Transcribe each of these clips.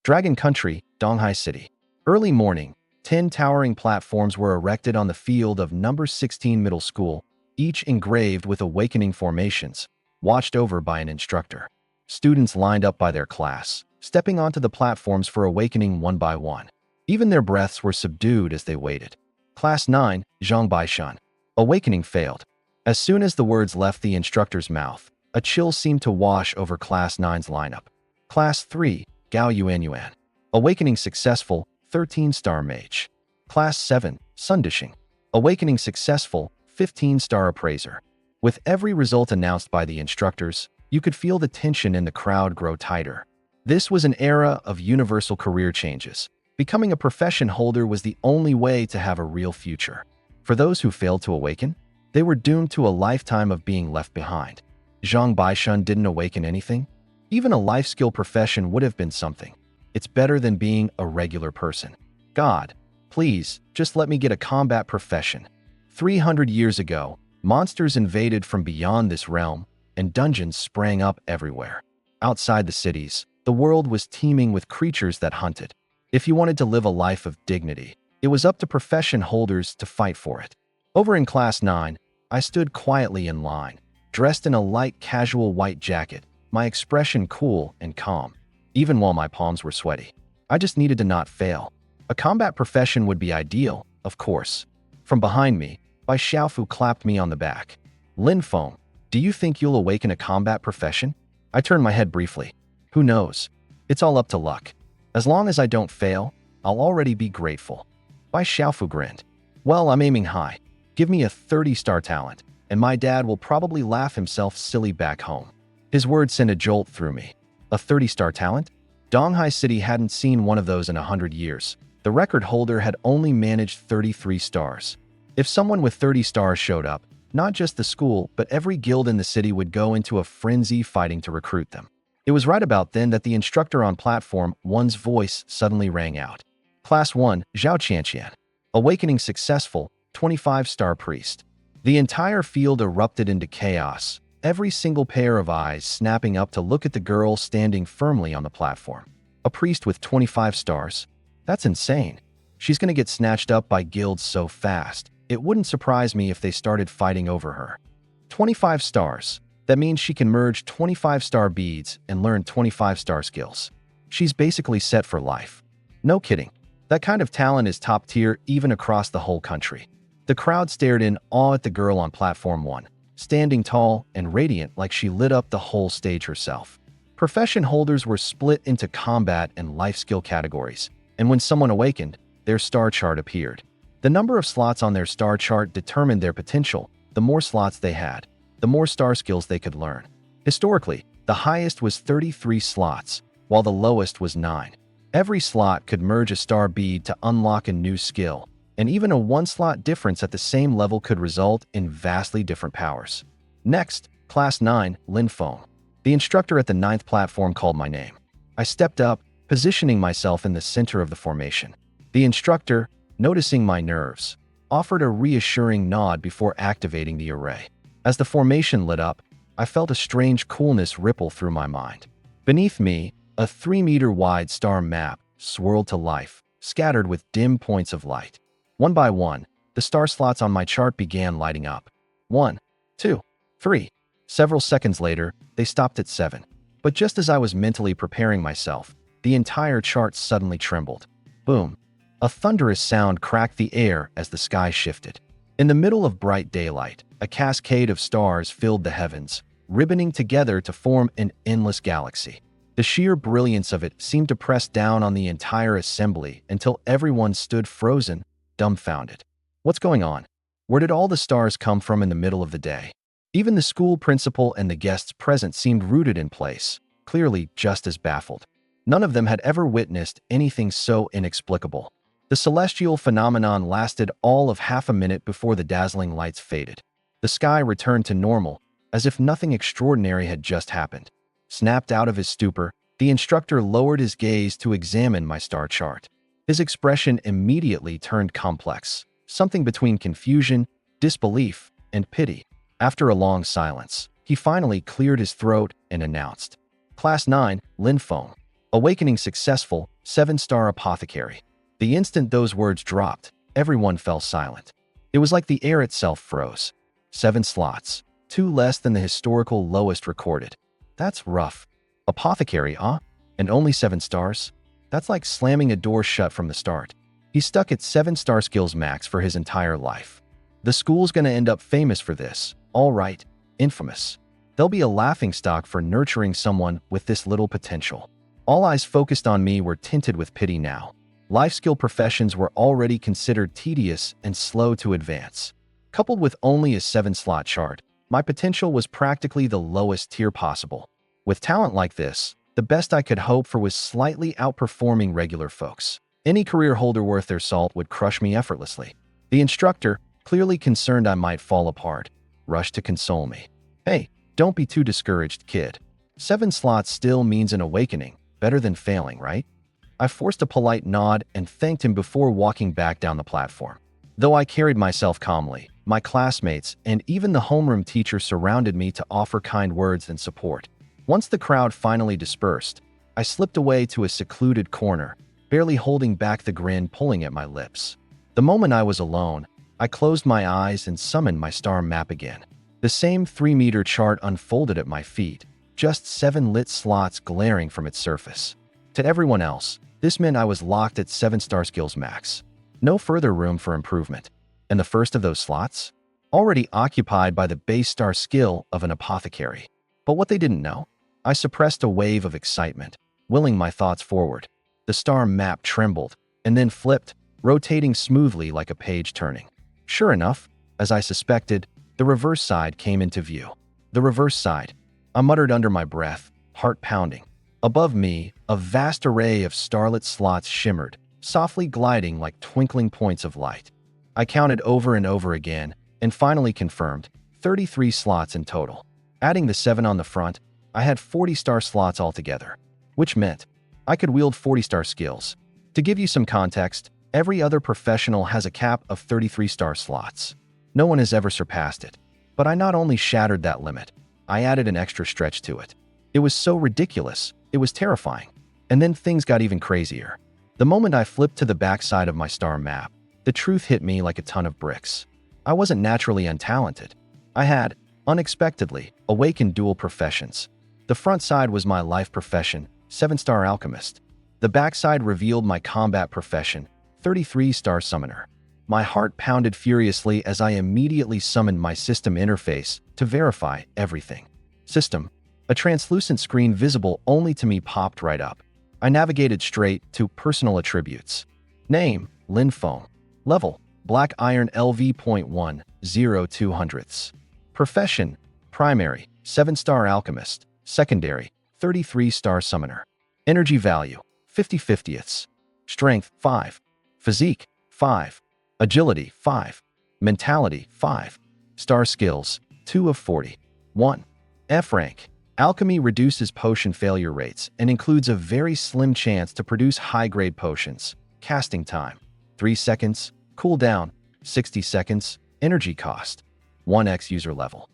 Dragon Country, Donghai City. Early morning, 10 towering platforms were erected on the field of number 16 middle school, each engraved with awakening formations, watched over by an instructor. Students lined up by their class, stepping onto the platforms for awakening one by one. Even their breaths were subdued as they waited. Class 9, Zhongbaishan. Awakening failed. As soon as the words left the instructor's mouth, a chill seemed to wash over Class 9's lineup. Class 3, Gao Yuanyuan. Awakening successful, 13-star mage. Class 7, Sundishing. Awakening successful, 15-star appraiser. With every result announced by the instructors, you could feel the tension in the crowd grow tighter. This was an era of universal career changes. Becoming a profession holder was the only way to have a real future. For those who failed to awaken, they were doomed to a lifetime of being left behind. Zhang Baishun didn't awaken anything. Even a life skill profession would have been something. It's better than being a regular person. God, please, just let me get a combat profession. 300 years ago, monsters invaded from beyond this realm, and dungeons sprang up everywhere. Outside the cities, the world was teeming with creatures that hunted. If you wanted to live a life of dignity, it was up to profession holders to fight for it. Over in Class 9, I stood quietly in line, dressed in a light casual white jacket, my expression cool and calm, even while my palms were sweaty. I just needed to not fail. A combat profession would be ideal, of course. From behind me, Bai Xiaofu clapped me on the back. Lin Feng, do you think you'll awaken a combat profession? I turned my head briefly. Who knows? It's all up to luck. As long as I don't fail, I'll already be grateful. Bai Xiaofu grinned. Well, I'm aiming high. Give me a 30-star talent, and my dad will probably laugh himself silly back home. His words sent a jolt through me. A 30-star talent? Donghai City hadn't seen one of those in 100 years. The record holder had only managed 33 stars. If someone with 30 stars showed up, not just the school, but every guild in the city would go into a frenzy fighting to recruit them. It was right about then that the instructor on platform 1's voice suddenly rang out. Class 1, Zhao Qianqian. Awakening successful, 25-star priest. The entire field erupted into chaos, every single pair of eyes snapping up to look at the girl standing firmly on the platform. A priest with 25 stars? That's insane. She's going to get snatched up by guilds so fast. It wouldn't surprise me if they started fighting over her. 25 stars. That means she can merge 25-star beads and learn 25-star skills. She's basically set for life. No kidding. That kind of talent is top tier even across the whole country. The crowd stared in awe at the girl on platform 1, standing tall and radiant like she lit up the whole stage herself. Profession holders were split into combat and life skill categories, and when someone awakened, their star chart appeared. The number of slots on their star chart determined their potential. The more slots they had, the more star skills they could learn. Historically, the highest was 33 slots, while the lowest was 9. Every slot could merge a star bead to unlock a new skill, and even a 1-slot difference at the same level could result in vastly different powers. Next, Class 9, Lin Feng. The instructor at the 9th platform called my name. I stepped up, positioning myself in the center of the formation. The instructor, noticing my nerves, offered a reassuring nod before activating the array. As the formation lit up, I felt a strange coolness ripple through my mind. Beneath me, a 3-meter-wide star map swirled to life, scattered with dim points of light. One by one, the star slots on my chart began lighting up. 1, 2, 3. Several seconds later, they stopped at 7. But just as I was mentally preparing myself, the entire chart suddenly trembled. Boom. A thunderous sound cracked the air as the sky shifted. In the middle of bright daylight, a cascade of stars filled the heavens, ribboning together to form an endless galaxy. The sheer brilliance of it seemed to press down on the entire assembly until everyone stood frozen, dumbfounded. What's going on? Where did all the stars come from in the middle of the day? Even the school principal and the guests present seemed rooted in place, clearly just as baffled. None of them had ever witnessed anything so inexplicable. The celestial phenomenon lasted all of half a minute before the dazzling lights faded. The sky returned to normal, as if nothing extraordinary had just happened. Snapped out of his stupor, the instructor lowered his gaze to examine my star chart. His expression immediately turned complex, something between confusion, disbelief, and pity. After a long silence, he finally cleared his throat and announced, Class 9, Lin Feng. Awakening successful, 7-star apothecary. The instant those words dropped, everyone fell silent. It was like the air itself froze. 7 slots, 2 less than the historical lowest recorded. That's rough. Apothecary, huh? And only 7 stars? That's like slamming a door shut from the start. He's stuck at 7-star skills max for his entire life. The school's gonna end up famous for this. All right, infamous. They'll be a laughingstock for nurturing someone with this little potential. All eyes focused on me were tinted with pity now. Life skill professions were already considered tedious and slow to advance. Coupled with only a 7-slot chart, my potential was practically the lowest tier possible. With talent like this, the best I could hope for was slightly outperforming regular folks. Any career holder worth their salt would crush me effortlessly. The instructor, clearly concerned I might fall apart, rushed to console me. Hey, don't be too discouraged, kid. 7 slots still means an awakening, better than failing, right? I forced a polite nod and thanked him before walking back down the platform. Though I carried myself calmly, my classmates and even the homeroom teacher surrounded me to offer kind words and support. Once the crowd finally dispersed, I slipped away to a secluded corner, barely holding back the grin pulling at my lips. The moment I was alone, I closed my eyes and summoned my star map again. The same 3-meter chart unfolded at my feet, just 7 lit slots glaring from its surface. To everyone else, this meant I was locked at 7-star skills max. No further room for improvement. And the first of those slots? Already occupied by the base star skill of an apothecary. But what they didn't know? I suppressed a wave of excitement, willing my thoughts forward. The star map trembled, and then flipped, rotating smoothly like a page turning. Sure enough, as I suspected, the reverse side came into view. The reverse side. I muttered under my breath, heart pounding. Above me, a vast array of starlit slots shimmered, softly gliding like twinkling points of light. I counted over and over again, and finally confirmed, 33 slots in total. Adding the 7 on the front, I had 40-star slots altogether, which meant I could wield 40-star skills. To give you some context, every other professional has a cap of 33-star slots. No one has ever surpassed it. But I not only shattered that limit, I added an extra stretch to it. It was so ridiculous, it was terrifying. And then things got even crazier. The moment I flipped to the backside of my star map, the truth hit me like a ton of bricks. I wasn't naturally untalented. I had, unexpectedly, awakened dual professions. The front side was my life profession, 7-star Alchemist. The backside revealed my combat profession, 33-star Summoner. My heart pounded furiously as I immediately summoned my system interface to verify everything. System. A translucent screen visible only to me popped right up. I navigated straight to personal attributes. Name, Linfoam. Level, Black Iron LV.10200. Profession, Primary, 7-star Alchemist. Secondary, 33-star Summoner. Energy value, 50/50ths. Strength, 5. Physique, 5. Agility, 5. Mentality, 5. Star skills, 2 of 40. 1. F rank. Alchemy reduces potion failure rates and includes a very slim chance to produce high-grade potions. Casting time, 3 seconds. Cooldown, 60 seconds. Energy cost, 1x user level.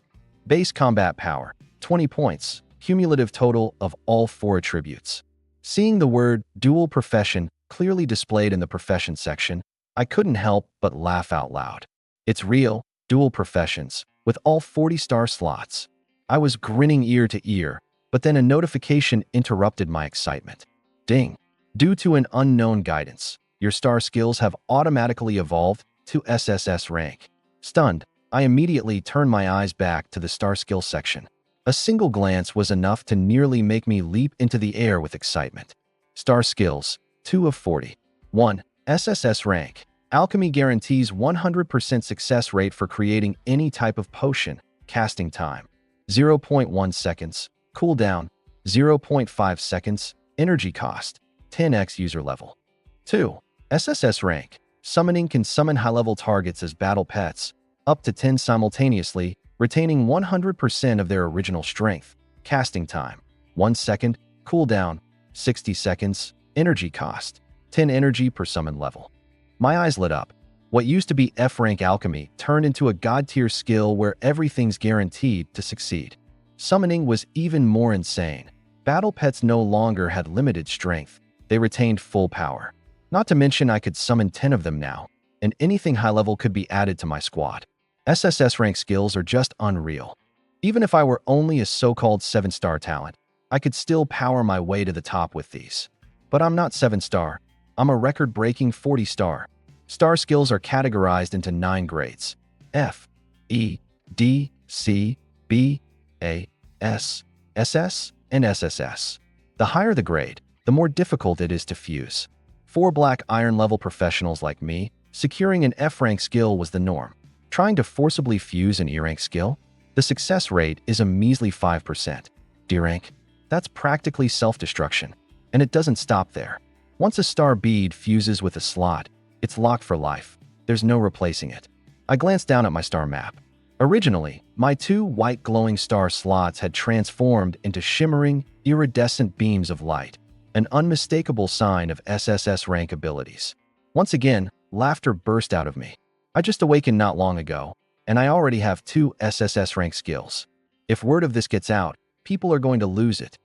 Base combat power, 20 points. Cumulative total of all 4 attributes. Seeing the word dual profession clearly displayed in the profession section, I couldn't help but laugh out loud. It's real, dual professions, with all 40-star slots. I was grinning ear to ear, but then a notification interrupted my excitement. Ding! Due to an unknown guidance, your star skills have automatically evolved to SSS rank. Stunned, I immediately turned my eyes back to the star skill section. A single glance was enough to nearly make me leap into the air with excitement. Star skills, 2 of 40. 1. SSS rank. Alchemy guarantees 100% success rate for creating any type of potion. Casting time, 0.1 seconds. Cooldown, 0.5 seconds. Energy cost, 10x user level. 2. SSS rank. Summoning can summon high-level targets as battle pets, up to 10 simultaneously, retaining 100% of their original strength. Casting time, 1 second. Cooldown, 60 seconds. Energy cost, 10 energy per summon level. My eyes lit up. What used to be F-rank alchemy turned into a god-tier skill where everything's guaranteed to succeed. Summoning was even more insane. Battle pets no longer had limited strength, they retained full power. Not to mention I could summon 10 of them now, and anything high level could be added to my squad. SSS rank skills are just unreal. Even if I were only a so-called 7-star talent, I could still power my way to the top with these. But I'm not 7-star, I'm a record-breaking 40-star. Star skills are categorized into 9 grades: F, E, D, C, B, A, S, SS, and SSS. The higher the grade, the more difficult it is to fuse. For black iron level professionals like me, securing an F-rank skill was the norm. Trying to forcibly fuse an E-rank skill? The success rate is a measly 5%. D-rank? That's practically self-destruction. And it doesn't stop there. Once a star bead fuses with a slot, it's locked for life. There's no replacing it. I glanced down at my star map. Originally, my 2 white glowing star slots had transformed into shimmering, iridescent beams of light, an unmistakable sign of SSS rank abilities. Once again, laughter burst out of me. I just awakened not long ago, and I already have 2 SSS rank skills. If word of this gets out, people are going to lose it.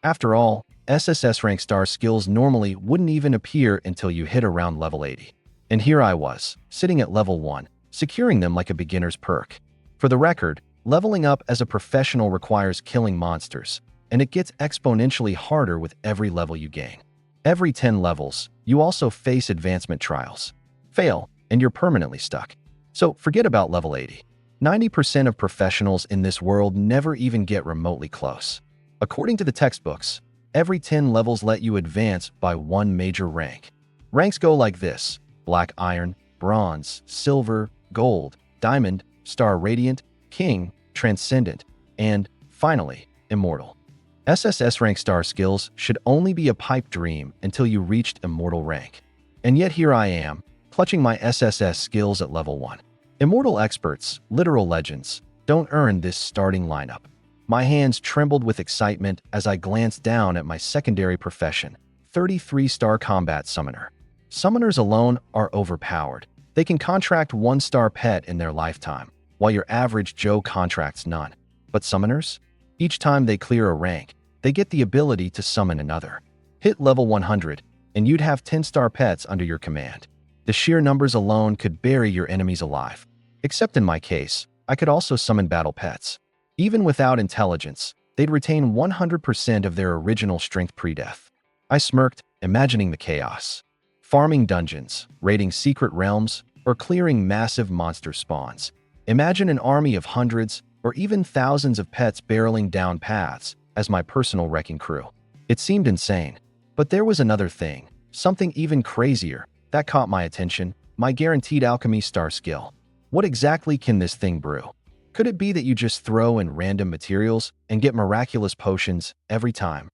After all, SSS rank star skills normally wouldn't even appear until you hit around level 80. And here I was, sitting at level 1, securing them like a beginner's perk. For the record, leveling up as a professional requires killing monsters, and it gets exponentially harder with every level you gain. Every 10 levels, you also face advancement trials. Fail, and you're permanently stuck. So forget about level 80. 90% of professionals in this world never even get remotely close. According to the textbooks, every 10 levels let you advance by 1 major rank. Ranks go like this: black iron, bronze, silver, gold, diamond, star radiant, king, transcendent, and, finally, immortal. SSS rank star skills should only be a pipe dream until you reached immortal rank. And yet here I am, clutching my SSS skills at level 1. Immortal experts, literal legends, don't earn this starting lineup. My hands trembled with excitement as I glanced down at my secondary profession, 33-star combat summoner. Summoners alone are overpowered. They can contract 1-star pet in their lifetime, while your average Joe contracts none. But summoners? Each time they clear a rank, they get the ability to summon another. Hit level 100, and you'd have 10-star pets under your command. The sheer numbers alone could bury your enemies alive. Except in my case, I could also summon battle pets. Even without intelligence, they'd retain 100% of their original strength pre-death. I smirked, imagining the chaos. Farming dungeons, raiding secret realms, or clearing massive monster spawns. Imagine an army of hundreds or even thousands of pets barreling down paths as my personal wrecking crew. It seemed insane. But there was another thing, something even crazier, that caught my attention: my guaranteed alchemy star skill. What exactly can this thing brew? Could it be that you just throw in random materials and get miraculous potions every time?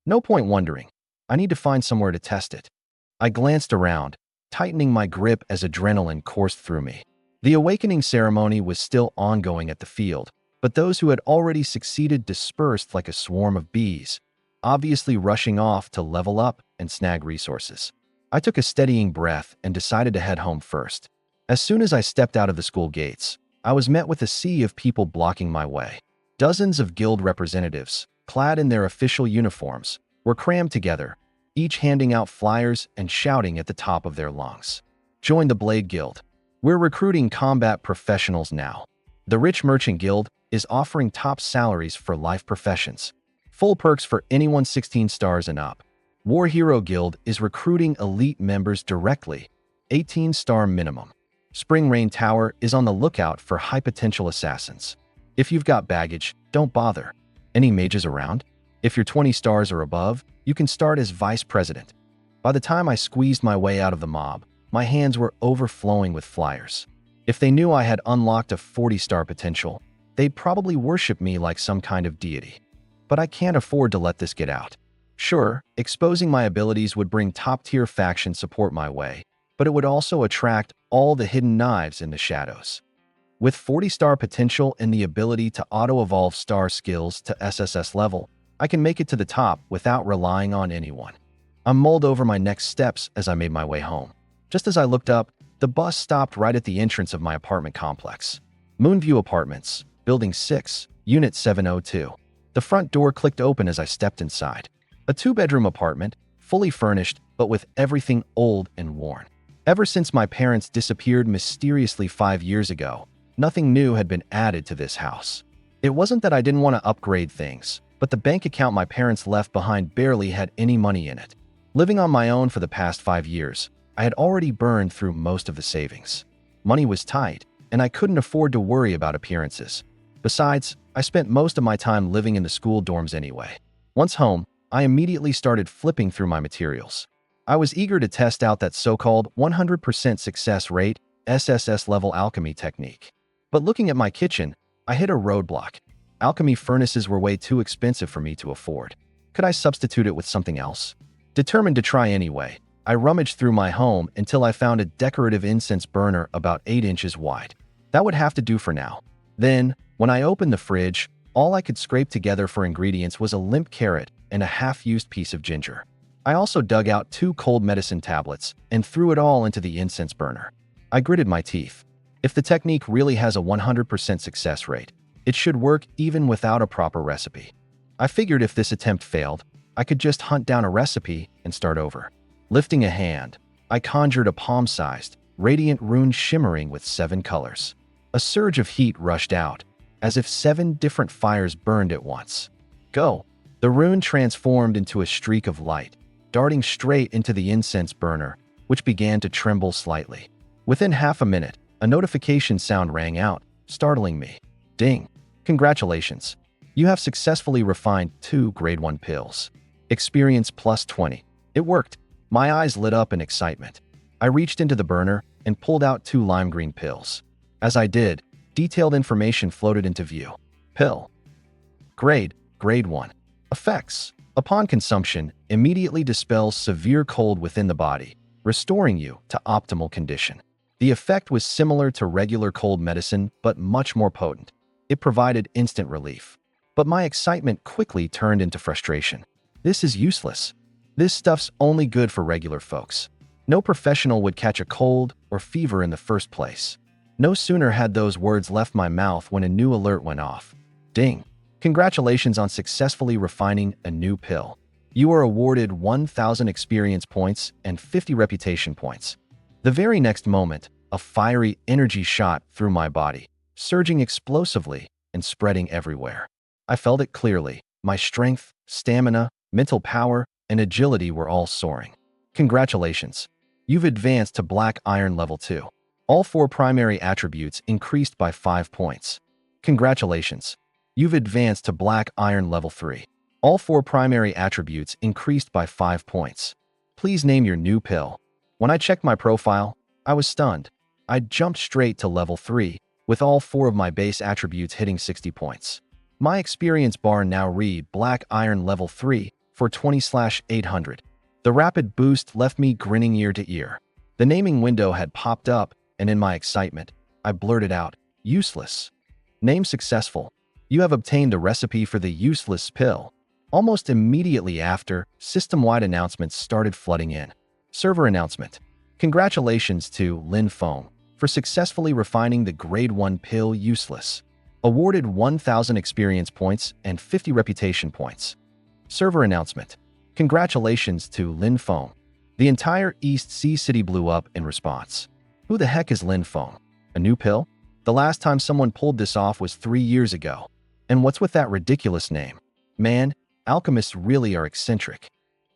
No point wondering. I need to find somewhere to test it. I glanced around, tightening my grip as adrenaline coursed through me. The awakening ceremony was still ongoing at the field, but those who had already succeeded dispersed like a swarm of bees, obviously rushing off to level up and snag resources. I took a steadying breath and decided to head home first. As soon as I stepped out of the school gates, I was met with a sea of people blocking my way. Dozens of guild representatives, clad in their official uniforms, were crammed together, each handing out flyers and shouting at the top of their lungs. Join the Blade Guild. We're recruiting combat professionals now. The Rich Merchant Guild is offering top salaries for life professions. Full perks for anyone 16 stars and up. War Hero Guild is recruiting elite members directly, 18-star minimum. Spring Rain Tower is on the lookout for high-potential assassins. If you've got baggage, don't bother. Any mages around? If you're 20 stars or above, you can start as vice president. By the time I squeezed my way out of the mob, my hands were overflowing with flyers. If they knew I had unlocked a 40-star potential, they'd probably worship me like some kind of deity. But I can't afford to let this get out. Sure, exposing my abilities would bring top-tier faction support my way, but it would also attract all the hidden knives in the shadows. With 40-star potential and the ability to auto-evolve star skills to SSS level, I can make it to the top without relying on anyone. I mulled over my next steps as I made my way home. Just as I looked up, the bus stopped right at the entrance of my apartment complex. Moonview Apartments, Building 6, Unit 702. The front door clicked open as I stepped inside. A two-bedroom apartment, fully furnished, but with everything old and worn. Ever since my parents disappeared mysteriously 5 years ago, nothing new had been added to this house. It wasn't that I didn't want to upgrade things, but the bank account my parents left behind barely had any money in it. Living on my own for the past 5 years, I had already burned through most of the savings. Money was tight, and I couldn't afford to worry about appearances. Besides, I spent most of my time living in the school dorms anyway. Once home, I immediately started flipping through my materials. I was eager to test out that so-called 100% success rate SSS level alchemy technique. But looking at my kitchen, I hit a roadblock. Alchemy furnaces were way too expensive for me to afford. Could I substitute it with something else? Determined to try anyway, I rummaged through my home until I found a decorative incense burner about 8 inches wide. That would have to do for now. Then, when I opened the fridge, all I could scrape together for ingredients was a limp carrot and a half-used piece of ginger. I also dug out 2 cold medicine tablets and threw it all into the incense burner. I gritted my teeth. If the technique really has a 100% success rate, it should work even without a proper recipe. I figured if this attempt failed, I could just hunt down a recipe and start over. Lifting a hand, I conjured a palm-sized, radiant rune shimmering with 7 colors. A surge of heat rushed out, as if 7 different fires burned at once. Go! The rune transformed into a streak of light, darting straight into the incense burner, which began to tremble slightly. Within half a minute, a notification sound rang out, startling me. Ding! Congratulations! You have successfully refined 2 grade 1 pills. Experience plus 20. It worked. My eyes lit up in excitement. I reached into the burner and pulled out 2 lime green pills. As I did, detailed information floated into view. Pill. Grade 1. Effects. Upon consumption, immediately dispels severe cold within the body, restoring you to optimal condition. The effect was similar to regular cold medicine, but much more potent. It provided instant relief. But my excitement quickly turned into frustration. This is useless. This stuff's only good for regular folks. No professional would catch a cold or fever in the first place. No sooner had those words left my mouth when a new alert went off. Ding! Congratulations on successfully refining a new pill. You are awarded 1,000 experience points and 50 reputation points. The very next moment, a fiery energy shot through my body, surging explosively and spreading everywhere. I felt it clearly. My strength, stamina, mental power, and agility were all soaring. Congratulations! You've advanced to Black Iron Level 2. All 4 primary attributes increased by 5 points. Congratulations! You've advanced to Black Iron Level 3. All 4 primary attributes increased by 5 points. Please name your new pill. When I checked my profile, I was stunned. I jumped straight to Level 3, with all 4 of my base attributes hitting 60 points. My experience bar now read Black Iron Level 3 for 20/800. The rapid boost left me grinning ear to ear. The naming window had popped up, and in my excitement, I blurted out, "Useless." Name successful. You have obtained a recipe for the useless pill. Almost immediately after, system-wide announcements started flooding in. Server announcement. Congratulations to Lin Feng for successfully refining the Grade 1 pill Useless. Awarded 1,000 experience points and 50 reputation points. Server announcement. Congratulations to Lin Feng. The entire East Sea City blew up in response. Who the heck is Lin Feng? A new pill? The last time someone pulled this off was 3 years ago. And what's with that ridiculous name? Man, alchemists really are eccentric.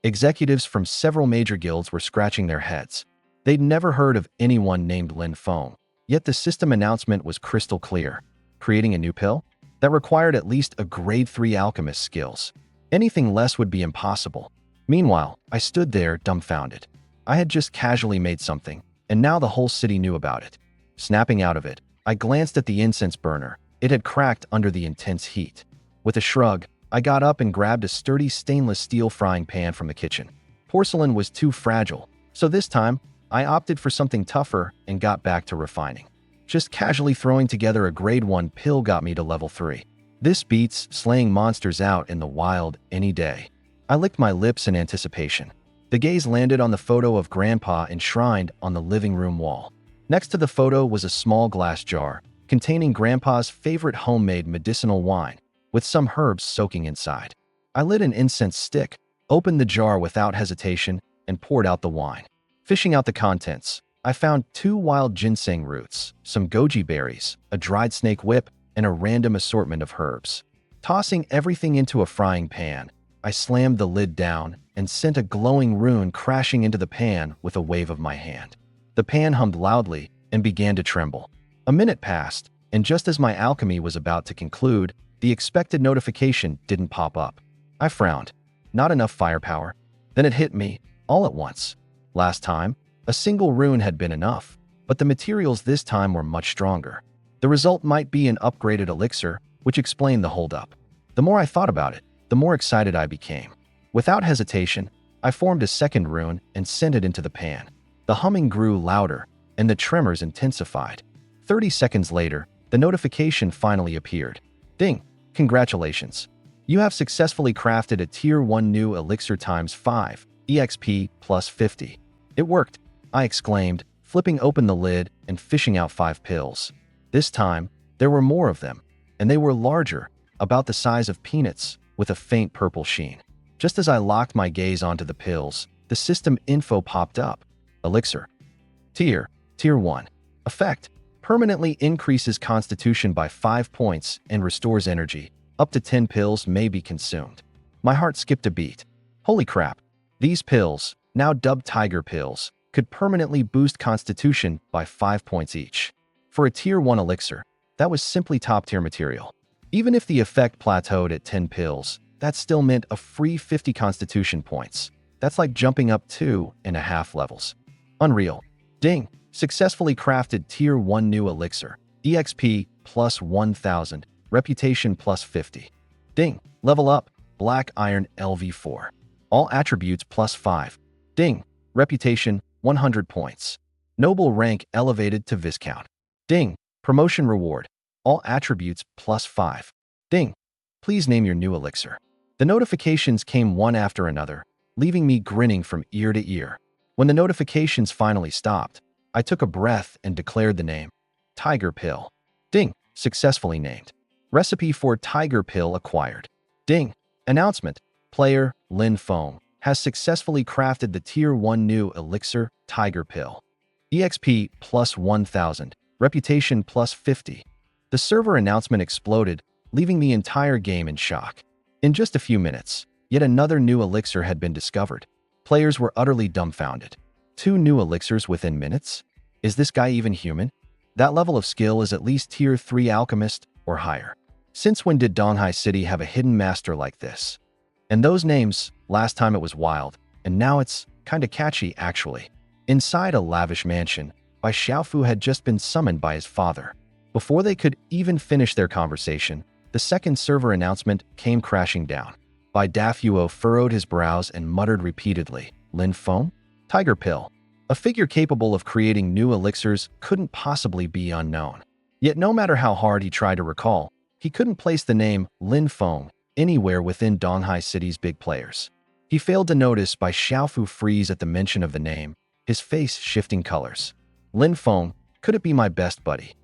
Executives from several major guilds were scratching their heads. They'd never heard of anyone named Lin Feng, yet the system announcement was crystal clear. Creating a new pill? That required at least a grade 3 alchemist skills. Anything less would be impossible. Meanwhile, I stood there dumbfounded. I had just casually made something, and now the whole city knew about it. Snapping out of it, I glanced at the incense burner. It had cracked under the intense heat. With a shrug, I got up and grabbed a sturdy stainless steel frying pan from the kitchen. Porcelain was too fragile, so this time, I opted for something tougher and got back to refining. Just casually throwing together a grade 1 pill got me to level 3. This beats slaying monsters out in the wild any day. I licked my lips in anticipation. The gaze landed on the photo of Grandpa enshrined on the living room wall. Next to the photo was a small glass jar containing Grandpa's favorite homemade medicinal wine, with some herbs soaking inside. I lit an incense stick, opened the jar without hesitation, and poured out the wine. Fishing out the contents, I found 2 wild ginseng roots, some goji berries, a dried snake whip, and a random assortment of herbs. Tossing everything into a frying pan, I slammed the lid down and sent a glowing rune crashing into the pan with a wave of my hand. The pan hummed loudly and began to tremble. A minute passed, and just as my alchemy was about to conclude, the expected notification didn't pop up. I frowned. Not enough firepower. Then it hit me, all at once. Last time, a single rune had been enough, but the materials this time were much stronger. The result might be an upgraded elixir, which explained the holdup. The more I thought about it, the more excited I became. Without hesitation, I formed a second rune and sent it into the pan. The humming grew louder, and the tremors intensified. 30 seconds later, the notification finally appeared. Ding! Congratulations! You have successfully crafted a Tier 1 new elixir times 5, EXP plus 50. It worked, I exclaimed, flipping open the lid and fishing out 5 pills. This time, there were more of them, and they were larger, about the size of peanuts, with a faint purple sheen. Just as I locked my gaze onto the pills, the system info popped up. Elixir. Tier 1. Effect. Permanently increases constitution by 5 points and restores energy. Up to 10 pills may be consumed. My heart skipped a beat. Holy crap. These pills, now dubbed Tiger Pills, could permanently boost constitution by 5 points each. For a Tier 1 elixir, that was simply top-tier material. Even if the effect plateaued at 10 pills, that still meant a free 50 constitution points. That's like jumping up 2.5 levels. Unreal. Ding! Successfully crafted Tier 1 new elixir. EXP plus 1000. Reputation plus 50. Ding! Level up. Black Iron LV4. All attributes plus 5. Ding! Reputation 100 points. Noble rank elevated to Viscount. Ding! Promotion reward. All attributes plus 5. Ding! Please name your new elixir. The notifications came one after another, leaving me grinning from ear to ear. When the notifications finally stopped, I took a breath and declared the name. Tiger Pill. Ding! Successfully named. Recipe for Tiger Pill acquired. Ding! Announcement. Player, Lin Feng, has successfully crafted the Tier 1 new elixir, Tiger Pill. EXP plus 1000. Reputation plus 50. The server announcement exploded, leaving the entire game in shock. In just a few minutes, yet another new elixir had been discovered. Players were utterly dumbfounded. 2 new elixirs within minutes? Is this guy even human? That level of skill is at least Tier 3 Alchemist or higher. Since when did Donghai City have a hidden master like this? And those names, last time it was wild, and now it's kinda catchy actually. Inside a lavish mansion, Bai Xiaofu had just been summoned by his father. Before they could even finish their conversation, the second server announcement came crashing down. Bai Dafuo furrowed his brows and muttered repeatedly, Lin Feng? Tiger Pill. A figure capable of creating new elixirs couldn't possibly be unknown. Yet no matter how hard he tried to recall, he couldn't place the name Lin Feng anywhere within Donghai City's big players. He failed to notice Bai Xiaofu freeze at the mention of the name, his face shifting colors. Lin Feng, could it be my best buddy?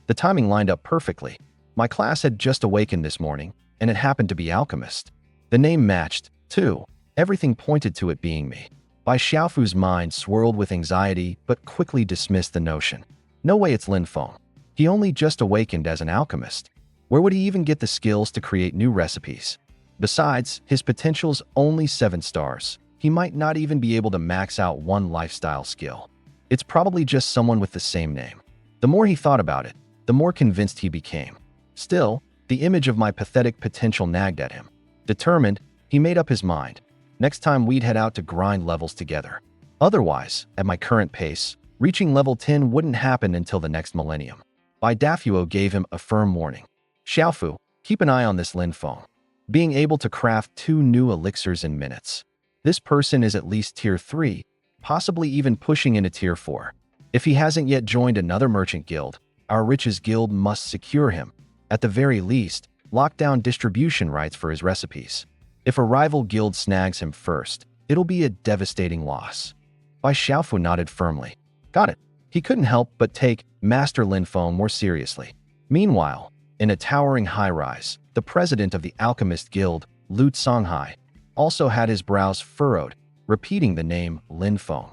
The timing lined up perfectly. My class had just awakened this morning, and it happened to be Alchemist. The name matched, too. Everything pointed to it being me. Bai Xiaofu's mind swirled with anxiety, but quickly dismissed the notion. No way it's Lin Feng. He only just awakened as an alchemist. Where would he even get the skills to create new recipes? Besides, his potential's only 7 stars. He might not even be able to max out one lifestyle skill. It's probably just someone with the same name. The more he thought about it, the more convinced he became. Still, the image of my pathetic potential nagged at him. Determined, he made up his mind. Next time we'd head out to grind levels together. Otherwise, at my current pace, reaching level 10 wouldn't happen until the next millennium. Bai Dafuo gave him a firm warning. Xiaofu, keep an eye on this Lin Feng. Being able to craft 2 new elixirs in minutes. This person is at least Tier 3, possibly even pushing into Tier 4. If he hasn't yet joined another merchant guild, our riches guild must secure him. At the very least, lock down distribution rights for his recipes. If a rival guild snags him first, it'll be a devastating loss. Bai Xiaofu nodded firmly. Got it. He couldn't help but take Master Lin Feng more seriously. Meanwhile, in a towering high-rise, the president of the Alchemist Guild, Lu Songhai, also had his brows furrowed, repeating the name Lin Feng.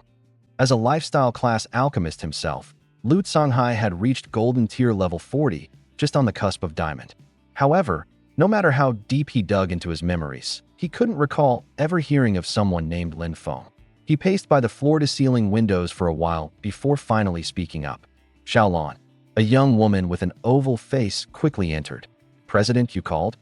As a lifestyle class alchemist himself, Lu Songhai had reached golden tier level 40, just on the cusp of diamond. However, no matter how deep he dug into his memories, he couldn't recall ever hearing of someone named Lin Feng. He paced by the floor-to-ceiling windows for a while before finally speaking up. Xiaolon, a young woman with an oval face, quickly entered. "President, you called?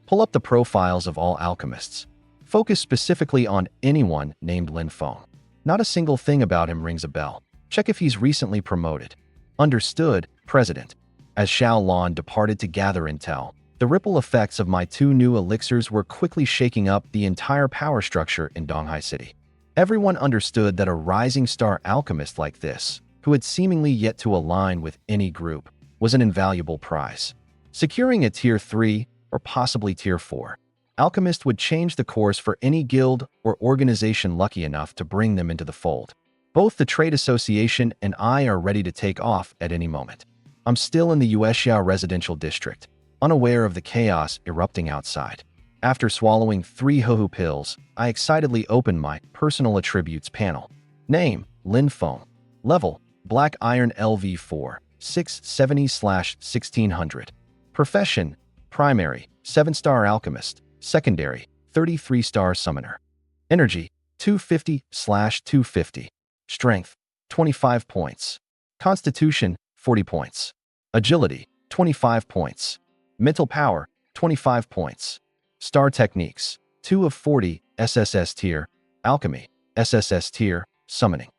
Pull up the profiles of all alchemists. Focus specifically on anyone named Lin Feng. Not a single thing about him rings a bell. Check if he's recently promoted." "Understood, President." As Xiaolon departed to gather intel, the ripple effects of my 2 new elixirs were quickly shaking up the entire power structure in Donghai City. Everyone understood that a rising star alchemist like this, who had seemingly yet to align with any group, was an invaluable prize. Securing a Tier 3, or possibly Tier 4, alchemist would change the course for any guild or organization lucky enough to bring them into the fold. Both the Trade Association and I are ready to take off at any moment. I'm still in the Yueshia residential district, unaware of the chaos erupting outside. After swallowing 3 Huhu pills, I excitedly opened my personal attributes panel. Name, Lin Feng. Level, Black Iron LV4, 670/1600. Profession, Primary, 7-star Alchemist. Secondary, 33-star Summoner. Energy, 250/250. Strength, 25 points. Constitution, 40 points. Agility, 25 points. Mental power, 25 points. Star techniques, 2 of 40, SSS tier. Alchemy, SSS tier. Summoning.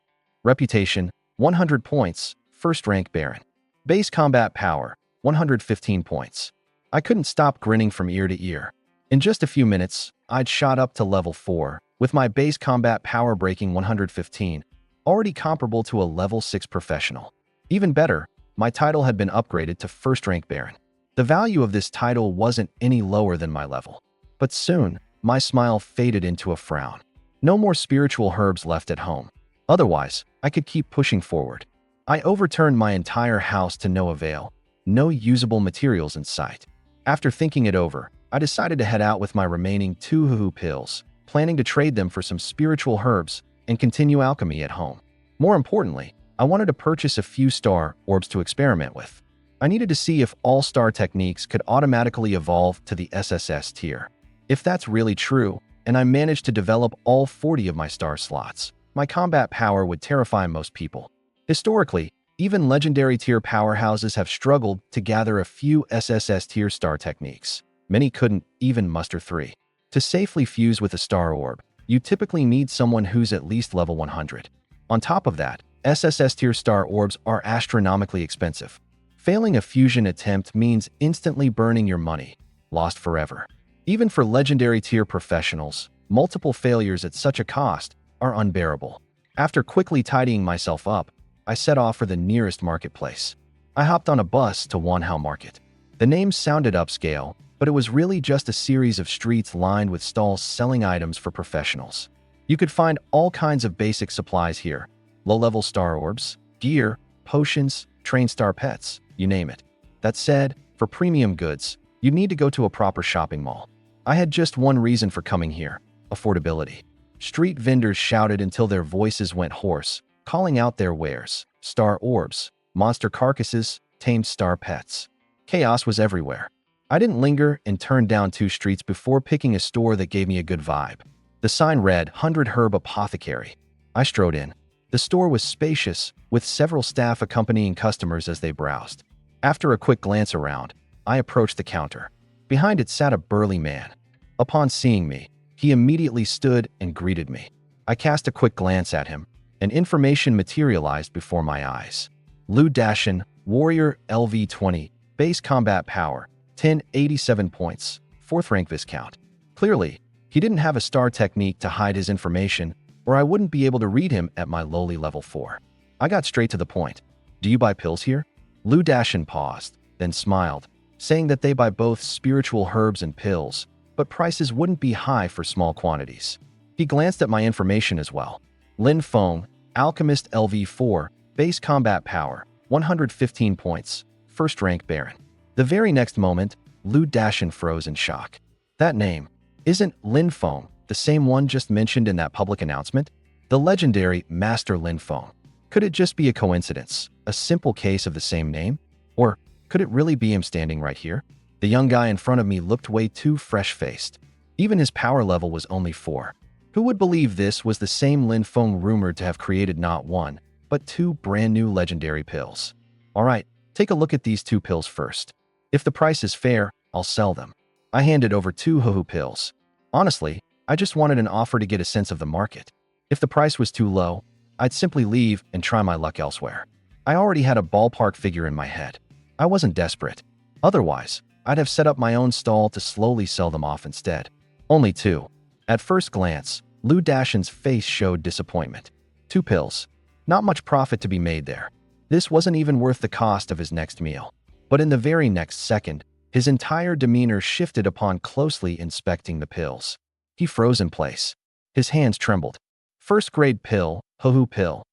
Reputation, 100 points, 1st rank Baron. Base combat power, 115 points. I couldn't stop grinning from ear to ear. In just a few minutes, I'd shot up to level 4, with my base combat power breaking 115, already comparable to a level 6 professional. Even better, my title had been upgraded to 1st rank Baron. The value of this title wasn't any lower than my level. But soon, my smile faded into a frown. No more spiritual herbs left at home. Otherwise, I could keep pushing forward. I overturned my entire house to no avail. No usable materials in sight. After thinking it over, I decided to head out with my remaining 2 Huhu pills, planning to trade them for some spiritual herbs and continue alchemy at home. More importantly, I wanted to purchase a few star orbs to experiment with. I needed to see if all star techniques could automatically evolve to the SSS tier. If that's really true, and I managed to develop all 40 of my star slots, my combat power would terrify most people. Historically, even legendary tier powerhouses have struggled to gather a few SSS tier star techniques. Many couldn't even muster 3. To safely fuse with a star orb, you typically need someone who's at least level 100. On top of that, SSS tier star orbs are astronomically expensive. Failing a fusion attempt means instantly burning your money, lost forever. Even for legendary tier professionals, multiple failures at such a cost are unbearable. After quickly tidying myself up, I set off for the nearest marketplace. I hopped on a bus to Wanhao Market. The name sounded upscale, but it was really just a series of streets lined with stalls selling items for professionals. You could find all kinds of basic supplies here. Low-level star orbs, gear, potions, train star pets, you name it. That said, for premium goods, you'd need to go to a proper shopping mall. I had just one reason for coming here: affordability. Street vendors shouted until their voices went hoarse, calling out their wares: star orbs, monster carcasses, tamed star pets. Chaos was everywhere. I didn't linger and turned down 2 streets before picking a store that gave me a good vibe. The sign read 100 Herb Apothecary. I strode in. The store was spacious, with several staff accompanying customers as they browsed. After a quick glance around, I approached the counter. Behind it sat a burly man. Upon seeing me, he immediately stood and greeted me. I cast a quick glance at him, and information materialized before my eyes. Lu Dashin, Warrior LV20, base combat power, 1087 points, 4th rank Viscount. Clearly, he didn't have a star technique to hide his information, or I wouldn't be able to read him at my lowly level 4. I got straight to the point. "Do you buy pills here?" Lu Dashin paused, then smiled, saying that they buy both spiritual herbs and pills, but prices wouldn't be high for small quantities. He glanced at my information as well. Lin Feng, Alchemist LV4, base combat power, 115 points, 1st rank Baron. The very next moment, Lu Dashin froze in shock. That name, isn't Lin Feng the same one just mentioned in that public announcement? The legendary Master Lin Feng. Could it just be a coincidence, a simple case of the same name? Or could it really be him standing right here? The young guy in front of me looked way too fresh-faced. Even his power level was only 4. Who would believe this was the same Lin Feng rumored to have created not one, but 2 brand new legendary pills? Alright, take a look at these 2 pills first. If the price is fair, I'll sell them. I handed over 2 Huhu pills. Honestly, I just wanted an offer to get a sense of the market. If the price was too low, I'd simply leave and try my luck elsewhere. I already had a ballpark figure in my head. I wasn't desperate. Otherwise, I'd have set up my own stall to slowly sell them off instead. Only 2. At first glance, Lu Dashin's face showed disappointment. 2 pills. Not much profit to be made there. This wasn't even worth the cost of his next meal. But in the very next second, his entire demeanor shifted upon closely inspecting the pills. He froze in place. His hands trembled. First-grade pill, Huhu pill.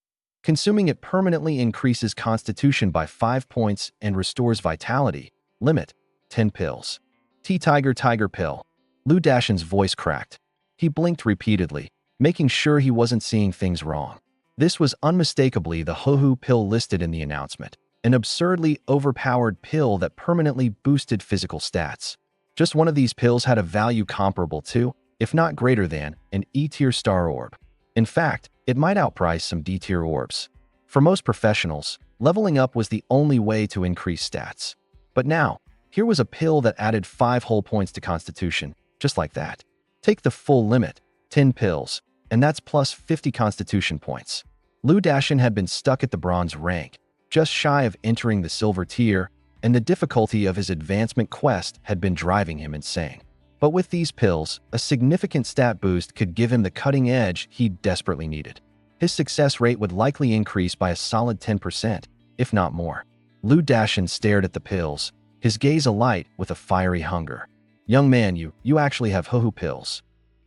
Consuming it permanently increases constitution by 5 points and restores vitality. Limit, 10 pills. Tiger pill. Lu Dashin's voice cracked. He blinked repeatedly, making sure he wasn't seeing things wrong. This was unmistakably the Huhu pill listed in the announcement, an absurdly overpowered pill that permanently boosted physical stats. Just one of these pills had a value comparable to, if not greater than, an E-tier star orb. In fact, it might outprice some D-tier orbs. For most professionals, leveling up was the only way to increase stats. But now, here was a pill that added 5 whole points to constitution, just like that. Take the full limit, 10 pills, and that's plus 50 constitution points. Lu Dashin had been stuck at the bronze rank, just shy of entering the silver tier, and the difficulty of his advancement quest had been driving him insane. But with these pills, a significant stat boost could give him the cutting edge he desperately needed. His success rate would likely increase by a solid 10%, if not more. Lu Dashin stared at the pills, his gaze alight with a fiery hunger. Young man, you actually have Huhu pills.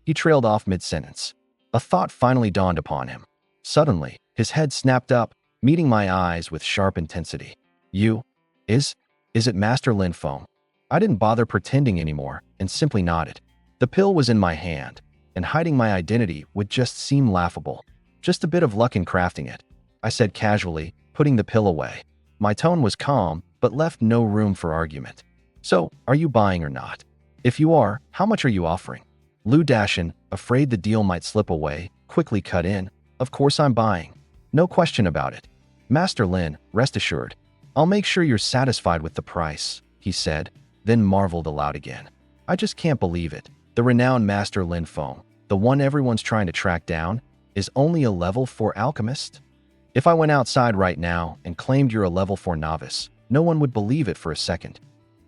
He trailed off mid-sentence. A thought finally dawned upon him. Suddenly, his head snapped up, meeting my eyes with sharp intensity. Is it Master Lin Feng? I didn't bother pretending anymore and simply nodded. The pill was in my hand, and hiding my identity would just seem laughable. Just a bit of luck in crafting it, I said casually, putting the pill away. My tone was calm, but left no room for argument. So, are you buying or not? If you are, how much are you offering? Lu Dashin, afraid the deal might slip away, quickly cut in. Of course I'm buying. No question about it. Master Lin, rest assured. I'll make sure you're satisfied with the price, he said, then marveled aloud again. I just can't believe it. The renowned Master Lin Feng, the one everyone's trying to track down, is only a level 4 alchemist? If I went outside right now and claimed you're a level 4 novice, no one would believe it for a second.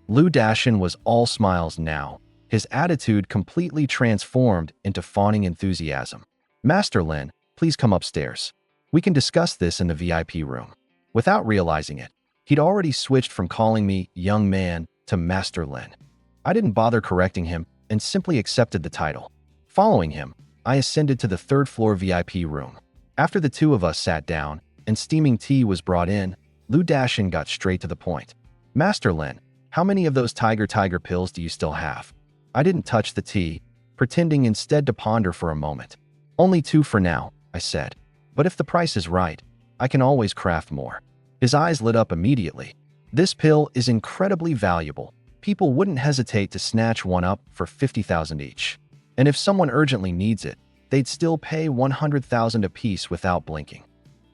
Lu Dashin was all smiles now, his attitude completely transformed into fawning enthusiasm. Master Lin, please come upstairs. We can discuss this in the VIP room. Without realizing it, he'd already switched from calling me young man to Master Lin. I didn't bother correcting him and simply accepted the title. Following him, I ascended to the 3rd floor VIP room. After the 2 of us sat down and steaming tea was brought in, Lu Dashin got straight to the point. Master Lin, how many of those tiger pills do you still have? I didn't touch the tea, pretending instead to ponder for a moment. Only 2 for now, I said. But if the price is right, I can always craft more. His eyes lit up immediately. This pill is incredibly valuable. People wouldn't hesitate to snatch one up for 50,000 each. And if someone urgently needs it, they'd still pay 100,000 apiece without blinking.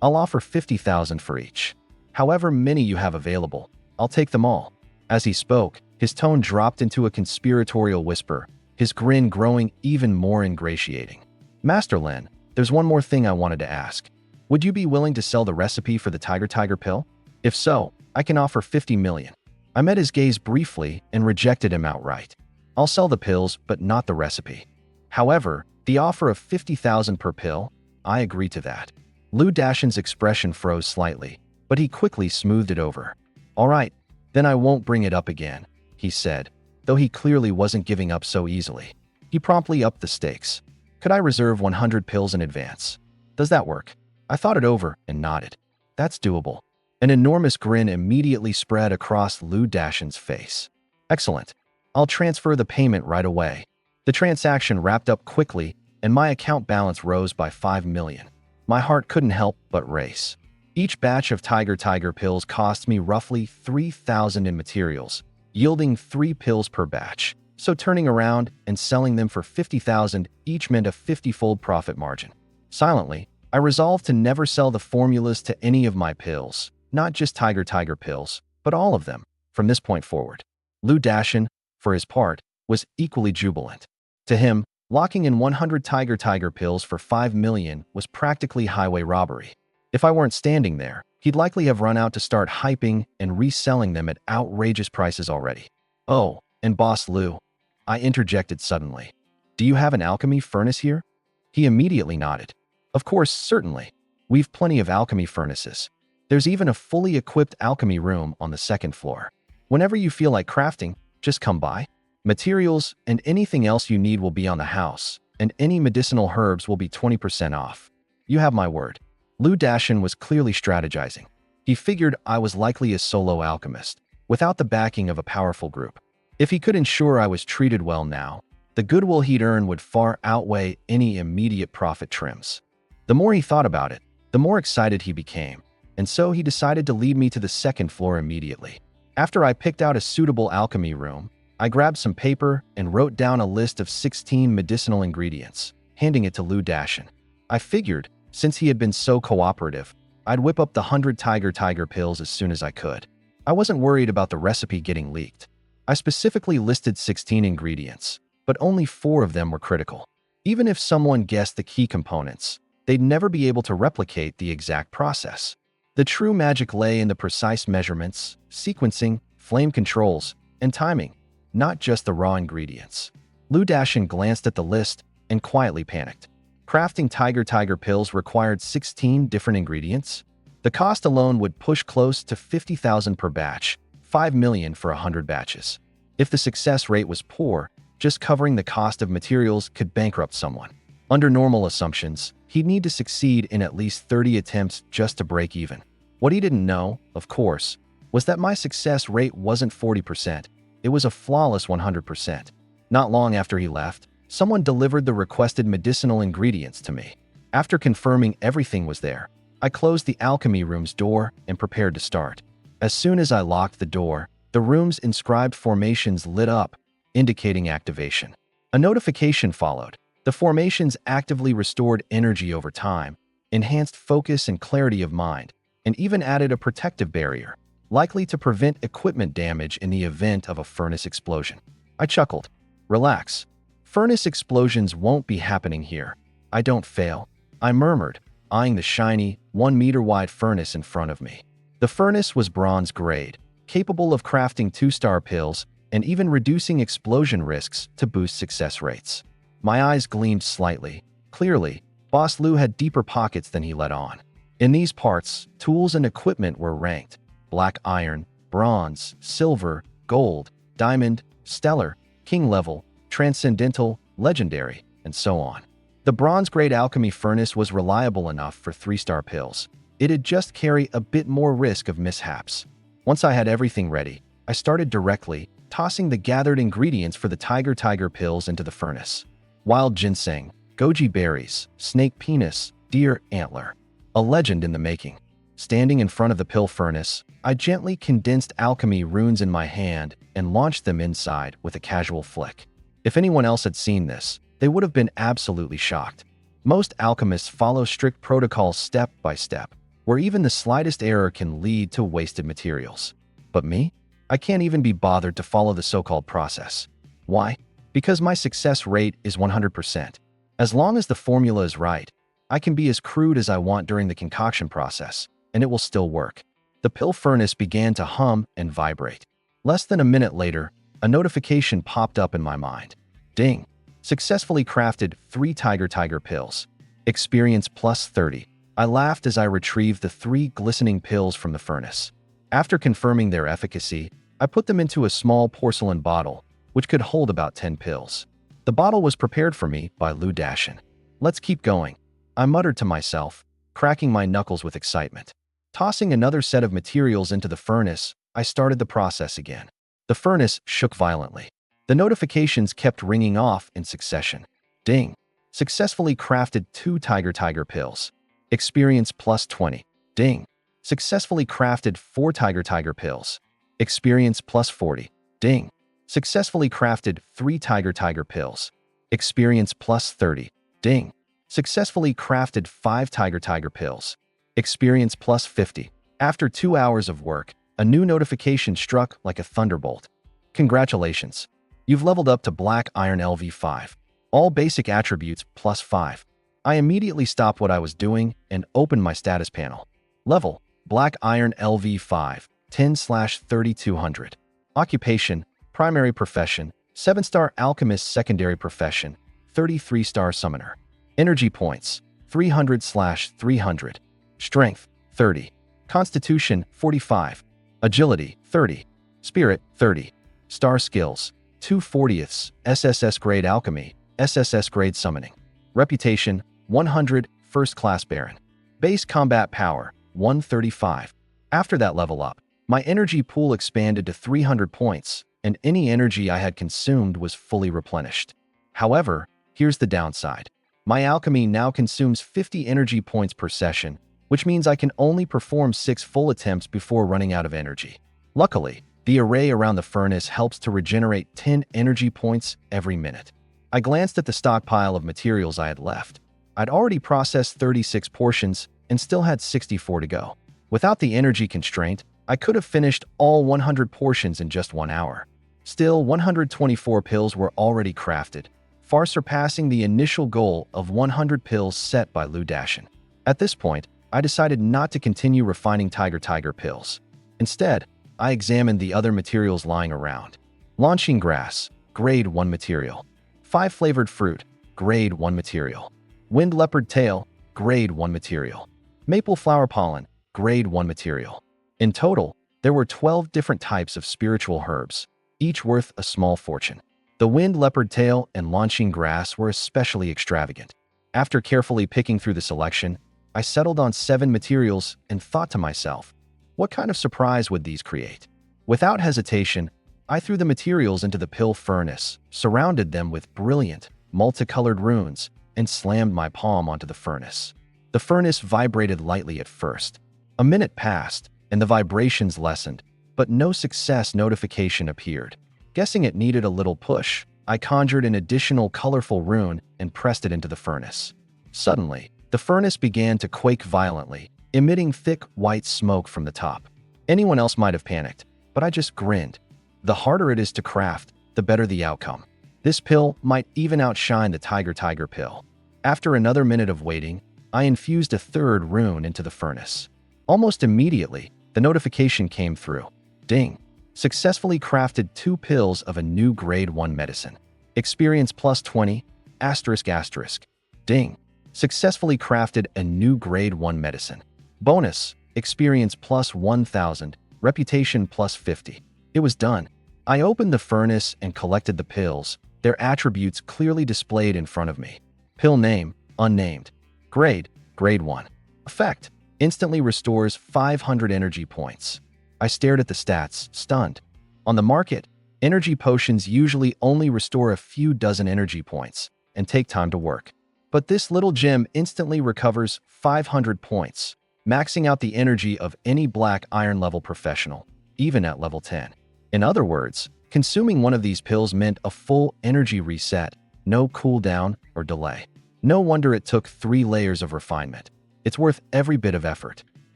I'll offer 50,000 for each. However many you have available, I'll take them all. As he spoke, his tone dropped into a conspiratorial whisper, his grin growing even more ingratiating. Master Lin, there's one more thing I wanted to ask. Would you be willing to sell the recipe for the tiger pill? If so, I can offer 50 million. I met his gaze briefly and rejected him outright. I'll sell the pills, but not the recipe. However, the offer of 50,000 per pill, I agree to that. Lu Dashin's expression froze slightly, but he quickly smoothed it over. All right, then I won't bring it up again, he said, though he clearly wasn't giving up so easily. He promptly upped the stakes. Could I reserve 100 pills in advance? Does that work? I thought it over and nodded. That's doable. An enormous grin immediately spread across Lu Dashin's face. Excellent. I'll transfer the payment right away. The transaction wrapped up quickly, and my account balance rose by 5 million. My heart couldn't help but race. Each batch of tiger pills cost me roughly 3,000 in materials, yielding 3 pills per batch. So turning around and selling them for 50,000 each meant a 50-fold profit margin. Silently, I resolved to never sell the formulas to any of my pills, not just tiger pills, but all of them, from this point forward. Lu Dashin, for his part, was equally jubilant. To him, locking in 100 tiger pills for 5 million was practically highway robbery. If I weren't standing there, he'd likely have run out to start hyping and reselling them at outrageous prices already. Oh, and Boss Lu, I interjected suddenly. Do you have an alchemy furnace here? He immediately nodded. Of course, certainly. We've plenty of alchemy furnaces. There's even a fully equipped alchemy room on the second floor. Whenever you feel like crafting, just come by. Materials and anything else you need will be on the house, and any medicinal herbs will be 20% off. You have my word. Lu Dashin was clearly strategizing. He figured I was likely a solo alchemist, without the backing of a powerful group. If he could ensure I was treated well now, the goodwill he'd earn would far outweigh any immediate profit trims. The more he thought about it, the more excited he became, and so he decided to lead me to the second floor immediately. After I picked out a suitable alchemy room, I grabbed some paper and wrote down a list of 16 medicinal ingredients, handing it to Lu Dashin. I figured, since he had been so cooperative, I'd whip up the 100 tiger pills as soon as I could. I wasn't worried about the recipe getting leaked. I specifically listed 16 ingredients, but only 4 of them were critical. Even if someone guessed the key components, they'd never be able to replicate the exact process. The true magic lay in the precise measurements, sequencing, flame controls, and timing, not just the raw ingredients. Lu Dashin glanced at the list and quietly panicked. Crafting tiger pills required 16 different ingredients. The cost alone would push close to 50,000 per batch, 5 million for 100 batches. If the success rate was poor, just covering the cost of materials could bankrupt someone. Under normal assumptions, he'd need to succeed in at least 30 attempts just to break even. What he didn't know, of course, was that my success rate wasn't 40%, it was a flawless 100%. Not long after he left, someone delivered the requested medicinal ingredients to me. After confirming everything was there, I closed the alchemy room's door and prepared to start. As soon as I locked the door, the room's inscribed formations lit up, indicating activation. A notification followed. The formations actively restored energy over time, enhanced focus and clarity of mind, and even added a protective barrier, likely to prevent equipment damage in the event of a furnace explosion. I chuckled. Relax. Furnace explosions won't be happening here. I don't fail. I murmured, eyeing the shiny, 1-meter-wide furnace in front of me. The furnace was bronze grade, capable of crafting 2-star pills and even reducing explosion risks to boost success rates. My eyes gleamed slightly. Clearly, Boss Lu had deeper pockets than he let on. In these parts, tools and equipment were ranked: black iron, bronze, silver, gold, diamond, stellar, king level, transcendental, legendary, and so on. The bronze-grade alchemy furnace was reliable enough for 3-star pills. It'd just carry a bit more risk of mishaps. Once I had everything ready, I started directly, tossing the gathered ingredients for the tiger pills into the furnace. Wild ginseng, goji berries, snake penis, deer antler. A legend in the making. Standing in front of the pill furnace, I gently condensed alchemy runes in my hand and launched them inside with a casual flick. If anyone else had seen this, they would have been absolutely shocked. Most alchemists follow strict protocols step by step, where even the slightest error can lead to wasted materials. But me? I can't even be bothered to follow the so-called process. Why? Because my success rate is 100%. As long as the formula is right, I can be as crude as I want during the concoction process, and it will still work. The pill furnace began to hum and vibrate. Less than a minute later, a notification popped up in my mind. Ding! Successfully crafted 3 tiger pills. Experience plus 30. I laughed as I retrieved the 3 glistening pills from the furnace. After confirming their efficacy, I put them into a small porcelain bottle, which could hold about 10 pills. The bottle was prepared for me by Lu Dashin. Let's keep going, I muttered to myself, cracking my knuckles with excitement. Tossing another set of materials into the furnace, I started the process again. The furnace shook violently. The notifications kept ringing off in succession. Ding. Successfully crafted 2 tiger pills. Experience plus 20. Ding. Successfully crafted 4 tiger pills. Experience plus 40. Ding. Successfully crafted 3 tiger pills. Experience plus 30. Ding. Successfully crafted 5 tiger pills. Experience plus 50. After 2 hours of work, a new notification struck like a thunderbolt. Congratulations! You've leveled up to Black Iron LV5. All basic attributes plus 5. I immediately stopped what I was doing and opened my status panel. Level: Black Iron LV5, 10/3200. Occupation: Primary Profession, 7-star Alchemist. Secondary Profession, 33-star Summoner. Energy Points: 300/300. Strength: 30. Constitution: 45. Agility: 30. Spirit: 30. Star Skills: 2/40. SSS Grade Alchemy, SSS Grade Summoning. Reputation: 100. First Class Baron. Base Combat Power: 135. After that level up, my energy pool expanded to 300 points, and any energy I had consumed was fully replenished. However, here's the downside. My alchemy now consumes 50 energy points per session, which means I can only perform 6 full attempts before running out of energy. Luckily, the array around the furnace helps to regenerate 10 energy points every minute. I glanced at the stockpile of materials I had left. I'd already processed 36 portions and still had 64 to go. Without the energy constraint, I could have finished all 100 portions in just 1 hour. Still, 124 pills were already crafted, far surpassing the initial goal of 100 pills set by Lu Dashin. At this point, I decided not to continue refining tiger pills. Instead, I examined the other materials lying around. Launching Grass, Grade 1 material. 5 Flavored Fruit, Grade 1 material. Wind Leopard Tail, Grade 1 material. Maple Flower Pollen, Grade 1 material. In total, there were 12 different types of spiritual herbs, each worth a small fortune. The Wind Leopard Tail and Launching Grass were especially extravagant. After carefully picking through the selection, I settled on 7 materials and thought to myself, what kind of surprise would these create? Without hesitation, I threw the materials into the pill furnace, surrounded them with brilliant, multicolored runes, and slammed my palm onto the furnace. The furnace vibrated lightly at first. A minute passed, and the vibrations lessened, but no success notification appeared. Guessing it needed a little push, I conjured an additional colorful rune and pressed it into the furnace. Suddenly, the furnace began to quake violently, emitting thick, white smoke from the top. Anyone else might have panicked, but I just grinned. The harder it is to craft, the better the outcome. This pill might even outshine the tiger pill. After another minute of waiting, I infused a 3rd rune into the furnace. Almost immediately, the notification came through. Ding. Successfully crafted 2 pills of a new Grade 1 medicine. Experience plus 20, ***. Ding. Successfully crafted a new Grade 1 medicine. Bonus, experience plus 1000, reputation plus 50. It was done. I opened the furnace and collected the pills, their attributes clearly displayed in front of me. Pill name, unnamed. Grade, Grade 1. Effect, instantly restores 500 energy points. I stared at the stats, stunned. On the market, energy potions usually only restore a few dozen energy points and take time to work. But this little gem instantly recovers 500 points, maxing out the energy of any Black Iron level professional, even at level 10. In other words, consuming one of these pills meant a full energy reset, no cooldown or delay. No wonder it took 3 layers of refinement. It's worth every bit of effort.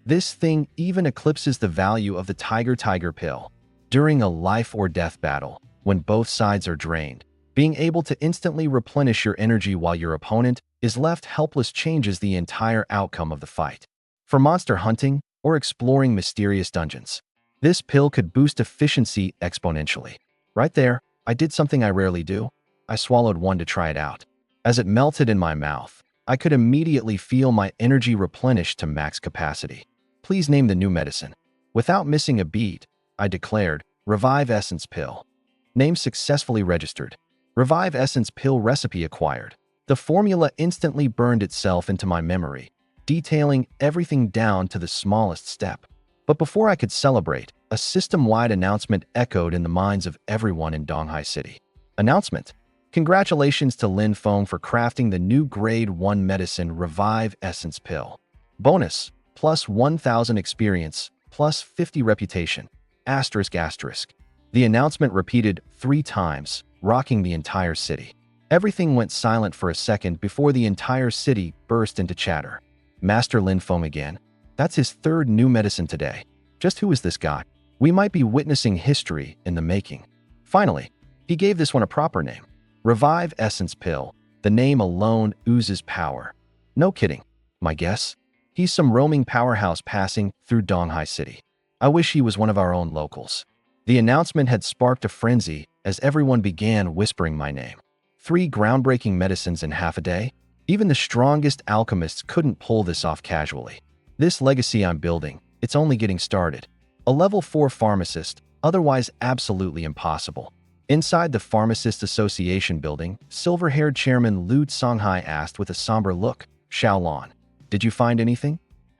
This thing even eclipses the value of the tiger pill. During a life or death battle, when both sides are drained, being able to instantly replenish your energy while your opponent is left helpless changes the entire outcome of the fight. For monster hunting or exploring mysterious dungeons, this pill could boost efficiency exponentially. Right there, I did something I rarely do. I swallowed one to try it out. As it melted in my mouth, I could immediately feel my energy replenished to max capacity. Please name the new medicine. Without missing a beat, I declared, Revive Essence Pill. Name successfully registered. Revive Essence Pill recipe acquired. The formula instantly burned itself into my memory, detailing everything down to the smallest step. But before I could celebrate, a system-wide announcement echoed in the minds of everyone in Donghai City. Announcement. Congratulations to Lin Feng for crafting the new Grade 1 Medicine Revive Essence Pill. Bonus, plus 1000 experience, plus 50 reputation. Asterisk asterisk. The announcement repeated 3 times, rocking the entire city. Everything went silent for a second before the entire city burst into chatter. Master Lin Feng again? That's his 3rd new medicine today. Just who is this guy? We might be witnessing history in the making. Finally, he gave this one a proper name. Revive Essence Pill. The name alone oozes power. No kidding. My guess? He's some roaming powerhouse passing through Donghai City. I wish he was one of our own locals. The announcement had sparked a frenzy as everyone began whispering my name. 3 groundbreaking medicines in half a day? Even the strongest alchemists couldn't pull this off casually. This legacy I'm building, it's only getting started. A level 4 pharmacist, otherwise absolutely impossible. Inside the Pharmacist Association building, silver-haired chairman Lu Songhai asked with a somber look, Xiaolon, did you find anything?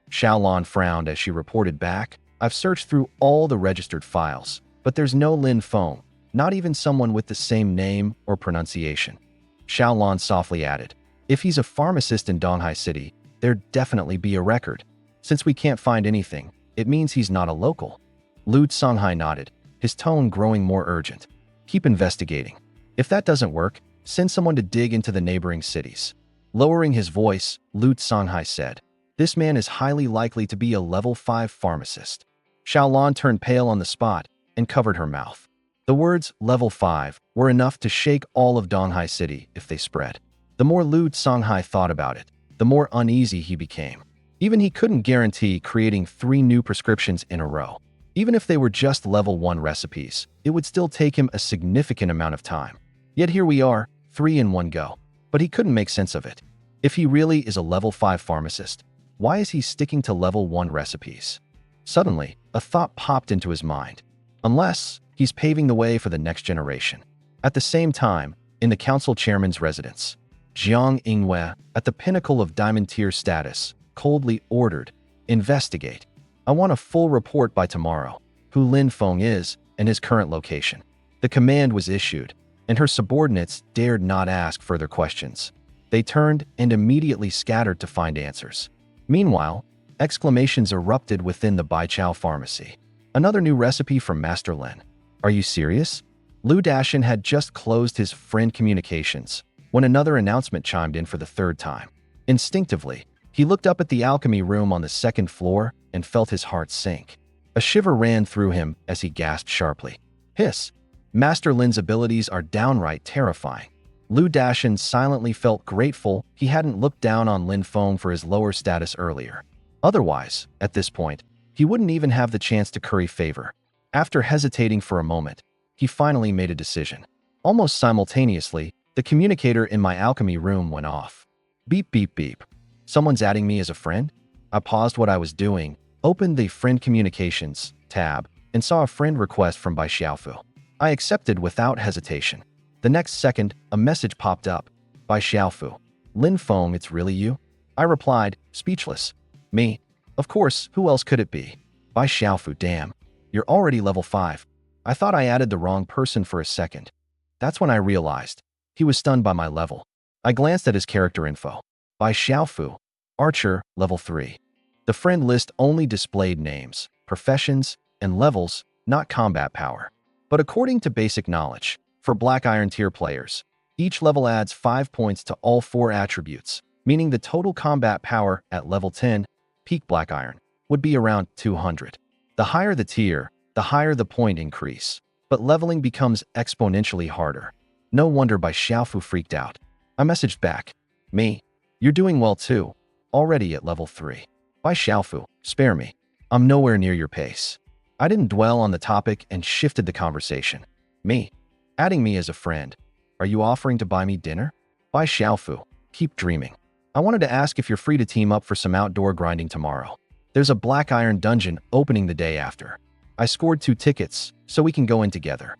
Xiaolon frowned as she reported back, I've searched through all the registered files, but there's no Lin Feng, not even someone with the same name or pronunciation. Xiaolon softly added, if he's a pharmacist in Donghai City, there'd definitely be a record. Since we can't find anything, it means he's not a local. Lu Songhai nodded, his tone growing more urgent. Keep investigating. If that doesn't work, send someone to dig into the neighboring cities. Lowering his voice, Lu Songhai said, this man is highly likely to be a level 5 pharmacist. Xiaolon turned pale on the spot and covered her mouth. The words level 5 were enough to shake all of Donghai City if they spread. The more Lu Songhai thought about it, the more uneasy he became. Even he couldn't guarantee creating 3 new prescriptions in a row. Even if they were just level 1 recipes, it would still take him a significant amount of time. Yet here we are, 3 in one go. But he couldn't make sense of it. If he really is a level 5 pharmacist, why is he sticking to level 1 recipes? Suddenly, a thought popped into his mind. Unless he's paving the way for the next generation. At the same time, in the council chairman's residence, Jiang Yingwei, at the pinnacle of diamond tier status, coldly ordered, investigate. I want a full report by tomorrow, who Lin Feng is and his current location. The command was issued, and her subordinates dared not ask further questions. They turned and immediately scattered to find answers. Meanwhile, exclamations erupted within the Baichao pharmacy. Another new recipe from Master Lin. Are you serious? Lu Dashin had just closed his friend communications when another announcement chimed in for the 3rd time. Instinctively, he looked up at the alchemy room on the 2nd floor and felt his heart sink. A shiver ran through him as he gasped sharply. Hiss! Master Lin's abilities are downright terrifying. Lu Dashin silently felt grateful he hadn't looked down on Lin Feng for his lower status earlier. Otherwise, at this point, he wouldn't even have the chance to curry favor. After hesitating for a moment, he finally made a decision. Almost simultaneously, the communicator in my alchemy room went off. Beep beep beep. Someone's adding me as a friend? I paused what I was doing, opened the Friend Communications tab, and saw a friend request from Bai Xiaofu. I accepted without hesitation. The next second, a message popped up. Bai Xiaofu. Lin Feng, it's really you? I replied, speechless. Me? Of course, who else could it be? Bai Xiaofu, damn. You're already level 5. I thought I added the wrong person for a second. That's when I realized. He was stunned by my level. I glanced at his character info. Bai Xiaofu. Archer, level 3. The friend list only displayed names, professions, and levels, not combat power. But according to basic knowledge, for Black Iron tier players, each level adds 5 points to all 4 attributes, meaning the total combat power at level 10, peak Black Iron, would be around 200. The higher the tier, the higher the point increase, but leveling becomes exponentially harder. No wonder Bai Xiaofu freaked out. I messaged back. Me? You're doing well too, already at level 3. Bai Xiaofu, spare me. I'm nowhere near your pace. I didn't dwell on the topic and shifted the conversation. Me? Adding me as a friend. Are you offering to buy me dinner? Bai Xiaofu, keep dreaming. I wanted to ask if you're free to team up for some outdoor grinding tomorrow. There's a Black Iron dungeon opening the day after. I scored 2 tickets, so we can go in together.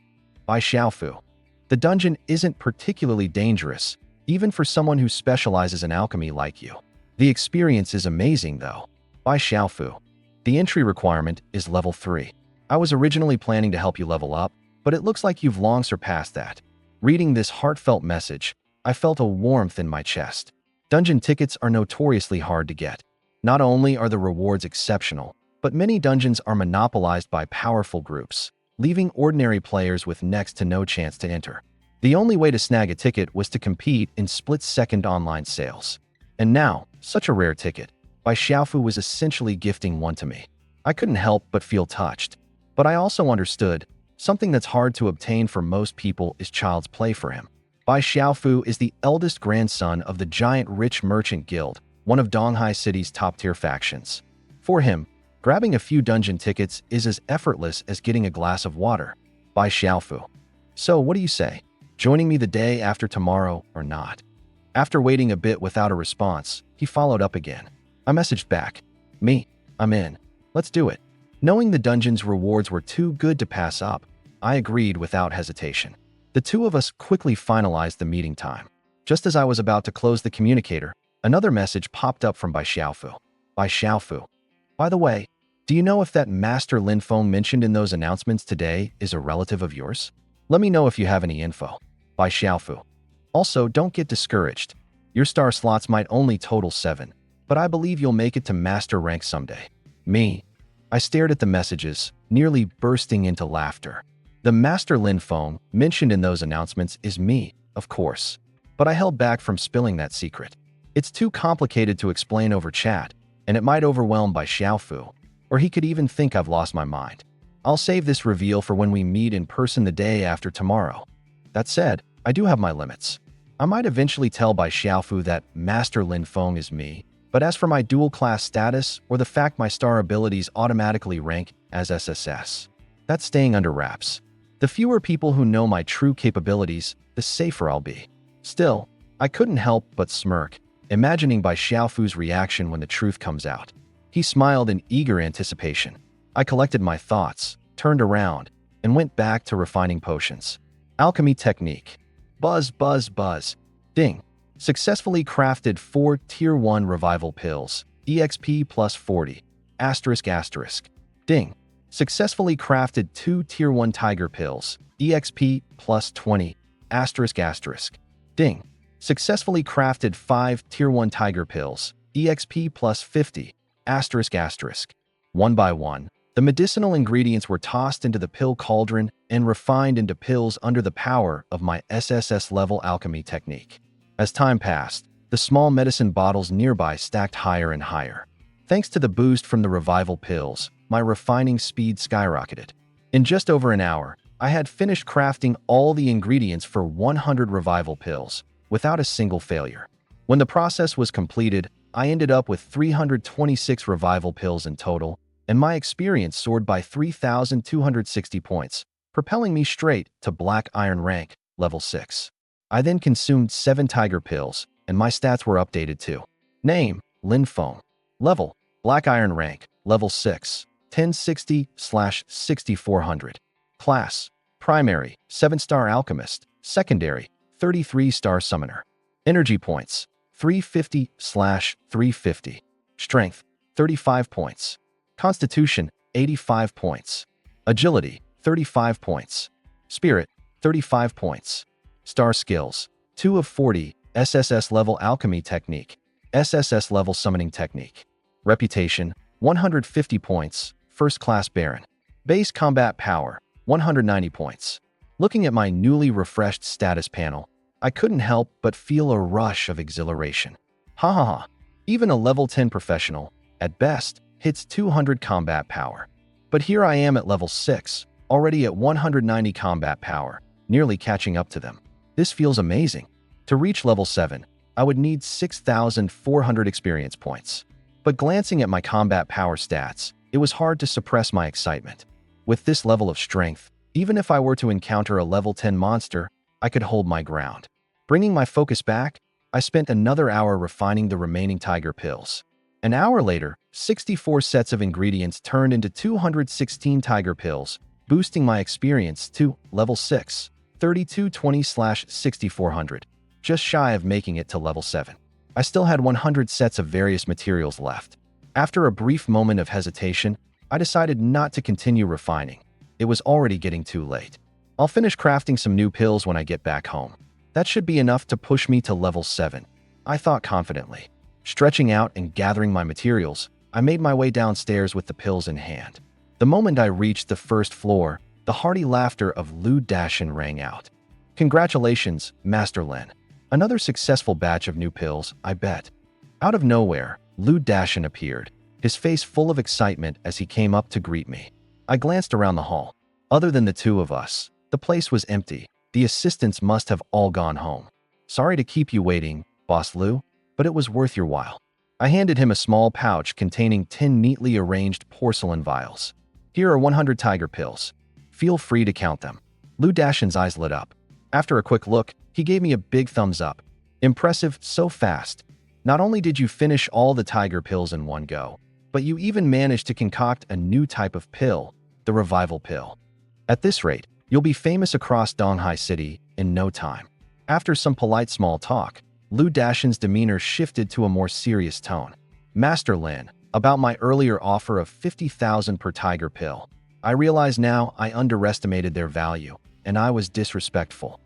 Bai Xiaofu. The dungeon isn't particularly dangerous, even for someone who specializes in alchemy like you. The experience is amazing though. Bai Xiaofu. The entry requirement is level 3. I was originally planning to help you level up, but it looks like you've long surpassed that. Reading this heartfelt message, I felt a warmth in my chest. Dungeon tickets are notoriously hard to get. Not only are the rewards exceptional, but many dungeons are monopolized by powerful groups, leaving ordinary players with next to no chance to enter. The only way to snag a ticket was to compete in split-second online sales. And now, such a rare ticket, by Xiaofu was essentially gifting one to me. I couldn't help but feel touched. But I also understood, something that's hard to obtain for most people is child's play for him. Bai Xiaofu is the eldest grandson of the giant rich merchant guild, one of Donghai City's top-tier factions. For him, grabbing a few dungeon tickets is as effortless as getting a glass of water. Bai Xiaofu. So what do you say? Joining me the day after tomorrow or not? After waiting a bit without a response, he followed up again. I messaged back. Me, I'm in. Let's do it. Knowing the dungeon's rewards were too good to pass up, I agreed without hesitation. The two of us quickly finalized the meeting time. Just as I was about to close the communicator, another message popped up from Bai Xiaofu. Bai Xiaofu. By the way, do you know if that Master Lin Feng mentioned in those announcements today is a relative of yours? Let me know if you have any info. Bai Xiaofu. Also, don't get discouraged. Your star slots might only total 7, but I believe you'll make it to master rank someday. Me. I stared at the messages, nearly bursting into laughter. The Master Lin Feng mentioned in those announcements is me, of course. But I held back from spilling that secret. It's too complicated to explain over chat, and it might overwhelm Bai Xiaofu, or he could even think I've lost my mind. I'll save this reveal for when we meet in person the day after tomorrow. That said, I do have my limits. I might eventually tell Bai Xiaofu that Master Lin Feng is me, but as for my dual-class status or the fact my star abilities automatically rank as SSS, that's staying under wraps. The fewer people who know my true capabilities, the safer I'll be. Still, I couldn't help but smirk, imagining Bai Xiaofu's reaction when the truth comes out. He smiled in eager anticipation. I collected my thoughts, turned around, and went back to refining potions. Alchemy technique. Buzz, buzz, buzz. Ding. Successfully crafted 4 Tier 1 revival pills. EXP plus 40. Asterisk asterisk. Ding. Successfully crafted 2 Tier 1 tiger pills. EXP plus 20. Asterisk asterisk. Ding. Successfully crafted 5 Tier 1 tiger pills. EXP plus 50. Asterisk asterisk. One by one, the medicinal ingredients were tossed into the pill cauldron and refined into pills under the power of my SSS level alchemy technique. As time passed, the small medicine bottles nearby stacked higher and higher. Thanks to the boost from the revival pills, my refining speed skyrocketed. In just over an hour, I had finished crafting all the ingredients for 100 revival pills, without a single failure. When the process was completed, I ended up with 326 revival pills in total, and my experience soared by 3,260 points, propelling me straight to Black Iron rank, level 6. I then consumed 7 tiger pills, and my stats were updated too. Name, Lin Feng. Level, Black Iron rank, level 6, 1060/6400. Class, Primary, 7-star Alchemist. Secondary, 33-star Summoner. Energy points, 350/350. Strength, 35 points. Constitution, 85 points. Agility, 35 points. Spirit, 35 points. Star skills, 2 of 40, SSS level alchemy technique, SSS level summoning technique. Reputation, 150 points, first class Baron. Base combat power, 190 points. Looking at my newly refreshed status panel, I couldn't help but feel a rush of exhilaration. Ha ha ha, even a level 10 professional, at best, hits 200 combat power. But here I am at level 6, already at 190 combat power, nearly catching up to them. This feels amazing. To reach level 7, I would need 6,400 experience points. But glancing at my combat power stats, it was hard to suppress my excitement. With this level of strength, even if I were to encounter a level 10 monster, I could hold my ground. Bringing my focus back, I spent another hour refining the remaining tiger pills. An hour later, 64 sets of ingredients turned into 216 tiger pills, boosting my experience to level 6. 3220/6400, just shy of making it to level 7. I still had 100 sets of various materials left. After a brief moment of hesitation, I decided not to continue refining. It was already getting too late. I'll finish crafting some new pills when I get back home. That should be enough to push me to level 7, I thought confidently. Stretching out and gathering my materials, I made my way downstairs with the pills in hand. The moment I reached the first floor, the hearty laughter of Lu Dashin rang out. Congratulations, Master Lin. Another successful batch of new pills, I bet. Out of nowhere, Lu Dashin appeared, his face full of excitement as he came up to greet me. I glanced around the hall. Other than the two of us, the place was empty. The assistants must have all gone home. Sorry to keep you waiting, Boss Lu, but it was worth your while. I handed him a small pouch containing 10 neatly arranged porcelain vials. Here are 100 tiger pills. Feel free to count them. Lu Dashin's eyes lit up. After a quick look, he gave me a big thumbs up. Impressive, so fast. Not only did you finish all the tiger pills in one go, but you even managed to concoct a new type of pill, the revival pill. At this rate, you'll be famous across Donghai City in no time. After some polite small talk, Lu Dashin's demeanor shifted to a more serious tone. Master Lin, about my earlier offer of 50,000 per tiger pill. I realize now I underestimated their value, and I was disrespectful.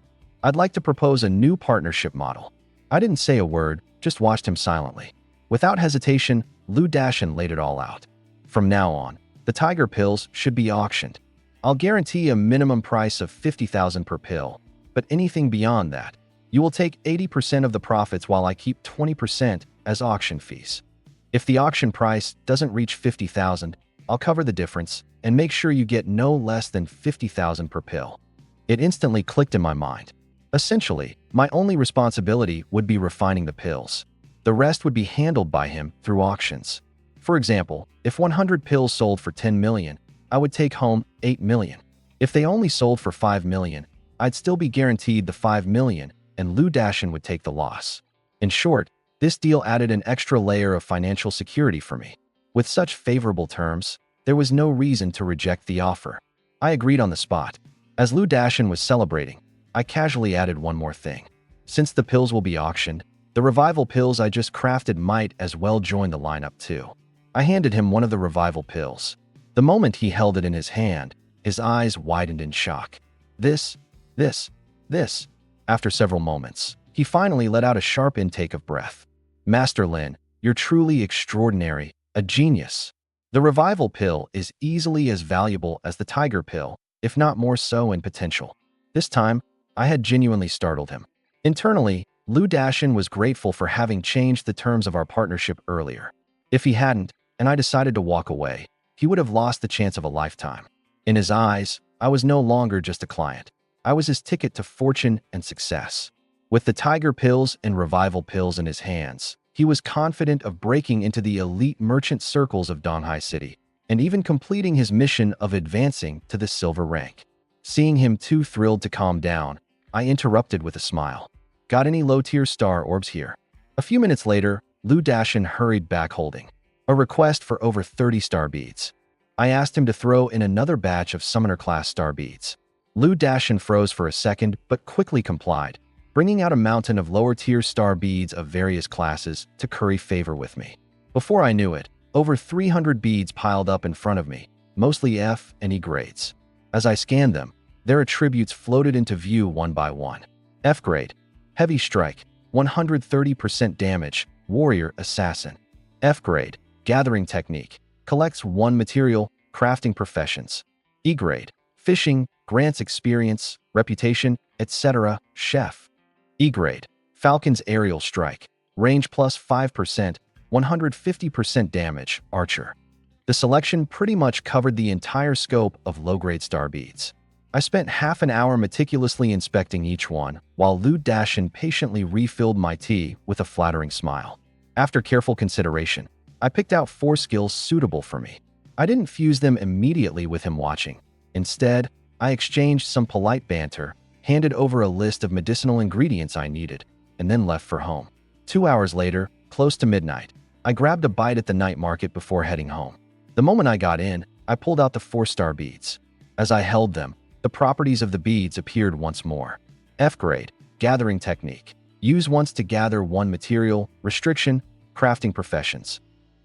I'd like to propose a new partnership model. I didn't say a word, just watched him silently. Without hesitation, Lu Dashin laid it all out. From now on, the tiger pills should be auctioned. I'll guarantee a minimum price of 50,000 per pill, but anything beyond that, you will take 80% of the profits while I keep 20% as auction fees. If the auction price doesn't reach 50,000, I'll cover the difference and make sure you get no less than 50,000 per pill. It instantly clicked in my mind. Essentially, my only responsibility would be refining the pills. The rest would be handled by him through auctions. For example, if 100 pills sold for 10 million, I would take home 8 million. If they only sold for 5 million, I'd still be guaranteed the 5 million and Lu Dashin would take the loss. In short, this deal added an extra layer of financial security for me. With such favorable terms, there was no reason to reject the offer. I agreed on the spot. As Lu Dashin was celebrating, I casually added one more thing. Since the pills will be auctioned, the revival pills I just crafted might as well join the lineup too. I handed him one of the revival pills. The moment he held it in his hand, his eyes widened in shock. This. After several moments, he finally let out a sharp intake of breath. Master Lin, you're truly extraordinary, a genius. The revival pill is easily as valuable as the tiger pill, if not more so in potential. This time, I had genuinely startled him. Internally, Lu Dashin was grateful for having changed the terms of our partnership earlier. If he hadn't, and I decided to walk away, he would have lost the chance of a lifetime. In his eyes, I was no longer just a client. I was his ticket to fortune and success. With the tiger pills and revival pills in his hands, he was confident of breaking into the elite merchant circles of Donghai City, and even completing his mission of advancing to the silver rank. Seeing him too thrilled to calm down, I interrupted with a smile. Got any low-tier star orbs here? A few minutes later, Lu Dashin hurried back holding a request for over 30 star beads. I asked him to throw in another batch of summoner-class star beads. Lu Dashin froze for a second, but quickly complied, bringing out a mountain of lower-tier star beads of various classes to curry favor with me. Before I knew it, over 300 beads piled up in front of me, mostly F and E grades. As I scanned them, their attributes floated into view one by one. F grade, Heavy Strike, 130% damage, Warrior Assassin. F grade, Gathering Technique, collects 1 material, crafting professions. E grade, Fishing, grants experience, reputation, etc., Chef. E grade, Falcon's Aerial Strike, range plus 5%, 150% damage, Archer. The selection pretty much covered the entire scope of low-grade star beads. I spent half an hour meticulously inspecting each one, while Lu Dashin patiently refilled my tea with a flattering smile. After careful consideration, I picked out 4 skills suitable for me. I didn't fuse them immediately with him watching. Instead, I exchanged some polite banter, handed over a list of medicinal ingredients I needed, and then left for home. 2 hours later, close to midnight, I grabbed a bite at the night market before heading home. The moment I got in, I pulled out the 4-star beads. As I held them, the properties of the beads appeared once more. F grade, Gathering Technique. Use once to gather 1 material, restriction, crafting professions.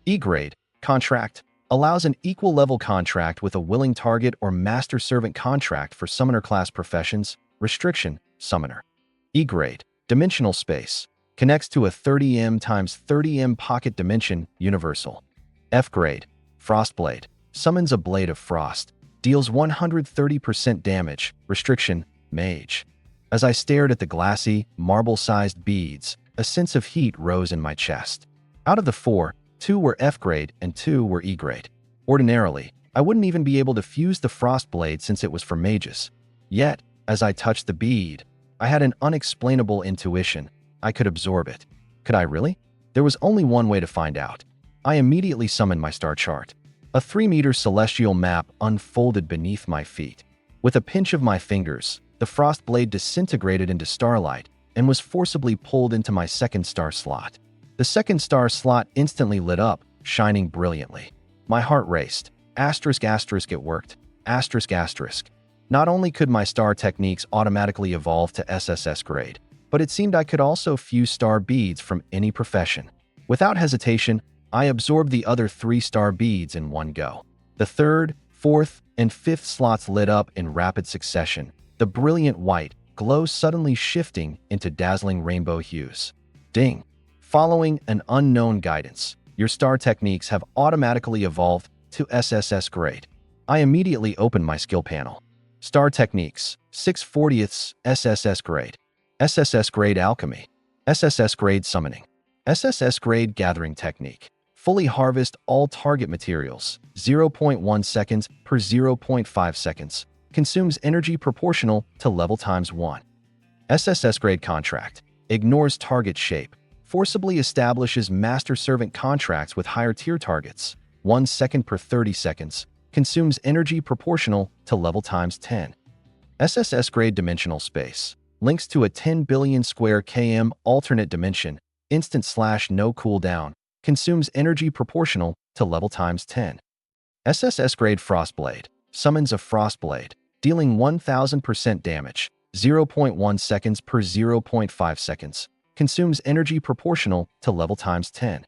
E grade, Contract. allows an equal-level contract with a willing target or master-servant contract for summoner class professions. Restriction, summoner. E grade, dimensional space, connects to a 30m x 30m pocket dimension, universal. F grade, Frostblade, summons a blade of frost, deals 130% damage. Restriction, mage. As I stared at the glassy, marble-sized beads, a sense of heat rose in my chest. Out of the four, 2 were F grade and 2 were E grade. Ordinarily, I wouldn't even be able to fuse the Frostblade since it was for mages. Yet, as I touched the bead, I had an unexplainable intuition. I could absorb it. Could I really? There was only one way to find out. I immediately summoned my star chart. A 3-meter celestial map unfolded beneath my feet. With a pinch of my fingers, the Frostblade disintegrated into starlight and was forcibly pulled into my second star slot. The second star slot instantly lit up, shining brilliantly. My heart raced. Asterisk asterisk it worked. Asterisk asterisk. Not only could my star techniques automatically evolve to SSS grade, but it seemed I could also fuse star beads from any profession. Without hesitation, I absorbed the other 3 star beads in one go. The 3rd, 4th, and 5th slots lit up in rapid succession, the brilliant white glow suddenly shifting into dazzling rainbow hues. Ding! Following an unknown guidance, your star techniques have automatically evolved to SSS grade. I immediately opened my skill panel. Star techniques, 6/40ths SSS grade. SSS grade alchemy. SSS grade summoning. SSS grade gathering technique. Fully harvest all target materials, 0.1 seconds per 0.5 seconds. Consumes energy proportional to level times 1. SSS grade contract. Ignores target shape. Forcibly establishes master-servant contracts with higher tier targets, 1 second per 30 seconds. Consumes energy proportional to level times 10. SSS grade dimensional space. Links to a 10 billion square km alternate dimension, instant/no cooldown. Consumes energy proportional to level times 10. SSS grade Frostblade. Summons a Frostblade, dealing 1000% damage, 0.1 seconds per 0.5 seconds. Consumes energy proportional to level times 10.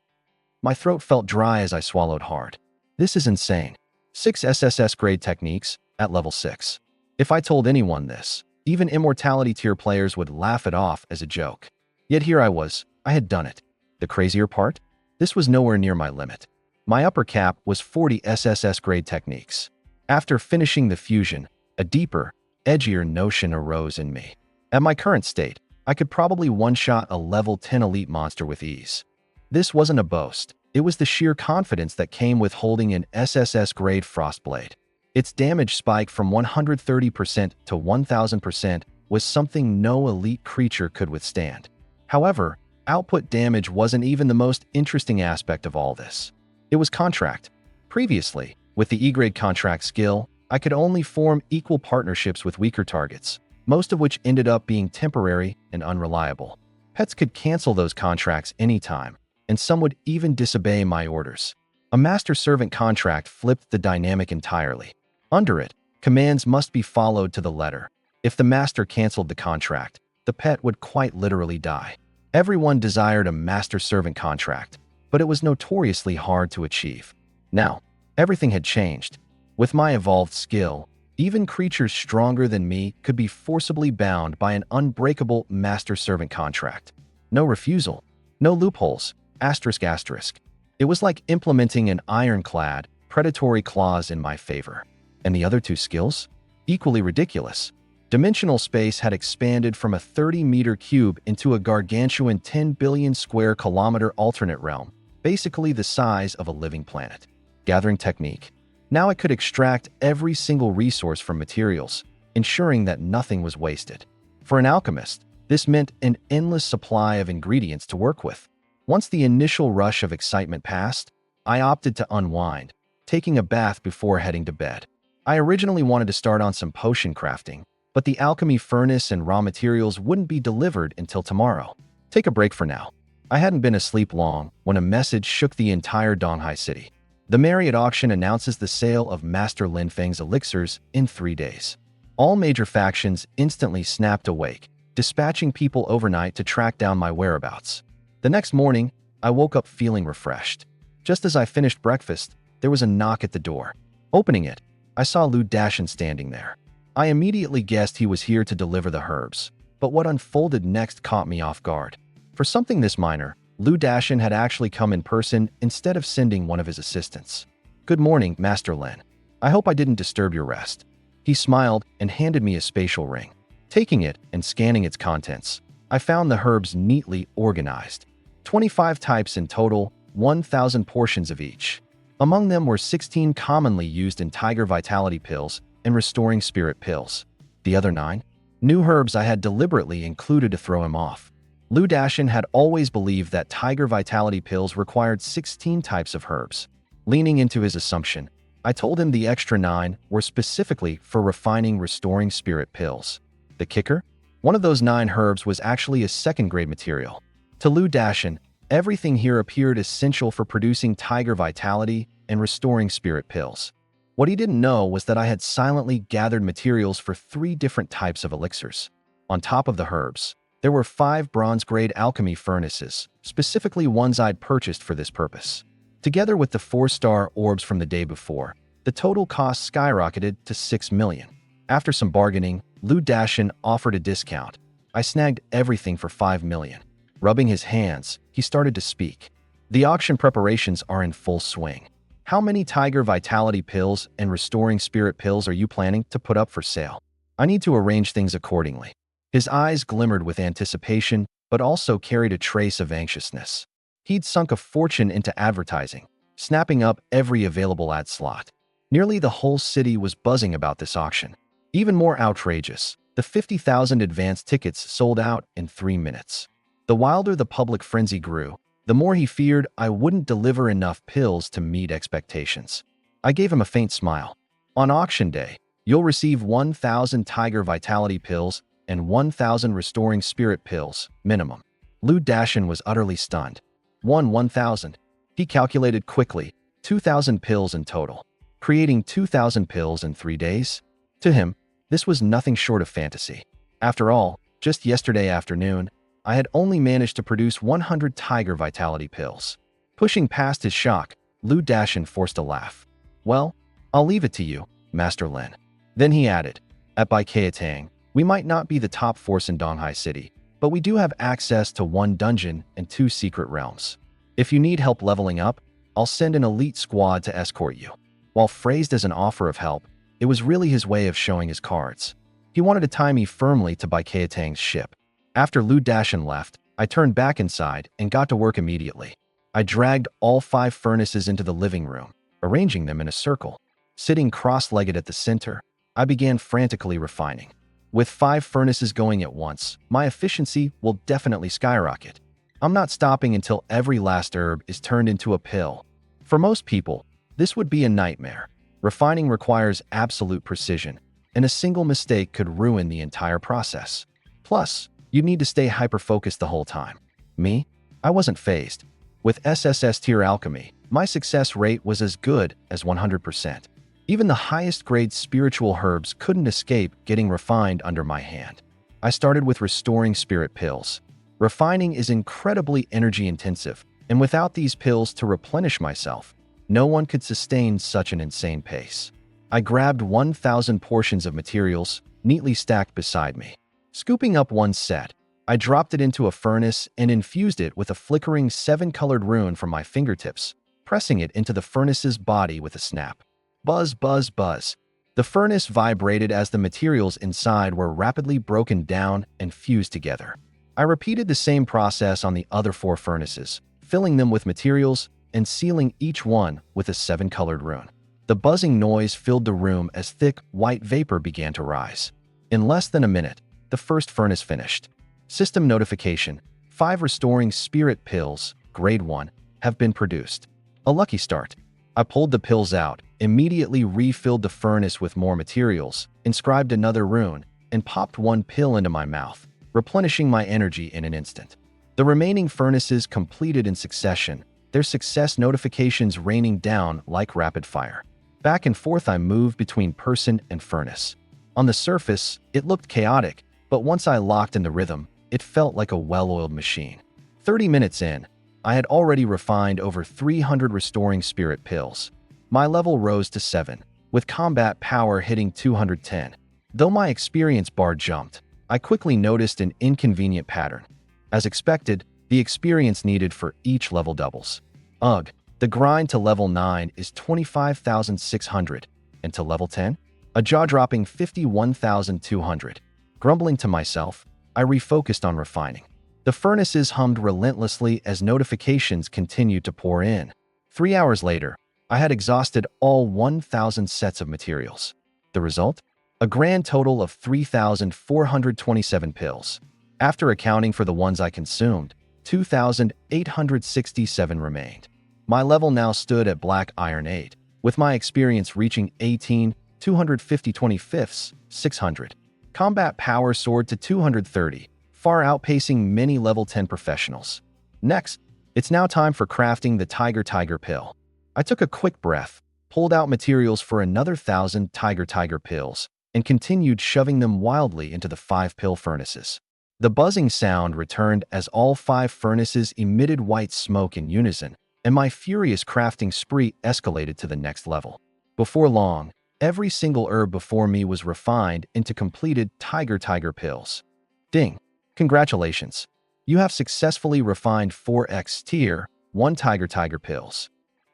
My throat felt dry as I swallowed hard. This is insane. 6 SSS grade techniques at level 6. If I told anyone this, even immortality tier players would laugh it off as a joke. Yet here I was, I had done it. The crazier part? This was nowhere near my limit. My upper cap was 40 SSS grade techniques. After finishing the fusion, a deeper, edgier notion arose in me. At my current state, I could probably one-shot a level 10 elite monster with ease. This wasn't a boast. It was the sheer confidence that came with holding an SSS grade Frostblade. Its damage spike from 130% to 1000% was something no elite creature could withstand. However, output damage wasn't even the most interesting aspect of all this. It was contract. Previously, with the E-grade contract skill, I could only form equal partnerships with weaker targets, most of which ended up being temporary and unreliable. Pets could cancel those contracts anytime, and some would even disobey my orders. A master-servant contract flipped the dynamic entirely. Under it, commands must be followed to the letter. If the master canceled the contract, the pet would quite literally die. Everyone desired a master-servant contract, but it was notoriously hard to achieve. Now, everything had changed. With my evolved skill, even creatures stronger than me could be forcibly bound by an unbreakable master-servant contract. No refusal, no loopholes, asterisk asterisk. It was like implementing an ironclad, predatory clause in my favor. And the other 2 skills? Equally ridiculous. Dimensional space had expanded from a 30-meter cube into a gargantuan 10 billion square kilometer alternate realm, basically the size of a living planet. Gathering technique. Now I could extract every single resource from materials, ensuring that nothing was wasted. For an alchemist, this meant an endless supply of ingredients to work with. Once the initial rush of excitement passed, I opted to unwind, taking a bath before heading to bed. I originally wanted to start on some potion crafting, but the alchemy furnace and raw materials wouldn't be delivered until tomorrow. Take a break for now. I hadn't been asleep long when a message shook the entire Donghai city. The Marriott auction announces the sale of Master Lin Feng's elixirs in 3 days. All major factions instantly snapped awake, dispatching people overnight to track down my whereabouts. The next morning, I woke up feeling refreshed. Just as I finished breakfast, there was a knock at the door. Opening it, I saw Lu Dashin standing there. I immediately guessed he was here to deliver the herbs, but what unfolded next caught me off guard. For something this minor, Lu Dashin had actually come in person instead of sending one of his assistants. "Good morning, Master Lin. I hope I didn't disturb your rest." He smiled and handed me a spatial ring. Taking it and scanning its contents, I found the herbs neatly organized. 25 types in total, 1,000 portions of each. Among them were 16 commonly used in Tiger Vitality pills and Restoring Spirit pills. The other 9? New herbs I had deliberately included to throw him off. Lu Dashin had always believed that Tiger Vitality pills required 16 types of herbs. Leaning into his assumption, I told him the extra 9 were specifically for refining Restoring Spirit pills. The kicker? One of those 9 herbs was actually a second-grade material. To Lu Dashin, everything here appeared essential for producing Tiger Vitality and Restoring Spirit pills. What he didn't know was that I had silently gathered materials for 3 different types of elixirs. On top of the herbs, there were 5 bronze-grade alchemy furnaces, specifically ones I'd purchased for this purpose. Together with the 4-star orbs from the day before, the total cost skyrocketed to 6 million. After some bargaining, Lu Dashin offered a discount. I snagged everything for 5 million. Rubbing his hands, he started to speak. "The auction preparations are in full swing. How many Tiger Vitality pills and Restoring Spirit pills are you planning to put up for sale? I need to arrange things accordingly." His eyes glimmered with anticipation, but also carried a trace of anxiousness. He'd sunk a fortune into advertising, snapping up every available ad slot. Nearly the whole city was buzzing about this auction. Even more outrageous, the 50,000 advance tickets sold out in 3 minutes. The wilder the public frenzy grew, the more he feared I wouldn't deliver enough pills to meet expectations. I gave him a faint smile. "On auction day, you'll receive 1,000 Tiger Vitality pills and 1,000 Restoring Spirit pills, minimum." Lu Dashin was utterly stunned. 1,000. He calculated quickly, 2,000 pills in total. Creating 2,000 pills in 3 days? To him, this was nothing short of fantasy. After all, just yesterday afternoon, I had only managed to produce 100 Tiger Vitality pills. Pushing past his shock, Lu Dashin forced a laugh. "Well, I'll leave it to you, Master Lin." Then he added, "At Baikatang, we might not be the top force in Donghai City, but we do have access to 1 dungeon and 2 secret realms. If you need help leveling up, I'll send an elite squad to escort you." While phrased as an offer of help, it was really his way of showing his cards. He wanted to tie me firmly to Baikatang's ship. After Lu Dashin left, I turned back inside and got to work immediately. I dragged all 5 furnaces into the living room, arranging them in a circle. Sitting cross-legged at the center, I began frantically refining. With 5 furnaces going at once, my efficiency will definitely skyrocket. I'm not stopping until every last herb is turned into a pill. For most people, this would be a nightmare. Refining requires absolute precision, and a single mistake could ruin the entire process. Plus, you'd need to stay hyper-focused the whole time. Me? I wasn't phased. With SSS tier alchemy, my success rate was as good as 100%. Even the highest-grade spiritual herbs couldn't escape getting refined under my hand. I started with Restoring Spirit pills. Refining is incredibly energy-intensive, and without these pills to replenish myself, no one could sustain such an insane pace. I grabbed 1,000 portions of materials, neatly stacked beside me. Scooping up 1 set, I dropped it into a furnace and infused it with a flickering 7-colored rune from my fingertips, pressing it into the furnace's body with a snap. Buzz, buzz, buzz. The furnace vibrated as the materials inside were rapidly broken down and fused together. I repeated the same process on the other 4 furnaces, filling them with materials and sealing each one with a 7-colored rune. The buzzing noise filled the room as thick, white vapor began to rise. In less than a minute, the first furnace finished. System notification: 5 Restoring Spirit pills, grade 1, have been produced. A lucky start. I pulled the pills out, immediately refilled the furnace with more materials, inscribed another rune, and popped 1 pill into my mouth, replenishing my energy in an instant. The remaining furnaces completed in succession, their success notifications raining down like rapid fire. Back and forth I moved between person and furnace. On the surface, it looked chaotic, but once I locked in the rhythm, it felt like a well-oiled machine. 30 minutes in, I had already refined over 300 Restoring Spirit pills. My level rose to 7, with combat power hitting 210. Though my experience bar jumped, I quickly noticed an inconvenient pattern. As expected, the experience needed for each level doubles. Ugh, the grind to level 9 is 25,600, and to level 10? A jaw-dropping 51,200. Grumbling to myself, I refocused on refining. The furnaces hummed relentlessly as notifications continued to pour in. 3 hours later, I had exhausted all 1,000 sets of materials. The result? A grand total of 3,427 pills. After accounting for the ones I consumed, 2,867 remained. My level now stood at Black Iron 8, with my experience reaching 18, 250/25, 600. Combat power soared to 230, far outpacing many level 10 professionals. Next, it's now time for crafting the Tiger pill. I took a quick breath, pulled out materials for another 1,000 Tiger pills, and continued shoving them wildly into the 5-pill furnaces. The buzzing sound returned as all 5 furnaces emitted white smoke in unison, and my furious crafting spree escalated to the next level. Before long, every single herb before me was refined into completed Tiger pills. Ding! Congratulations! You have successfully refined 4x tier 1 Tiger pills.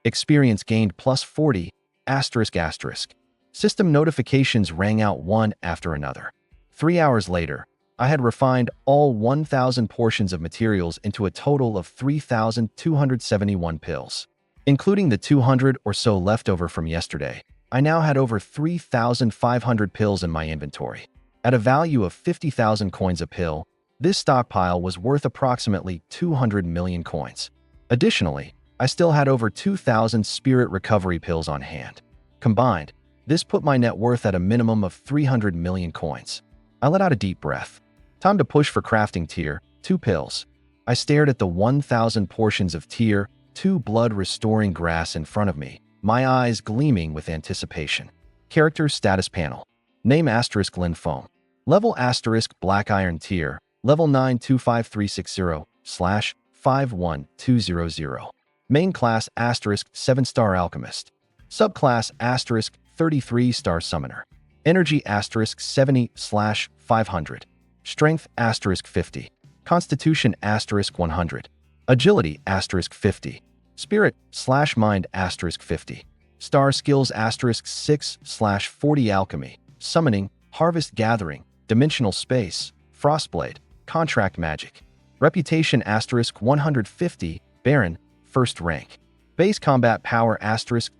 Experience gained plus 40, ***. System notifications rang out one after another. 3 hours later, I had refined all 1,000 portions of materials into a total of 3,271 pills. Including the 200 or so leftover from yesterday, I now had over 3,500 pills in my inventory. At a value of 50,000 coins a pill, this stockpile was worth approximately 200 million coins. Additionally, I still had over 2,000 spirit recovery pills on hand. Combined, this put my net worth at a minimum of 300 million coins. I let out a deep breath. Time to push for crafting tier 2 pills. I stared at the 1,000 portions of tier 2 blood-restoring grass in front of me, my eyes gleaming with anticipation. Character status panel. Name * Lynfoam. Level * Black Iron tier. Level 925360/51200. Main class * 7-star Alchemist. Subclass * 33-star Summoner. Energy * 70/500. Strength * 50. Constitution * 100. Agility * 50. Spirit/Mind * 50. Star Skills * 6/40. Alchemy, Summoning, Harvest Gathering, Dimensional Space, Frostblade, Contract Magic. Reputation * 150. Baron, 1st rank. Base combat power *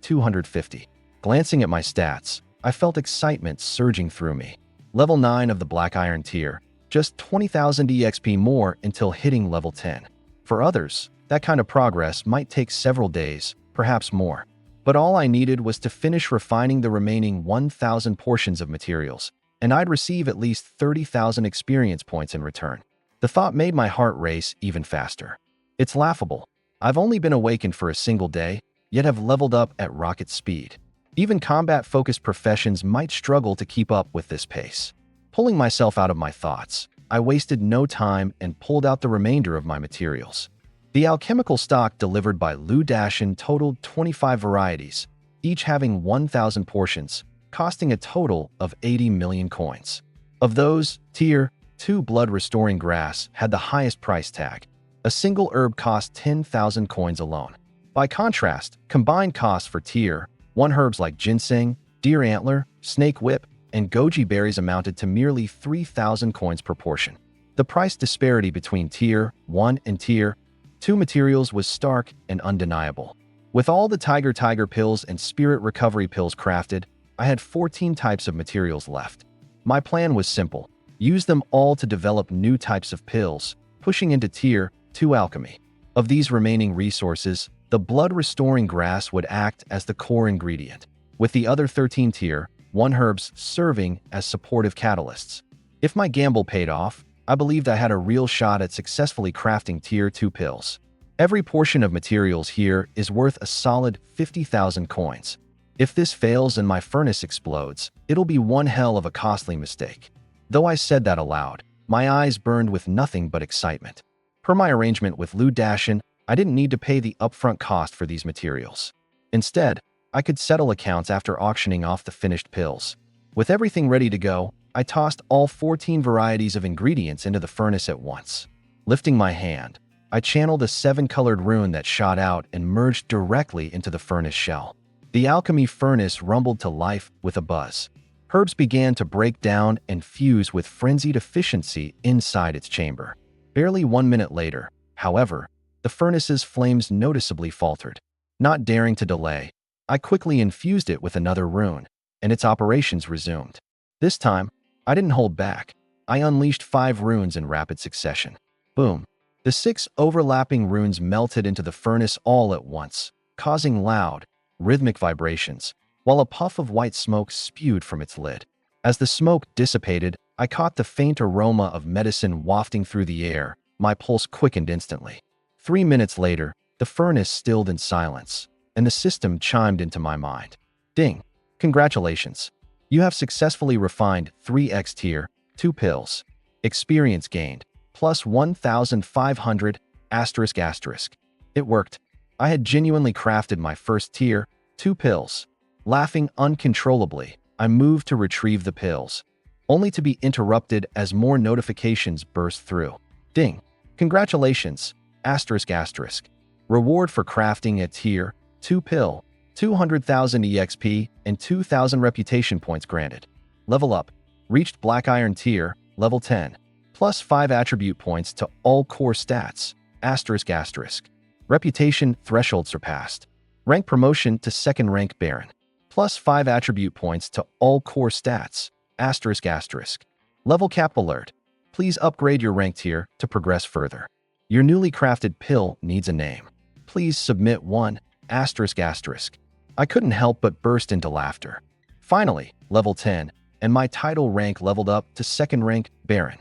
250. Glancing at my stats, I felt excitement surging through me. Level 9 of the Black Iron tier, just 20,000 EXP more until hitting level 10. For others, that kind of progress might take several days, perhaps more. But all I needed was to finish refining the remaining 1,000 portions of materials, and I'd receive at least 30,000 experience points in return. The thought made my heart race even faster. It's laughable. I've only been awakened for a single day, yet have leveled up at rocket speed. Even combat-focused professions might struggle to keep up with this pace. Pulling myself out of my thoughts, I wasted no time and pulled out the remainder of my materials. The alchemical stock delivered by Lu Dashin totaled 25 varieties, each having 1,000 portions, costing a total of 80 million coins. Of those, tier 2 blood-restoring grass had the highest price tag. A single herb cost 10,000 coins alone. By contrast, combined costs for tier 1 herbs like ginseng, deer antler, snake whip, and goji berries amounted to merely 3,000 coins per portion. The price disparity between tier 1 and tier 2 materials was stark and undeniable. With all the Tiger pills and spirit recovery pills crafted, I had 14 types of materials left. My plan was simple: use them all to develop new types of pills, pushing into tier 2 alchemy. Of these remaining resources, the blood-restoring grass would act as the core ingredient, with the other 13 tier 1 herbs serving as supportive catalysts. If my gamble paid off, I believed I had a real shot at successfully crafting tier 2 pills. Every portion of materials here is worth a solid 50,000 coins. If this fails and my furnace explodes, it'll be one hell of a costly mistake. Though I said that aloud, my eyes burned with nothing but excitement. Per my arrangement with Lu Dashin, I didn't need to pay the upfront cost for these materials. Instead, I could settle accounts after auctioning off the finished pills. With everything ready to go, I tossed all 14 varieties of ingredients into the furnace at once. Lifting my hand, I channeled a 7-colored rune that shot out and merged directly into the furnace shell. The alchemy furnace rumbled to life with a buzz. Herbs began to break down and fuse with frenzied efficiency inside its chamber. Barely 1 minute later, however, the furnace's flames noticeably faltered. Not daring to delay, I quickly infused it with another rune, and its operations resumed. This time, I didn't hold back. I unleashed 5 runes in rapid succession. Boom! The 6 overlapping runes melted into the furnace all at once, causing loud, rhythmic vibrations, while a puff of white smoke spewed from its lid. As the smoke dissipated, I caught the faint aroma of medicine wafting through the air. My pulse quickened instantly. 3 minutes later, the furnace stilled in silence, and the system chimed into my mind. Ding! Congratulations! You have successfully refined 3x tier, 2 pills. Experience gained, plus 1,500, ***. It worked. I had genuinely crafted my first tier, 2 pills. Laughing uncontrollably, I moved to retrieve the pills, only to be interrupted as more notifications burst through. Ding! Congratulations! ***. Reward for crafting a tier, 2 pill, 200,000 EXP and 2,000 reputation points granted. Level up. Reached Black Iron tier, level 10. Plus 5 attribute points to all core stats, ***. Reputation threshold surpassed. Rank promotion to 2nd rank Baron. Plus 5 attribute points to all core stats, ***. Level cap alert. Please upgrade your rank tier to progress further. Your newly crafted pill needs a name. Please submit one, ***. I couldn't help but burst into laughter. Finally, level 10, and my title rank leveled up to 2nd rank Baron.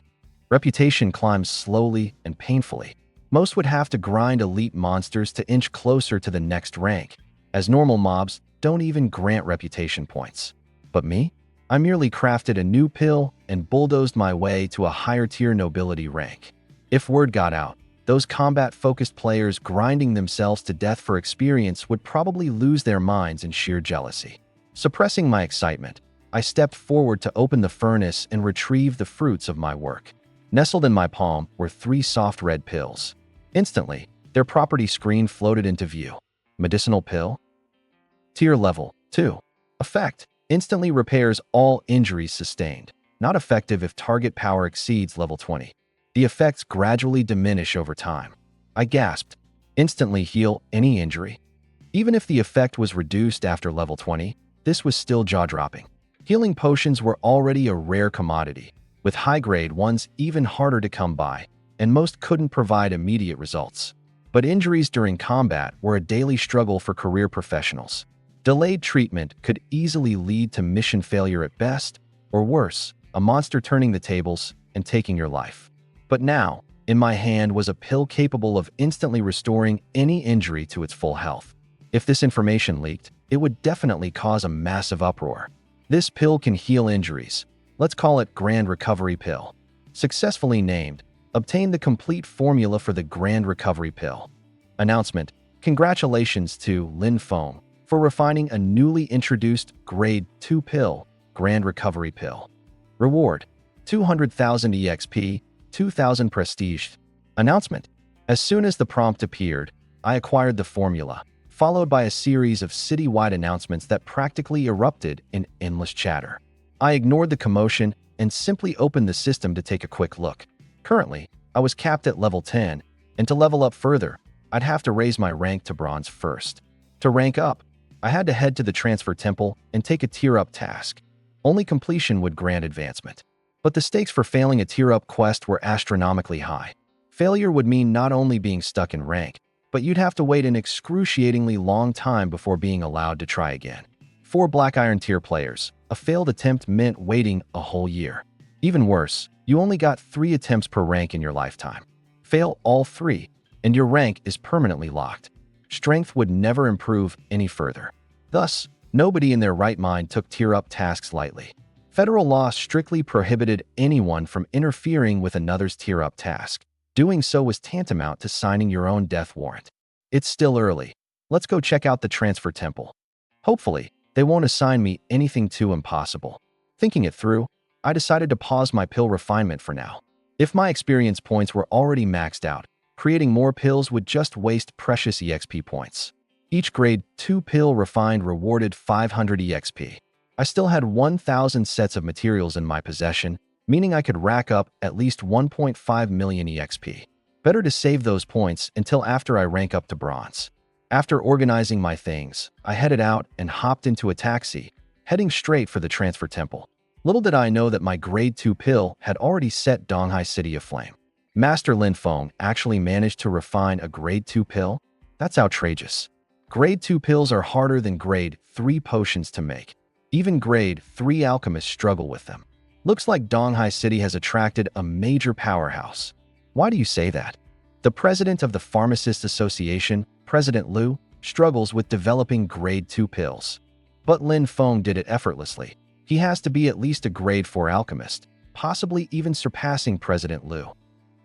Reputation climbs slowly and painfully. Most would have to grind elite monsters to inch closer to the next rank, as normal mobs don't even grant reputation points. But me? I merely crafted a new pill and bulldozed my way to a higher tier nobility rank. If word got out, those combat-focused players grinding themselves to death for experience would probably lose their minds in sheer jealousy. Suppressing my excitement, I stepped forward to open the furnace and retrieve the fruits of my work. Nestled in my palm were 3 soft red pills. Instantly, their property screen floated into view. Medicinal pill? Tier level 2. Effect: instantly repairs all injuries sustained. Not effective if target power exceeds level 20. The effects gradually diminish over time. I gasped. Instantly heal any injury? Even if the effect was reduced after level 20, this was still jaw-dropping. Healing potions were already a rare commodity, with high-grade ones even harder to come by, and most couldn't provide immediate results. But injuries during combat were a daily struggle for career professionals. Delayed treatment could easily lead to mission failure at best, or worse, a monster turning the tables and taking your life. But now, in my hand was a pill capable of instantly restoring any injury to its full health. If this information leaked, it would definitely cause a massive uproar. This pill can heal injuries. Let's call it Grand Recovery Pill. Successfully named, obtain the complete formula for the Grand Recovery Pill. Announcement: congratulations to Lin Foam for refining a newly introduced Grade 2 pill, Grand Recovery Pill. Reward: 200,000 EXP, 2,000 prestige. Announcement: as soon as the prompt appeared, I acquired the formula, followed by a series of citywide announcements that practically erupted in endless chatter. I ignored the commotion and simply opened the system to take a quick look. Currently, I was capped at level 10, and to level up further, I'd have to raise my rank to bronze first. To rank up, I had to head to the transfer temple and take a tier-up task. Only completion would grant advancement. But the stakes for failing a tier-up quest were astronomically high. Failure would mean not only being stuck in rank, but you'd have to wait an excruciatingly long time before being allowed to try again. For Black Iron tier players, a failed attempt meant waiting a whole year. Even worse, you only got 3 attempts per rank in your lifetime. Fail all 3, and your rank is permanently locked. Strength would never improve any further. Thus, nobody in their right mind took tier-up tasks lightly. Federal law strictly prohibited anyone from interfering with another's tier-up task. Doing so was tantamount to signing your own death warrant. It's still early. Let's go check out the transfer temple. Hopefully, they won't assign me anything too impossible. Thinking it through, I decided to pause my pill refinement for now. If my experience points were already maxed out, creating more pills would just waste precious EXP points. Each grade 2 pill refined rewarded 500 EXP. I still had 1,000 sets of materials in my possession, meaning I could rack up at least 1.5 million EXP. Better to save those points until after I rank up to bronze. After organizing my things, I headed out and hopped into a taxi, heading straight for the transfer temple. Little did I know that my grade 2 pill had already set Donghai City aflame. Master Lin Feng actually managed to refine a grade 2 pill? That's outrageous. Grade 2 pills are harder than grade 3 potions to make. Even grade 3 alchemists struggle with them. Looks like Donghai City has attracted a major powerhouse. Why do you say that? The president of the Pharmacists Association, President Liu, struggles with developing grade 2 pills. But Lin Feng did it effortlessly. He has to be at least a grade 4 alchemist, possibly even surpassing President Liu.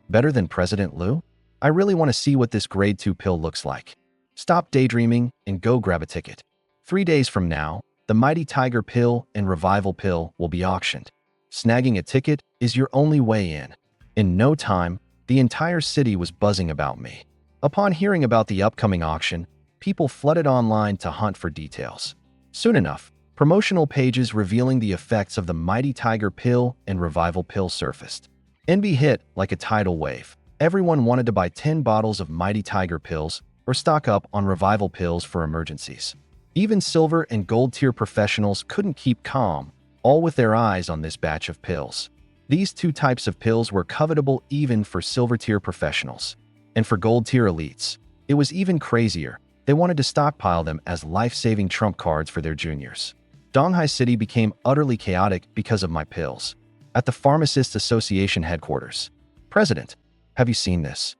Better than President Liu? I really want to see what this grade 2 pill looks like. Stop daydreaming and go grab a ticket. 3 days from now, the Mighty Tiger pill and Revival pill will be auctioned. Snagging a ticket is your only way in. In no time, the entire city was buzzing about me. Upon hearing about the upcoming auction, people flooded online to hunt for details. Soon enough, promotional pages revealing the effects of the Mighty Tiger pill and Revival pill surfaced. Envy hit like a tidal wave. Everyone wanted to buy 10 bottles of Mighty Tiger pills or stock up on Revival pills for emergencies. Even silver and gold tier professionals couldn't keep calm, all with their eyes on this batch of pills. These two types of pills were covetable even for silver tier professionals. And for gold tier elites, it was even crazier. They wanted to stockpile them as life-saving trump cards for their juniors. Donghai City became utterly chaotic because of my pills. At the Pharmacists Association headquarters. President, have you seen this?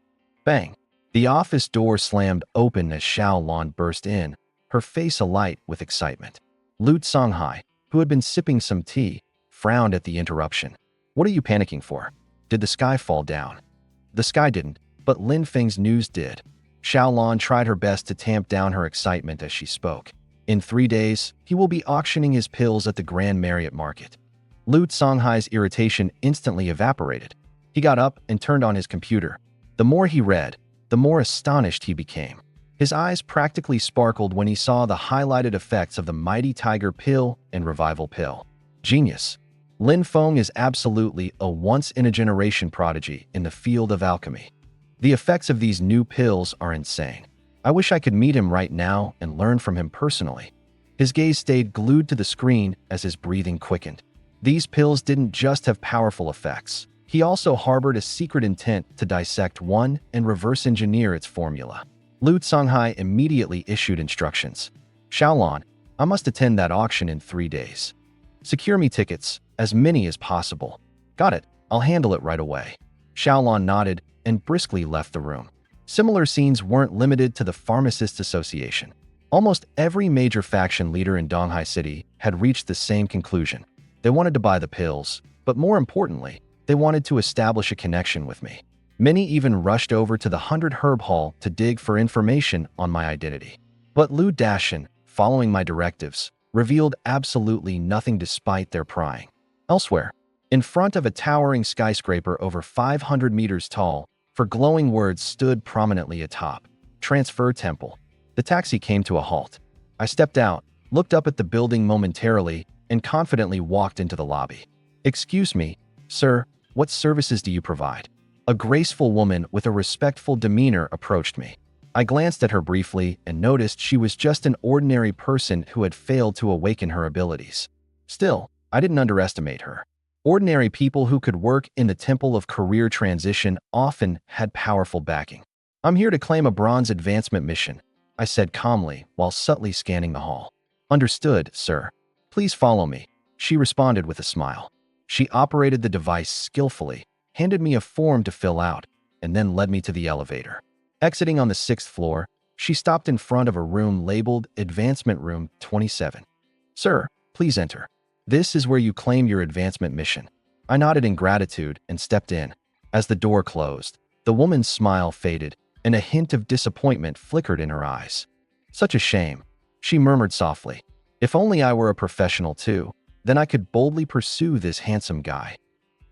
Bang. The office door slammed open as Xiao Lan burst in, her face alight with excitement. Lu Songhai, who had been sipping some tea, frowned at the interruption. What are you panicking for? Did the sky fall down? The sky didn't, but Lin Feng's news did. Xiao Lan tried her best to tamp down her excitement as she spoke. In 3 days, he will be auctioning his pills at the Grand Marriott Market. Lu Songhai's irritation instantly evaporated. He got up and turned on his computer. The more he read, the more astonished he became. His eyes practically sparkled when he saw the highlighted effects of the Mighty Tiger pill and Revival pill. Genius. Lin Feng is absolutely a once-in-a-generation prodigy in the field of alchemy. The effects of these new pills are insane. I wish I could meet him right now and learn from him personally. His gaze stayed glued to the screen as his breathing quickened. These pills didn't just have powerful effects. He also harbored a secret intent to dissect one and reverse engineer its formula. Lu Songhai immediately issued instructions. Xiaolan, I must attend that auction in 3 days. Secure me tickets, as many as possible. Got it, I'll handle it right away. Xiaolan nodded and briskly left the room. Similar scenes weren't limited to the Pharmacists Association. Almost every major faction leader in Donghai City had reached the same conclusion. They wanted to buy the pills, but more importantly, they wanted to establish a connection with me. Many even rushed over to the 100 Herb Hall to dig for information on my identity. But Lu Dashin, following my directives, revealed absolutely nothing despite their prying. Elsewhere, in front of a towering skyscraper over 500 meters tall, for glowing words stood prominently atop. Transfer Temple. The taxi came to a halt. I stepped out, looked up at the building momentarily, and confidently walked into the lobby. Excuse me, sir, what services do you provide? A graceful woman with a respectful demeanor approached me. I glanced at her briefly and noticed she was just an ordinary person who had failed to awaken her abilities. Still, I didn't underestimate her. Ordinary people who could work in the Temple of Career Transition often had powerful backing. I'm here to claim a bronze advancement mission, I said calmly while subtly scanning the hall. Understood, sir. Please follow me, she responded with a smile. She operated the device skillfully, handed me a form to fill out, and then led me to the elevator. Exiting on the 6th floor, she stopped in front of a room labeled Advancement Room 27. Sir, please enter. This is where you claim your advancement mission. I nodded in gratitude and stepped in. As the door closed, the woman's smile faded, and a hint of disappointment flickered in her eyes. Such a shame. She murmured softly. If only I were a professional too, then I could boldly pursue this handsome guy.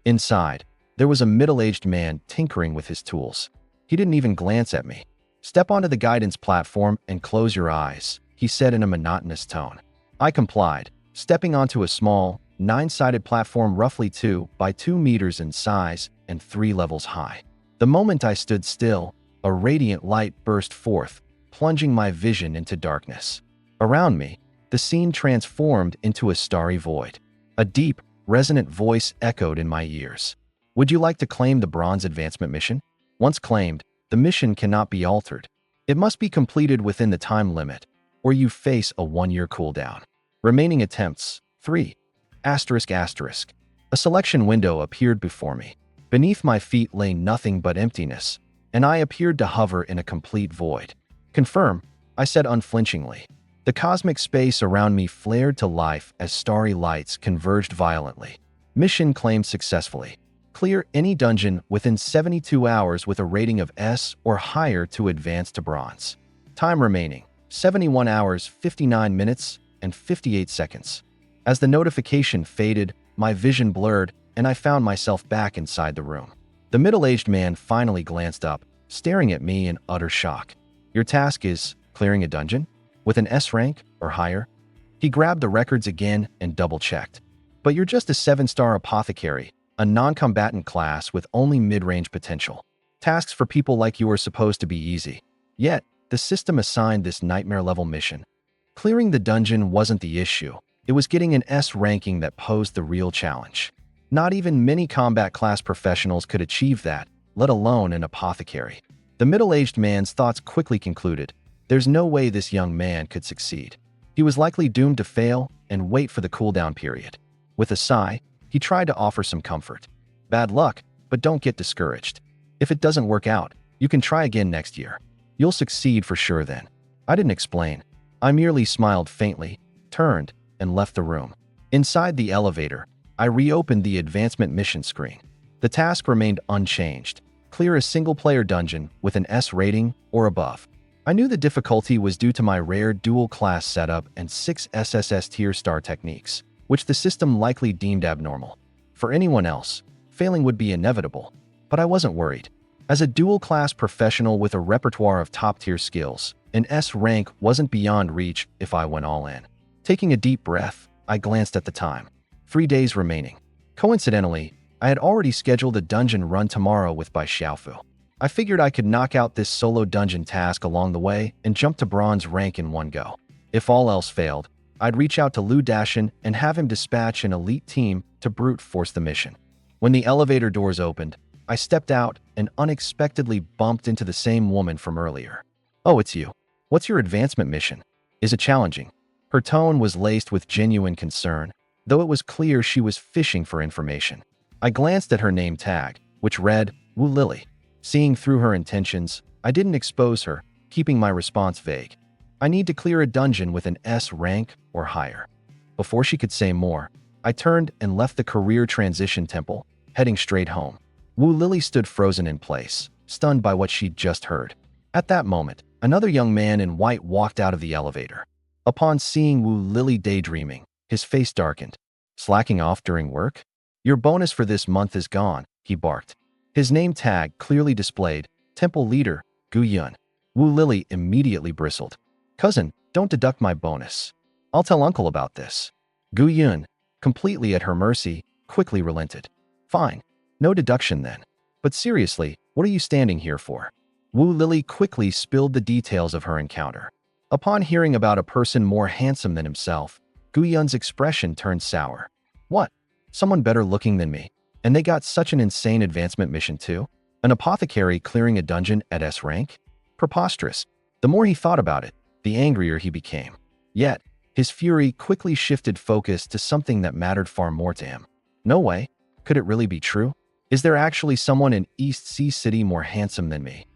Inside, there was a middle-aged man tinkering with his tools. He didn't even glance at me. Step onto the guidance platform and close your eyes, he said in a monotonous tone. I complied, stepping onto a small, 9-sided platform roughly 2 by 2 meters in size and 3 levels high. The moment I stood still, a radiant light burst forth, plunging my vision into darkness. Around me, the scene transformed into a starry void. A deep, resonant voice echoed in my ears. Would you like to claim the Bronze Advancement mission? Once claimed, the mission cannot be altered. It must be completed within the time limit, or you face a 1-year cooldown. Remaining attempts, 3. ***. A selection window appeared before me. Beneath my feet lay nothing but emptiness, and I appeared to hover in a complete void. Confirm, I said unflinchingly. The cosmic space around me flared to life as starry lights converged violently. Mission claimed successfully. Clear any dungeon within 72 hours with a rating of S or higher to advance to Bronze. Time remaining, 71 hours, 59 minutes, and 58 seconds. As the notification faded, my vision blurred, and I found myself back inside the room. The middle-aged man finally glanced up, staring at me in utter shock. Your task is clearing a dungeon? With an S rank or higher? He grabbed the records again and double-checked. But you're just a 7-star apothecary, a non-combatant class with only mid-range potential. Tasks for people like you are supposed to be easy. Yet, the system assigned this nightmare-level mission. Clearing the dungeon wasn't the issue. It was getting an S ranking that posed the real challenge. Not even many combat class professionals could achieve that, let alone an apothecary. The middle-aged man's thoughts quickly concluded. There's no way this young man could succeed. He was likely doomed to fail and wait for the cooldown period. With a sigh, he tried to offer some comfort. Bad luck, but don't get discouraged. If it doesn't work out, you can try again next year. You'll succeed for sure then. I didn't explain. I merely smiled faintly, turned, and left the room. Inside the elevator, I reopened the advancement mission screen. The task remained unchanged. Clear a single-player dungeon with an S rating or above. I knew the difficulty was due to my rare dual-class setup and 6 SSS tier star techniques, which the system likely deemed abnormal. For anyone else, failing would be inevitable, but I wasn't worried. As a dual-class professional with a repertoire of top-tier skills, an S rank wasn't beyond reach if I went all in. Taking a deep breath, I glanced at the time. 3 days remaining. Coincidentally, I had already scheduled a dungeon run tomorrow with Bai Xiaofu. I figured I could knock out this solo dungeon task along the way and jump to Bronze rank in one go. If all else failed, I'd reach out to Lu Dashin and have him dispatch an elite team to brute force the mission. When the elevator doors opened, I stepped out and unexpectedly bumped into the same woman from earlier. Oh, it's you. What's your advancement mission? Is it challenging? Her tone was laced with genuine concern, though it was clear she was fishing for information. I glanced at her name tag, which read, Wu Lily. Seeing through her intentions, I didn't expose her, keeping my response vague. I need to clear a dungeon with an S rank or higher. Before she could say more, I turned and left the career transition temple, heading straight home. Wu Lily stood frozen in place, stunned by what she'd just heard. At that moment, another young man in white walked out of the elevator. Upon seeing Wu Lily daydreaming, his face darkened. Slacking off during work? Your bonus for this month is gone, he barked. His name tag clearly displayed, Temple Leader, Gu Yun. Wu Lily immediately bristled. Cousin, don't deduct my bonus. I'll tell Uncle about this. Gu Yun, completely at her mercy, quickly relented. Fine, no deduction then. But seriously, what are you standing here for? Wu Lily quickly spilled the details of her encounter. Upon hearing about a person more handsome than himself, Gu Yun's expression turned sour. What? Someone better looking than me? And they got such an insane advancement mission too? An apothecary clearing a dungeon at S rank? Preposterous. The more he thought about it, the angrier he became. Yet, his fury quickly shifted focus to something that mattered far more to him. No way. Could it really be true? Is there actually someone in East Sea City more handsome than me?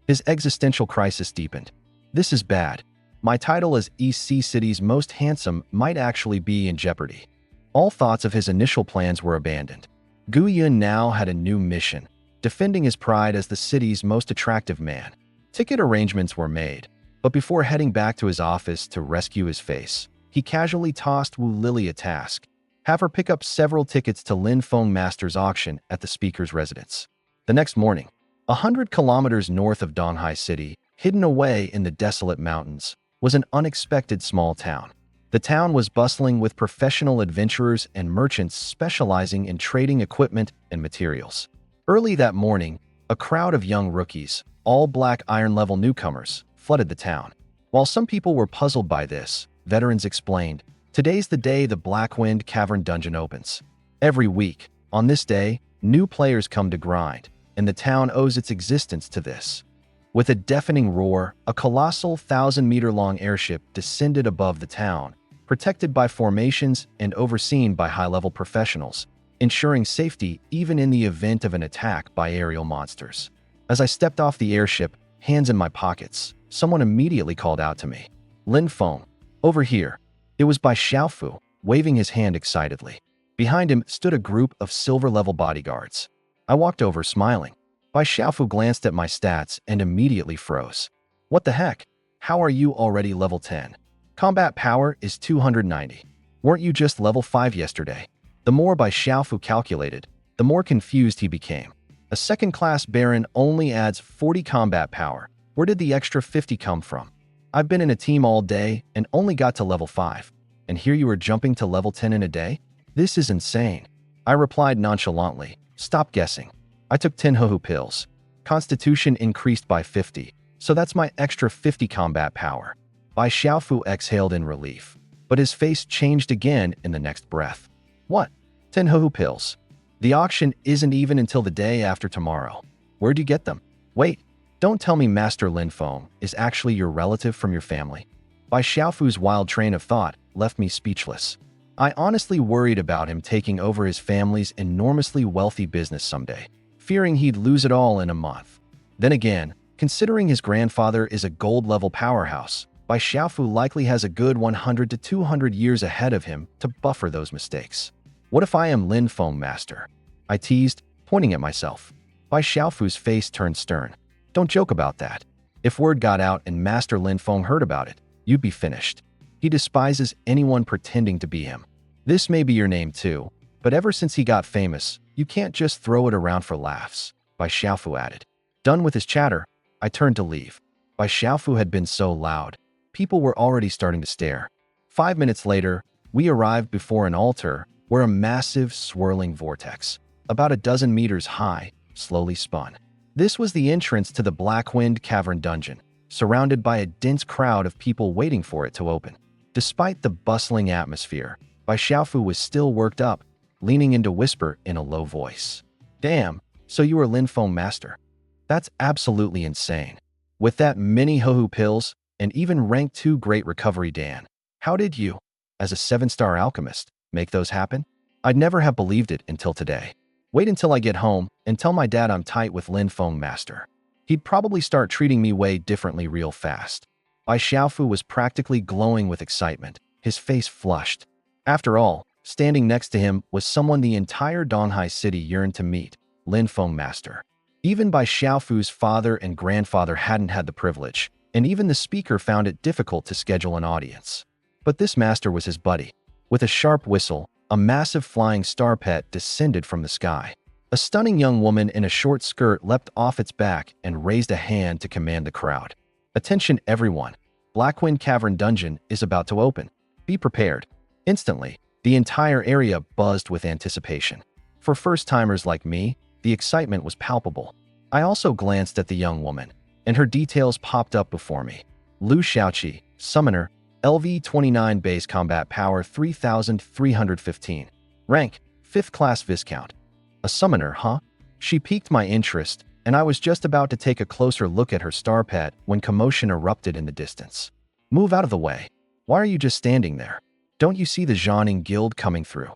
His existential crisis deepened. This is bad. My title as East Sea City's most handsome might actually be in jeopardy. All thoughts of his initial plans were abandoned. Gu Yun now had a new mission, defending his pride as the city's most attractive man. Ticket arrangements were made, But before heading back to his office to rescue his face, he casually tossed Wu Lily a task: have her pick up several tickets to Lin Feng Master's auction at the speaker's residence. The next morning, 100 kilometers north of Donghai City, hidden away in the desolate mountains, was an unexpected small town. The town was bustling with professional adventurers and merchants specializing in trading equipment and materials. Early that morning, a crowd of young rookies, all black iron-level newcomers, flooded the town. While some people were puzzled by this, veterans explained, "Today's the day the Blackwind Cavern Dungeon opens. Every week, on this day, new players come to grind, and the town owes its existence to this." With a deafening roar, a colossal 1,000-meter-long airship descended above the town, protected by formations and overseen by high-level professionals, ensuring safety even in the event of an attack by aerial monsters. As I stepped off the airship, hands in my pockets, someone immediately called out to me, "Lin Feng, over here." It was Bai Xiaofu, waving his hand excitedly. Behind him stood a group of silver-level bodyguards. I walked over, smiling. Bai Xiaofu glanced at my stats and immediately froze. "What the heck? How are you already level 10? Combat power is 290. Weren't you just level 5 yesterday?" The more Bai Xiaofu calculated, the more confused he became. A second-class baron only adds 40 combat power. Where did the extra 50 come from? I've been in a team all day and only got to level 5. And here you are jumping to level 10 in a day? This is insane. I replied nonchalantly, "Stop guessing. I took 10 Hohu pills. Constitution increased by 50, so that's my extra 50 combat power." Bai Xiaofu exhaled in relief, but his face changed again in the next breath. "What? 10 Hohu pills? The auction isn't even until the day after tomorrow. Where'd you get them? Wait, don't tell me Master Lin Feng is actually your relative from your family." Bai Xiaofu's wild train of thought left me speechless. I honestly worried about him taking over his family's enormously wealthy business someday, fearing he'd lose it all in a month. Then again, considering his grandfather is a gold-level powerhouse, Bai Xiaofu likely has a good 100 to 200 years ahead of him to buffer those mistakes. What if I am Lin Feng Master? I teased, pointing at myself. Bai Xiaofu's face turned stern. "Don't joke about that. If word got out and Master Lin Feng heard about it, you'd be finished. He despises anyone pretending to be him. This may be your name too, but ever since he got famous, you can't just throw it around for laughs," Bai Xiaofu added. Done with his chatter, I turned to leave. Bai Xiaofu had been so loud, people were already starting to stare. 5 minutes later, we arrived before an altar where a massive, swirling vortex, about a dozen meters high, slowly spun. This was the entrance to the Blackwind Cavern Dungeon, surrounded by a dense crowd of people waiting for it to open. Despite the bustling atmosphere, Bai Xiaofu was still worked up, leaning in to whisper in a low voice. "Damn, so you are Lin Feng Master? That's absolutely insane. With that many Hohu pills, and even rank 2 Great Recovery Dan, how did you, as a 7-star alchemist, make those happen? I'd never have believed it until today. Wait until I get home and tell my dad I'm tight with Lin Feng Master. He'd probably start treating me way differently real fast." Bai Xiaofu was practically glowing with excitement, his face flushed. After all, standing next to him was someone the entire Donghai City yearned to meet, Lin Feng Master. Even Bai Xiaofu's father and grandfather hadn't had the privilege, and even the speaker found it difficult to schedule an audience. But this master was his buddy. With a sharp whistle, a massive flying star pet descended from the sky. A stunning young woman in a short skirt leapt off its back and raised a hand to command the crowd. "Attention everyone, Blackwind Cavern Dungeon is about to open. Be prepared." Instantly, the entire area buzzed with anticipation. For first-timers like me, the excitement was palpable. I also glanced at the young woman, and her details popped up before me. Lu Xiaoqi, Summoner, LV 29 base combat power 3315. Rank, 5th class Viscount. A summoner, huh? She piqued my interest, and I was just about to take a closer look at her star pet when commotion erupted in the distance. "Move out of the way. Why are you just standing there? Don't you see the Zhanning Guild coming through?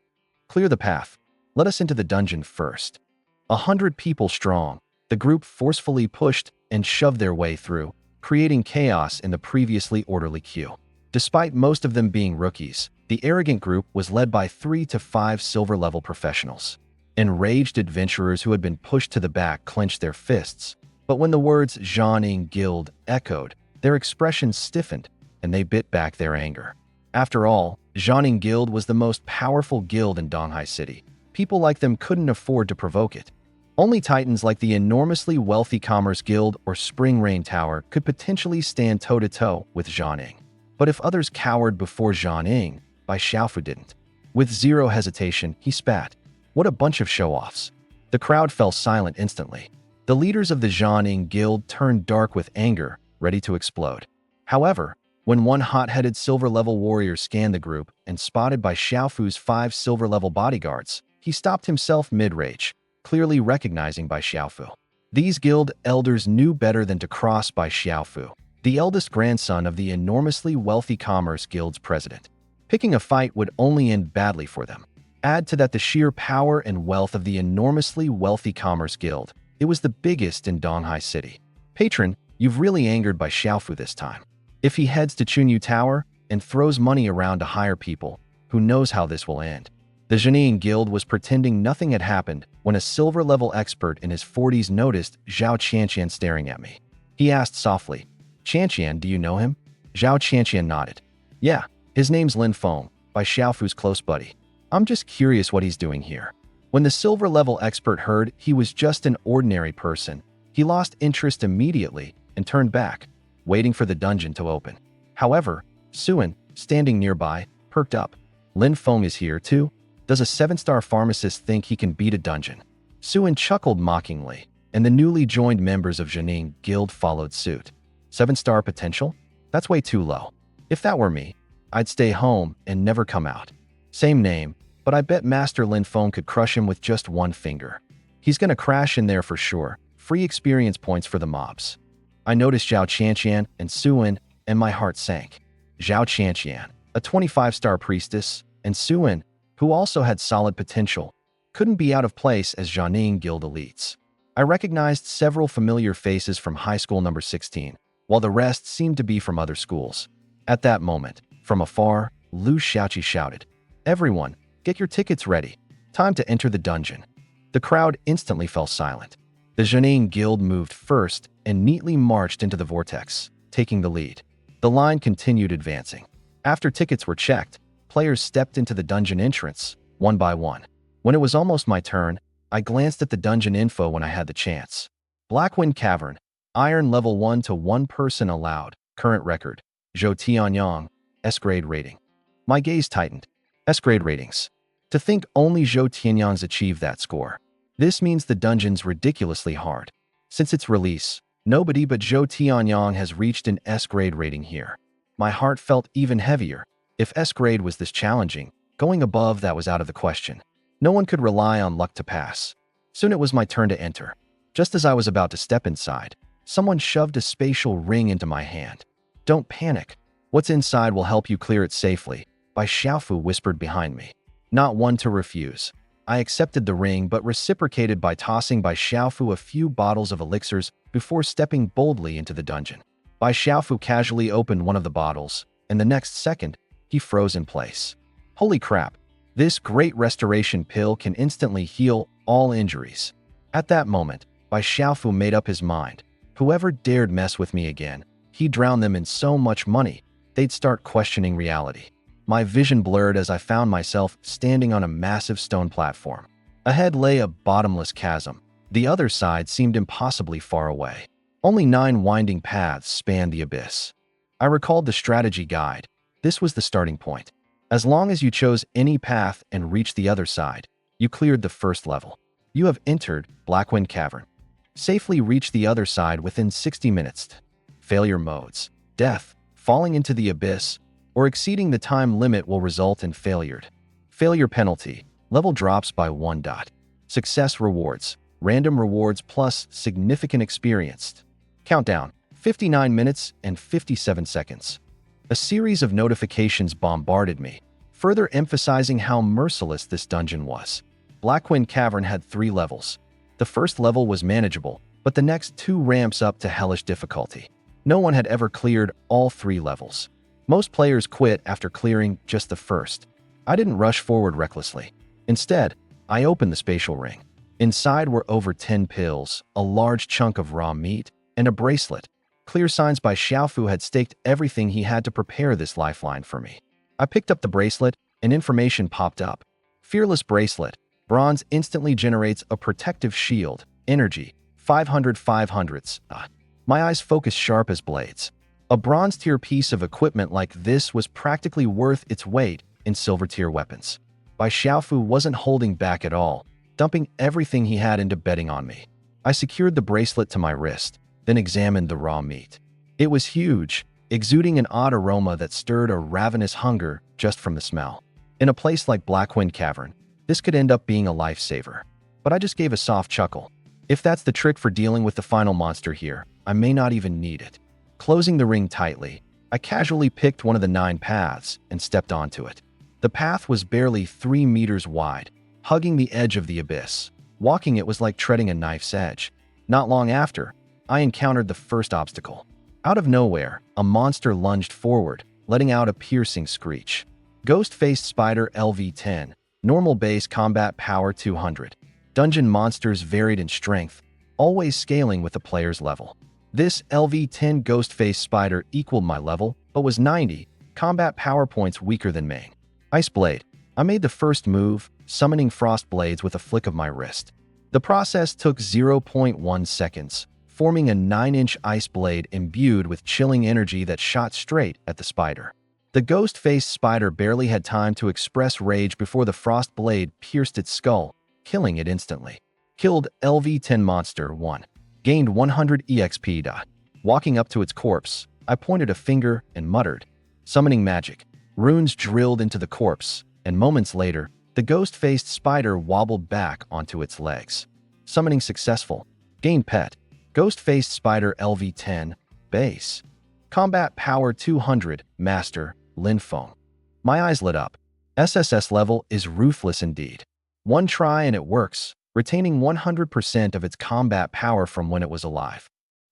Clear the path. Let us into the dungeon first." 100 people strong, the group forcefully pushed and shoved their way through, creating chaos in the previously orderly queue. Despite most of them being rookies, the arrogant group was led by 3 to 5 silver-level professionals. Enraged adventurers who had been pushed to the back clenched their fists, but when the words Zhanning Guild echoed, Their expressions stiffened, and they bit back their anger. After all, Jianing Guild was the most powerful guild in Donghai City. People like them couldn't afford to provoke it. Only titans like the enormously wealthy Commerce Guild or Spring Rain Tower could potentially stand toe-to-toe with Jianing. But if others cowered before Jianing, Bai Xiaofu didn't. With zero hesitation, he spat. What a bunch of show-offs. The crowd fell silent instantly. The leaders of the Jianing Guild turned dark with anger, ready to explode. However, when one hot-headed silver-level warrior scanned the group and spotted Bai Xiaofu's 5 silver-level bodyguards, he stopped himself mid-rage, clearly recognizing Bai Xiaofu. These guild elders knew better than to cross Bai Xiaofu, the eldest grandson of the enormously wealthy Commerce Guild's president. Picking a fight would only end badly for them. Add to that the sheer power and wealth of the enormously wealthy Commerce Guild. It was the biggest in Donghai City. Patron, you've really angered Bai Xiaofu this time. If he heads to Chunyu Tower and throws money around to hire people, who knows how this will end? The Jianing Guild was pretending nothing had happened when a silver-level expert in his 40s noticed Zhao Qianqian staring at me. He asked softly, "Qianqian, do you know him?" Zhao Qianqian nodded. "Yeah, his name's Lin Feng, Bai Xiaofu's close buddy. I'm just curious what he's doing here." When the silver-level expert heard he was just an ordinary person, he lost interest immediately and turned back, waiting for the dungeon to open. However, Suan, standing nearby, perked up. "Lin Feng is here too? Does a 7-star pharmacist think he can beat a dungeon?" Suan chuckled mockingly, and the newly joined members of Jianing Guild followed suit. 7-star potential? That's way too low. If that were me, I'd stay home and never come out. Same name, but I bet Master Lin Feng could crush him with just one finger. He's gonna crash in there for sure. Free experience points for the mobs. I noticed Zhao Qianqian and Suan, and my heart sank. Zhao Qianqian, a 25-star priestess, and Suan, who also had solid potential, couldn't be out of place as Jianing Guild elites. I recognized several familiar faces from high school number 16, while the rest seemed to be from other schools. At that moment, from afar, Lu Xiaoqi shouted, "Everyone, get your tickets ready. Time to enter the dungeon." The crowd instantly fell silent. The Jianing Guild moved first and neatly marched into the vortex, taking the lead. The line continued advancing. After tickets were checked, players stepped into the dungeon entrance, one by one. When it was almost my turn, I glanced at the dungeon info when I had the chance. Blackwind Cavern, Iron Level 1 to 1 person allowed, current record, Zhou Tianyang, S-grade rating. My gaze tightened. S-grade ratings. To think only Zhou Tianyang's achieved that score. This means the dungeon's ridiculously hard. Since its release, nobody but Zhou Tianyang has reached an S-grade rating here. My heart felt even heavier. If S-grade was this challenging, going above that was out of the question. No one could rely on luck to pass. Soon it was my turn to enter. Just as I was about to step inside, someone shoved a spatial ring into my hand. "Don't panic. What's inside will help you clear it safely," Bai Xiaofu whispered behind me. Not one to refuse. I accepted the ring but reciprocated by tossing Bai Xiaofu a few bottles of elixirs before stepping boldly into the dungeon. Bai Xiaofu casually opened one of the bottles, and the next second, he froze in place. Holy crap, this great restoration pill can instantly heal all injuries. At that moment, Bai Xiaofu made up his mind. Whoever dared mess with me again, he'd drown them in so much money, they'd start questioning reality. My vision blurred as I found myself standing on a massive stone platform. Ahead lay a bottomless chasm. The other side seemed impossibly far away. Only 9 winding paths spanned the abyss. I recalled the strategy guide. This was the starting point. As long as you chose any path and reached the other side, you cleared the first level. You have entered Blackwind Cavern. Safely reach the other side within 60 minutes. Failure modes. Death, falling into the abyss, or exceeding the time limit will result in failure. Failure penalty. Level drops by 1 dot. Success rewards. Random rewards plus significant experience. Countdown. 59 minutes and 57 seconds. A series of notifications bombarded me, further emphasizing how merciless this dungeon was. Blackwind Cavern had 3 levels. The first level was manageable, but the next 2 ramps up to hellish difficulty. No one had ever cleared all 3 levels. Most players quit after clearing just the first. I didn't rush forward recklessly. Instead, I opened the spatial ring. Inside were over 10 pills, a large chunk of raw meat, and a bracelet. Clear signs by Xiaofu had staked everything he had to prepare this lifeline for me. I picked up the bracelet, and information popped up. Fearless bracelet. Bronze instantly generates a protective shield. Energy. 500 500s. My eyes focused sharp as blades. A bronze-tier piece of equipment like this was practically worth its weight in silver-tier weapons. Bai Xiaofu wasn't holding back at all, dumping everything he had into betting on me. I secured the bracelet to my wrist, then examined the raw meat. It was huge, exuding an odd aroma that stirred a ravenous hunger just from the smell. In a place like Blackwind Cavern, this could end up being a lifesaver. But I just gave a soft chuckle. If that's the trick for dealing with the final monster here, I may not even need it. Closing the ring tightly, I casually picked one of the 9 paths and stepped onto it. The path was barely 3 meters wide, hugging the edge of the abyss. Walking it was like treading a knife's edge. Not long after, I encountered the first obstacle. Out of nowhere, a monster lunged forward, letting out a piercing screech. Ghost-faced spider LV-10, normal base combat power 200. Dungeon monsters varied in strength, always scaling with the player's level. This LV-10 ghost-faced spider equaled my level, but was 90, combat power points weaker than Mang. Ice Blade. I made the first move, summoning frost blades with a flick of my wrist. The process took 0.1 seconds, forming a 9-inch ice blade imbued with chilling energy that shot straight at the spider. The ghost-faced spider barely had time to express rage before the frost blade pierced its skull, killing it instantly. Killed LV-10 Monster 1. Gained 100 EXP. Walking up to its corpse, I pointed a finger and muttered, "Summoning magic." Runes drilled into the corpse, and moments later, the ghost-faced spider wobbled back onto its legs. Summoning successful. Gained pet. Ghost-faced spider LV-10. Base. Combat power 200. Master. Linfeng. My eyes lit up. SSS level is ruthless indeed. One try and it works, retaining 100% of its combat power from when it was alive.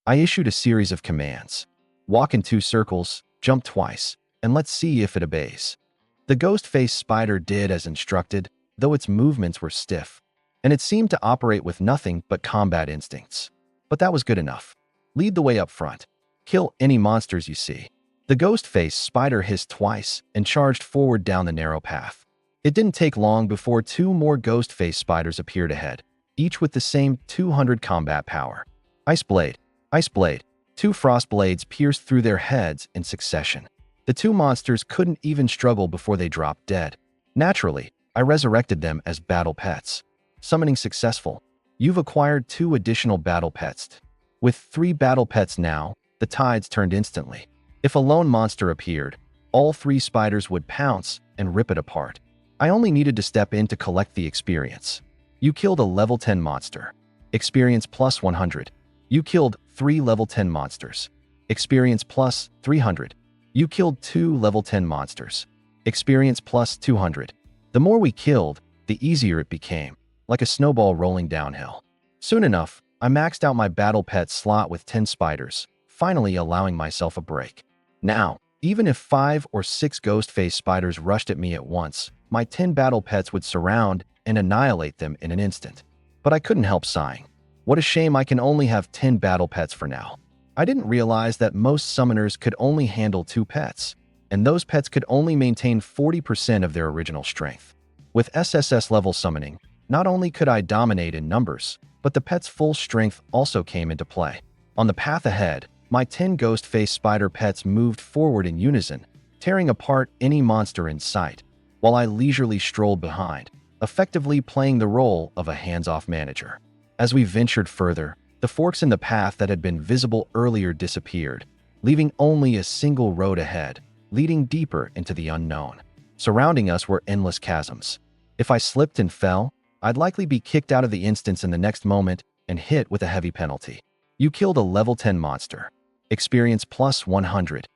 I issued a series of commands. Walk in 2 circles, jump twice, and let's see if it obeys. The ghost-faced spider did as instructed, though its movements were stiff, and it seemed to operate with nothing but combat instincts. But that was good enough. Lead the way up front. Kill any monsters you see. The ghost-faced spider hissed twice and charged forward down the narrow path. It didn't take long before 2 more ghost-faced spiders appeared ahead, each with the same 200 combat power. Ice Blade. Ice Blade. 2 frost blades pierced through their heads in succession. The 2 monsters couldn't even struggle before they dropped dead. Naturally, I resurrected them as battle pets. Summoning successful. You've acquired 2 additional battle pets. With 3 battle pets now, the tides turned instantly. If a lone monster appeared, all 3 spiders would pounce and rip it apart. I only needed to step in to collect the experience. You killed a level 10 monster. Experience plus 100. You killed 3 level 10 monsters. Experience plus 300. You killed 2 level 10 monsters. Experience plus 200. The more we killed, the easier it became, like a snowball rolling downhill. Soon enough, I maxed out my battle pet slot with 10 spiders, finally allowing myself a break. Now, even if 5 or 6 ghost-faced spiders rushed at me at once, my 10 battle pets would surround and annihilate them in an instant. But I couldn't help sighing. What a shame I can only have 10 battle pets for now. I didn't realize that most summoners could only handle 2 pets, and those pets could only maintain 40% of their original strength. With SSS level summoning, not only could I dominate in numbers, but the pet's full strength also came into play. On the path ahead, my 10 ghost-faced spider pets moved forward in unison, tearing apart any monster in sight, while I leisurely strolled behind, effectively playing the role of a hands-off manager. As we ventured further, the forks in the path that had been visible earlier disappeared, leaving only a single road ahead, leading deeper into the unknown. Surrounding us were endless chasms. If I slipped and fell, I'd likely be kicked out of the instance in the next moment and hit with a heavy penalty. You killed a level 10 monster. Experience plus 100.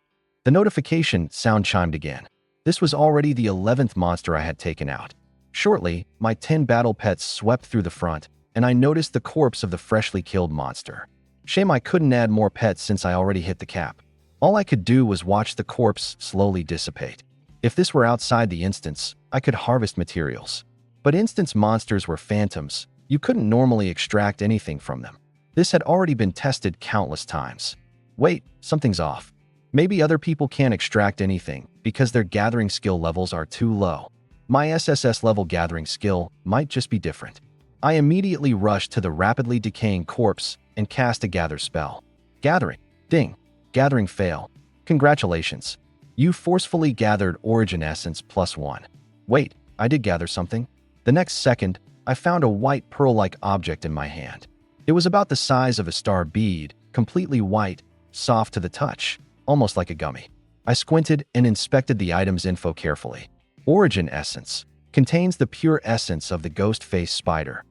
The notification sound chimed again. This was already the 11th monster I had taken out. Shortly, my 10 battle pets swept through the front, and I noticed the corpse of the freshly killed monster. Shame I couldn't add more pets since I already hit the cap. All I could do was watch the corpse slowly dissipate. If this were outside the instance, I could harvest materials. But instance monsters were phantoms. You couldn't normally extract anything from them. This had already been tested countless times. Wait, something's off. Maybe other people can't extract anything because their gathering skill levels are too low. My SSS level gathering skill might just be different. I immediately rushed to the rapidly decaying corpse and cast a gather spell. Gathering. Ding. Gathering fail. Congratulations. You forcefully gathered Origin Essence +1. Wait, I did gather something. The next second, I found a white pearl-like object in my hand. It was about the size of a star bead, completely white, soft to the touch, almost like a gummy. I squinted and inspected the item's info carefully. Origin Essence contains the pure essence of the ghost-faced spider.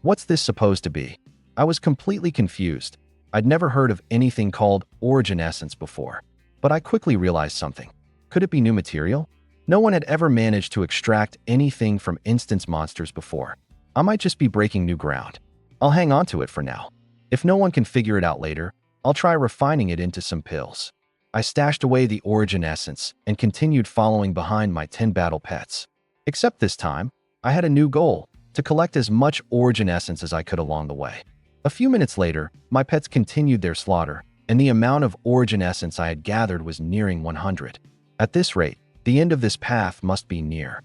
What's this supposed to be? I was completely confused. I'd never heard of anything called Origin Essence before. But I quickly realized something. Could it be new material? No one had ever managed to extract anything from instance monsters before. I might just be breaking new ground. I'll hang on to it for now. If no one can figure it out later, I'll try refining it into some pills. I stashed away the Origin Essence and continued following behind my 10 battle pets. Except this time, I had a new goal, to collect as much Origin Essence as I could along the way. A few minutes later, my pets continued their slaughter, and the amount of Origin Essence I had gathered was nearing 100. At this rate, the end of this path must be near.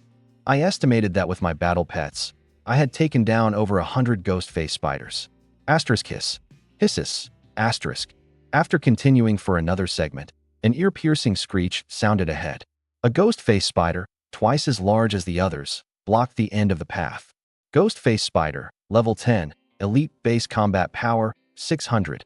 I estimated that with my battle pets, I had taken down over 100 ghost-faced spiders. Asterisk hiss. Hisses. Asterisk. After continuing for another segment, an ear-piercing screech sounded ahead. A ghost-faced spider, twice as large as the others, blocked the end of the path. Ghost-faced spider, level 10, elite base combat power, 600.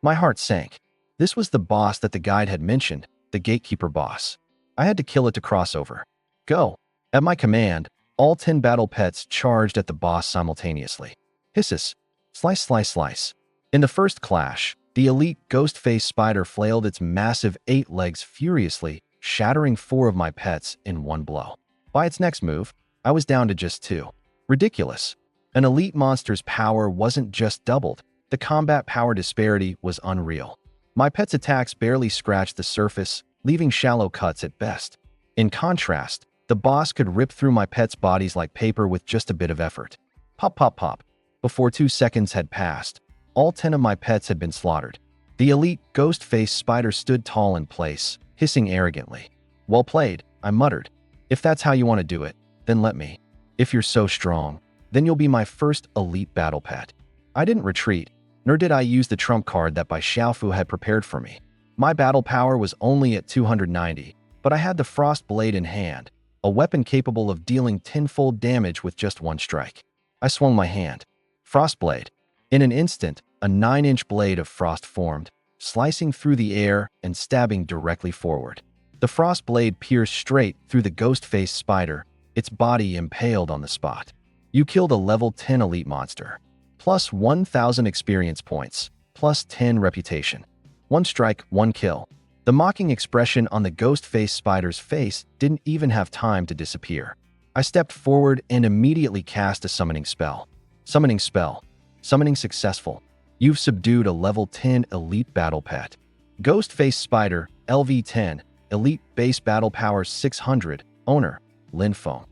My heart sank. This was the boss that the guide had mentioned, the gatekeeper boss. I had to kill it to cross over. Go. At my command, all 10 battle pets charged at the boss simultaneously. Hisses. Slice, slice, slice. In the first clash, the elite ghost-faced spider flailed its massive 8 legs furiously, shattering 4 of my pets in one blow. By its next move, I was down to just 2. Ridiculous. An elite monster's power wasn't just doubled, the combat power disparity was unreal. My pet's attacks barely scratched the surface, leaving shallow cuts at best. In contrast, the boss could rip through my pets' bodies like paper with just a bit of effort. Pop, pop, pop. Before 2 seconds had passed, all 10 of my pets had been slaughtered. The elite ghost-faced spider stood tall in place, hissing arrogantly. Well played, I muttered. If that's how you want to do it, then let me. If you're so strong, then you'll be my first elite battle pet. I didn't retreat, nor did I use the trump card that Bai Xiaofu had prepared for me. My battle power was only at 290, but I had the Frost Blade in hand, a weapon capable of dealing 10-fold damage with just one strike. I swung my hand. Frost Blade. In an instant, a 9-inch blade of frost formed, slicing through the air and stabbing directly forward. The frost blade pierced straight through the ghost-faced spider, its body impaled on the spot. You killed a level 10 elite monster. Plus 1,000 experience points, plus 10 reputation. 1 strike, 1 kill. The mocking expression on the ghost-faced spider's face didn't even have time to disappear. I stepped forward and immediately cast a summoning spell. Summoning spell. Summoning successful. You've subdued a level 10 elite battle pet. Ghost-faced spider, LV10, elite base battle power 600, owner, Lin Feng.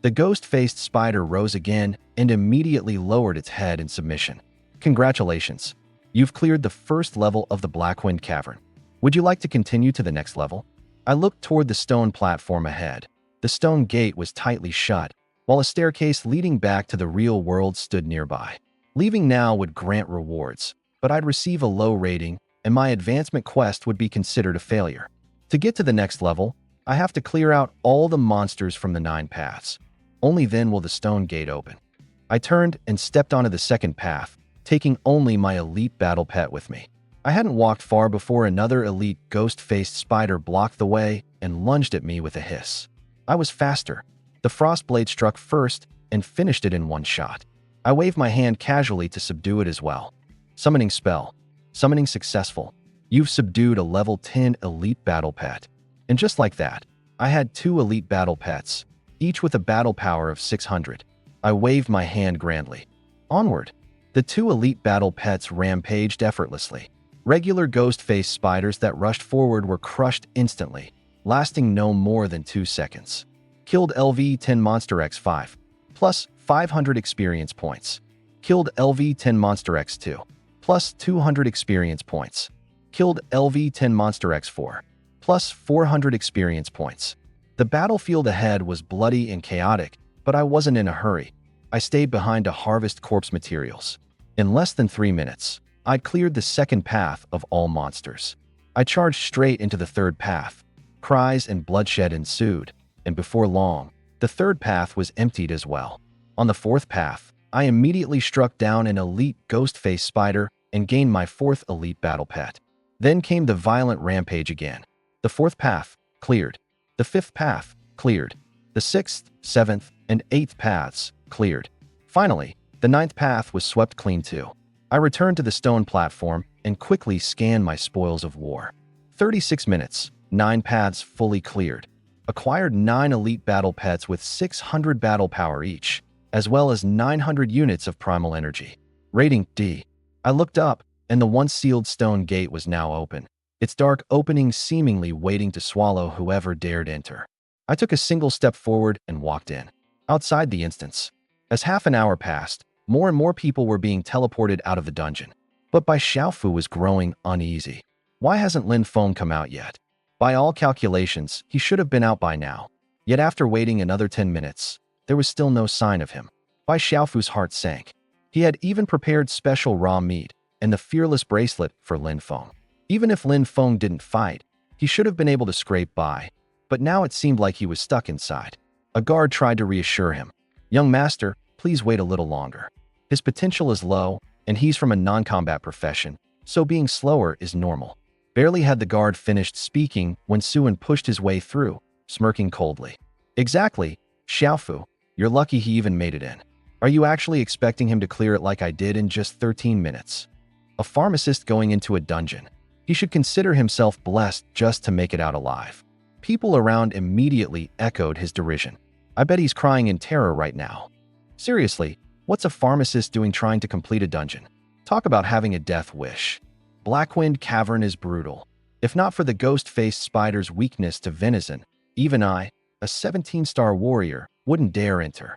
The ghost-faced spider rose again and immediately lowered its head in submission. Congratulations. You've cleared the first level of the Blackwind Cavern. Would you like to continue to the next level? I looked toward the stone platform ahead. The stone gate was tightly shut, while a staircase leading back to the real world stood nearby. Leaving now would grant rewards, but I'd receive a low rating, and my advancement quest would be considered a failure. To get to the next level, I have to clear out all the monsters from the 9 paths. Only then will the stone gate open. I turned and stepped onto the second path, taking only my elite battle pet with me. I hadn't walked far before another elite ghost-faced spider blocked the way and lunged at me with a hiss. I was faster. The frost blade struck first and finished it in one shot. I waved my hand casually to subdue it as well. Summoning spell. Summoning successful. You've subdued a level 10 elite battle pet. And just like that, I had 2 elite battle pets, each with a battle power of 600. I waved my hand grandly. Onward. The 2 elite battle pets rampaged effortlessly. Regular ghost-faced spiders that rushed forward were crushed instantly, lasting no more than 2 seconds. Killed LV-10 Monster X5, plus 500 experience points. Killed LV-10 Monster X2, plus 200 experience points. killed LV-10 Monster X4, plus 400 experience points. The battlefield ahead was bloody and chaotic, but I wasn't in a hurry. I stayed behind to harvest corpse materials. In less than 3 minutes, I'd cleared the second path of all monsters. I charged straight into the third path. Cries and bloodshed ensued, and before long, the third path was emptied as well. On the fourth path, I immediately struck down an elite ghost-face spider and gained my fourth elite battle pet. Then came the violent rampage again. The fourth path, cleared. The fifth path, cleared. The sixth, seventh, and eighth paths, cleared. Finally, the ninth path was swept clean too. I returned to the stone platform and quickly scanned my spoils of war. 36 minutes, 9 paths fully cleared. Acquired 9 elite battle pets with 600 battle power each, as well as 900 units of primal energy. Rating D. I looked up, and the once sealed stone gate was now open, its dark opening seemingly waiting to swallow whoever dared enter. I took a single step forward and walked in. Outside the instance, as half an hour passed, more and more people were being teleported out of the dungeon. But Bai Xiaofu was growing uneasy. Why hasn't Lin Feng come out yet? By all calculations, he should have been out by now. Yet after waiting another 10 minutes, there was still no sign of him. Bai Xiaofu's heart sank. He had even prepared special raw meat and the fearless bracelet for Lin Feng. Even if Lin Feng didn't fight, he should have been able to scrape by. But now it seemed like he was stuck inside. A guard tried to reassure him. "Young master, please wait a little longer. His potential is low, and he's from a non-combat profession, so being slower is normal." Barely had the guard finished speaking when Suan pushed his way through, smirking coldly. "Exactly, Xiaofu. You're lucky he even made it in. Are you actually expecting him to clear it like I did in just 13 minutes? A pharmacist going into a dungeon. He should consider himself blessed just to make it out alive." People around immediately echoed his derision. "I bet he's crying in terror right now. Seriously, what's a pharmacist doing trying to complete a dungeon? Talk about having a death wish. Blackwind Cavern is brutal. If not for the ghost-faced spider's weakness to venison, even I, a 17-star warrior, wouldn't dare enter."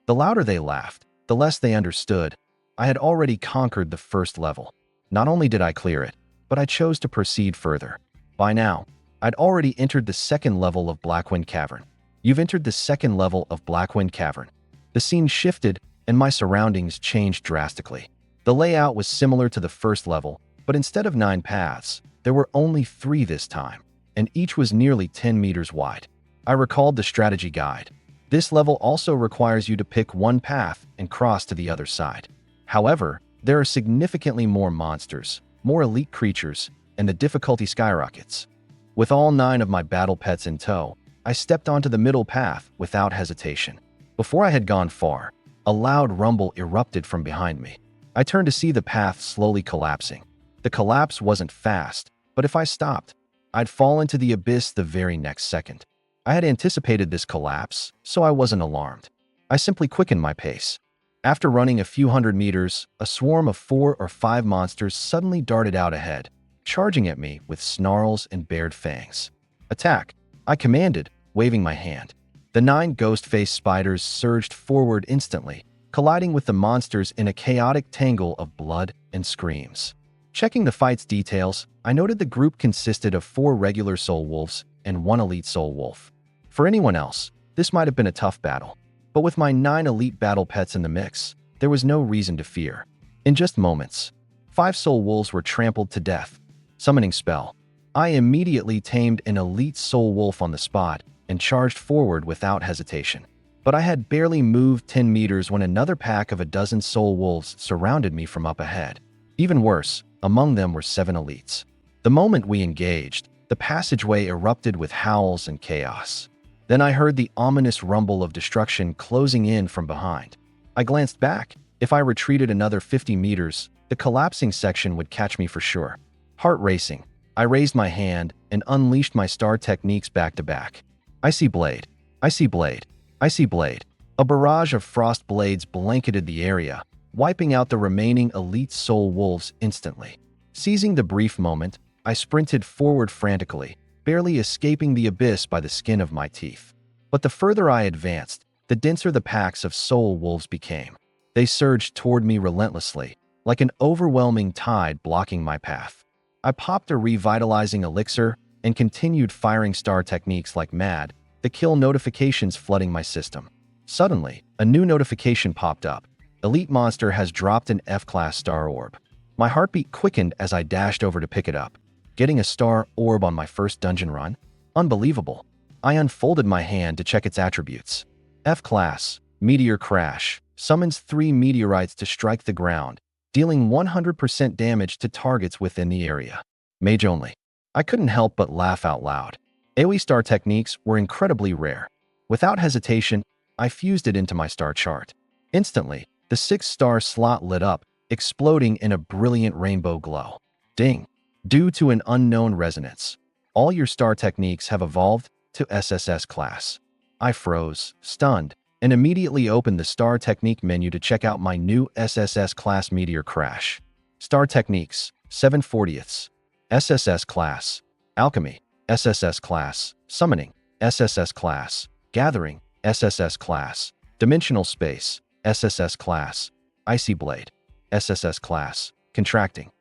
The louder they laughed, the less they understood. I had already conquered the first level. Not only did I clear it, but I chose to proceed further. By now, I'd already entered the second level of Blackwind Cavern. You've entered the second level of Blackwind Cavern. The scene shifted, and my surroundings changed drastically. The layout was similar to the first level, but instead of 9 paths, there were only 3 this time, and each was nearly 10 meters wide. I recalled the strategy guide. This level also requires you to pick one path and cross to the other side. However, there are significantly more monsters, more elite creatures, and the difficulty skyrockets. With all 9 of my battle pets in tow, I stepped onto the middle path without hesitation. Before I had gone far, a loud rumble erupted from behind me. I turned to see the path slowly collapsing. The collapse wasn't fast, but if I stopped, I'd fall into the abyss the very next second. I had anticipated this collapse, so I wasn't alarmed. I simply quickened my pace. After running a few hundred meters, a swarm of 4 or 5 monsters suddenly darted out ahead, charging at me with snarls and bared fangs. "Attack!" I commanded, waving my hand. The 9 ghost-faced spiders surged forward instantly, colliding with the monsters in a chaotic tangle of blood and screams. Checking the fight's details, I noted the group consisted of 4 regular soul wolves and 1 elite soul wolf. For anyone else, this might have been a tough battle, but with my 9 elite battle pets in the mix, there was no reason to fear. In just moments, 5 soul wolves were trampled to death. Summoning spell. I immediately tamed an elite soul wolf on the spot and charged forward without hesitation. But I had barely moved 10 meters when another pack of a dozen soul wolves surrounded me from up ahead. Even worse, among them were 7 elites. The moment we engaged, the passageway erupted with howls and chaos. Then I heard the ominous rumble of destruction closing in from behind. I glanced back. If I retreated another 50 meters, the collapsing section would catch me for sure. Heart racing, I raised my hand and unleashed my star techniques back to back. I see blade. I see blade. I see blade. A barrage of frost blades blanketed the area, wiping out the remaining elite soul wolves instantly. Seizing the brief moment, I sprinted forward frantically, barely escaping the abyss by the skin of my teeth. But the further I advanced, the denser the packs of soul wolves became. They surged toward me relentlessly, like an overwhelming tide blocking my path. I popped a revitalizing elixir and continued firing star techniques like mad, the kill notifications flooding my system. Suddenly, a new notification popped up. Elite monster has dropped an F-class star orb. My heartbeat quickened as I dashed over to pick it up. Getting a star orb on my first dungeon run? Unbelievable. I unfolded my hand to check its attributes. F-class, meteor crash, summons 3 meteorites to strike the ground, dealing 100% damage to targets within the area. Mage only. I couldn't help but laugh out loud. AoE star techniques were incredibly rare. Without hesitation, I fused it into my star chart. Instantly, the 6-star slot lit up, exploding in a brilliant rainbow glow. Ding! Due to an unknown resonance, all your star techniques have evolved to SSS class. I froze, stunned, and immediately opened the star technique menu to check out my new SSS class meteor crash. Star techniques, 7/40ths. SSS class, alchemy, SSS class, summoning, SSS class, gathering, SSS class, dimensional space, SSS class, icy blade, SSS class, contracting.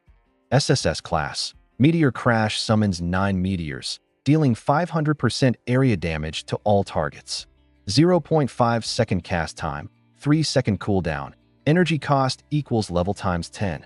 SSS class, meteor crash summons 9 meteors, dealing 500% area damage to all targets. 0.5 second cast time, 3 second cooldown, energy cost equals level times 10.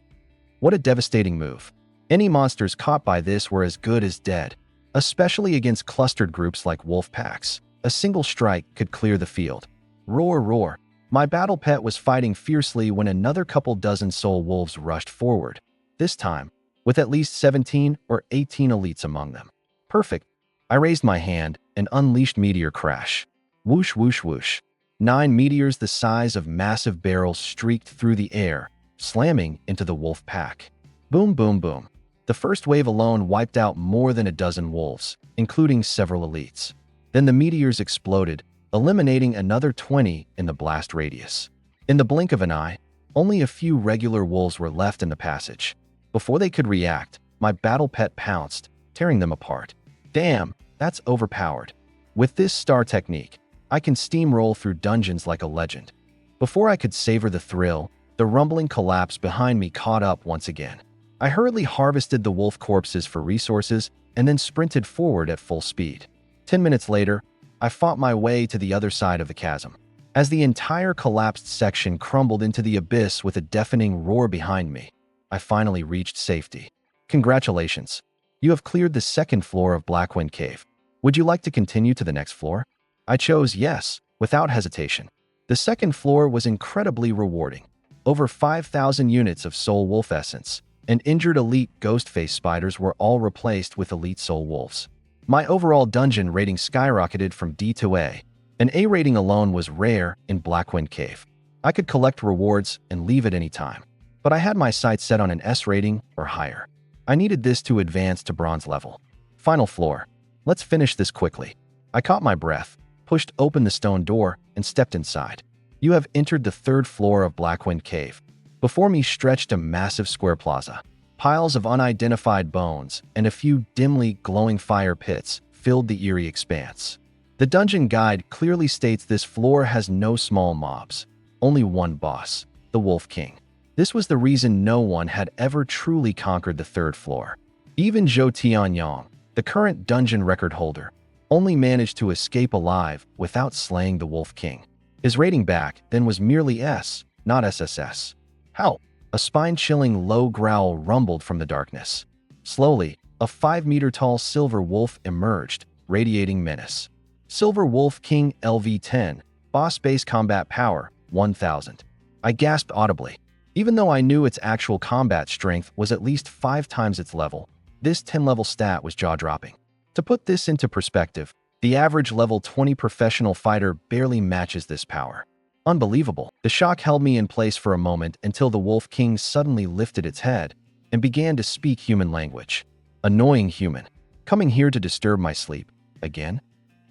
What a devastating move. Any monsters caught by this were as good as dead, especially against clustered groups like wolf packs. A single strike could clear the field. Roar, roar. My battle pet was fighting fiercely when another couple dozen soul wolves rushed forward, this time with at least 17 or 18 elites among them. Perfect. I raised my hand and unleashed meteor crash. Whoosh, whoosh, whoosh. 9 meteors the size of massive barrels streaked through the air, slamming into the wolf pack. Boom, boom, boom. The first wave alone wiped out more than a dozen wolves, including several elites. Then the meteors exploded, eliminating another 20 in the blast radius. In the blink of an eye, only a few regular wolves were left in the passage. Before they could react, my battle pet pounced, tearing them apart. Damn, that's overpowered. With this star technique, I can steamroll through dungeons like a legend. Before I could savor the thrill, the rumbling collapse behind me caught up once again. I hurriedly harvested the wolf corpses for resources and then sprinted forward at full speed. 10 minutes later, I fought my way to the other side of the chasm. As the entire collapsed section crumbled into the abyss with a deafening roar behind me, I finally reached safety. Congratulations. You have cleared the 2nd floor of Blackwind Cave. Would you like to continue to the next floor? I chose yes, without hesitation. The 2nd floor was incredibly rewarding. Over 5,000 units of soul wolf essence and injured elite ghost-face spiders were all replaced with elite soul wolves. My overall dungeon rating skyrocketed from D to A. An A rating alone was rare in Blackwind Cave. I could collect rewards and leave at any time, but I had my sights set on an S rating or higher. I needed this to advance to bronze level. Final floor. Let's finish this quickly. I caught my breath, pushed open the stone door, and stepped inside. You have entered the 3rd floor of Blackwind Cave. Before me stretched a massive square plaza. Piles of unidentified bones and a few dimly glowing fire pits filled the eerie expanse. The dungeon guide clearly states this floor has no small mobs, only one boss, the Wolf King. This was the reason no one had ever truly conquered the 3rd floor. Even Zhou Tianyang, the current dungeon record holder, only managed to escape alive without slaying the Wolf King. His rating back then was merely S, not SSS. How? A spine-chilling low growl rumbled from the darkness. Slowly, a 5-meter-tall silver wolf emerged, radiating menace. Silver Wolf King LV-10, boss base combat power, 1000. I gasped audibly. Even though I knew its actual combat strength was at least 5 times its level, this 10-level stat was jaw-dropping. To put this into perspective, the average level 20 professional fighter barely matches this power. Unbelievable. The shock held me in place for a moment until the Wolf King suddenly lifted its head and began to speak human language. Annoying human. Coming here to disturb my sleep. Again?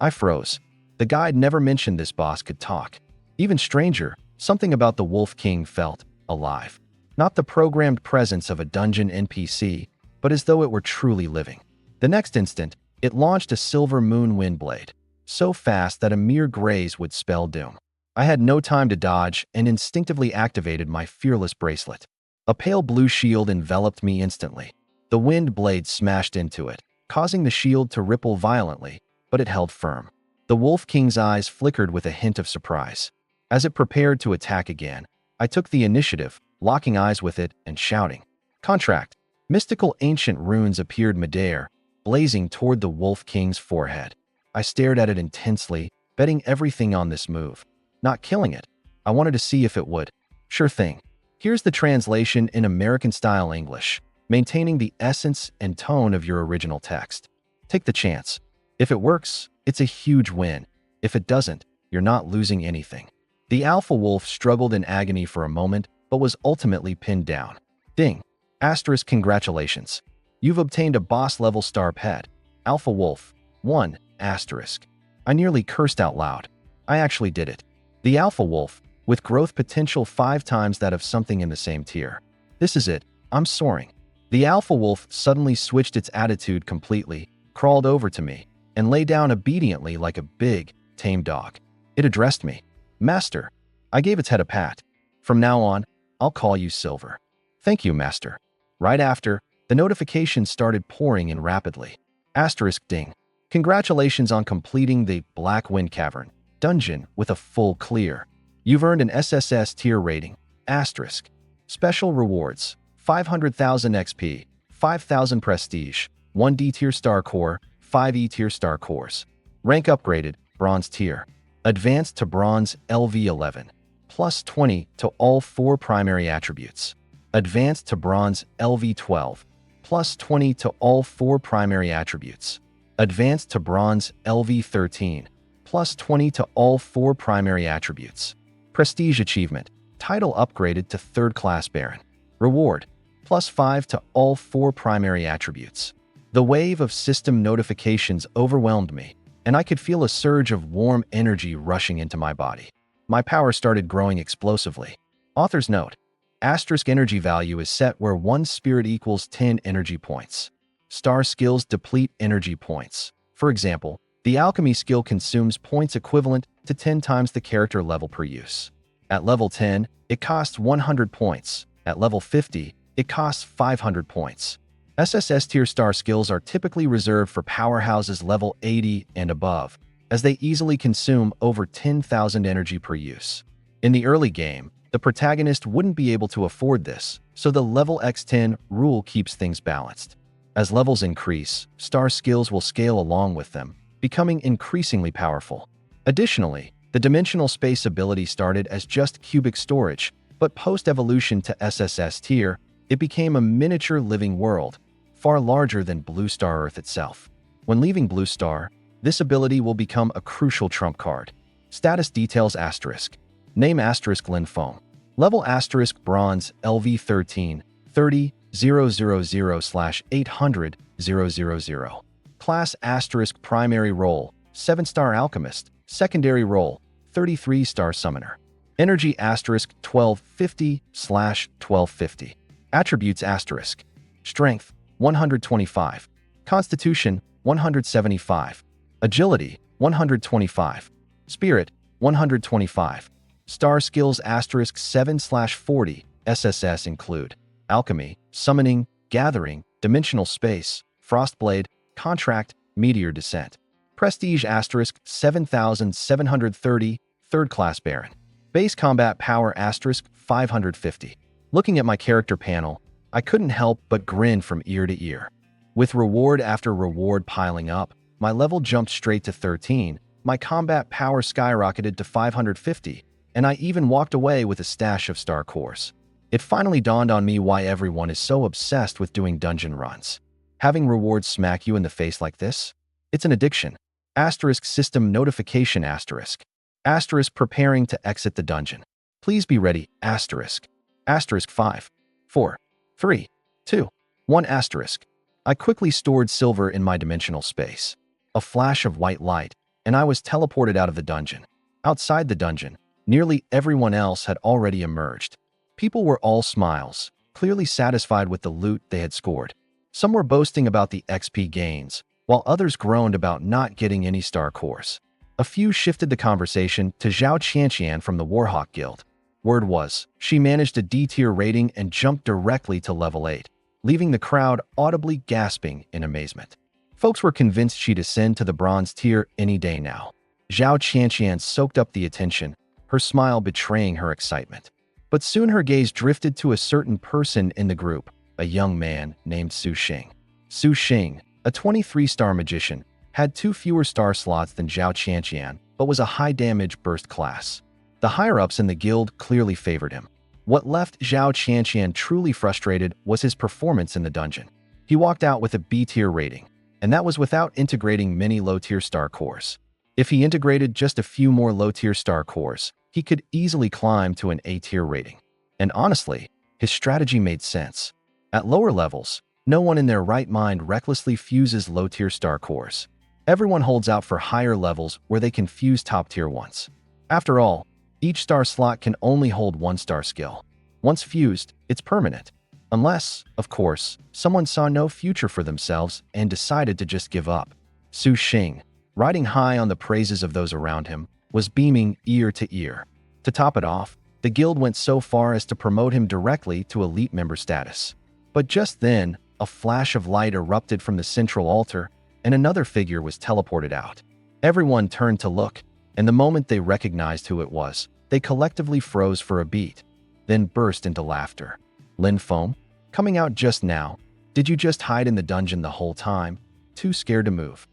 I froze. The guide never mentioned this boss could talk. Even stranger, something about the Wolf King felt alive. Not the programmed presence of a dungeon NPC, but as though it were truly living. The next instant, it launched a silver moon wind blade, so fast that a mere graze would spell doom. I had no time to dodge and instinctively activated my fearless bracelet. A pale blue shield enveloped me instantly. The wind blade smashed into it, causing the shield to ripple violently, but it held firm. The Wolf King's eyes flickered with a hint of surprise. As it prepared to attack again, I took the initiative, locking eyes with it and shouting, "Contract!" Mystical ancient runes appeared midair, blazing toward the Wolf King's forehead. I stared at it intensely, betting everything on this move. Not killing it. I wanted to see if it would. Sure thing. Here's the translation in American-style English, maintaining the essence and tone of your original text. Take the chance. If it works, it's a huge win. If it doesn't, you're not losing anything. The alpha wolf struggled in agony for a moment, but was ultimately pinned down. Ding. Asterisk congratulations. You've obtained a boss-level star pet. Alpha Wolf. 1. Asterisk. I nearly cursed out loud. I actually did it. The Alpha Wolf, with growth potential 5 times that of something in the same tier. This is it. I'm soaring. The Alpha Wolf suddenly switched its attitude completely, crawled over to me, and lay down obediently like a big, tame dog. It addressed me. Master. I gave its head a pat. From now on, I'll call you Silver. Thank you, Master. Right after, the notifications started pouring in rapidly. Asterisk ding. Congratulations on completing the Black Wind Cavern dungeon with a full clear. You've earned an SSS tier rating. Asterisk. Special rewards. 500,000 XP, 5,000 prestige, 1 D tier star core, 5 E tier star cores. Rank upgraded, bronze tier. Advanced to bronze LV11. Plus 20 to all 4 primary attributes. Advanced to bronze LV12. Plus 20 to all 4 primary attributes. Advanced to bronze LV13. Plus 20 to all 4 primary attributes. Prestige achievement. Title upgraded to 3rd class Baron. Reward. Plus 5 to all 4 primary attributes. The wave of system notifications overwhelmed me, and I could feel a surge of warm energy rushing into my body. My power started growing explosively. Author's note. Asterisk energy value is set where 1 spirit equals 10 energy points. Star skills deplete energy points. For example, the alchemy skill consumes points equivalent to 10 times the character level per use. At level 10, it costs 100 points. At level 50, it costs 500 points. SSS tier star skills are typically reserved for powerhouses level 80 and above, as they easily consume over 10,000 energy per use. In the early game, the protagonist wouldn't be able to afford this, so the level X10 rule keeps things balanced. As levels increase, star skills will scale along with them, becoming increasingly powerful. Additionally, the dimensional space ability started as just cubic storage, but post-evolution to SSS tier, it became a miniature living world, far larger than Blue Star Earth itself. When leaving Blue Star, this ability will become a crucial trump card. Status details asterisk. Name asterisk Linfoam. Level asterisk bronze LV13 30 000/800 000. Class asterisk primary role 7-star Alchemist. Secondary role 33-star Summoner. Energy asterisk 1250/1250. Attributes asterisk. Strength 125. Constitution 175. Agility 125. Spirit 125. Star skills asterisk 7/40. SSS include Alchemy, Summoning, Gathering, Dimensional Space, Frostblade, Contract, Meteor Descent. Prestige asterisk 7,730. 3rd class Baron. Base combat power asterisk 550. Looking at my character panel, I couldn't help but grin from ear to ear. With reward after reward piling up, my level jumped straight to 13, my combat power skyrocketed to 550, and I even walked away with a stash of star cores. It finally dawned on me why everyone is so obsessed with doing dungeon runs. Having rewards smack you in the face like this? It's an addiction. Asterisk system notification asterisk. Asterisk preparing to exit the dungeon. Please be ready. Asterisk. Asterisk 5, 4, 3, 2, 1 asterisk. I quickly stored Silver in my dimensional space. A flash of white light, and I was teleported out of the dungeon. Outside the dungeon, nearly everyone else had already emerged. People were all smiles, clearly satisfied with the loot they had scored. Some were boasting about the XP gains, while others groaned about not getting any star cores. A few shifted the conversation to Zhao Qianqian from the Warhawk Guild. Word was, she managed a D-tier rating and jumped directly to level 8. leaving the crowd audibly gasping in amazement. Folks were convinced she'd ascend to the bronze tier any day now. Zhao Qianqian soaked up the attention, her smile betraying her excitement. But soon her gaze drifted to a certain person in the group, a young man named Su Xing. Su Xing, a 23-star magician, had 2 fewer star slots than Zhao Qianqian, but was a high-damage burst class. The higher-ups in the guild clearly favored him. What left Zhao Qianqian truly frustrated was his performance in the dungeon. He walked out with a B-tier rating, and that was without integrating many low-tier star cores. If he integrated just a few more low-tier star cores, he could easily climb to an A-tier rating. And honestly, his strategy made sense. At lower levels, no one in their right mind recklessly fuses low-tier star cores. Everyone holds out for higher levels where they can fuse top-tier ones. After all, each star slot can only hold 1 star skill. Once fused, it's permanent. Unless, of course, someone saw no future for themselves and decided to just give up. Su Xing, riding high on the praises of those around him, was beaming ear to ear. To top it off, the guild went so far as to promote him directly to elite member status. But just then, a flash of light erupted from the central altar, and another figure was teleported out. Everyone turned to look, and the moment they recognized who it was, they collectively froze for a beat, then burst into laughter. Lin Feng, coming out just now, did you just hide in the dungeon the whole time? Too scared to move.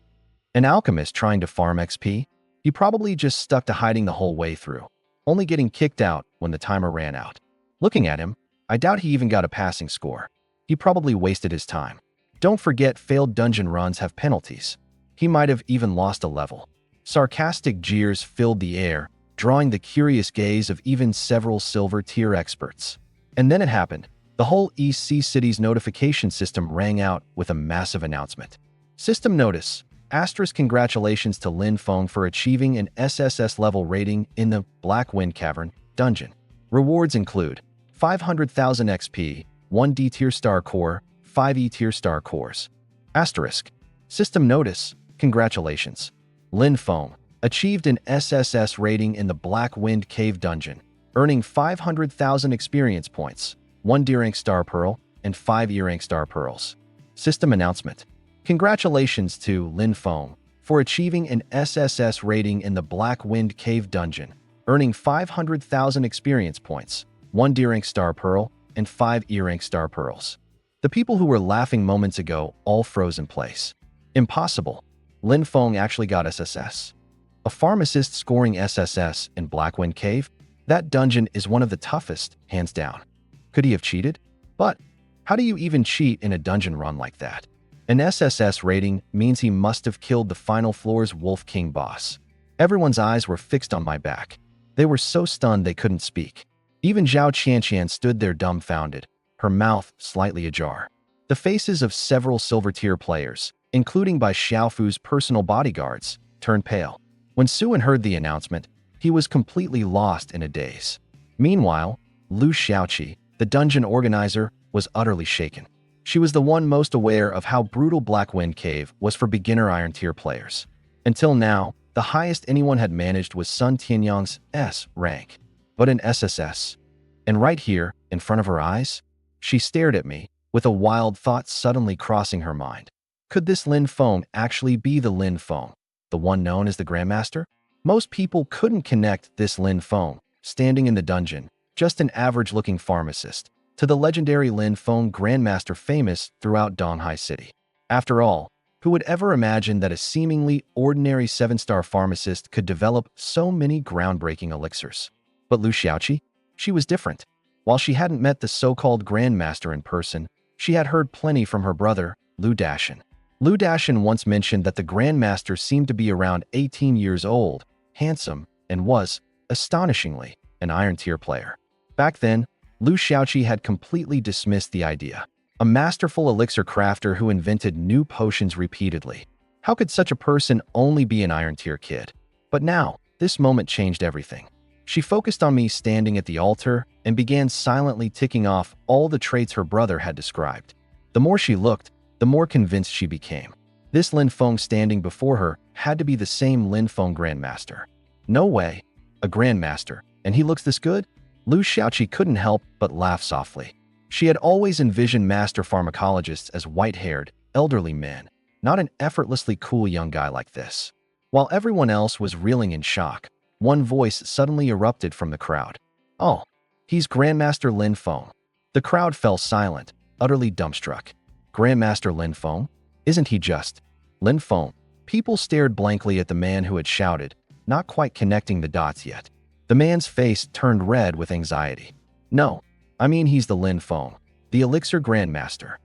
An alchemist trying to farm XP? He probably just stuck to hiding the whole way through, only getting kicked out when the timer ran out. Looking at him, I doubt he even got a passing score. He probably wasted his time. Don't forget, failed dungeon runs have penalties. He might have even lost a level. Sarcastic jeers filled the air, drawing the curious gaze of even several silver-tier experts. And then it happened. The whole EC City's notification system rang out with a massive announcement. System notice. Asterisk congratulations to Lin Feng for achieving an SSS level rating in the Black Wind Cavern dungeon. Rewards include 500,000 XP, 1 D-tier star core, 5 E-tier star cores. Asterisk. System notice. Congratulations. Lin Feng achieved an SSS rating in the Black Wind Cave dungeon, earning 500,000 experience points, 1 D-rank star pearl, and 5 E-rank star pearls. System announcement. Congratulations to Lin Feng for achieving an SSS rating in the Black Wind Cave dungeon, earning 500,000 experience points, 1 D-rank star pearl, and 5 E-rank star pearls. The people who were laughing moments ago all froze in place. Impossible. Lin Feng actually got SSS. A pharmacist scoring SSS in Blackwind Cave? That dungeon is one of the toughest, hands down. Could he have cheated? But how do you even cheat in a dungeon run like that? An SSS rating means he must have killed the final floor's Wolf King boss. Everyone's eyes were fixed on my back. They were so stunned they couldn't speak. Even Zhao Qianqian stood there dumbfounded, her mouth slightly ajar. The faces of several silver-tier players, including by Xiaofu's personal bodyguards, turned pale. When Suan heard the announcement, he was completely lost in a daze. Meanwhile, Lu Xiaoqi, the dungeon organizer, was utterly shaken. She was the one most aware of how brutal Blackwind Cave was for beginner Iron Tier players. Until now, the highest anyone had managed was Sun Tianyang's S rank, but an SSS. And right here, in front of her eyes, she stared at me, with a wild thought suddenly crossing her mind. Could this Lin Feng actually be the Lin Feng, the one known as the Grandmaster? Most people couldn't connect this Lin Feng, standing in the dungeon, just an average-looking pharmacist, to the legendary Lin Feng Grandmaster famous throughout Donghai City. After all, who would ever imagine that a seemingly ordinary 7-star pharmacist could develop so many groundbreaking elixirs? But Lu Xiaoqi? She was different. While she hadn't met the so-called Grandmaster in person, she had heard plenty from her brother, Lu Dashan. Lu Dashan once mentioned that the Grandmaster seemed to be around 18 years old, handsome, and was, astonishingly, an Iron Tier player. Back then, Lu Xiaoqi had completely dismissed the idea. A masterful elixir crafter who invented new potions repeatedly. How could such a person only be an Iron Tier kid? But now, this moment changed everything. She focused on me standing at the altar and began silently ticking off all the traits her brother had described. The more she looked, the more convinced she became. This Lin Feng standing before her had to be the same Lin Feng Grandmaster. No way. A Grandmaster, and he looks this good? Lu Xiaoqi couldn't help but laugh softly. She had always envisioned master pharmacologists as white-haired, elderly men, not an effortlessly cool young guy like this. While everyone else was reeling in shock, one voice suddenly erupted from the crowd. "Oh, he's Grandmaster Lin Feng." The crowd fell silent, utterly dumbstruck. Grandmaster Lin Feng? Isn't he just Lin Feng? People stared blankly at the man who had shouted, not quite connecting the dots yet. The man's face turned red with anxiety. "No, I mean he's the Lin Feng, the Elixir Grandmaster.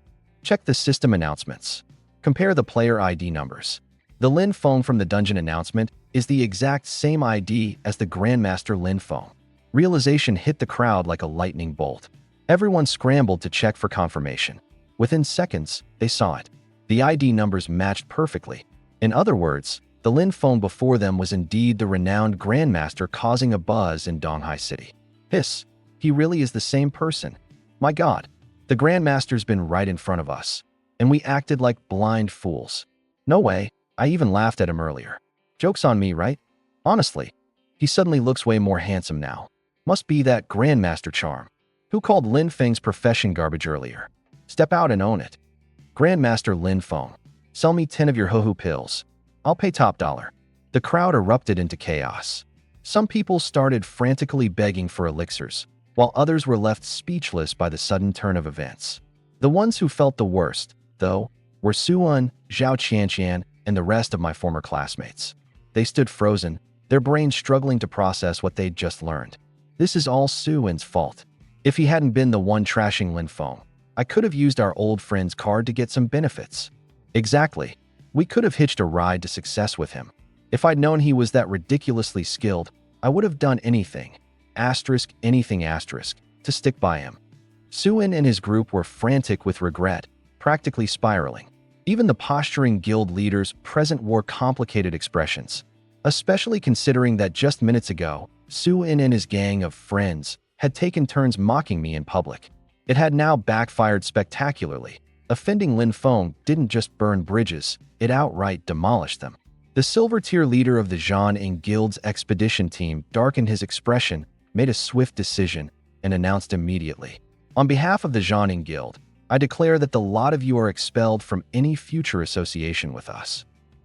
Check the system announcements. Compare the player ID numbers. The Lin Feng from the dungeon announcement is the exact same ID as the Grandmaster Lin Feng." Realization hit the crowd like a lightning bolt. Everyone scrambled to check for confirmation. Within seconds, they saw it. The ID numbers matched perfectly. In other words, the Lin Feng before them was indeed the renowned Grandmaster causing a buzz in Donghai City. Hiss, he really is the same person. My God, the Grandmaster's been right in front of us, and we acted like blind fools. No way, I even laughed at him earlier. Joke's on me, right? Honestly, he suddenly looks way more handsome now. Must be that Grandmaster charm. Who called Lin Feng's profession garbage earlier? Step out and own it. Grandmaster Lin Feng, sell me 10 of your hoo-hoo pills. I'll pay top dollar. The crowd erupted into chaos. Some people started frantically begging for elixirs, while others were left speechless by the sudden turn of events. The ones who felt the worst, though, were Suan, Zhao Qianqian, and the rest of my former classmates. They stood frozen, their brains struggling to process what they'd just learned. This is all Suan's fault. If he hadn't been the one trashing Lin Feng, I could have used our old friend's card to get some benefits. Exactly. We could have hitched a ride to success with him. If I'd known he was that ridiculously skilled, I would have done anything, anything, to stick by him. Suan and his group were frantic with regret, practically spiraling. Even the posturing guild leaders present wore complicated expressions, especially considering that just minutes ago, Suan and his gang of friends had taken turns mocking me in public. It had now backfired spectacularly. Offending Lin Feng didn't just burn bridges, it outright demolished them. The silver-tier leader of the Zhan Guild's expedition team darkened his expression, made a swift decision, and announced immediately. On behalf of the Zhan Guild, I declare that the lot of you are expelled from any future association with us.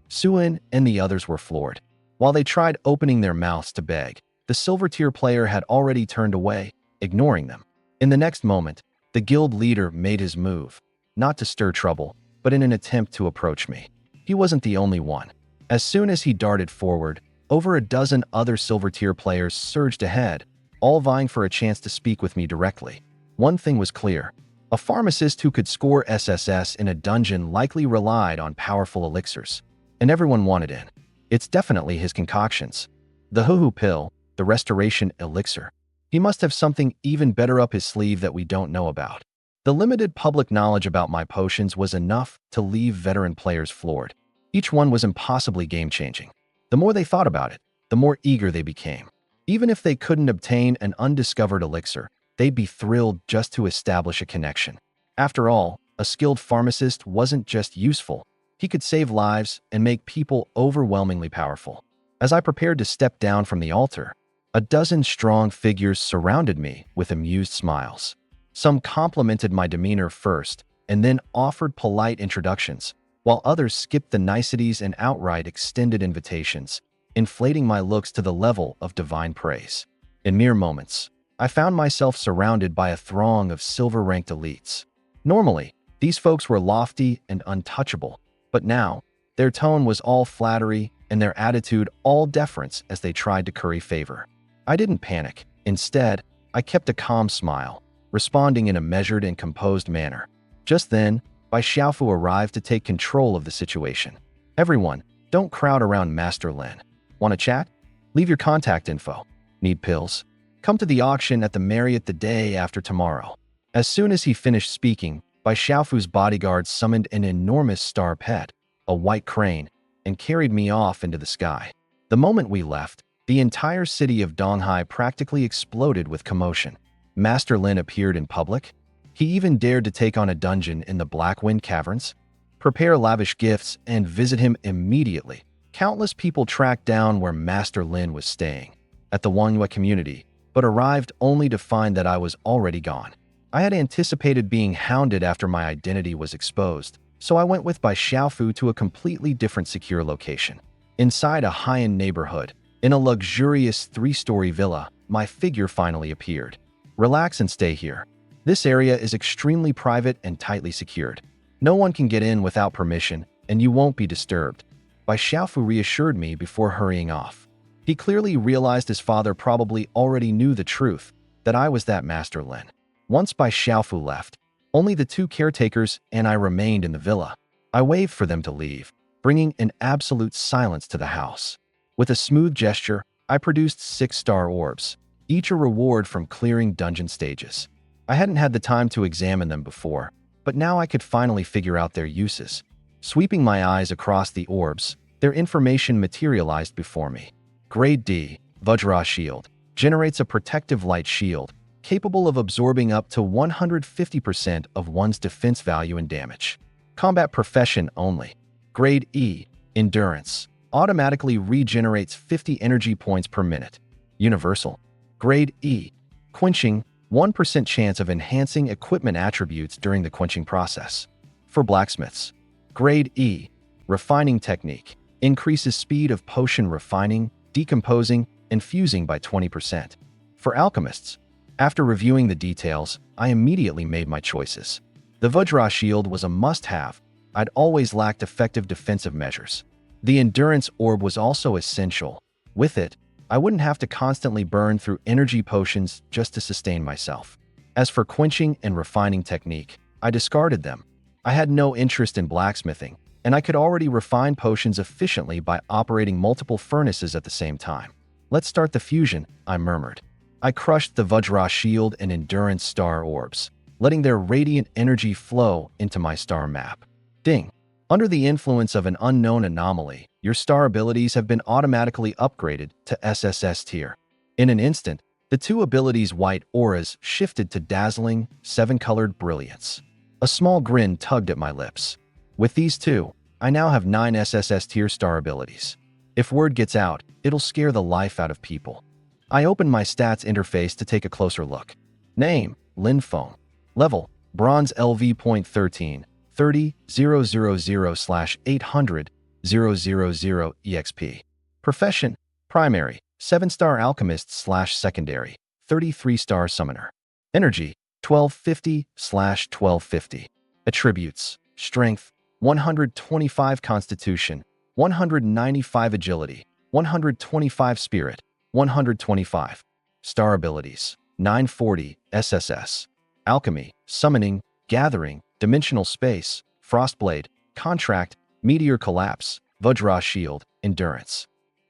Suan and the others were floored. While they tried opening their mouths to beg, the silver-tier player had already turned away, ignoring them. In the next moment, the guild leader made his move, not to stir trouble, but in an attempt to approach me. He wasn't the only one. As soon as he darted forward, over a dozen other silver-tier players surged ahead, all vying for a chance to speak with me directly. One thing was clear. A pharmacist who could score SSS in a dungeon likely relied on powerful elixirs, and everyone wanted in. It's definitely his concoctions. The hoo-hoo pill, the restoration elixir. He must have something even better up his sleeve that we don't know about. The limited public knowledge about my potions was enough to leave veteran players floored. Each one was impossibly game-changing. The more they thought about it, the more eager they became. Even if they couldn't obtain an undiscovered elixir, they'd be thrilled just to establish a connection. After all, a skilled pharmacist wasn't just useful. He could save lives and make people overwhelmingly powerful. As I prepared to step down from the altar, a dozen strong figures surrounded me with amused smiles. Some complimented my demeanor first and then offered polite introductions, while others skipped the niceties and outright extended invitations, inflating my looks to the level of divine praise. In mere moments, I found myself surrounded by a throng of silver-ranked elites. Normally, these folks were lofty and untouchable, but now, their tone was all flattery and their attitude all deference as they tried to curry favor. I didn't panic. Instead, I kept a calm smile, responding in a measured and composed manner. Just then, Bai Xiaofu arrived to take control of the situation. Everyone, don't crowd around Master Lin. Want to chat? Leave your contact info. Need pills? Come to the auction at the Marriott the day after tomorrow. As soon as he finished speaking, Bai Xiaofu's bodyguards summoned an enormous star pet, a white crane, and carried me off into the sky. The moment we left, the entire city of Donghai practically exploded with commotion. Master Lin appeared in public. He even dared to take on a dungeon in the Blackwind Caverns. Prepare lavish gifts and visit him immediately. Countless people tracked down where Master Lin was staying, at the Manhwa community, but arrived only to find that I was already gone. I had anticipated being hounded after my identity was exposed, so I went with Bai Xiaofu to a completely different secure location. Inside a high-end neighborhood, in a luxurious 3-story villa, my figure finally appeared. Relax and stay here. This area is extremely private and tightly secured. No one can get in without permission, and you won't be disturbed. Bai Xiaofu reassured me before hurrying off. He clearly realized his father probably already knew the truth, that I was that Master Lin. Once Bai Xiaofu left, only the 2 caretakers and I remained in the villa. I waved for them to leave, bringing an absolute silence to the house. With a smooth gesture, I produced 6 star orbs, each a reward from clearing dungeon stages. I hadn't had the time to examine them before, but now I could finally figure out their uses. Sweeping my eyes across the orbs, their information materialized before me. Grade D, Vajra Shield, generates a protective light shield, capable of absorbing up to 150% of one's defense value and damage. Combat profession only. Grade E, Endurance, automatically regenerates 50 energy points per minute. Universal. Grade E, Quenching, 1% chance of enhancing equipment attributes during the quenching process. For blacksmiths. Grade E, Refining Technique, increases speed of potion refining, decomposing, and fusing by 20%. For alchemists. After reviewing the details, I immediately made my choices. The Vajra Shield was a must-have. I'd always lacked effective defensive measures. The Endurance Orb was also essential. With it, I wouldn't have to constantly burn through energy potions just to sustain myself. As for Quenching and Refining Technique, I discarded them. I had no interest in blacksmithing, and I could already refine potions efficiently by operating multiple furnaces at the same time. Let's start the fusion, I murmured. I crushed the Vajra Shield and Endurance Star Orbs, letting their radiant energy flow into my star map. Ding! Under the influence of an unknown anomaly, your star abilities have been automatically upgraded to SSS tier. In an instant, the 2 abilities' white auras shifted to dazzling, 7-colored brilliance. A small grin tugged at my lips. With these 2, I now have 9 SSS tier star abilities. If word gets out, it'll scare the life out of people. I opened my stats interface to take a closer look. Name, Lin Feng. Level, Bronze LV.13, 30,000/800,000 EXP. Profession, Primary, 7-star Alchemist/Secondary, 33-star Summoner. Energy, 1250/1250. Attributes, Strength, 125 Constitution, 195 Agility, 125 Spirit, 125. Star abilities, 940 SSS. Alchemy, Summoning, Gathering, Dimensional Space, Frostblade, Contract, Meteor Collapse, Vajra Shield, Endurance.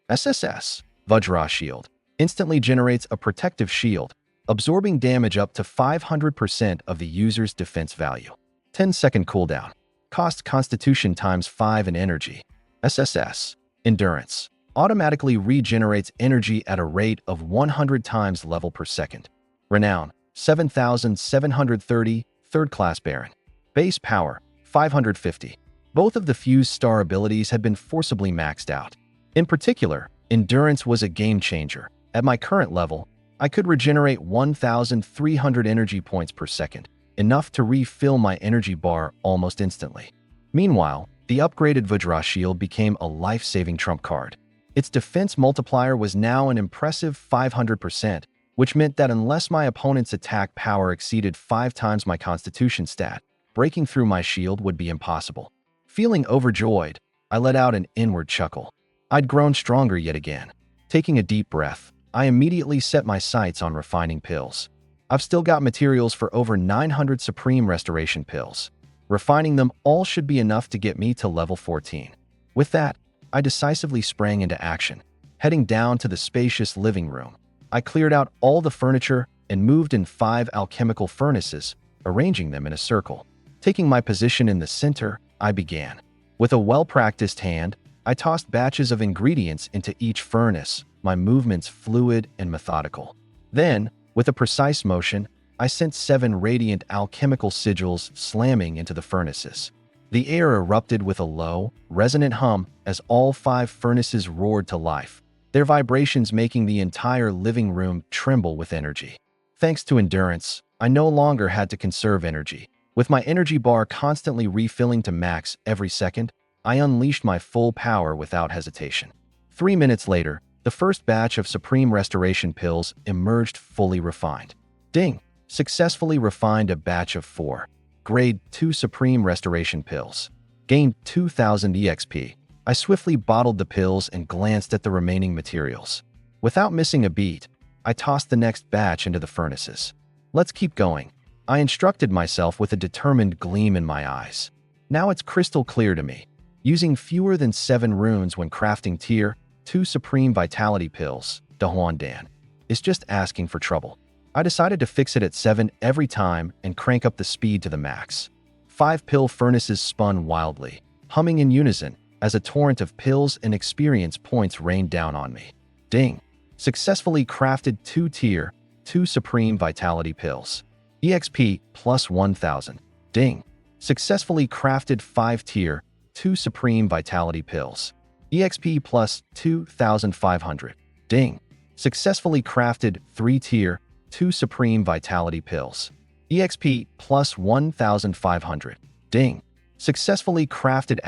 SSS, Vajra Shield, instantly generates a protective shield, absorbing damage up to 500% of the user's defense value. 10-second cooldown. Cost Constitution times 5 in energy. SSS, Endurance, automatically regenerates energy at a rate of 100 times level per second. Renown, 7,730, 3rd class Baron. Base power, 550. Both of the fused star abilities had been forcibly maxed out. In particular, Endurance was a game changer. At my current level, I could regenerate 1,300 energy points per second, enough to refill my energy bar almost instantly. Meanwhile, the upgraded Vajra Shield became a life-saving trump card. Its defense multiplier was now an impressive 500%, which meant that unless my opponent's attack power exceeded 5 times my constitution stat, breaking through my shield would be impossible. Feeling overjoyed, I let out an inward chuckle. I'd grown stronger yet again. Taking a deep breath, I immediately set my sights on refining pills. I've still got materials for over 900 Supreme Restoration pills. Refining them all should be enough to get me to level 14. With that, I decisively sprang into action. Heading down to the spacious living room, I cleared out all the furniture and moved in 5 alchemical furnaces, arranging them in a circle. Taking my position in the center, I began. With a well-practiced hand, I tossed batches of ingredients into each furnace, my movements fluid and methodical. Then, with a precise motion, I sent 7 radiant alchemical sigils slamming into the furnaces. The air erupted with a low, resonant hum as all 5 furnaces roared to life, their vibrations making the entire living room tremble with energy. Thanks to Endurance, I no longer had to conserve energy. With my energy bar constantly refilling to max every second, I unleashed my full power without hesitation. 3 minutes later, the first batch of Supreme Restoration pills emerged fully refined. Ding! Successfully refined a batch of 4 Grade 2 Supreme Restoration pills. Gained 2,000 EXP. I swiftly bottled the pills and glanced at the remaining materials. Without missing a beat, I tossed the next batch into the furnaces. Let's keep going. I instructed myself with a determined gleam in my eyes. Now it's crystal clear to me. Using fewer than 7 runes when crafting Tier 2 Supreme Vitality pills, Dan, is just asking for trouble. I decided to fix it at 7 every time and crank up the speed to the max. 5 pill furnaces spun wildly, humming in unison as a torrent of pills and experience points rained down on me. Ding! Successfully crafted 2 Tier 2 Supreme Vitality pills. EXP plus 1,000. Ding! Successfully crafted 5 Tier 2 Supreme Vitality pills. EXP plus 2,500. Ding! Successfully crafted 3 Tier 2 Supreme Vitality pills. EXP plus 1,500. Ding! Successfully crafted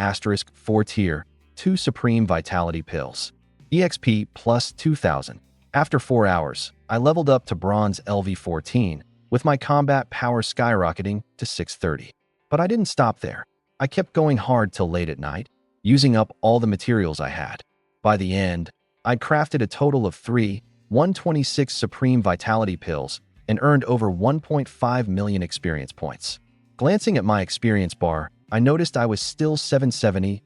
* 4 Tier 2 Supreme Vitality pills. EXP plus 2,000. After 4 hours, I leveled up to Bronze LV14, with my combat power skyrocketing to 630. But I didn't stop there. I kept going hard till late at night, using up all the materials I had. By the end, I'd crafted a total of 126 Supreme Vitality pills and earned over 1.5 million experience points. Glancing at my experience bar, I noticed I was still 770,000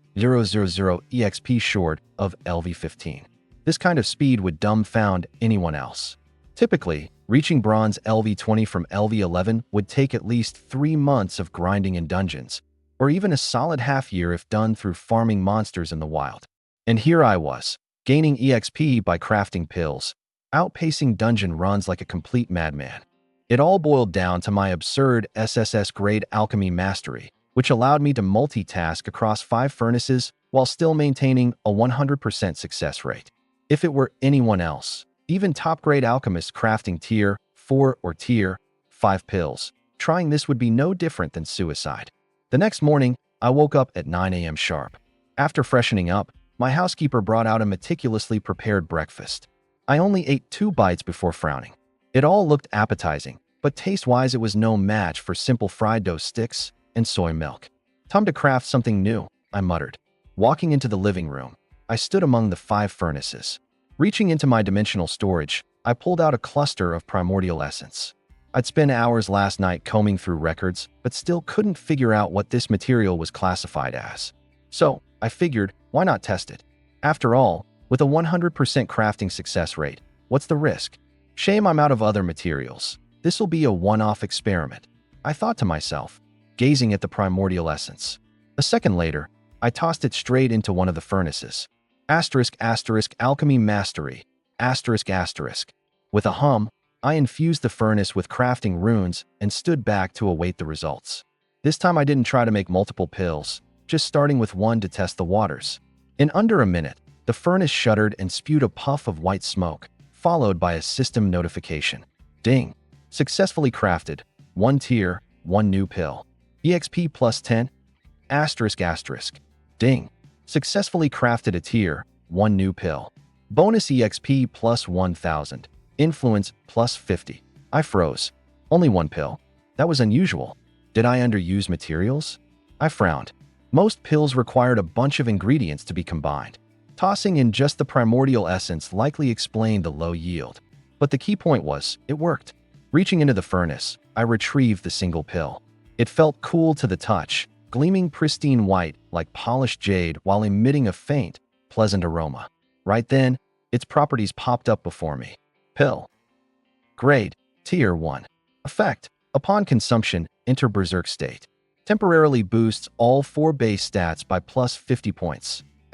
EXP short of LV15. This kind of speed would dumbfound anyone else. Typically, reaching Bronze LV20 from LV11 would take at least 3 months of grinding in dungeons, or even a solid half year if done through farming monsters in the wild. And here I was, gaining EXP by crafting pills, outpacing dungeon runs like a complete madman. It all boiled down to my absurd SSS grade alchemy mastery, which allowed me to multitask across 5 furnaces while still maintaining a 100% success rate. If it were anyone else, even top-grade alchemists crafting Tier 4 or Tier 5 pills, trying this would be no different than suicide. The next morning, I woke up at 9 a.m. sharp. After freshening up, my housekeeper brought out a meticulously prepared breakfast. I only ate 2 bites before frowning. It all looked appetizing, but taste-wise it was no match for simple fried dough sticks and soy milk. Time to craft something new, I muttered. Walking into the living room, I stood among the 5 furnaces. Reaching into my dimensional storage, I pulled out a cluster of primordial essence. I'd spent hours last night combing through records, but still couldn't figure out what this material was classified as. So, I figured, why not test it? After all, with a 100% crafting success rate, what's the risk? Shame I'm out of other materials. This'll be a one-off experiment, I thought to myself, gazing at the primordial essence. A second later, I tossed it straight into one of the furnaces. *** alchemy mastery. ***. With a hum, I infused the furnace with crafting runes and stood back to await the results. This time I didn't try to make multiple pills, just starting with one to test the waters. In under a minute, the furnace shuddered and spewed a puff of white smoke, followed by a system notification. Ding! Successfully crafted. 1 Tier, 1 new pill. EXP plus 10. ***. Ding! Successfully crafted a Tier 1 new pill. Bonus EXP plus 1,000. Influence plus 50. I froze. Only 1 pill? That was unusual. Did I underuse materials? I frowned. Most pills required a bunch of ingredients to be combined. Tossing in just the primordial essence likely explained the low yield. But the key point was, it worked. Reaching into the furnace, I retrieved the single pill. It felt cool to the touch, gleaming pristine white like polished jade while emitting a faint, pleasant aroma. Right then, its properties popped up before me. Pill. Grade, Tier 1. Effect. Upon consumption, enter Berserk state. Temporarily boosts all 4 base stats by plus 50 points. ***.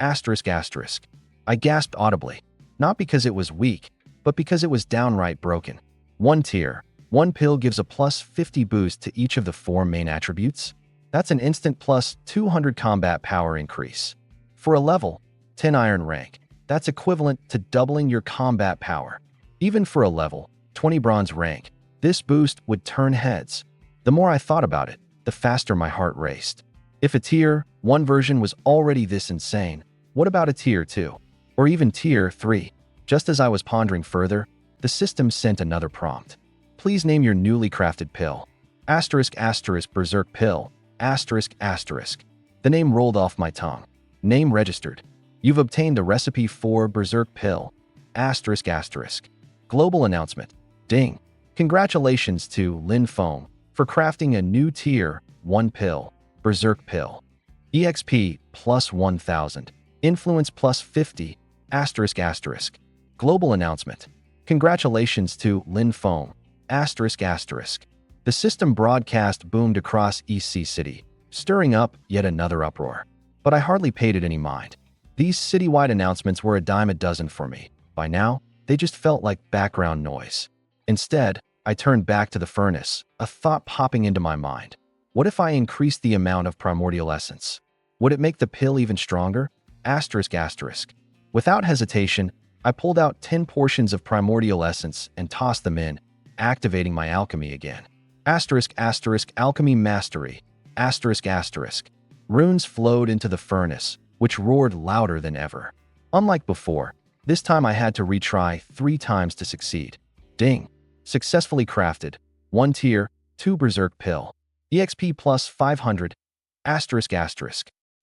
I gasped audibly, not because it was weak, but because it was downright broken. 1 Tier, 1 pill gives a plus 50 boost to each of the 4 main attributes. That's an instant plus 200 combat power increase. For a level 10 iron rank, that's equivalent to doubling your combat power. Even for a level 20 bronze rank, This boost would turn heads. The more I thought about it, the faster my heart raced. If a Tier 1 version was already this insane, what about a Tier 2? Or even Tier 3? Just as I was pondering further, the system sent another prompt. Please name your newly crafted pill. *** berserk pill. ***. The name rolled off my tongue. Name registered. You've obtained a recipe for berserk pill. ***. Global announcement. Ding. Congratulations to Lin Foam for crafting a new Tier 1 pill, berserk pill. EXP plus 1000. Influence plus 50. ***. Global announcement. Congratulations to Lin Foam. ***. The system broadcast boomed across EC City, stirring up yet another uproar. But I hardly paid it any mind. These citywide announcements were a dime a dozen for me. By now, they just felt like background noise. Instead, I turned back to the furnace, a thought popping into my mind. What if I increased the amount of primordial essence? Would it make the pill even stronger? ***. Without hesitation, I pulled out 10 portions of primordial essence and tossed them in, activating my alchemy again. Alchemy mastery. Runes flowed into the furnace, which roared louder than ever. Unlike before, this time I had to retry 3 times to succeed. Ding. Successfully crafted. 1 Tier 2 berserk pill. EXP plus 500.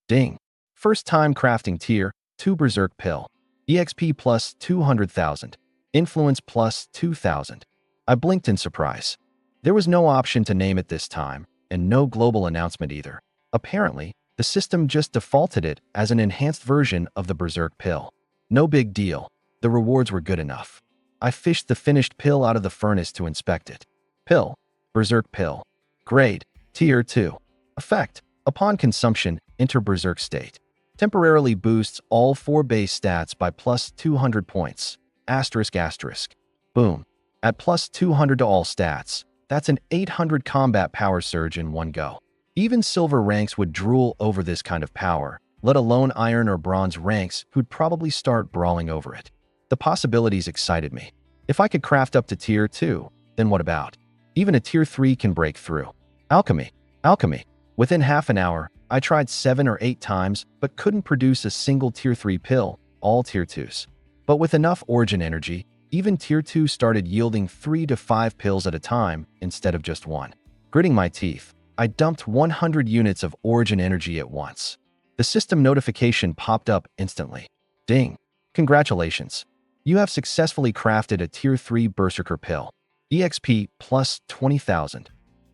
Ding. First time crafting Tier 2 berserk pill. EXP plus 200,000. Influence plus 2,000. I blinked in surprise. There was no option to name it this time, and no global announcement either. Apparently, the system just defaulted it as an enhanced version of the berserk pill. No big deal. The rewards were good enough. I fished the finished pill out of the furnace to inspect it. Pill. Berserk pill. Grade. Tier 2. Effect. Upon consumption, enter berserk state. Temporarily boosts all 4 base stats by plus 200 points. Boom. At plus 200 to all stats, that's an 800 combat power surge in one go. Even silver ranks would drool over this kind of power, let alone iron or bronze ranks who'd probably start brawling over it. The possibilities excited me. If I could craft up to Tier 2, then what about? Even a Tier 3 can break through. Alchemy. Within half an hour, I tried 7 or 8 times, but couldn't produce a single Tier 3 pill, all Tier 2s. But with enough origin energy, even Tier 2 started yielding 3 to 5 pills at a time instead of just 1. Gritting my teeth, I dumped 100 units of origin energy at once. The system notification popped up instantly. Ding. Congratulations. You have successfully crafted a Tier 3 Berserker pill. EXP plus 20,000.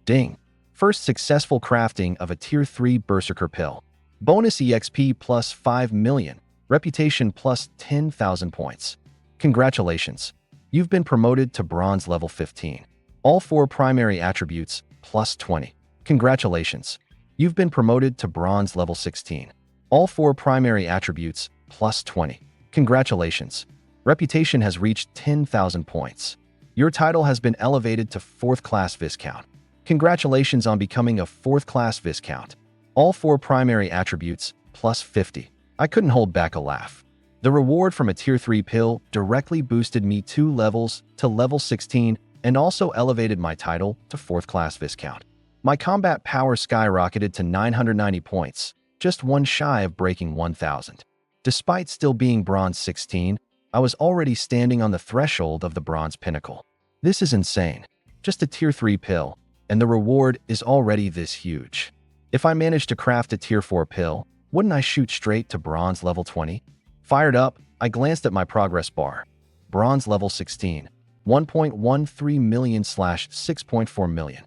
Ding. First successful crafting of a Tier 3 Berserker pill. Bonus EXP plus 5 million. Reputation plus 10,000 points. Congratulations. You've been promoted to Bronze level 15. All 4 primary attributes plus 20. Congratulations. You've been promoted to Bronze level 16. All 4 primary attributes plus 20. Congratulations. Reputation has reached 10,000 points. Your title has been elevated to 4th class Viscount. Congratulations on becoming a 4th class Viscount. All 4 primary attributes plus 50. I couldn't hold back a laugh. The reward from a Tier 3 pill directly boosted me 2 levels to level 16 and also elevated my title to 4th class Viscount. My combat power skyrocketed to 990 points, just one shy of breaking 1,000. Despite still being Bronze 16, I was already standing on the threshold of the Bronze pinnacle. This is insane. Just a Tier 3 pill, and the reward is already this huge. If I managed to craft a Tier 4 pill, wouldn't I shoot straight to Bronze level 20? Fired up, I glanced at my progress bar. Bronze level 16, 1.13 million / 6.4 million.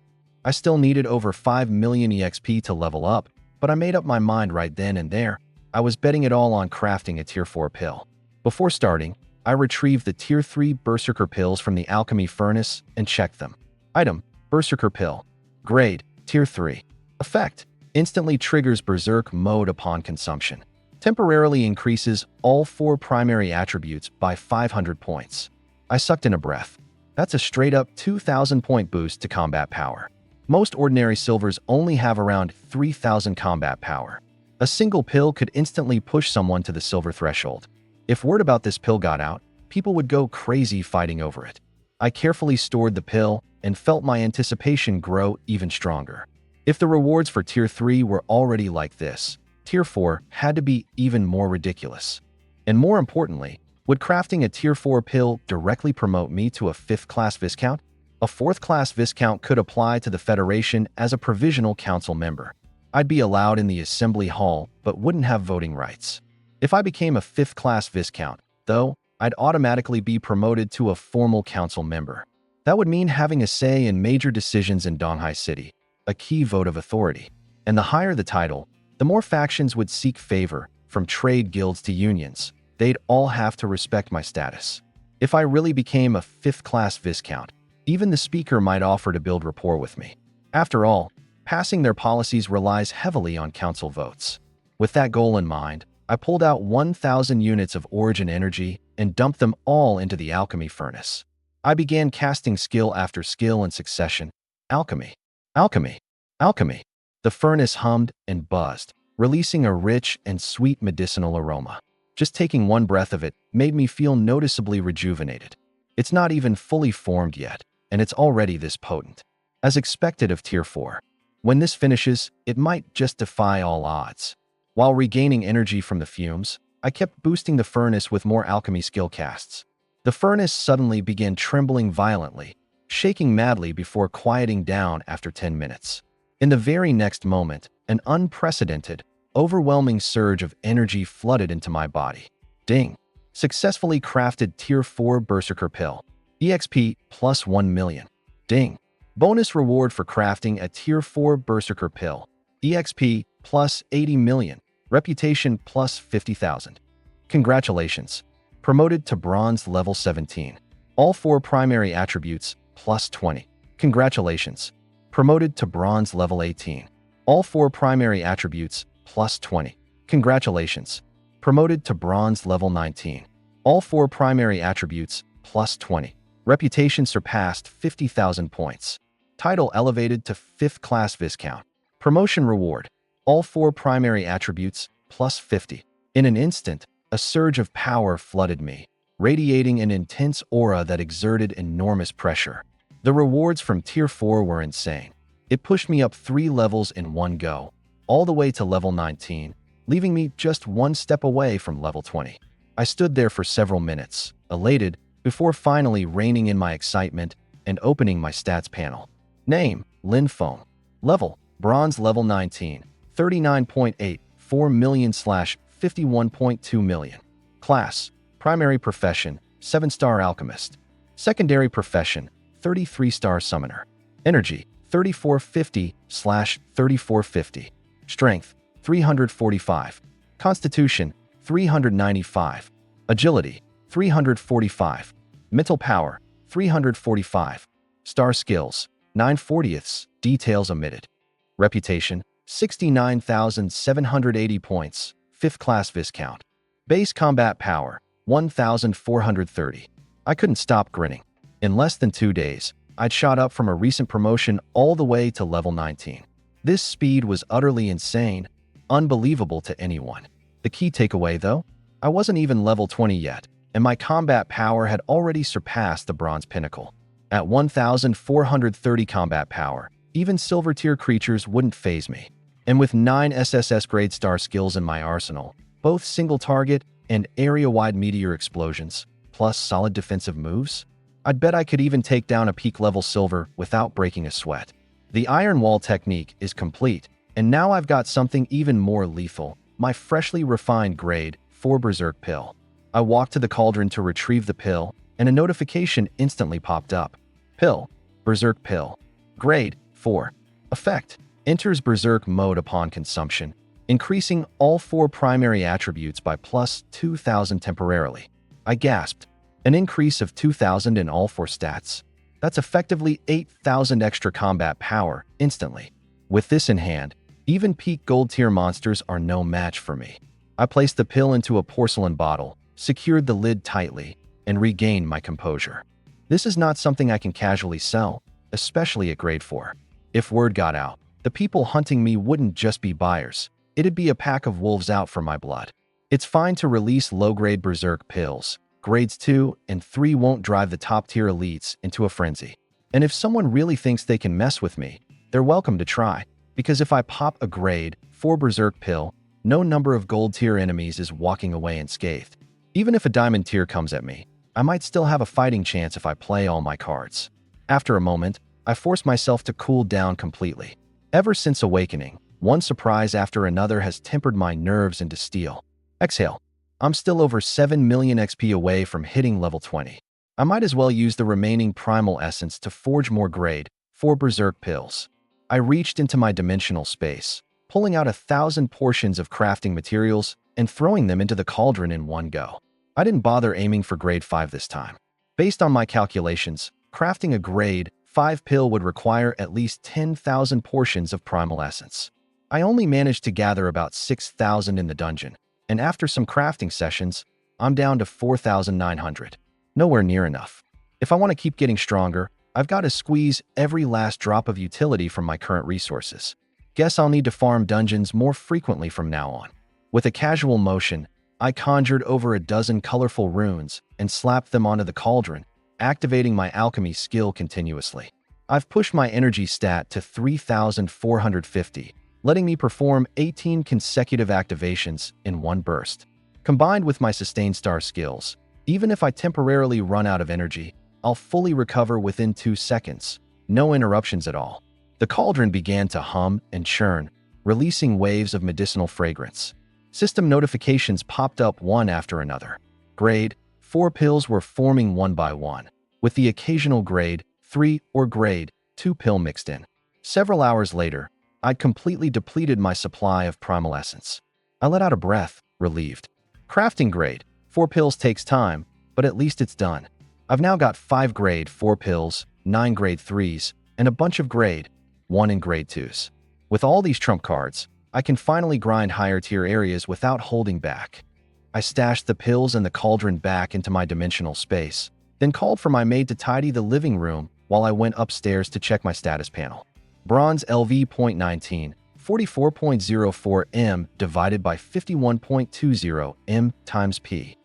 I still needed over 5 million EXP to level up, but I made up my mind right then and there. I was betting it all on crafting a Tier 4 pill. Before starting, I retrieved the Tier 3 Berserker pills from the alchemy furnace and checked them. Item: Berserker pill. Grade: Tier 3. Effect: instantly triggers Berserk mode upon consumption. Temporarily increases all 4 primary attributes by 500 points. I sucked in a breath. That's a straight-up 2,000 point boost to combat power. Most ordinary silvers only have around 3,000 combat power. A single pill could instantly push someone to the silver threshold. If word about this pill got out, people would go crazy fighting over it. I carefully stored the pill and felt my anticipation grow even stronger. If the rewards for Tier 3 were already like this, Tier 4 had to be even more ridiculous. And more importantly, would crafting a Tier 4 pill directly promote me to a 5th class Viscount? A 4th class Viscount could apply to the Federation as a provisional council member. I'd be allowed in the assembly hall but wouldn't have voting rights. If I became a 5th class Viscount, though, I'd automatically be promoted to a formal council member. That would mean having a say in major decisions in Donghai City, a key vote of authority. And the higher the title, the more factions would seek favor, from trade guilds to unions. They'd all have to respect my status. If I really became a 5th class Viscount, even the speaker might offer to build rapport with me. After all, passing their policies relies heavily on council votes. With that goal in mind, I pulled out 1,000 units of origin energy and dumped them all into the alchemy furnace. I began casting skill after skill in succession. Alchemy. Alchemy. Alchemy. The furnace hummed and buzzed, releasing a rich and sweet medicinal aroma. Just taking one breath of it made me feel noticeably rejuvenated. It's not even fully formed yet, and it's already this potent. As expected of Tier 4. When this finishes, it might just defy all odds. While regaining energy from the fumes, I kept boosting the furnace with more alchemy skill casts. The furnace suddenly began trembling violently, shaking madly before quieting down after 10 minutes. In the very next moment, an unprecedented, overwhelming surge of energy flooded into my body. Ding! Successfully crafted Tier 4 Berserker Pill. EXP plus 1 million. Ding! Bonus reward for crafting a Tier 4 Berserker Pill. EXP plus 80 million. Reputation plus 50,000. Congratulations! Promoted to Bronze level 17. All 4 primary attributes plus 20. Congratulations! Promoted to Bronze level 18. All 4 primary attributes plus 20. Congratulations! Promoted to Bronze level 19. All 4 primary attributes plus 20. Reputation surpassed 50,000 points. Title elevated to 5th class Viscount. Promotion reward. All 4 primary attributes plus 50. In an instant, a surge of power flooded me, radiating an intense aura that exerted enormous pressure. The rewards from Tier 4 were insane. It pushed me up 3 levels in one go, all the way to level 19, leaving me just one step away from level 20. I stood there for several minutes, elated, before finally reining in my excitement and opening my stats panel. Name, Lin Feng. Level, Bronze level 19, 39.8, 4 million / 51.2 million. Class, Primary Profession, 7-star Alchemist. Secondary Profession, 33-star Summoner. Energy, 3450 / 3450. Strength, 345. Constitution, 395. Agility, 345. Mental Power, 345. Star Skills, 9/40. Details omitted. Reputation, 69,780 points. 5th class Viscount. Base Combat Power, 1,430. I couldn't stop grinning. In less than 2 days, I'd shot up from a recent promotion all the way to level 19. This speed was utterly insane, unbelievable to anyone. The key takeaway, though? I wasn't even level 20 yet, and my combat power had already surpassed the Bronze Pinnacle. At 1,430 combat power, even silver-tier creatures wouldn't faze me. And with 9 SSS grade star skills in my arsenal, both single-target and area-wide meteor explosions, plus solid defensive moves, I'd bet I could even take down a peak-level silver without breaking a sweat. The Iron Wall technique is complete, and now I've got something even more lethal, my freshly refined grade 4 Berserk Pill. I walked to the cauldron to retrieve the pill, and a notification instantly popped up. Pill. Berserk Pill. Grade 4. Effect. Enters Berserk mode upon consumption, increasing all 4 primary attributes by plus 2,000 temporarily. I gasped. An increase of 2,000 in all 4 stats. That's effectively 8,000 extra combat power instantly. With this in hand, even peak gold tier monsters are no match for me. I placed the pill into a porcelain bottle, secured the lid tightly, and regained my composure. This is not something I can casually sell, especially at grade 4. If word got out, the people hunting me wouldn't just be buyers. It'd be a pack of wolves out for my blood. It's fine to release low-grade Berserk pills. Grades 2 and 3 won't drive the top-tier elites into a frenzy. And if someone really thinks they can mess with me, they're welcome to try, because if I pop a grade 4 Berserk pill, no number of gold tier enemies is walking away unscathed. Even if a diamond tier comes at me, I might still have a fighting chance if I play all my cards. After a moment, I force myself to cool down completely. Ever since awakening, one surprise after another has tempered my nerves into steel. Exhale. I'm still over 7 million XP away from hitting level 20. I might as well use the remaining primal essence to forge more grade 4 Berserk pills. I reached into my dimensional space, pulling out 1,000 portions of crafting materials and throwing them into the cauldron in one go. I didn't bother aiming for grade 5 this time. Based on my calculations, crafting a grade 5 pill would require at least 10,000 portions of primal essence. I only managed to gather about 6,000 in the dungeon, and after some crafting sessions, I'm down to 4,900. Nowhere near enough. If I want to keep getting stronger, I've got to squeeze every last drop of utility from my current resources. Guess I'll need to farm dungeons more frequently from now on. With a casual motion, I conjured over a dozen colorful runes and slapped them onto the cauldron, activating my alchemy skill continuously. I've pushed my energy stat to 3,450, letting me perform 18 consecutive activations in one burst. Combined with my sustained star skills, even if I temporarily run out of energy, I'll fully recover within 2 seconds. No interruptions at all. The cauldron began to hum and churn, releasing waves of medicinal fragrance. System notifications popped up one after another. Grade 4 pills were forming one by one, with the occasional grade 3 or grade 2 pill mixed in. Several hours later, I'd completely depleted my supply of primal essence. I let out a breath, relieved. Crafting grade 4 pills takes time, but at least it's done. I've now got 5 grade 4 pills, 9 grade 3s, and a bunch of grade 1 and grade 2s. With all these trump cards, I can finally grind higher tier areas without holding back. I stashed the pills and the cauldron back into my dimensional space, then called for my maid to tidy the living room while I went upstairs to check my status panel. Bronze LV.19, 44.04 M divided by 51.20 M times P.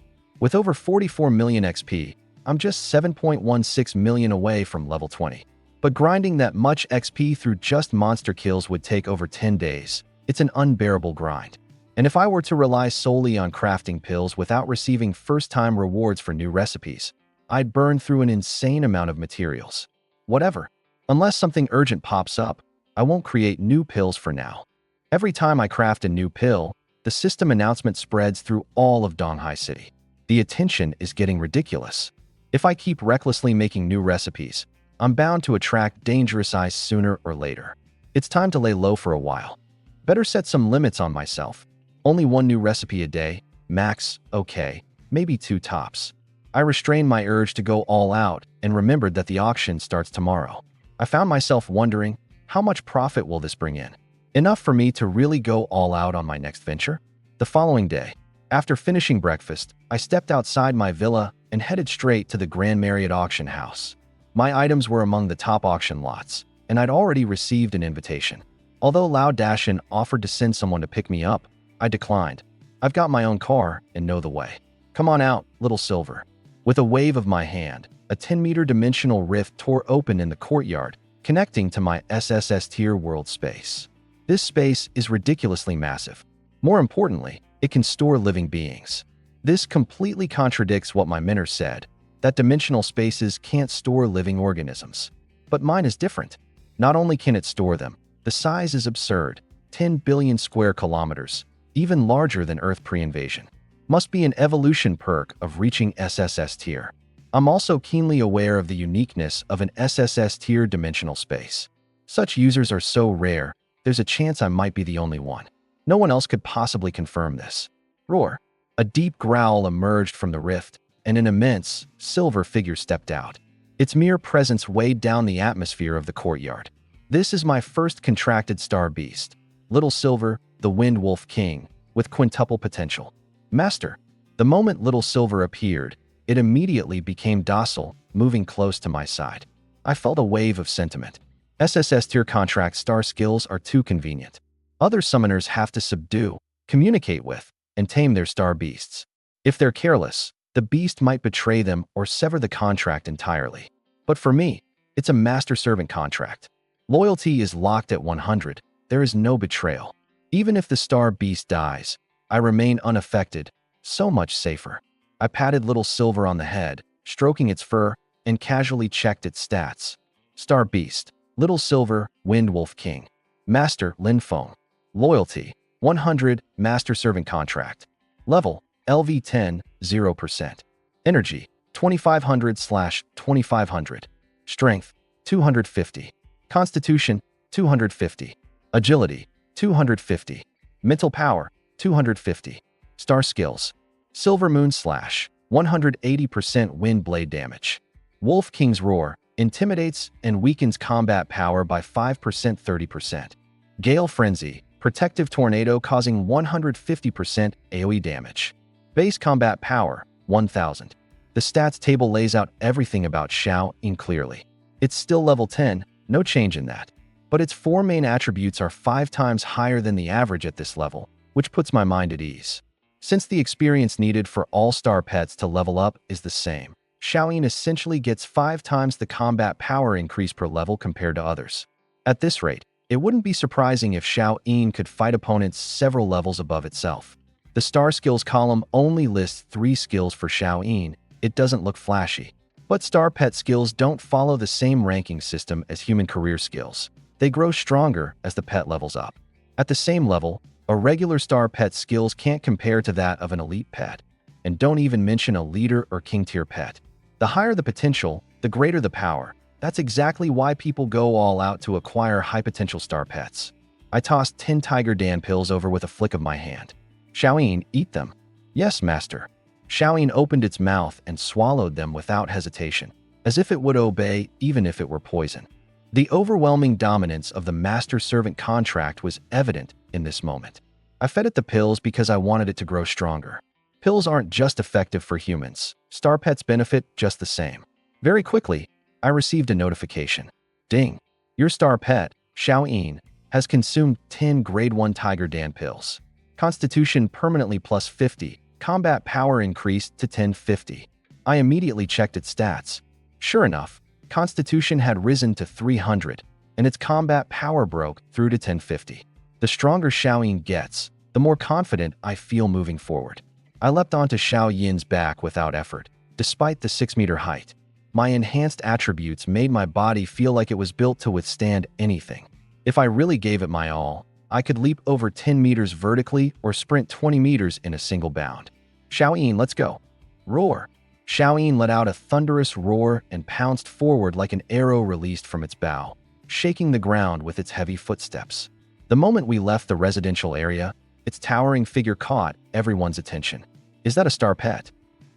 With over 44 million XP, I'm just 7.16 million away from level 20. But grinding that much XP through just monster kills would take over 10 days. It's an unbearable grind. And if I were to rely solely on crafting pills without receiving first-time rewards for new recipes, I'd burn through an insane amount of materials. Whatever. Unless something urgent pops up, I won't create new pills for now. Every time I craft a new pill, the system announcement spreads through all of Donghai City. The attention is getting ridiculous. If I keep recklessly making new recipes, I'm bound to attract dangerous eyes sooner or later. It's time to lay low for a while. Better set some limits on myself. Only 1 new recipe a day, max, okay, maybe 2 tops. I restrained my urge to go all out and remembered that the auction starts tomorrow. I found myself wondering, how much profit will this bring in? Enough for me to really go all out on my next venture? The following day, after finishing breakfast, I stepped outside my villa and headed straight to the Grand Marriott auction house. My items were among the top auction lots, and I'd already received an invitation. Although Lao Dashin offered to send someone to pick me up, I declined. I've got my own car and know the way. Come on out, little silver. With a wave of my hand, a 10-meter dimensional rift tore open in the courtyard, connecting to my SSS tier world space. This space is ridiculously massive. More importantly, it can store living beings. This completely contradicts what my mentor said, that dimensional spaces can't store living organisms. But mine is different. Not only can it store them, the size is absurd, 10 billion square kilometers, even larger than Earth pre-invasion. Must be an evolution perk of reaching SSS tier. I'm also keenly aware of the uniqueness of an SSS tier dimensional space. Such users are so rare, there's a chance I might be the only one. No one else could possibly confirm this. Roar. A deep growl emerged from the rift, and an immense, silver figure stepped out. Its mere presence weighed down the atmosphere of the courtyard. This is my first contracted star beast, Little Silver, the Wind Wolf King, with quintuple potential. Master. The moment Little Silver appeared, it immediately became docile, moving close to my side. I felt a wave of sentiment. SSS tier contract star skills are too convenient. Other summoners have to subdue, communicate with, and tame their star beasts. If they're careless, the beast might betray them or sever the contract entirely. But for me, It's a master-servant contract. Loyalty is locked at 100. There is no betrayal. Even if the star beast dies, I remain unaffected, so much safer. I patted little Silver on the head, stroking its fur, and casually checked its stats. Star Beast, Little Silver, Wind Wolf King. Master, Linfeng. Loyalty, 100, Master Servant Contract. Level, LV10, 0%. Energy, 2500/2500. Strength, 250. Constitution, 250. Agility, 250. Mental power, 250. Star skills. Silver Moon Slash, 180% wind blade damage. Wolf King's Roar, intimidates and weakens combat power by 5% 30%. Gale Frenzy, protective tornado causing 150% AoE damage. Base combat power, 1000. The stats table lays out everything about Xiao Ying clearly. It's still level 10, no change in that. But its 4 main attributes are 5 times higher than the average at this level, which puts my mind at ease. Since the experience needed for all star pets to level up is the same, Xiao Ying essentially gets 5 times the combat power increase per level compared to others. At this rate, it wouldn't be surprising if Xiao Ying could fight opponents several levels above itself. The star skills column only lists 3 skills for Xiao Ying. It doesn't look flashy. But star pet skills don't follow the same ranking system as human career skills. They grow stronger as the pet levels up. At the same level, a regular star pet skills can't compare to that of an elite pet. And don't even mention a leader or king tier pet. The higher the potential, the greater the power. That's exactly why people go all out to acquire high potential star pets. I tossed 10 Tiger Dan pills over with a flick of my hand. Xiao Ying, eat them. Yes, master. Xiao Ying opened its mouth and swallowed them without hesitation, as if it would obey even if it were poison. The overwhelming dominance of the master-servant contract was evident in this moment. I fed it the pills because I wanted it to grow stronger. Pills aren't just effective for humans. Star pets benefit just the same. Very quickly, I received a notification. Ding! Your star pet, Xiao Ying, has consumed 10 Grade 1 Tiger Dan pills. Constitution permanently plus 50. Combat power increased to 1050. I immediately checked its stats. Sure enough, Constitution had risen to 300, and its combat power broke through to 1050. The stronger Xiao Ying gets, the more confident I feel moving forward. I leapt onto Xiao Yin's back without effort, despite the 6-meter height. My enhanced attributes made my body feel like it was built to withstand anything. If I really gave it my all, I could leap over 10 meters vertically or sprint 20 meters in a single bound. Xiao Ying, let's go. Roar. Xiao Ying let out a thunderous roar and pounced forward like an arrow released from its bow, shaking the ground with its heavy footsteps. The moment we left the residential area, its towering figure caught everyone's attention. Is that a star pet?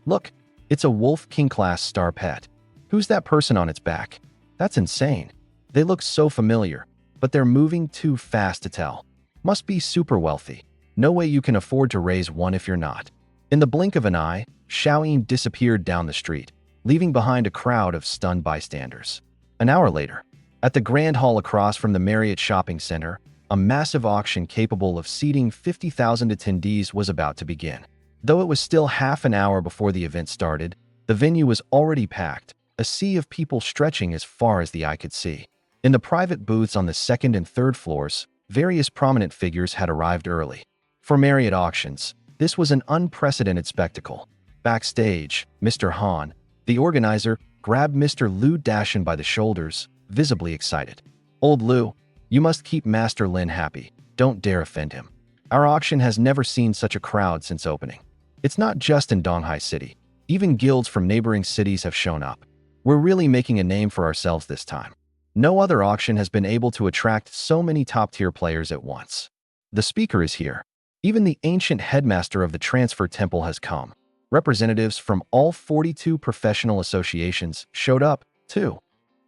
Look, it's a Wolf King class star pet. Who's that person on its back? That's insane. They look so familiar, but they're moving too fast to tell. Must be super wealthy. No way you can afford to raise one if you're not. In the blink of an eye, Xiao Ying disappeared down the street, leaving behind a crowd of stunned bystanders. An hour later, at the Grand Hall across from the Marriott Shopping Center, a massive auction capable of seating 50,000 attendees was about to begin. Though it was still half an hour before the event started, the venue was already packed, a sea of people stretching as far as the eye could see. In the private booths on the 2nd and 3rd floors, various prominent figures had arrived early. For Marriott auctions, this was an unprecedented spectacle. Backstage, Mr. Han, the organizer, grabbed Mr. Liu Dashin by the shoulders, visibly excited. Old Liu, you must keep Master Lin happy. Don't dare offend him. Our auction has never seen such a crowd since opening. It's not just in Donghai City. Even guilds from neighboring cities have shown up. We're really making a name for ourselves this time. No other auction has been able to attract so many top-tier players at once. The speaker is here. Even the ancient headmaster of the Transfer Temple has come. Representatives from all 42 professional associations showed up, too.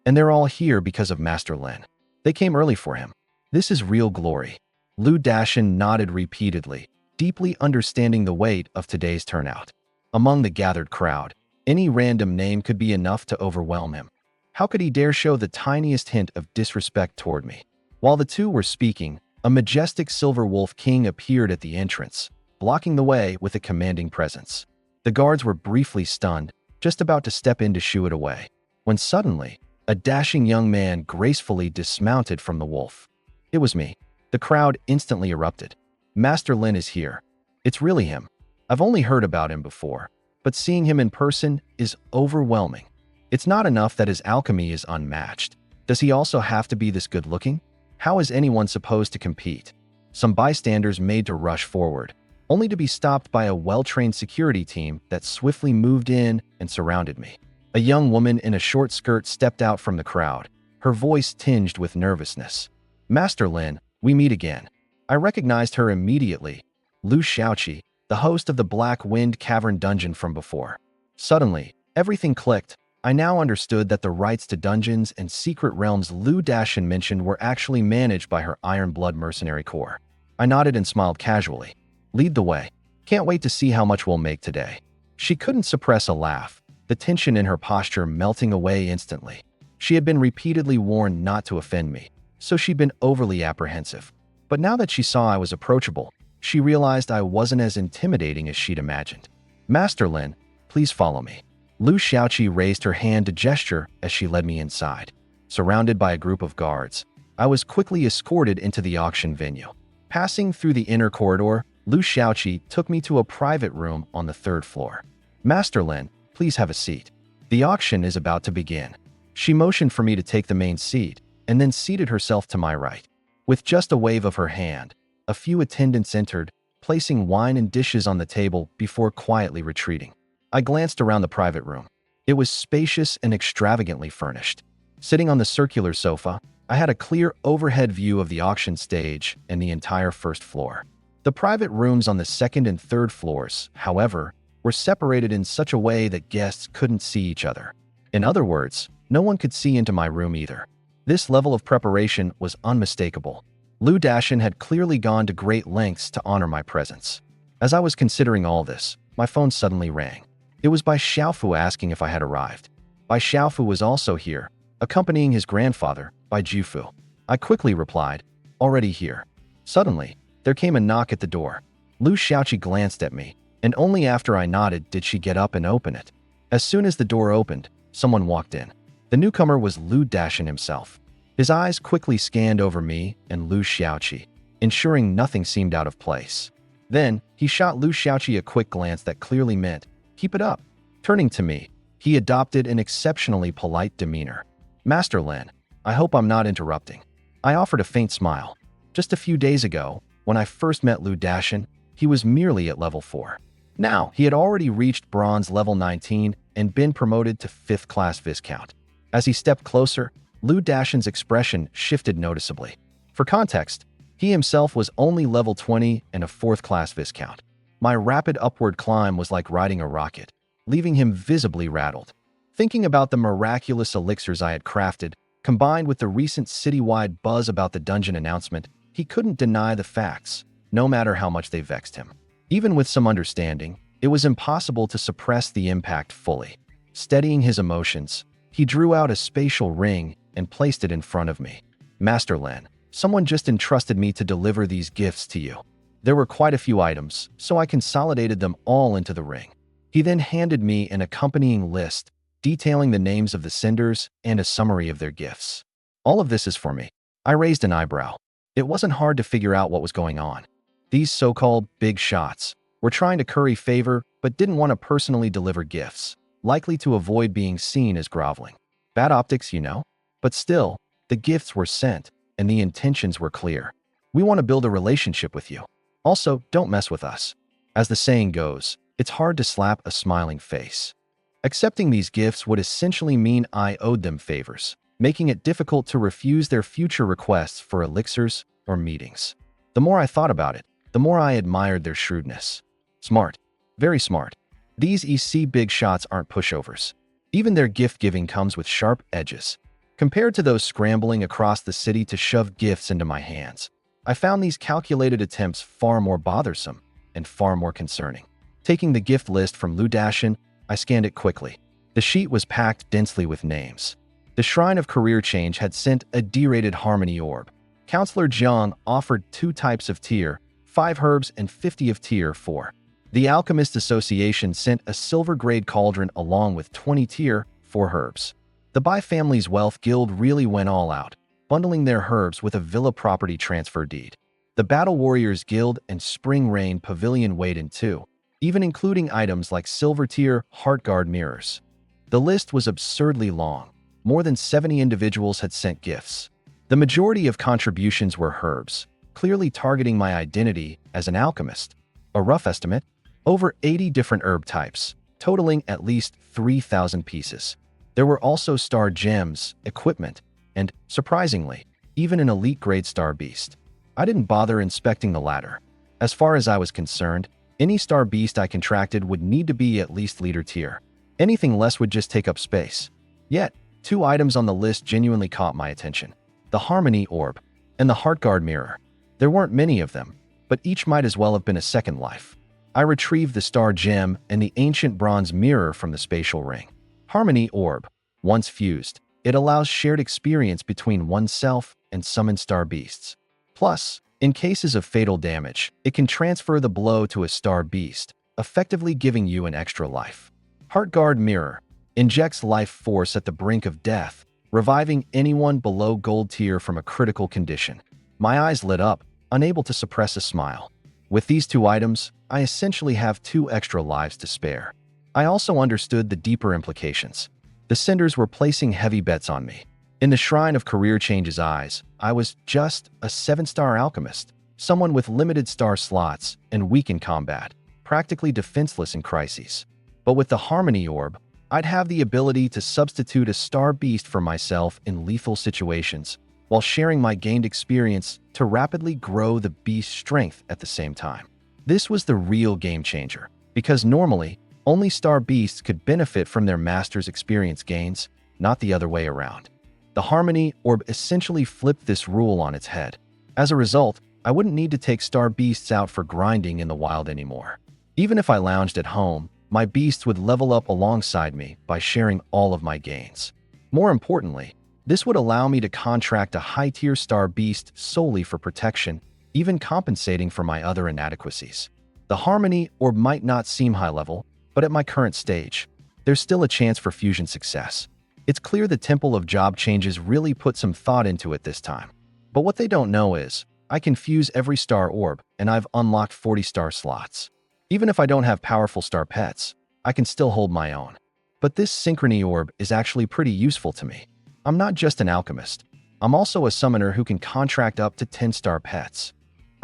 And they're all here because of Master Lin. They came early for him. This is real glory. Liu Dashin nodded repeatedly, deeply understanding the weight of today's turnout. Among the gathered crowd, any random name could be enough to overwhelm him. How could he dare show the tiniest hint of disrespect toward me? While the two were speaking, a majestic silver wolf king appeared at the entrance, blocking the way with a commanding presence. The guards were briefly stunned, just about to step in to shoo it away, when suddenly, A dashing young man gracefully dismounted from the wolf. It was me. The crowd instantly erupted. Master Lin is here. It's really him. I've only heard about him before, but seeing him in person is overwhelming. It's not enough that his alchemy is unmatched. Does he also have to be this good-looking? How is anyone supposed to compete? Some bystanders made to rush forward, only to be stopped by a well-trained security team that swiftly moved in and surrounded me. A young woman in a short skirt stepped out from the crowd, her voice tinged with nervousness. Master Lin, we meet again. I recognized her immediately. Lu Xiaoqi, the host of the Black Wind Cavern dungeon from before. Suddenly, everything clicked. I now understood that the rights to dungeons and secret realms Lu Dashin mentioned were actually managed by her Iron Blood mercenary corps. I nodded and smiled casually. Lead the way. Can't wait to see how much we'll make today. She couldn't suppress a laugh, the tension in her posture melting away instantly. She had been repeatedly warned not to offend me, so she'd been overly apprehensive. But now that she saw I was approachable, she realized I wasn't as intimidating as she'd imagined. Master Lin, please follow me. Lu Xiaoqi raised her hand to gesture as she led me inside. Surrounded by a group of guards, I was quickly escorted into the auction venue. Passing through the inner corridor, Lu Xiaoqi took me to a private room on the 3rd floor. Master Lin, please have a seat. The auction is about to begin. She motioned for me to take the main seat, and then seated herself to my right. With just a wave of her hand, a few attendants entered, placing wine and dishes on the table before quietly retreating. I glanced around the private room. It was spacious and extravagantly furnished. Sitting on the circular sofa, I had a clear overhead view of the auction stage and the entire 1st floor. The private rooms on the 2nd and 3rd floors, however, were separated in such a way that guests couldn't see each other. In other words, no one could see into my room either. This level of preparation was unmistakable. Lu Dashin had clearly gone to great lengths to honor my presence. As I was considering all this, my phone suddenly rang. It was Bai Xiaofu asking if I had arrived. Bai Xiaofu was also here, accompanying his grandfather, Bai Jufu. I quickly replied, already here. Suddenly, there came a knock at the door. Lu Xiaoqi glanced at me, and only after I nodded did she get up and open it. As soon as the door opened, someone walked in. The newcomer was Lu Dashin himself. His eyes quickly scanned over me and Lu Xiaoqi, ensuring nothing seemed out of place. Then, he shot Lu Xiaoqi a quick glance that clearly meant, keep it up. Turning to me, he adopted an exceptionally polite demeanor. Master Lin, I hope I'm not interrupting. I offered a faint smile. Just a few days ago, when I first met Lu Dashin, he was merely at level 4. Now, he had already reached bronze level 19 and been promoted to 5th class Viscount. As he stepped closer, Lu Dashin's expression shifted noticeably. For context, he himself was only level 20 and a 4th class Viscount. My rapid upward climb was like riding a rocket, leaving him visibly rattled. Thinking about the miraculous elixirs I had crafted, combined with the recent citywide buzz about the dungeon announcement, he couldn't deny the facts, no matter how much they vexed him. Even with some understanding, it was impossible to suppress the impact fully. Steadying his emotions, he drew out a spatial ring and placed it in front of me. Master Lin, someone just entrusted me to deliver these gifts to you. There were quite a few items, so I consolidated them all into the ring. He then handed me an accompanying list detailing the names of the senders and a summary of their gifts. All of this is for me. I raised an eyebrow. It wasn't hard to figure out what was going on. These so-called big shots were trying to curry favor but didn't want to personally deliver gifts, likely to avoid being seen as groveling. Bad optics, you know? But still, the gifts were sent, and the intentions were clear. We want to build a relationship with you. Also, don't mess with us. As the saying goes, it's hard to slap a smiling face. Accepting these gifts would essentially mean I owed them favors, making it difficult to refuse their future requests for elixirs or meetings. The more I thought about it, the more I admired their shrewdness. Smart. Very smart. These EC big shots aren't pushovers. Even their gift-giving comes with sharp edges. Compared to those scrambling across the city to shove gifts into my hands, I found these calculated attempts far more bothersome and far more concerning. Taking the gift list from Lu Dashin, I scanned it quickly. The sheet was packed densely with names. The Shrine of Career Change had sent a D-rated Harmony Orb. Counselor Jiang offered 2 types of tier, 5 herbs and 50 of tier 4. The Alchemist Association sent a silver-grade cauldron along with 20 tier, 4 herbs. The Bai family's wealth guild really went all out, bundling their herbs with a villa property transfer deed. The Battle Warriors Guild and Spring Rain Pavilion weighed in too, even including items like silver tier Heartguard mirrors. The list was absurdly long. More than 70 individuals had sent gifts. The majority of contributions were herbs, clearly targeting my identity as an alchemist. A rough estimate, over 80 different herb types, totaling at least 3,000 pieces. There were also star gems, equipment, and, surprisingly, even an elite-grade star beast. I didn't bother inspecting the latter. As far as I was concerned, any star beast I contracted would need to be at least leader tier. Anything less would just take up space. Yet, two items on the list genuinely caught my attention: the Harmony Orb and the Heartguard Mirror. There weren't many of them, but each might as well have been a second life. I retrieved the Star Gem and the Ancient Bronze Mirror from the Spatial Ring. Harmony Orb. Once fused, it allows shared experience between oneself and summoned star beasts. Plus, in cases of fatal damage, it can transfer the blow to a star beast, effectively giving you an extra life. Heartguard Mirror injects life force at the brink of death, reviving anyone below gold tier from a critical condition. My eyes lit up, unable to suppress a smile. With these two items, I essentially have 2 extra lives to spare. I also understood the deeper implications. The Cinders were placing heavy bets on me. In the Shrine of Career Change's eyes, I was just a 7-star alchemist, someone with limited star slots and weak in combat, practically defenseless in crises. But with the Harmony Orb, I'd have the ability to substitute a star beast for myself in lethal situations, while sharing my gained experience to rapidly grow the beast's strength at the same time. This was the real game changer, because normally, only star beasts could benefit from their master's experience gains, not the other way around. The Harmony Orb essentially flipped this rule on its head. As a result, I wouldn't need to take star beasts out for grinding in the wild anymore. Even if I lounged at home, my beasts would level up alongside me by sharing all of my gains. More importantly, this would allow me to contract a high-tier star beast solely for protection, even compensating for my other inadequacies. The Harmony Orb might not seem high-level, but at my current stage, there's still a chance for fusion success. It's clear the Temple of Job Changes really put some thought into it this time. But what they don't know is, I can fuse every star orb, and I've unlocked 40 star slots. Even if I don't have powerful star pets, I can still hold my own. But this Synchrony Orb is actually pretty useful to me. I'm not just an alchemist. I'm also a summoner who can contract up to 10 star pets.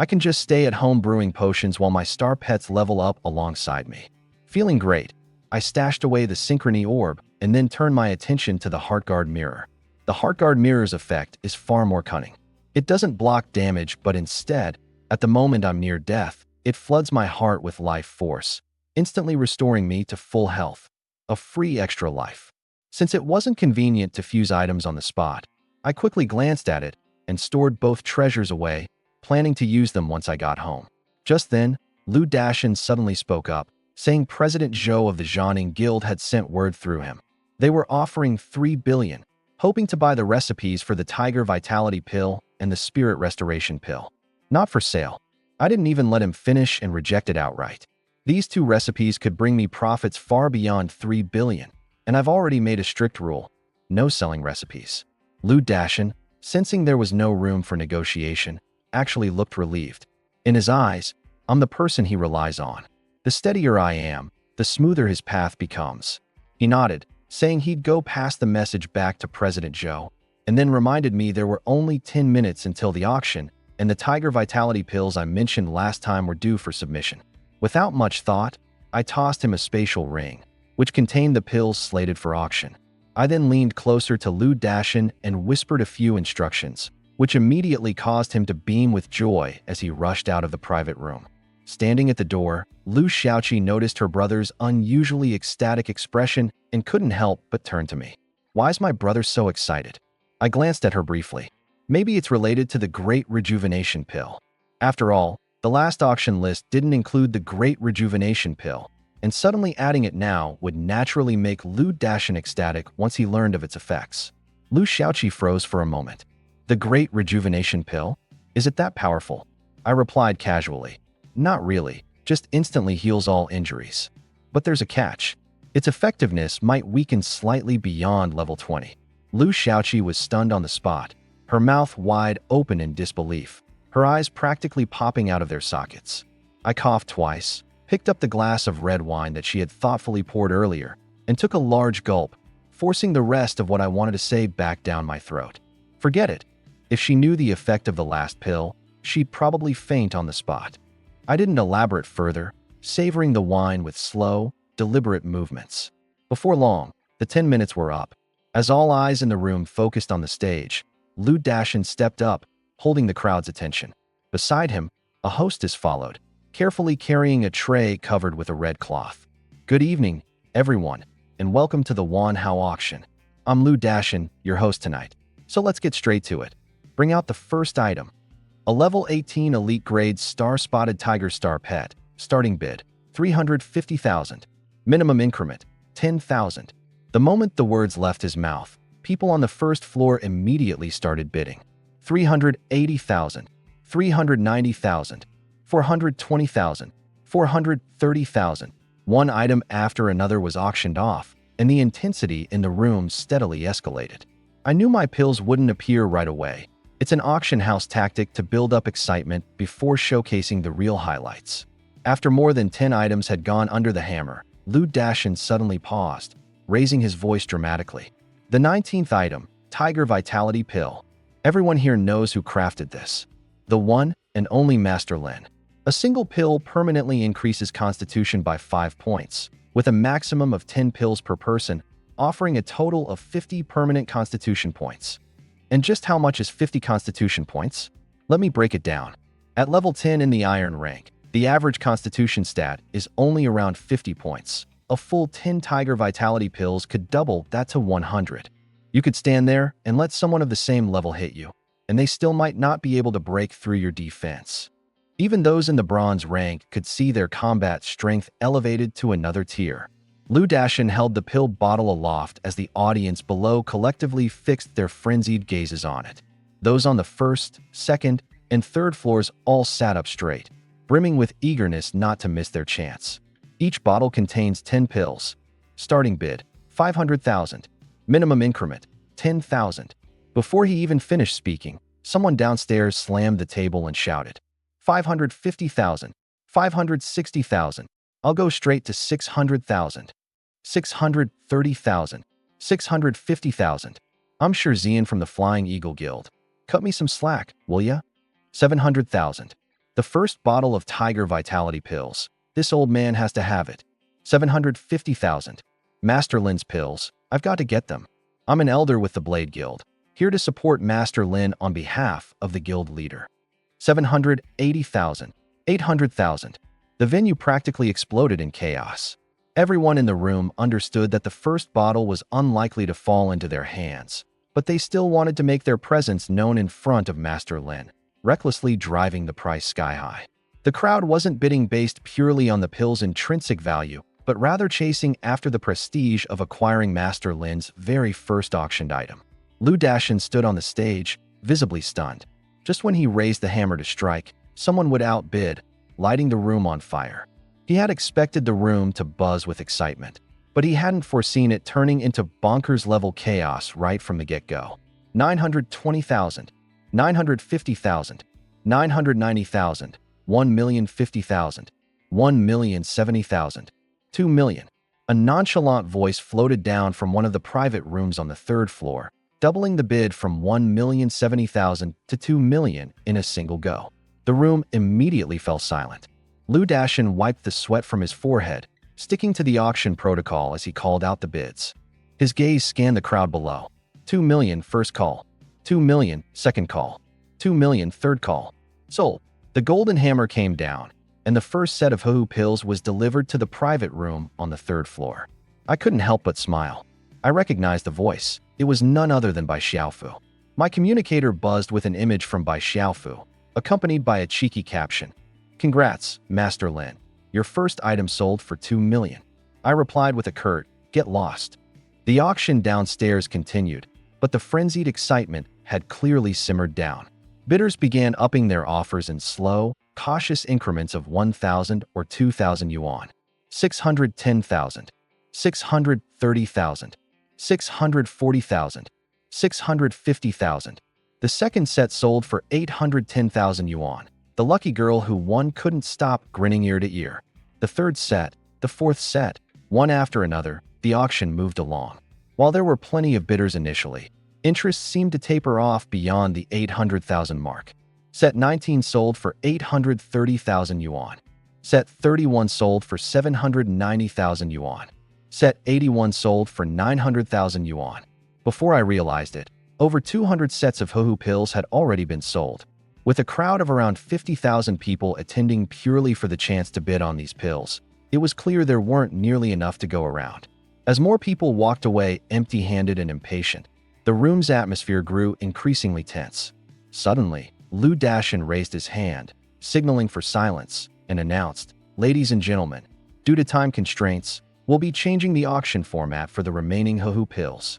I can just stay at home brewing potions while my star pets level up alongside me. Feeling great, I stashed away the Synchrony Orb and then turned my attention to the Heartguard Mirror. The Heartguard Mirror's effect is far more cunning. It doesn't block damage, but instead, at the moment I'm near death, it floods my heart with life force, instantly restoring me to full health, a free extra life. Since it wasn't convenient to fuse items on the spot, I quickly glanced at it and stored both treasures away, planning to use them once I got home. Just then, Lu Dashin suddenly spoke up, saying President Zhou of the Zhaning Guild had sent word through him. They were offering 3 billion, hoping to buy the recipes for the Tiger Vitality Pill and the Spirit Restoration Pill. Not for sale. I didn't even let him finish and rejected outright. These 2 recipes could bring me profits far beyond 3 billion, and I've already made a strict rule: no selling recipes. Lu Dashin, sensing there was no room for negotiation, actually looked relieved. In his eyes, I'm the person he relies on. The steadier I am, the smoother his path becomes. He nodded, saying he'd go pass the message back to President Zhou, and then reminded me there were only 10 minutes until the auction, and the Tiger Vitality Pills I mentioned last time were due for submission. Without much thought, I tossed him a spatial ring, which contained the pills slated for auction. I then leaned closer to Lu Dashin and whispered a few instructions, which immediately caused him to beam with joy as he rushed out of the private room. Standing at the door, Lu Xiaoqi noticed her brother's unusually ecstatic expression and couldn't help but turn to me. Why's my brother so excited? I glanced at her briefly. Maybe it's related to the Great Rejuvenation Pill. After all, the last auction list didn't include the Great Rejuvenation Pill, and suddenly adding it now would naturally make Lu Dashin ecstatic once he learned of its effects. Lu Xiaoqi froze for a moment. The Great Rejuvenation Pill? Is it that powerful? I replied casually. Not really, just instantly heals all injuries. But there's a catch. Its effectiveness might weaken slightly beyond level 20. Lu Xiaoqi was stunned on the spot, her mouth wide open in disbelief, her eyes practically popping out of their sockets. I coughed twice, picked up the glass of red wine that she had thoughtfully poured earlier, and took a large gulp, forcing the rest of what I wanted to say back down my throat. Forget it. If she knew the effect of the last pill, she'd probably faint on the spot. I didn't elaborate further, savoring the wine with slow, deliberate movements. Before long, the 10 minutes were up. As all eyes in the room focused on the stage, Lu Dashin stepped up, holding the crowd's attention. Beside him, a hostess followed, carefully carrying a tray covered with a red cloth. Good evening, everyone, and welcome to the Manhwa auction. I'm Lu Dashin, your host tonight. So let's get straight to it. Bring out the first item. A level 18 elite grade star-spotted tiger star pet. Starting bid, 350,000. Minimum increment, 10,000. The moment the words left his mouth, people on the first floor immediately started bidding. 380,000, 390,000, 420,000, 430,000. One item after another was auctioned off, and the intensity in the room steadily escalated. I knew my pills wouldn't appear right away. It's an auction house tactic to build up excitement before showcasing the real highlights. After more than 10 items had gone under the hammer, Lu Dashin suddenly paused, raising his voice dramatically. The 19th item, Tiger Vitality Pill. Everyone here knows who crafted this. The one and only Master Lin. A single pill permanently increases constitution by 5 points, with a maximum of 10 pills per person, offering a total of 50 permanent constitution points. And just how much is 50 constitution points? Let me break it down. At level 10 in the iron rank, the average constitution stat is only around 50 points. A full 10 Tiger Vitality pills could double that to 100. You could stand there and let someone of the same level hit you, and they still might not be able to break through your defense. Even those in the bronze rank could see their combat strength elevated to another tier. Lu Dashin held the pill bottle aloft as the audience below collectively fixed their frenzied gazes on it. Those on the first, second, and third floors all sat up straight, brimming with eagerness not to miss their chance. Each bottle contains 10 pills. Starting bid, 500,000. Minimum increment, 10,000. Before he even finished speaking, someone downstairs slammed the table and shouted, 550,000, 560,000. I'll go straight to 600,000. 630,000, 650,000. I'm sure Zian from the Flying Eagle Guild. Cut me some slack, will ya? 700,000. The first bottle of Tiger Vitality pills. This old man has to have it. 750,000. Master Lin's pills. I've got to get them. I'm an elder with the Blade Guild, here to support Master Lin on behalf of the guild leader. 780,000. 800,000. The venue practically exploded in chaos. Everyone in the room understood that the first bottle was unlikely to fall into their hands, but they still wanted to make their presence known in front of Master Lin, recklessly driving the price sky high. The crowd wasn't bidding based purely on the pill's intrinsic value, but rather chasing after the prestige of acquiring Master Lin's very first auctioned item. Lu Dashin stood on the stage, visibly stunned. Just when he raised the hammer to strike, someone would outbid, lighting the room on fire. He had expected the room to buzz with excitement, but he hadn't foreseen it turning into bonkers-level chaos right from the get-go. 920,000, 950,000, 990,000, 1,050,000, 1,070,000, 2 million. A nonchalant voice floated down from one of the private rooms on the third floor, doubling the bid from 1,070,000 to 2 million in a single go. The room immediately fell silent. Lu Dashin wiped the sweat from his forehead, sticking to the auction protocol as he called out the bids. His gaze scanned the crowd below. 2 million first call. 2 million second call. 2 million third call. Sold. The golden hammer came down, and the first set of Hu pills was delivered to the private room on the third floor. I couldn't help but smile. I recognized the voice. It was none other than Bai Xiaofu. My communicator buzzed with an image from Bai Xiaofu, accompanied by a cheeky caption. Congrats, Master Lin. Your first item sold for 2 million. I replied with a curt, get lost. The auction downstairs continued, but the frenzied excitement had clearly simmered down. Bidders began upping their offers in slow, cautious increments of 1,000 or 2,000 yuan. 610,000. 630,000, 640,000, 650,000. The second set sold for 810,000 yuan. The lucky girl who won couldn't stop grinning ear to ear. The third set, the fourth set, one after another, the auction moved along. While there were plenty of bidders initially, interest seemed to taper off beyond the 800,000 mark. Set 19 sold for 830,000 yuan. Set 31 sold for 790,000 yuan. Set 81 sold for 900,000 yuan. Before I realized it, over 200 sets of Hohu pills had already been sold. With a crowd of around 50,000 people attending purely for the chance to bid on these pills, it was clear there weren't nearly enough to go around. As more people walked away empty-handed and impatient, the room's atmosphere grew increasingly tense. Suddenly, Lu Dashin raised his hand, signaling for silence, and announced, "Ladies and gentlemen, due to time constraints, we'll be changing the auction format for the remaining Hohu pills.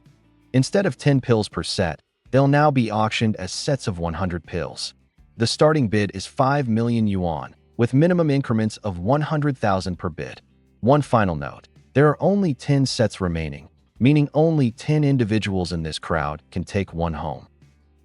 Instead of 10 pills per set, they'll now be auctioned as sets of 100 pills. The starting bid is 5 million yuan, with minimum increments of 100,000 per bid. One final note, there are only 10 sets remaining, meaning only 10 individuals in this crowd can take one home.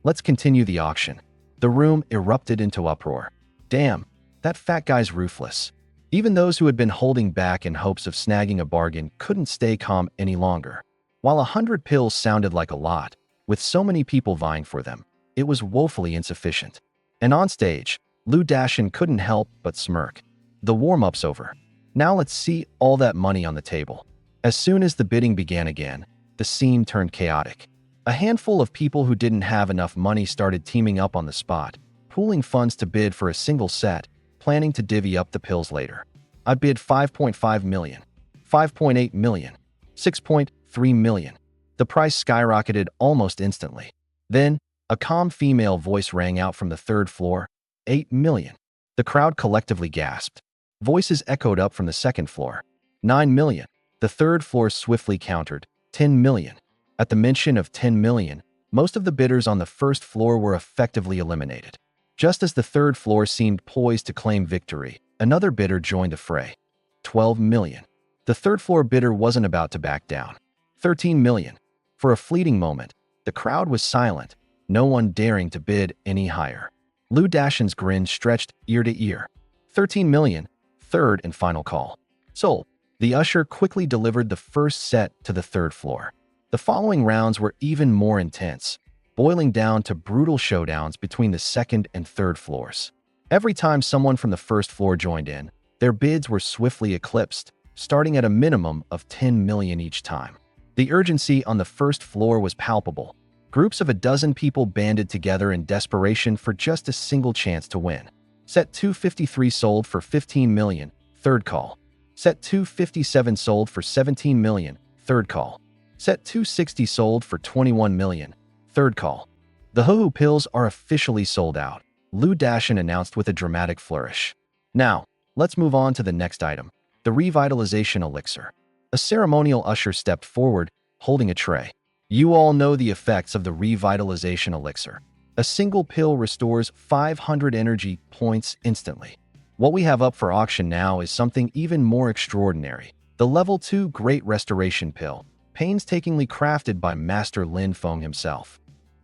Let's continue the auction." The room erupted into uproar. Damn, that fat guy's ruthless. Even those who had been holding back in hopes of snagging a bargain couldn't stay calm any longer. While 100 pills sounded like a lot, with so many people vying for them, it was woefully insufficient. And on stage, Lu Dashin couldn't help but smirk. The warm-up's over. Now let's see all that money on the table. As soon as the bidding began again, the scene turned chaotic. A handful of people who didn't have enough money started teaming up on the spot, pooling funds to bid for a single set, planning to divvy up the pills later. I bid 5.5 million, 5.8 million, 6.3 million. The price skyrocketed almost instantly. Then, a calm female voice rang out from the third floor, 8 million. The crowd collectively gasped. Voices echoed up from the second floor, 9 million. The third floor swiftly countered, 10 million. At the mention of 10 million, most of the bidders on the first floor were effectively eliminated. Just as the third floor seemed poised to claim victory, another bidder joined the fray, 12 million. The third floor bidder wasn't about to back down, 13 million. For a fleeting moment, the crowd was silent, no one daring to bid any higher. Lu Dashin's grin stretched ear to ear. 13 million, third and final call. Sold. The usher quickly delivered the first set to the third floor. The following rounds were even more intense, boiling down to brutal showdowns between the second and third floors. Every time someone from the first floor joined in, their bids were swiftly eclipsed, starting at a minimum of 10 million each time. The urgency on the first floor was palpable. Groups of a dozen people banded together in desperation for just a single chance to win. Set 253 sold for 15 million, third call. Set 257 sold for 17 million, third call. Set 260 sold for 21 million, third call. The Hohu pills are officially sold out, Lu Dashin announced with a dramatic flourish. Now, let's move on to the next item, the revitalization elixir. A ceremonial usher stepped forward, holding a tray. You all know the effects of the revitalization elixir. A single pill restores 500 energy points instantly. What we have up for auction now is something even more extraordinary. The Level 2 Great Restoration Pill, painstakingly crafted by Master Lin Feng himself.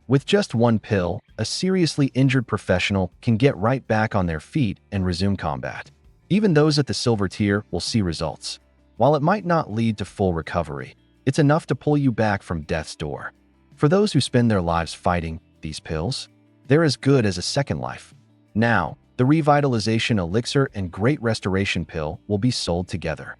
With just one pill, a seriously injured professional can get right back on their feet and resume combat. Even those at the silver tier will see results. While it might not lead to full recovery, it's enough to pull you back from death's door. For those who spend their lives fighting these pills, they're as good as a second life. Now, the Revitalization Elixir and Great Restoration Pill will be sold together.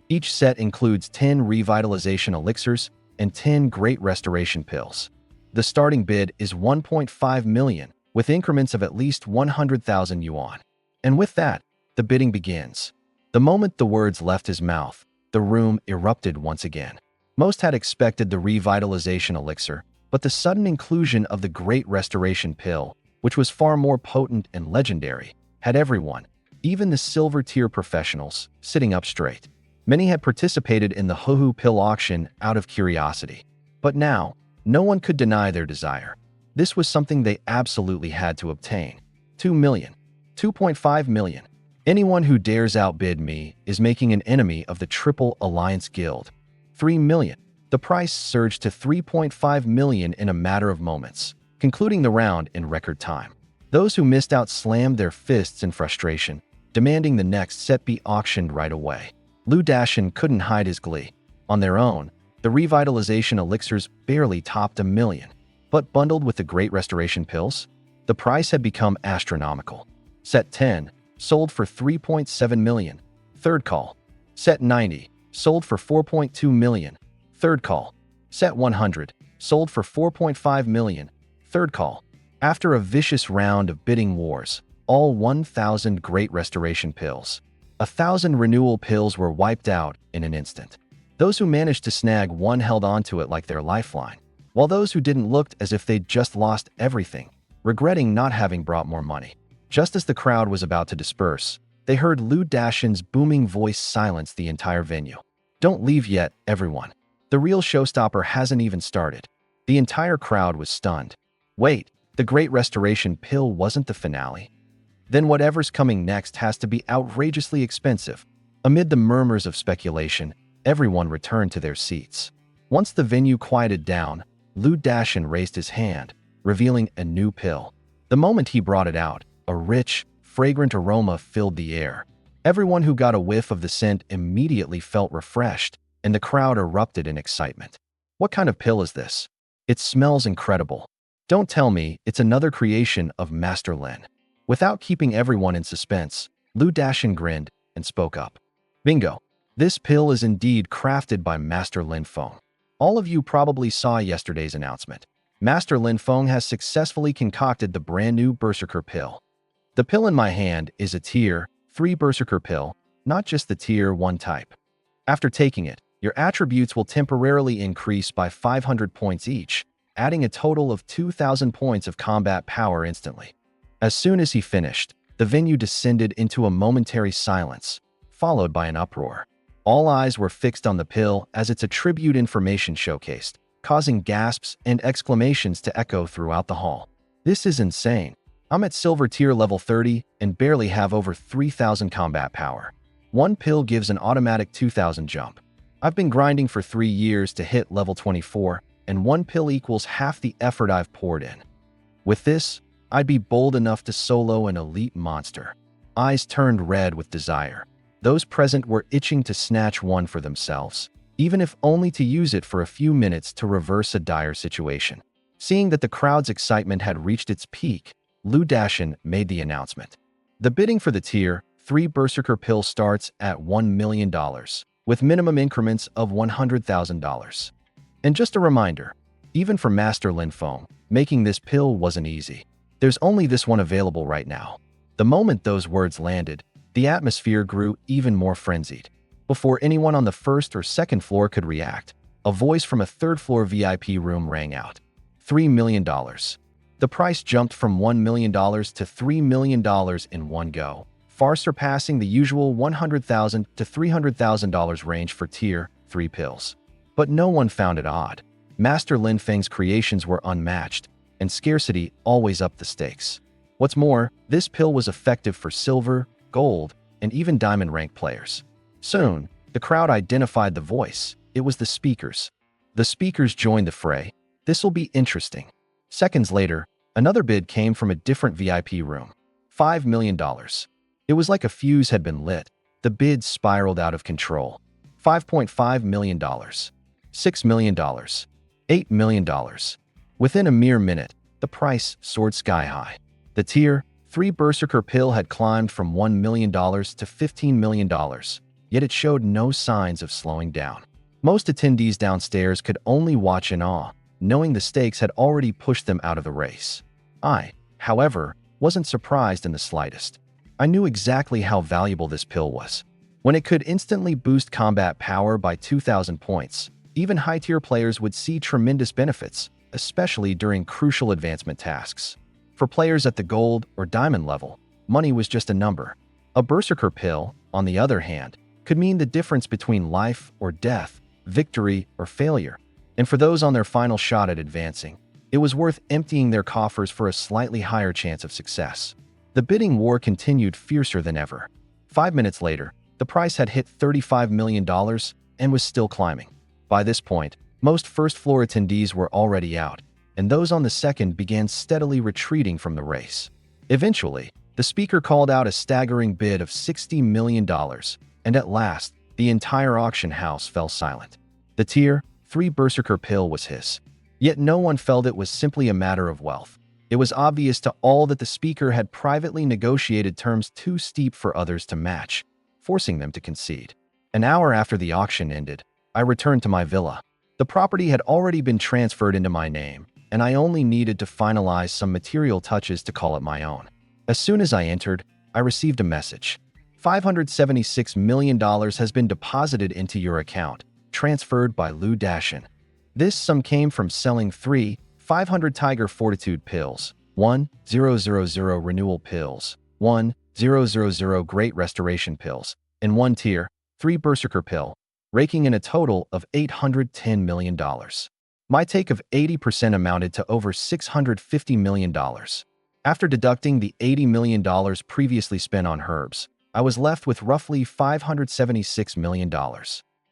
Each set includes 10 Revitalization Elixirs and 10 Great Restoration Pills. The starting bid is 1.5 million, with increments of at least 100,000 yuan. And with that, the bidding begins. The moment the words left his mouth, the room erupted once again. Most had expected the Revitalization Elixir, but the sudden inclusion of the Great Restoration Pill, which was far more potent and legendary, had everyone, even the silver tier professionals, sitting up straight. Many had participated in the Hohu pill auction out of curiosity. But now, no one could deny their desire. This was something they absolutely had to obtain. 2 million. 2.5 million. Anyone who dares outbid me is making an enemy of the Triple Alliance Guild. $3 million. The price surged to $3.5 million in a matter of moments, concluding the round in record time. Those who missed out slammed their fists in frustration, demanding the next set be auctioned right away. Lu Dashin couldn't hide his glee. On their own, the revitalization elixirs barely topped $1 million. But bundled with the Great Restoration pills, the price had become astronomical. Set 10 sold for $3.7 million. Third call. Set 90 sold for $4.2 million. Third call. Set 100 sold for $4.5 million. Third call. After a vicious round of bidding wars, all 1,000 Great Restoration pills, 1,000 renewal pills were wiped out in an instant. Those who managed to snag one held onto it like their lifeline, while those who didn't looked as if they'd just lost everything, regretting not having brought more money. Just as the crowd was about to disperse, they heard Lu Dashin's booming voice silence the entire venue. "Don't leave yet, everyone. The real showstopper hasn't even started." The entire crowd was stunned. Wait, the Great Restoration pill wasn't the finale? Then whatever's coming next has to be outrageously expensive. Amid the murmurs of speculation, everyone returned to their seats. Once the venue quieted down, Lu Dashin raised his hand, revealing a new pill. The moment he brought it out, a rich, fragrant aroma filled the air. Everyone who got a whiff of the scent immediately felt refreshed, and the crowd erupted in excitement. "What kind of pill is this? It smells incredible. Don't tell me it's another creation of Master Lin." Without keeping everyone in suspense, Lu Dashin grinned and spoke up. "Bingo! This pill is indeed crafted by Master Lin Feng. All of you probably saw yesterday's announcement. Master Lin Feng has successfully concocted the brand new Berserker pill. The pill in my hand is a Tier 3 Berserker pill, not just the Tier 1 type. After taking it, your attributes will temporarily increase by 500 points each, adding a total of 2,000 points of combat power instantly." As soon as he finished, the venue descended into a momentary silence, followed by an uproar. All eyes were fixed on the pill as its attribute information showcased, causing gasps and exclamations to echo throughout the hall. "This is insane. I'm at Silver Tier level 30 and barely have over 3,000 combat power. One pill gives an automatic 2,000 jump. I've been grinding for 3 years to hit level 24, and one pill equals half the effort I've poured in. With this, I'd be bold enough to solo an elite monster." Eyes turned red with desire. Those present were itching to snatch one for themselves, even if only to use it for a few minutes to reverse a dire situation. Seeing that the crowd's excitement had reached its peak, Lu Dashin made the announcement. The bidding for the Tier 3 Berserker pill starts at $1 million, with minimum increments of $100,000. And just a reminder, even for Master Lin Feng, making this pill wasn't easy. There's only this one available right now. The moment those words landed, the atmosphere grew even more frenzied. Before anyone on the first or second floor could react, a voice from a third-floor VIP room rang out. $3 million. The price jumped from $1 million to $3 million in one go, far surpassing the usual $100,000 to $300,000 range for Tier 3 pills. But no one found it odd. Master Lin Feng's creations were unmatched, and scarcity always upped the stakes. What's more, this pill was effective for silver, gold, and even diamond rank players. Soon, the crowd identified the voice. It was the speakers. The speakers joined the fray. "This'll be interesting." Seconds later, another bid came from a different VIP room. $5 million. It was like a fuse had been lit. The bid spiraled out of control. $5.5 million. $6 million. $8 million. Within a mere minute, the price soared sky high. The Tier 3 Berserker pill had climbed from $1 million to $15 million, yet it showed no signs of slowing down. Most attendees downstairs could only watch in awe, knowing the stakes had already pushed them out of the race. I, however, wasn't surprised in the slightest. I knew exactly how valuable this pill was. When it could instantly boost combat power by 2,000 points, even high-tier players would see tremendous benefits, especially during crucial advancement tasks. For players at the gold or diamond level, money was just a number. A Berserker pill, on the other hand, could mean the difference between life or death, victory or failure. And for those on their final shot at advancing, it was worth emptying their coffers for a slightly higher chance of success. The bidding war continued fiercer than ever. 5 minutes later, the price had hit $35 million and was still climbing. By this point, most first-floor attendees were already out, and those on the second began steadily retreating from the race. Eventually, the speaker called out a staggering bid of $60 million, and at last, the entire auction house fell silent. The Tier 3 Berserker pill was his. Yet no one felt it was simply a matter of wealth. It was obvious to all that the speaker had privately negotiated terms too steep for others to match, forcing them to concede. An hour after the auction ended, I returned to my villa. The property had already been transferred into my name, and I only needed to finalize some material touches to call it my own. As soon as I entered, I received a message. $576 million has been deposited into your account, transferred by Lu Dashin. This sum came from selling 3 500 Tiger Fortitude pills, 1,000 Renewal pills, 1,000 Great Restoration pills, and 1 Tier 3 Berserker pill, raking in a total of $810 million. My take of 80% amounted to over $650 million. After deducting the $80 million previously spent on herbs, I was left with roughly $576 million.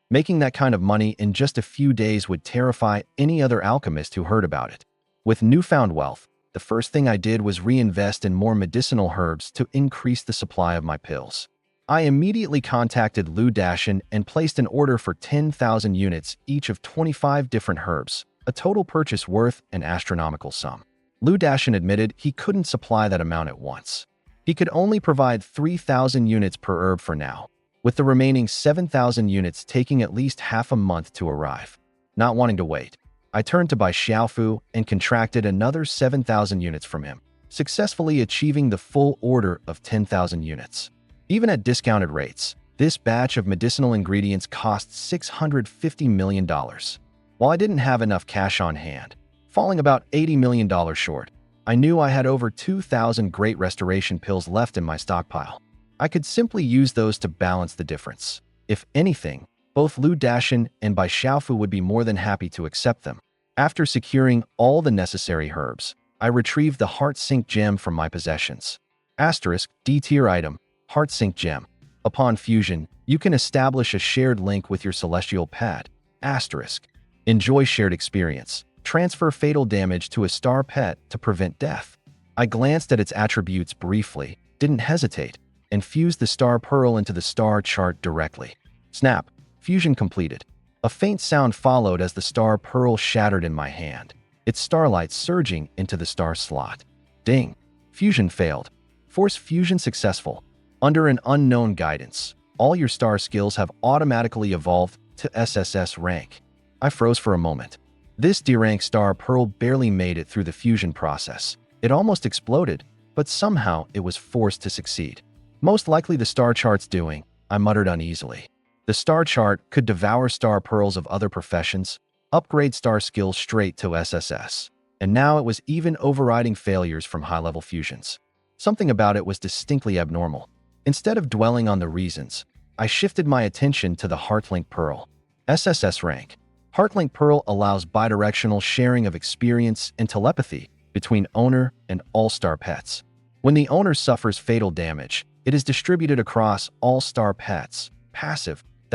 Making that kind of money in just a few days would terrify any other alchemist who heard about it. With newfound wealth, the first thing I did was reinvest in more medicinal herbs to increase the supply of my pills. I immediately contacted Lu Dashin and placed an order for 10,000 units each of 25 different herbs, a total purchase worth an astronomical sum. Lu Dashin admitted he couldn't supply that amount at once. He could only provide 3,000 units per herb for now, with the remaining 7,000 units taking at least half a month to arrive. Not wanting to wait, I turned to Bai Xiaofu and contracted another 7,000 units from him, successfully achieving the full order of 10,000 units. Even at discounted rates, this batch of medicinal ingredients cost $650 million. While I didn't have enough cash on hand, falling about $80 million short, I knew I had over 2,000 Great Restoration pills left in my stockpile. I could simply use those to balance the difference. If anything, both Lu Dashin and Bai Xiaofu would be more than happy to accept them. After securing all the necessary herbs, I retrieved the Heart Sync gem from my possessions. Asterisk, D-tier item, Heart Sync gem. Upon fusion, you can establish a shared link with your celestial pet. Asterisk. Enjoy shared experience. Transfer fatal damage to a star pet to prevent death. I glanced at its attributes briefly, didn't hesitate, and fused the star pearl into the star chart directly. Snap. Fusion completed. A faint sound followed as the star pearl shattered in my hand, its starlight surging into the star slot. Ding. Fusion failed. Force fusion successful. Under an unknown guidance, all your star skills have automatically evolved to SSS rank. I froze for a moment. This D-rank star pearl barely made it through the fusion process. It almost exploded, but somehow it was forced to succeed. Most likely the star chart's doing, I muttered uneasily. The star chart could devour star pearls of other professions, upgrade star skills straight to SSS, and now it was even overriding failures from high-level fusions. Something about it was distinctly abnormal. Instead of dwelling on the reasons, I shifted my attention to the Heartlink Pearl. SSS rank. Heartlink Pearl allows bidirectional sharing of experience and telepathy between owner and all-star pets. When the owner suffers fatal damage, it is distributed across all star pets. Passive. ***.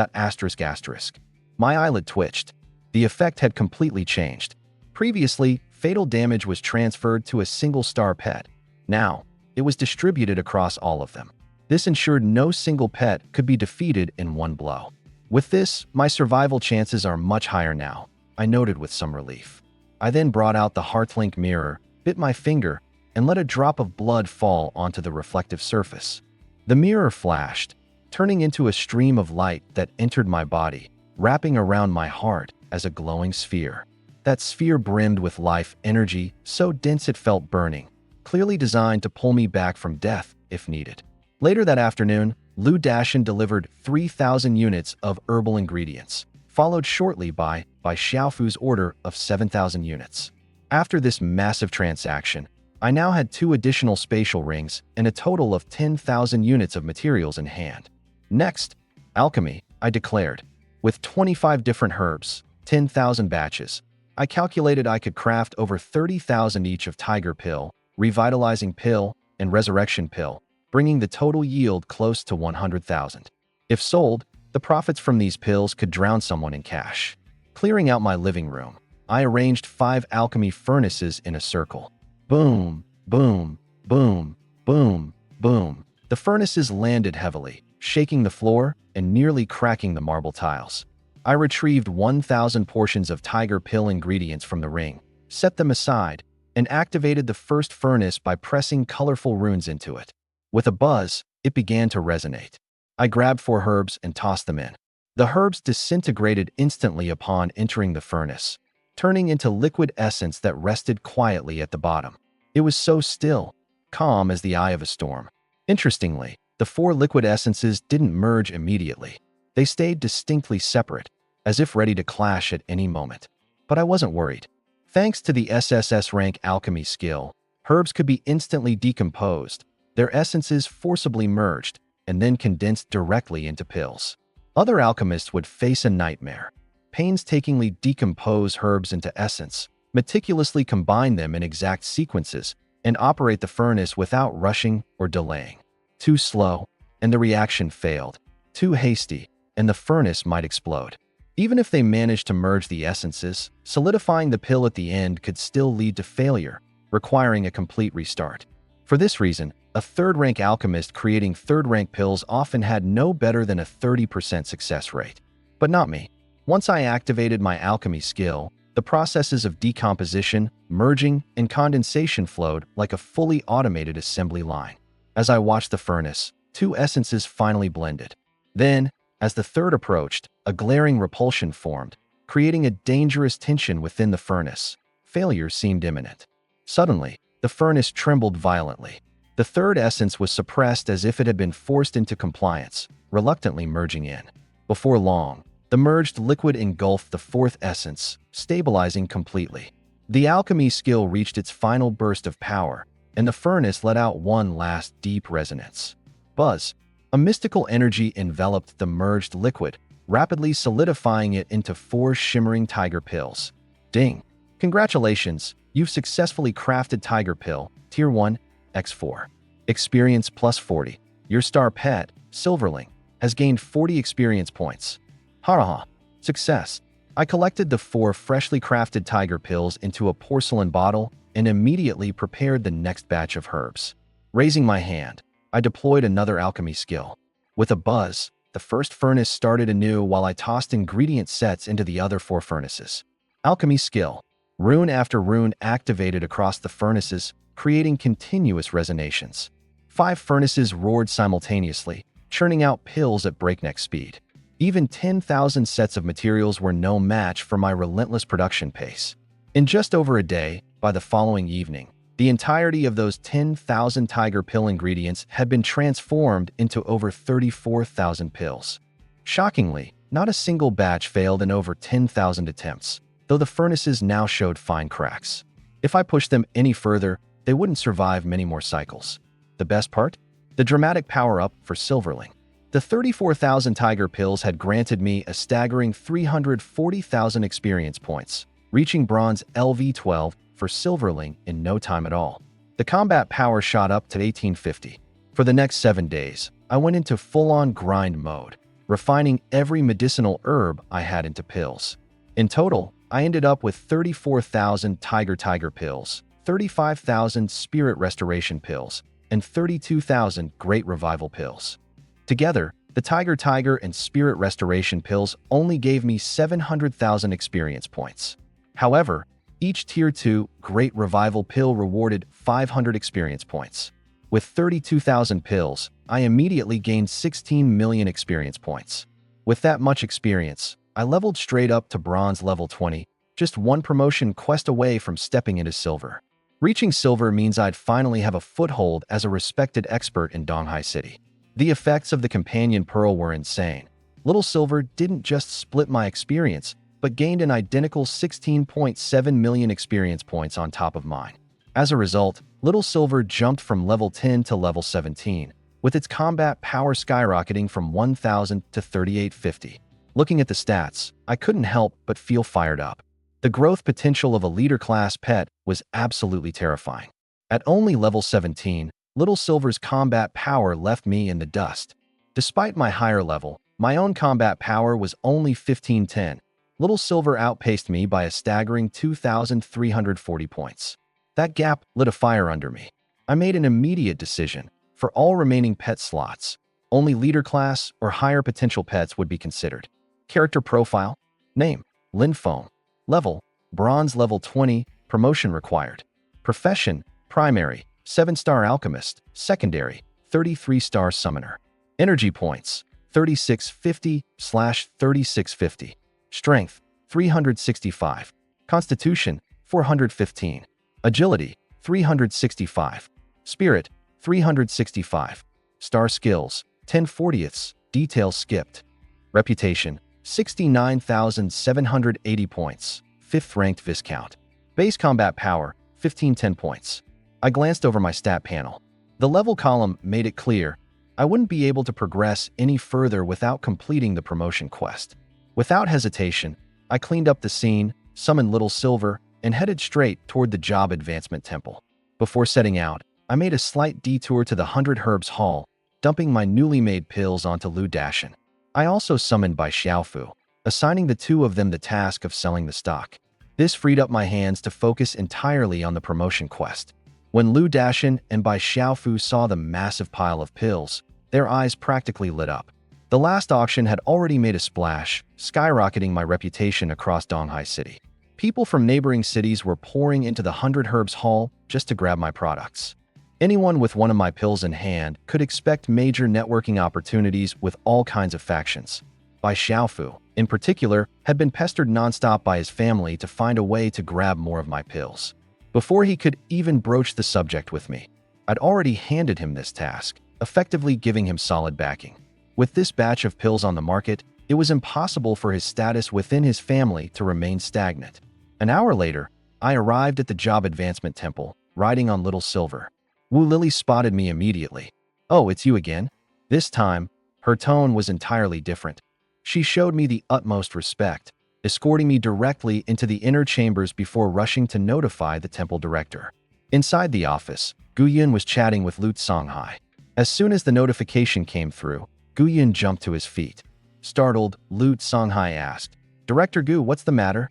My eyelid twitched. The effect had completely changed. Previously, fatal damage was transferred to a single star pet. Now, it was distributed across all of them. This ensured no single pet could be defeated in one blow. With this, my survival chances are much higher now, I noted with some relief. I then brought out the Heartlink mirror, bit my finger, and let a drop of blood fall onto the reflective surface. The mirror flashed, turning into a stream of light that entered my body, wrapping around my heart as a glowing sphere. That sphere brimmed with life energy so dense it felt burning, clearly designed to pull me back from death if needed. Later that afternoon, Lu Dashin delivered 3,000 units of herbal ingredients, followed shortly by Xiaofu's order of 7,000 units. After this massive transaction, I now had 2 additional spatial rings and a total of 10,000 units of materials in hand. Next, alchemy, I declared. With 25 different herbs, 10,000 batches, I calculated I could craft over 30,000 each of Tiger Pill, Revitalizing Pill, and Resurrection Pill, bringing the total yield close to 100,000. If sold, the profits from these pills could drown someone in cash. Clearing out my living room, I arranged 5 alchemy furnaces in a circle. Boom, boom, boom, boom, boom. The furnaces landed heavily, shaking the floor and nearly cracking the marble tiles. I retrieved 1,000 portions of tiger pill ingredients from the ring, set them aside, and activated the first furnace by pressing colorful runes into it. With a buzz, it began to resonate. I grabbed 4 herbs and tossed them in. The herbs disintegrated instantly upon entering the furnace, turning into liquid essence that rested quietly at the bottom. It was so still, calm as the eye of a storm. Interestingly, the 4 liquid essences didn't merge immediately. They stayed distinctly separate, as if ready to clash at any moment. But I wasn't worried. Thanks to the SSS rank alchemy skill, herbs could be instantly decomposed, their essences forcibly merged, and then condensed directly into pills. Other alchemists would face a nightmare. Painstakingly decompose herbs into essence, meticulously combine them in exact sequences, and operate the furnace without rushing or delaying. Too slow, and the reaction failed. Too hasty, and the furnace might explode. Even if they managed to merge the essences, solidifying the pill at the end could still lead to failure, requiring a complete restart. For this reason, a third-rank alchemist creating third-rank pills often had no better than a 30% success rate. But not me. Once I activated my alchemy skill, the processes of decomposition, merging, and condensation flowed like a fully automated assembly line. As I watched the furnace, 2 essences finally blended. Then, as the third approached, a glaring repulsion formed, creating a dangerous tension within the furnace. Failure seemed imminent. Suddenly, the furnace trembled violently. The third essence was suppressed as if it had been forced into compliance, reluctantly merging in. Before long, the merged liquid engulfed the fourth essence, stabilizing completely. The alchemy skill reached its final burst of power, and the furnace let out one last deep resonance. Buzz. A mystical energy enveloped the merged liquid, rapidly solidifying it into 4 shimmering tiger pills. Ding! Congratulations, you've successfully crafted Tiger Pill, Tier 1, X4. Experience plus 40. Your star pet, Silverling, has gained 40 experience points. Haraha! Success! I collected the 4 freshly crafted tiger pills into a porcelain bottle and immediately prepared the next batch of herbs. Raising my hand, I deployed another alchemy skill. With a buzz, the first furnace started anew while I tossed ingredient sets into the other 4 furnaces. Alchemy skill. Rune after rune activated across the furnaces, creating continuous resonations. 5 furnaces roared simultaneously, churning out pills at breakneck speed. Even 10,000 sets of materials were no match for my relentless production pace. In just over a day, by the following evening, the entirety of those 10,000 tiger pill ingredients had been transformed into over 34,000 pills. Shockingly, not a single batch failed in over 10,000 attempts, though the furnaces now showed fine cracks. If I pushed them any further, they wouldn't survive many more cycles. The best part? The dramatic power-up for Silverling. The 34,000 tiger pills had granted me a staggering 340,000 experience points, reaching bronze LV12 for Silverling in no time at all. The combat power shot up to 1850. For the next 7 days, I went into full-on grind mode, refining every medicinal herb I had into pills. In total, I ended up with 34,000 tiger pills, 35,000 spirit restoration pills, and 32,000 great revival pills. Together, the tiger and spirit restoration pills only gave me 700,000 experience points. However, each Tier 2 Great Revival pill rewarded 500 experience points. With 32,000 pills, I immediately gained 16 million experience points. With that much experience, I leveled straight up to bronze level 20, just one promotion quest away from stepping into silver. Reaching silver means I'd finally have a foothold as a respected expert in Donghai City. The effects of the companion pearl were insane. Little Silver didn't just split my experience, but gained an identical 16.7 million experience points on top of mine. As a result, Little Silver jumped from level 10 to level 17, with its combat power skyrocketing from 1,000 to 3,850. Looking at the stats, I couldn't help but feel fired up. The growth potential of a leader-class pet was absolutely terrifying. At only level 17, Little Silver's combat power left me in the dust. Despite my higher level, my own combat power was only 1510, Little Silver outpaced me by a staggering 2,340 points. That gap lit a fire under me. I made an immediate decision. For all remaining pet slots, only leader class or higher potential pets would be considered. Character profile: name, Linfeng. Level, bronze level 20, promotion required. Profession, primary, 7-star alchemist, secondary, 33-star summoner. Energy points, 3650/3650. Strength, 365. Constitution, 415. Agility, 365. Spirit, 365. Star skills, 10/40. Details skipped. Reputation, 69,780 points. 5th ranked Viscount. Base combat power, 1510 points. I glanced over my stat panel. The level column made it clear I wouldn't be able to progress any further without completing the promotion quest. Without hesitation, I cleaned up the scene, summoned Little Silver, and headed straight toward the Job Advancement Temple. Before setting out, I made a slight detour to the 100 Herbs Hall, dumping my newly made pills onto Lu Dashin. I also summoned Bai Xiaofu, assigning the two of them the task of selling the stock. This freed up my hands to focus entirely on the promotion quest. When Lu Dashin and Bai Xiaofu saw the massive pile of pills, their eyes practically lit up. The last auction had already made a splash, skyrocketing my reputation across Donghai City. People from neighboring cities were pouring into the 100 Herbs Hall just to grab my products. Anyone with one of my pills in hand could expect major networking opportunities with all kinds of factions. Bai Xiaofu, in particular, had been pestered nonstop by his family to find a way to grab more of my pills. Before he could even broach the subject with me, I'd already handed him this task, effectively giving him solid backing. With this batch of pills on the market, it was impossible for his status within his family to remain stagnant. An hour later, I arrived at the Job Advancement Temple, riding on Little Silver. Wu Lily spotted me immediately. "Oh, it's you again?" This time, her tone was entirely different. She showed me the utmost respect, escorting me directly into the inner chambers before rushing to notify the temple director. Inside the office, Guyan was chatting with Lu Songhai. As soon as the notification came through, Guyan jumped to his feet. Startled, Lu Songhai asked, "Director Gu, what's the matter?"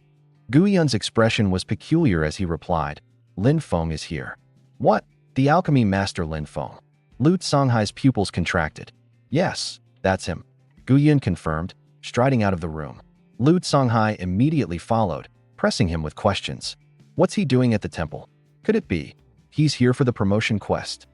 Guyan's expression was peculiar as he replied, "Linfeng is here." "What? The alchemy master Linfeng?" Lu Songhai's pupils contracted. "Yes, that's him," Guyan confirmed, striding out of the room. Lu Songhai immediately followed, pressing him with questions. "What's he doing at the temple? Could it be he's here for the promotion quest?"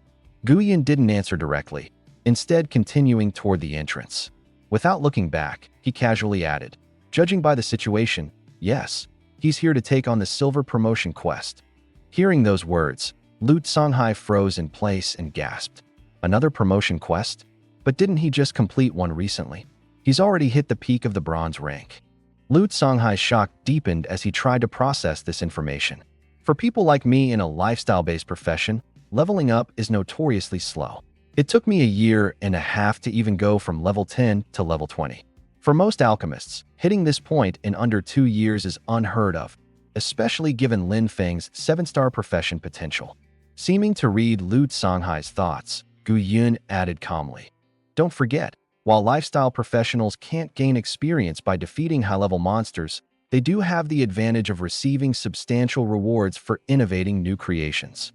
Guyan didn't answer directly, instead continuing toward the entrance. Without looking back, he casually added, "Judging by the situation, yes, he's here to take on the silver promotion quest." Hearing those words, Lu Songhai froze in place and gasped. Another promotion quest? But didn't he just complete one recently? He's already hit the peak of the bronze rank. Lu Songhai's shock deepened as he tried to process this information. For people like me in a lifestyle-based profession, leveling up is notoriously slow. It took me a year and a half to even go from level 10 to level 20. For most alchemists, hitting this point in under 2 years is unheard of, especially given Lin Feng's 7-star profession potential. Seeming to read Lu Songhai's thoughts, Gu Yun added calmly, "Don't forget, while lifestyle professionals can't gain experience by defeating high-level monsters, they do have the advantage of receiving substantial rewards for innovating new creations.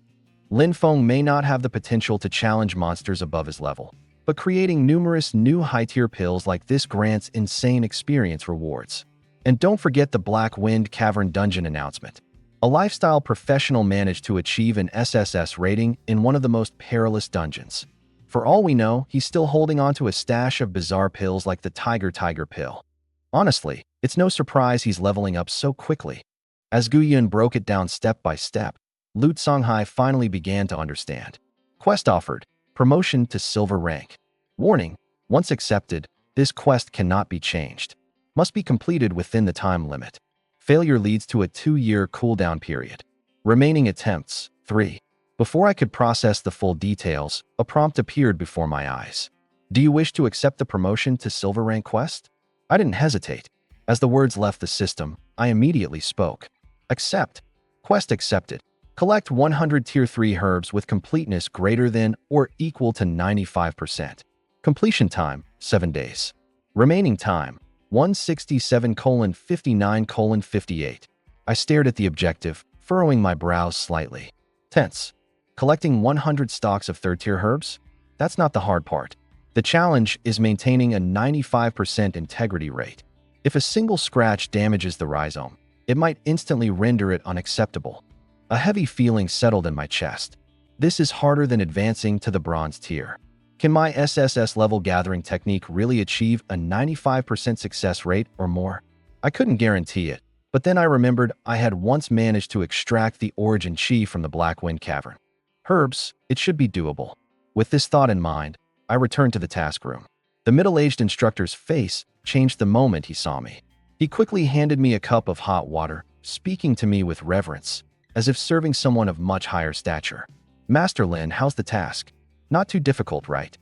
Linfeng may not have the potential to challenge monsters above his level, but creating numerous new high-tier pills like this grants insane experience rewards. And don't forget the Black Wind Cavern Dungeon announcement. A lifestyle professional managed to achieve an SSS rating in one of the most perilous dungeons. For all we know, he's still holding on to a stash of bizarre pills like the Tiger pill. Honestly, it's no surprise he's leveling up so quickly." As Guyan broke it down step by step, Lu Songhai finally began to understand. Quest offered, promotion to silver rank. Warning, once accepted, this quest cannot be changed. Must be completed within the time limit. Failure leads to a 2-year cooldown period. Remaining attempts, 3. Before I could process the full details, a prompt appeared before my eyes. "Do you wish to accept the promotion to silver rank quest?" I didn't hesitate. As the words left the system, I immediately spoke. "Accept. Quest accepted. Collect 100 Tier 3 herbs with completeness greater than or equal to 95%. Completion time, 7 days. Remaining time, 167:59:58. I stared at the objective, furrowing my brows slightly. Tense. Collecting 100 stalks of third-tier herbs? That's not the hard part. The challenge is maintaining a 95% integrity rate. If a single scratch damages the rhizome, it might instantly render it unacceptable. A heavy feeling settled in my chest. This is harder than advancing to the bronze tier. Can my SSS level gathering technique really achieve a 95% success rate or more? I couldn't guarantee it, but then I remembered I had once managed to extract the origin chi from the Black Wind Cavern. Herbs, it should be doable. With this thought in mind, I returned to the task room. The middle-aged instructor's face changed the moment he saw me. He quickly handed me a cup of hot water, speaking to me with reverence, as if serving someone of much higher stature. "Master Lin, how's the task? Not too difficult, right?"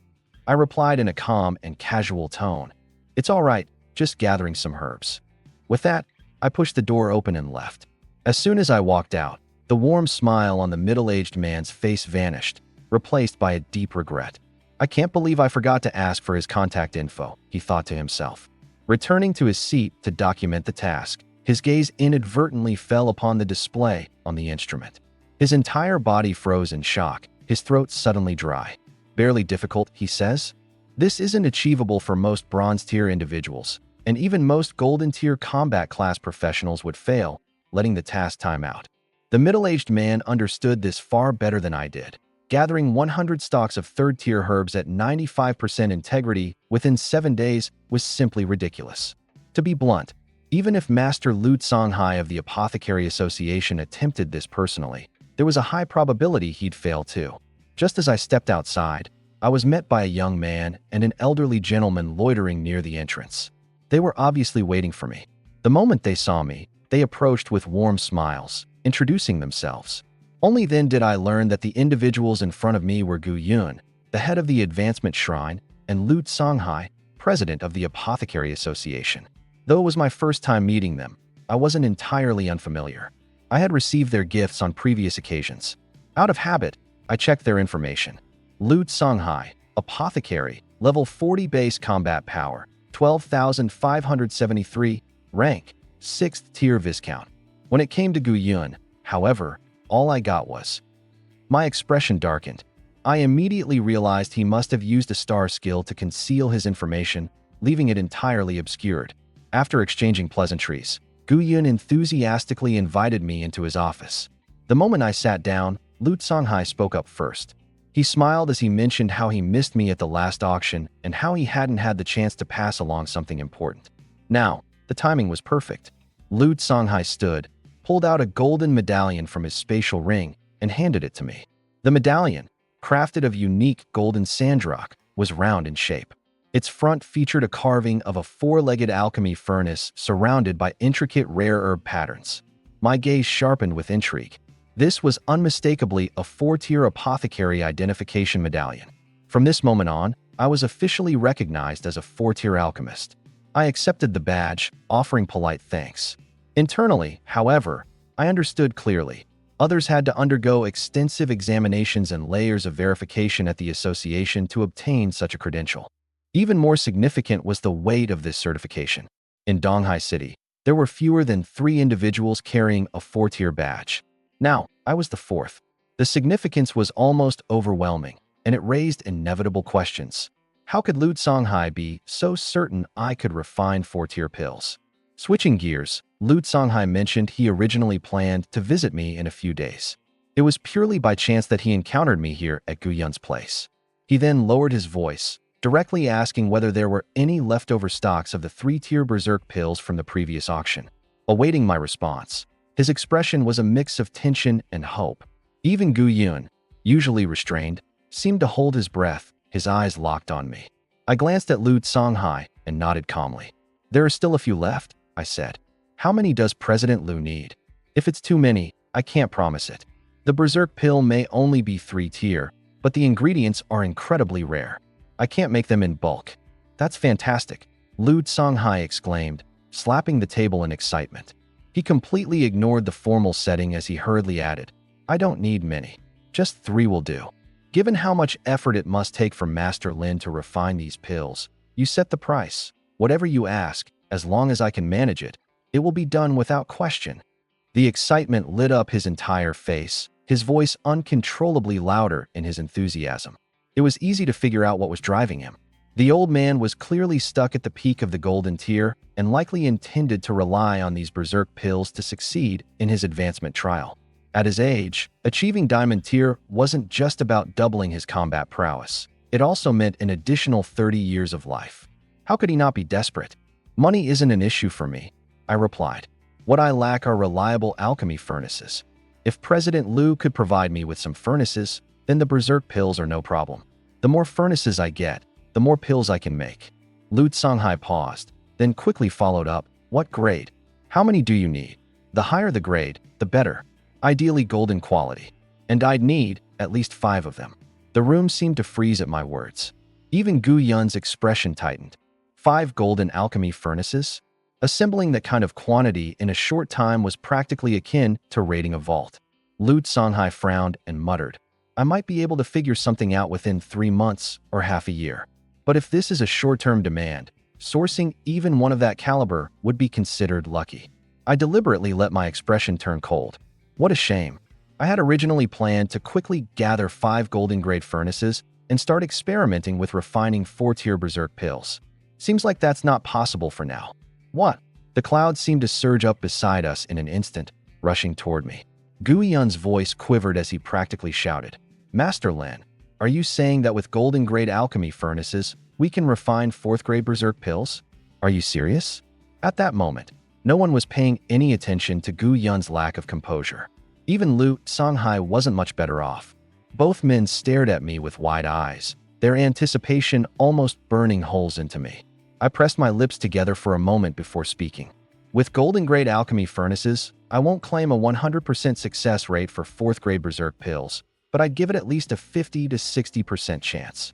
I replied in a calm and casual tone. "It's all right, just gathering some herbs." With that, I pushed the door open and left. As soon as I walked out, the warm smile on the middle-aged man's face vanished, replaced by a deep regret. "I can't believe I forgot to ask for his contact info," he thought to himself. Returning to his seat to document the task, his gaze inadvertently fell upon the display on the instrument. His entire body froze in shock, his throat suddenly dry. "Barely difficult," he says. This isn't achievable for most bronze-tier individuals, and even most golden-tier combat class professionals would fail, letting the task time out. The middle-aged man understood this far better than I did. Gathering 100 stalks of third-tier herbs at 95% integrity within 7 days was simply ridiculous. To be blunt, even if Master Lu Songhai of the Apothecary Association attempted this personally, there was a high probability he'd fail too. Just as I stepped outside, I was met by a young man and an elderly gentleman loitering near the entrance. They were obviously waiting for me. The moment they saw me, they approached with warm smiles, introducing themselves. Only then did I learn that the individuals in front of me were Gu Yun, the head of the Advancement Shrine, and Lu Songhai, president of the Apothecary Association. Though it was my first time meeting them, I wasn't entirely unfamiliar. I had received their gifts on previous occasions. Out of habit, I checked their information. Lu Songhai, Apothecary, level 40 base combat power, 12,573, rank, 6th tier Viscount. When it came to Gu Yun, however, all I got was. My expression darkened. I immediately realized he must have used a star skill to conceal his information, leaving it entirely obscured. After exchanging pleasantries, Gu Yun enthusiastically invited me into his office. The moment I sat down, Lu Songhai spoke up first. He smiled as he mentioned how he missed me at the last auction and how he hadn't had the chance to pass along something important. Now, the timing was perfect. Lu Songhai stood, pulled out a golden medallion from his spatial ring, and handed it to me. The medallion, crafted of unique golden sandrock, was round in shape. Its front featured a carving of a four-legged alchemy furnace surrounded by intricate rare herb patterns. My gaze sharpened with intrigue. This was unmistakably a 4-tier apothecary identification medallion. From this moment on, I was officially recognized as a 4-tier alchemist. I accepted the badge, offering polite thanks. Internally, however, I understood clearly. Others had to undergo extensive examinations and layers of verification at the association to obtain such a credential. Even more significant was the weight of this certification. In Donghai City, there were fewer than 3 individuals carrying a 4-tier badge. Now, I was the 4th. The significance was almost overwhelming, and it raised inevitable questions. How could Lu Songhai be so certain I could refine 4-tier pills? Switching gears, Lu Songhai mentioned he originally planned to visit me in a few days. It was purely by chance that he encountered me here at Gu Yun's place. He then lowered his voice, directly asking whether there were any leftover stocks of the 3-tier Berserk pills from the previous auction. Awaiting my response, his expression was a mix of tension and hope. Even Gu Yun, usually restrained, seemed to hold his breath, his eyes locked on me. I glanced at Lu Songhai and nodded calmly. "There are still a few left," I said. "How many does President Lu need? If it's too many, I can't promise it. The Berserk pill may only be 3-tier, but the ingredients are incredibly rare. I can't make them in bulk." "That's fantastic," Lu Songhai exclaimed, slapping the table in excitement. He completely ignored the formal setting as he hurriedly added, "I don't need many. Just 3 will do. Given how much effort it must take for Master Lin to refine these pills, you set the price. Whatever you ask, As long as I can manage it, it will be done without question. The excitement lit up his entire face, his voice uncontrollably louder in his enthusiasm. It was easy to figure out what was driving him. The old man was clearly stuck at the peak of the golden tier and likely intended to rely on these berserk pills to succeed in his advancement trial. At his age, achieving diamond tier wasn't just about doubling his combat prowess. It also meant an additional 30 years of life. How could he not be desperate? Money isn't an issue for me, I replied. What I lack are reliable alchemy furnaces. If President Liu could provide me with some furnaces, then the berserk pills are no problem. The more furnaces I get, the more pills I can make. Liu Songhai paused, then quickly followed up, what grade? How many do you need? The higher the grade, the better. Ideally golden quality. And I'd need at least 5 of them. The room seemed to freeze at my words. Even Gu Yun's expression tightened. 5 golden alchemy furnaces? Assembling that kind of quantity in a short time was practically akin to raiding a vault. Liu Songhai frowned and muttered, I might be able to figure something out within 3 months or half a year. But if this is a short-term demand, sourcing even one of that caliber would be considered lucky. I deliberately let my expression turn cold. What a shame. I had originally planned to quickly gather 5 golden grade furnaces and start experimenting with refining 4-tier berserk pills. Seems like that's not possible for now. What? The clouds seemed to surge up beside us in an instant, rushing toward me. Gu Yun's voice quivered as he practically shouted, Master Lin, are you saying that with golden grade alchemy furnaces, we can refine 4th grade berserk pills? Are you serious? At that moment, no one was paying any attention to Gu Yun's lack of composure. Even Liu Songhai wasn't much better off. Both men stared at me with wide eyes, their anticipation almost burning holes into me. I pressed my lips together for a moment before speaking. With golden grade alchemy furnaces, I won't claim a 100% success rate for 4th grade berserk pills, but I'd give it at least a 50 to 60% chance.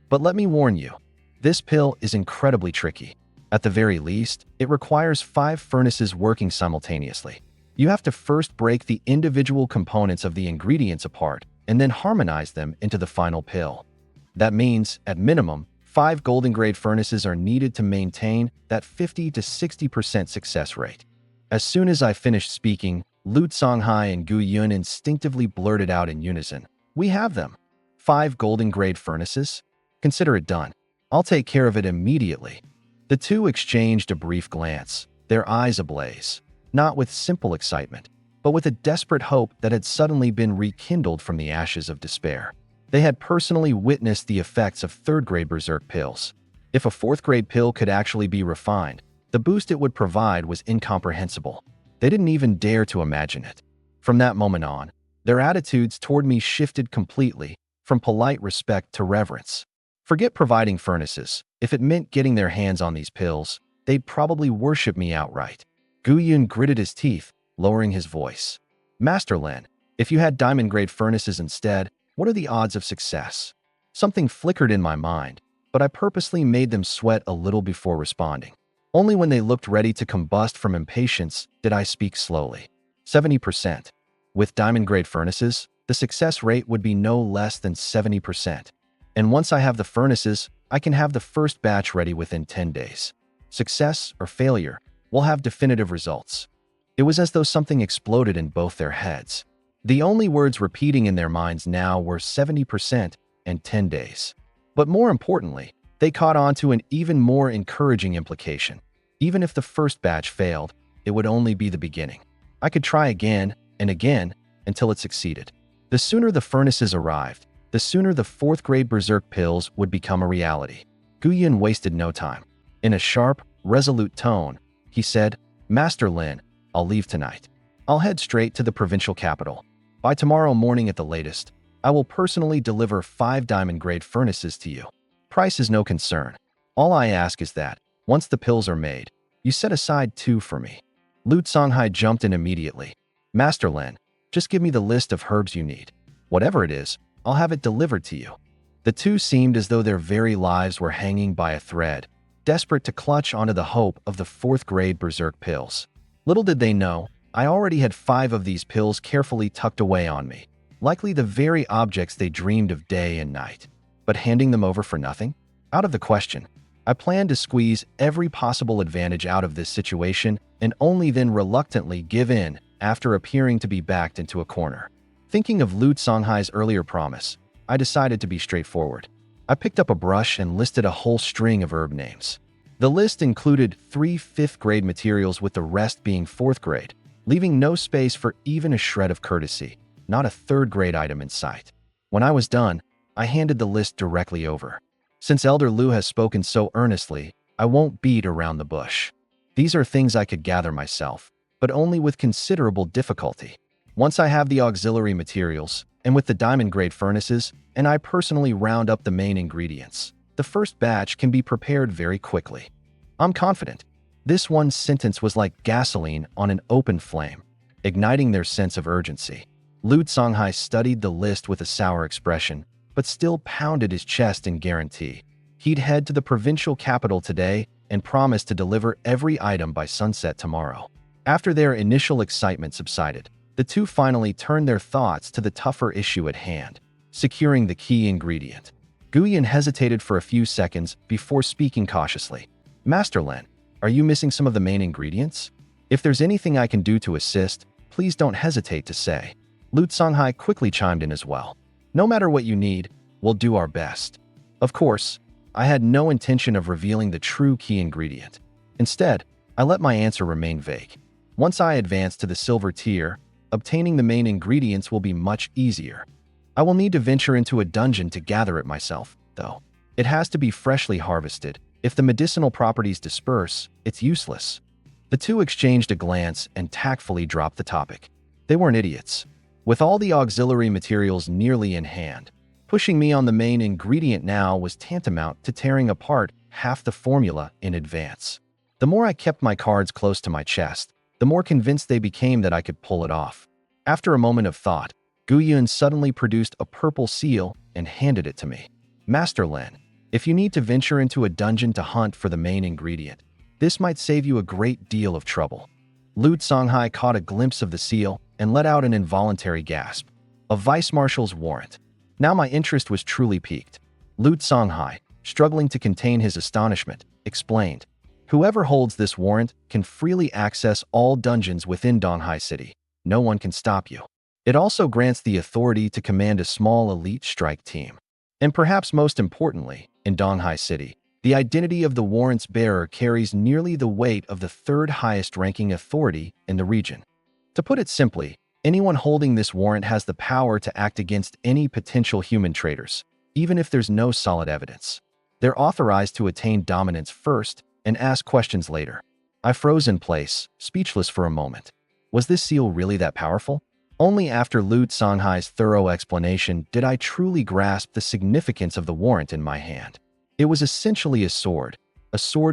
But let me warn you, this pill is incredibly tricky. At the very least, it requires 5 furnaces working simultaneously. You have to first break the individual components of the ingredients apart and then harmonize them into the final pill. That means, at minimum, 5 golden grade furnaces are needed to maintain that 50 to 60% success rate. As soon as I finished speaking, Liu Songhai and Gu Yun instinctively blurted out in unison, we have them. 5 golden grade furnaces? Consider it done. I'll take care of it immediately. The two exchanged a brief glance, their eyes ablaze, not with simple excitement, but with a desperate hope that had suddenly been rekindled from the ashes of despair. They had personally witnessed the effects of 3rd grade berserk pills. If a 4th grade pill could actually be refined, the boost it would provide was incomprehensible. They didn't even dare to imagine it. From that moment on, their attitudes toward me shifted completely, from polite respect to reverence. Forget providing furnaces. If it meant getting their hands on these pills, they'd probably worship me outright. Gu Yun gritted his teeth, lowering his voice. Master Lin, if you had diamond grade furnaces instead, what are the odds of success? Something flickered in my mind, but I purposely made them sweat a little before responding. Only when they looked ready to combust from impatience did I speak slowly. 70%. With diamond grade furnaces, the success rate would be no less than 70%. And once I have the furnaces, I can have the first batch ready within 10 days. Success or failure, we'll have definitive results. It was as though something exploded in both their heads. The only words repeating in their minds now were 70% and 10 days. But more importantly, they caught on to an even more encouraging implication. Even if the first batch failed, it would only be the beginning. I could try again and again until it succeeded. The sooner the furnaces arrived, the sooner the 4th grade berserk pills would become a reality. Gu Yun wasted no time. In a sharp, resolute tone, he said, Master Lin, I'll leave tonight. I'll head straight to the provincial capital. By tomorrow morning at the latest, I will personally deliver 5 diamond grade furnaces to you. Price is no concern. All I ask is that, once the pills are made, you set aside 2 for me. Liu Songhai jumped in immediately. Master Lin, just give me the list of herbs you need. Whatever it is, I'll have it delivered to you. The two seemed as though their very lives were hanging by a thread, desperate to clutch onto the hope of the 4th grade berserk pills. Little did they know, I already had 5 of these pills carefully tucked away on me, likely the very objects they dreamed of day and night. But handing them over for nothing? Out of the question. I planned to squeeze every possible advantage out of this situation and only then reluctantly give in after appearing to be backed into a corner. Thinking of Lu Songhai's earlier promise, I decided to be straightforward. I picked up a brush and listed a whole string of herb names. The list included 3 5th-grade materials with the rest being 4th grade, leaving no space for even a shred of courtesy, not a 3rd-grade item in sight. When I was done, I handed the list directly over. Since Elder Lu has spoken so earnestly, I won't beat around the bush. These are things I could gather myself, but only with considerable difficulty. Once I have the auxiliary materials, and with the diamond-grade furnaces, and I personally round up the main ingredients, the first batch can be prepared very quickly. I'm confident. This one sentence was like gasoline on an open flame, igniting their sense of urgency. Lu Songhai studied the list with a sour expression, but still pounded his chest in guarantee. He'd head to the provincial capital today and promised to deliver every item by sunset tomorrow. After their initial excitement subsided, the two finally turned their thoughts to the tougher issue at hand, securing the key ingredient. Guyan hesitated for a few seconds before speaking cautiously. Master Lin, are you missing some of the main ingredients? If there's anything I can do to assist, please don't hesitate to say. Lu Songhai quickly chimed in as well. No matter what you need, we'll do our best. Of course, I had no intention of revealing the true key ingredient. Instead, I let my answer remain vague. Once I advance to the silver tier, obtaining the main ingredients will be much easier. I will need to venture into a dungeon to gather it myself, though. It has to be freshly harvested. If the medicinal properties disperse, it's useless. The two exchanged a glance and tactfully dropped the topic. They weren't idiots. With all the auxiliary materials nearly in hand, pushing me on the main ingredient now was tantamount to tearing apart half the formula in advance. The more I kept my cards close to my chest, the more convinced they became that I could pull it off. After a moment of thought, Guyun suddenly produced a purple seal and handed it to me. Master Lin, if you need to venture into a dungeon to hunt for the main ingredient, this might save you a great deal of trouble. Lu Songhai caught a glimpse of the seal and let out an involuntary gasp. A vice marshal's warrant. Now my interest was truly piqued. Lu Songhai, struggling to contain his astonishment, explained, whoever holds this warrant can freely access all dungeons within Donghai City. No one can stop you. It also grants the authority to command a small elite strike team. And perhaps most importantly, in Donghai City, the identity of the warrant's bearer carries nearly the weight of the 3rd highest ranking authority in the region. To put it simply, anyone holding this warrant has the power to act against any potential human traitors, even if there's no solid evidence. They're authorized to attain dominance first and ask questions later. I froze in place, speechless for a moment. Was this seal really that powerful? Only after Lu Songhai's thorough explanation did I truly grasp the significance of the warrant in my hand. It was essentially a sword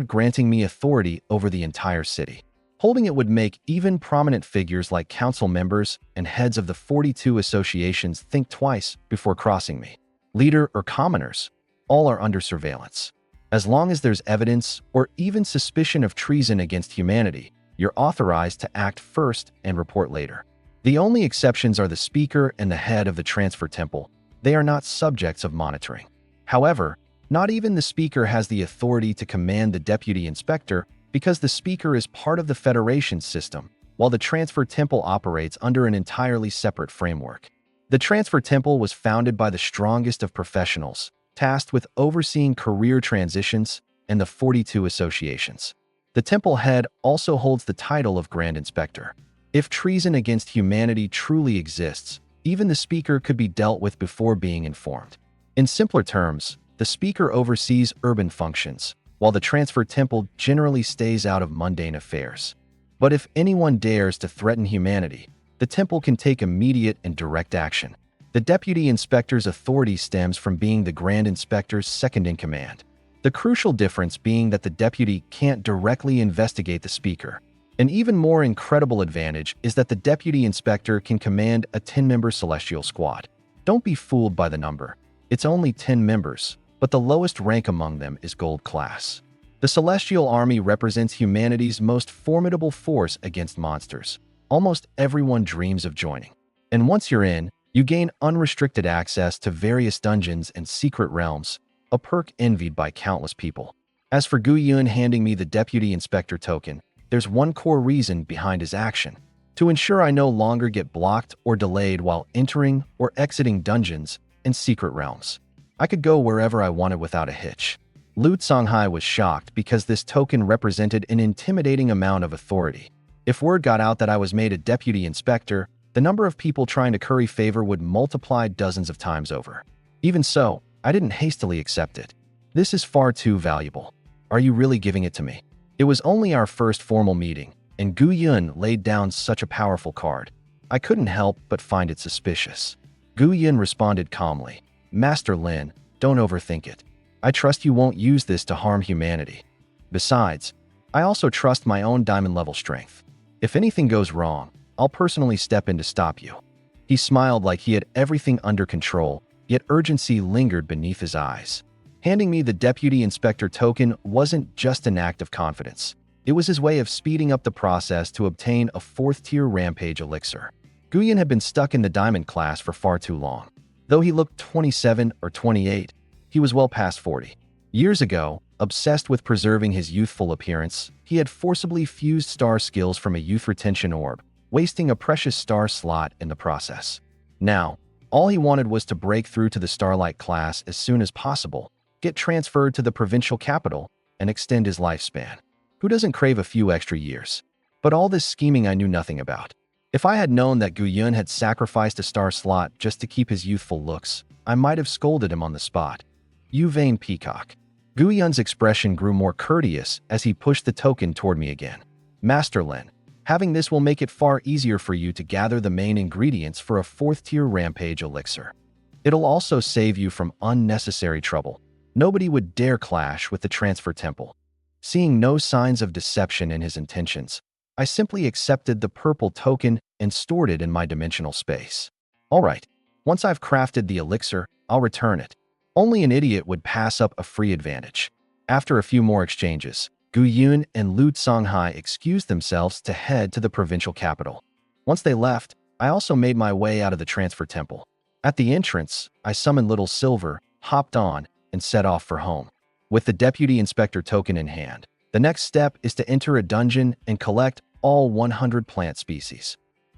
granting me authority over the entire city. Holding it would make even prominent figures like council members and heads of the 42 associations think twice before crossing me. Leader or commoners, all are under surveillance. As long as there's evidence or even suspicion of treason against humanity, you're authorized to act first and report later. The only exceptions are the speaker and the head of the transfer temple. They are not subjects of monitoring. However, not even the speaker has the authority to command the deputy inspector because the speaker is part of the Federation's system, while the transfer temple operates under an entirely separate framework. The transfer temple was founded by the strongest of professionals, tasked with overseeing career transitions and the 42 associations. The temple head also holds the title of Grand Inspector. If treason against humanity truly exists, even the speaker could be dealt with before being informed. In simpler terms, the speaker oversees urban functions, while the transfer temple generally stays out of mundane affairs. But if anyone dares to threaten humanity, the temple can take immediate and direct action. The deputy inspector's authority stems from being the Grand Inspector's second-in-command. The crucial difference being that the deputy can't directly investigate the speaker. An even more incredible advantage is that the deputy inspector can command a 10-member celestial squad. Don't be fooled by the number. It's only 10 members, but the lowest rank among them is gold class. The Celestial Army represents humanity's most formidable force against monsters. Almost everyone dreams of joining. And once you're in, you gain unrestricted access to various dungeons and secret realms, a perk envied by countless people. As for Gu Yun handing me the deputy inspector token, there's one core reason behind his action: to ensure I no longer get blocked or delayed while entering or exiting dungeons and secret realms. I could go wherever I wanted without a hitch. Lu Songhai was shocked because this token represented an intimidating amount of authority. If word got out that I was made a deputy inspector, the number of people trying to curry favor would multiply dozens of times over. Even so, I didn't hastily accept it. This is far too valuable. Are you really giving it to me? It was only our first formal meeting, and Gu Yun laid down such a powerful card. I couldn't help but find it suspicious. Gu Yun responded calmly, "Master Lin, don't overthink it. I trust you won't use this to harm humanity. Besides, I also trust my own diamond-level strength. If anything goes wrong, I'll personally step in to stop you." He smiled like he had everything under control, yet urgency lingered beneath his eyes. Handing me the deputy inspector token wasn't just an act of confidence. It was his way of speeding up the process to obtain a 4th-tier rampage elixir. Guyan had been stuck in the diamond class for far too long. Though he looked 27 or 28, he was well past 40. Years ago, obsessed with preserving his youthful appearance, he had forcibly fused star skills from a youth retention orb, wasting a precious star slot in the process. Now, all he wanted was to break through to the Starlight class as soon as possible, get transferred to the provincial capital, and extend his lifespan. Who doesn't crave a few extra years? But all this scheming I knew nothing about. If I had known that Gu Yun had sacrificed a star slot just to keep his youthful looks, I might have scolded him on the spot. "You vain peacock." Gu Yun's expression grew more courteous as he pushed the token toward me again. "Master Lin, having this will make it far easier for you to gather the main ingredients for a 4th-tier rampage elixir. It'll also save you from unnecessary trouble. Nobody would dare clash with the transfer temple." Seeing no signs of deception in his intentions, I simply accepted the purple token and stored it in my dimensional space. All right, once I've crafted the elixir, I'll return it. Only an idiot would pass up a free advantage. After a few more exchanges, Gu Yun and Lu Songhai excused themselves to head to the provincial capital. Once they left, I also made my way out of the transfer temple. At the entrance, I summoned Little Silver, hopped on, and set off for home. With the deputy inspector token in hand, the next step is to enter a dungeon and collect all 100 plant species.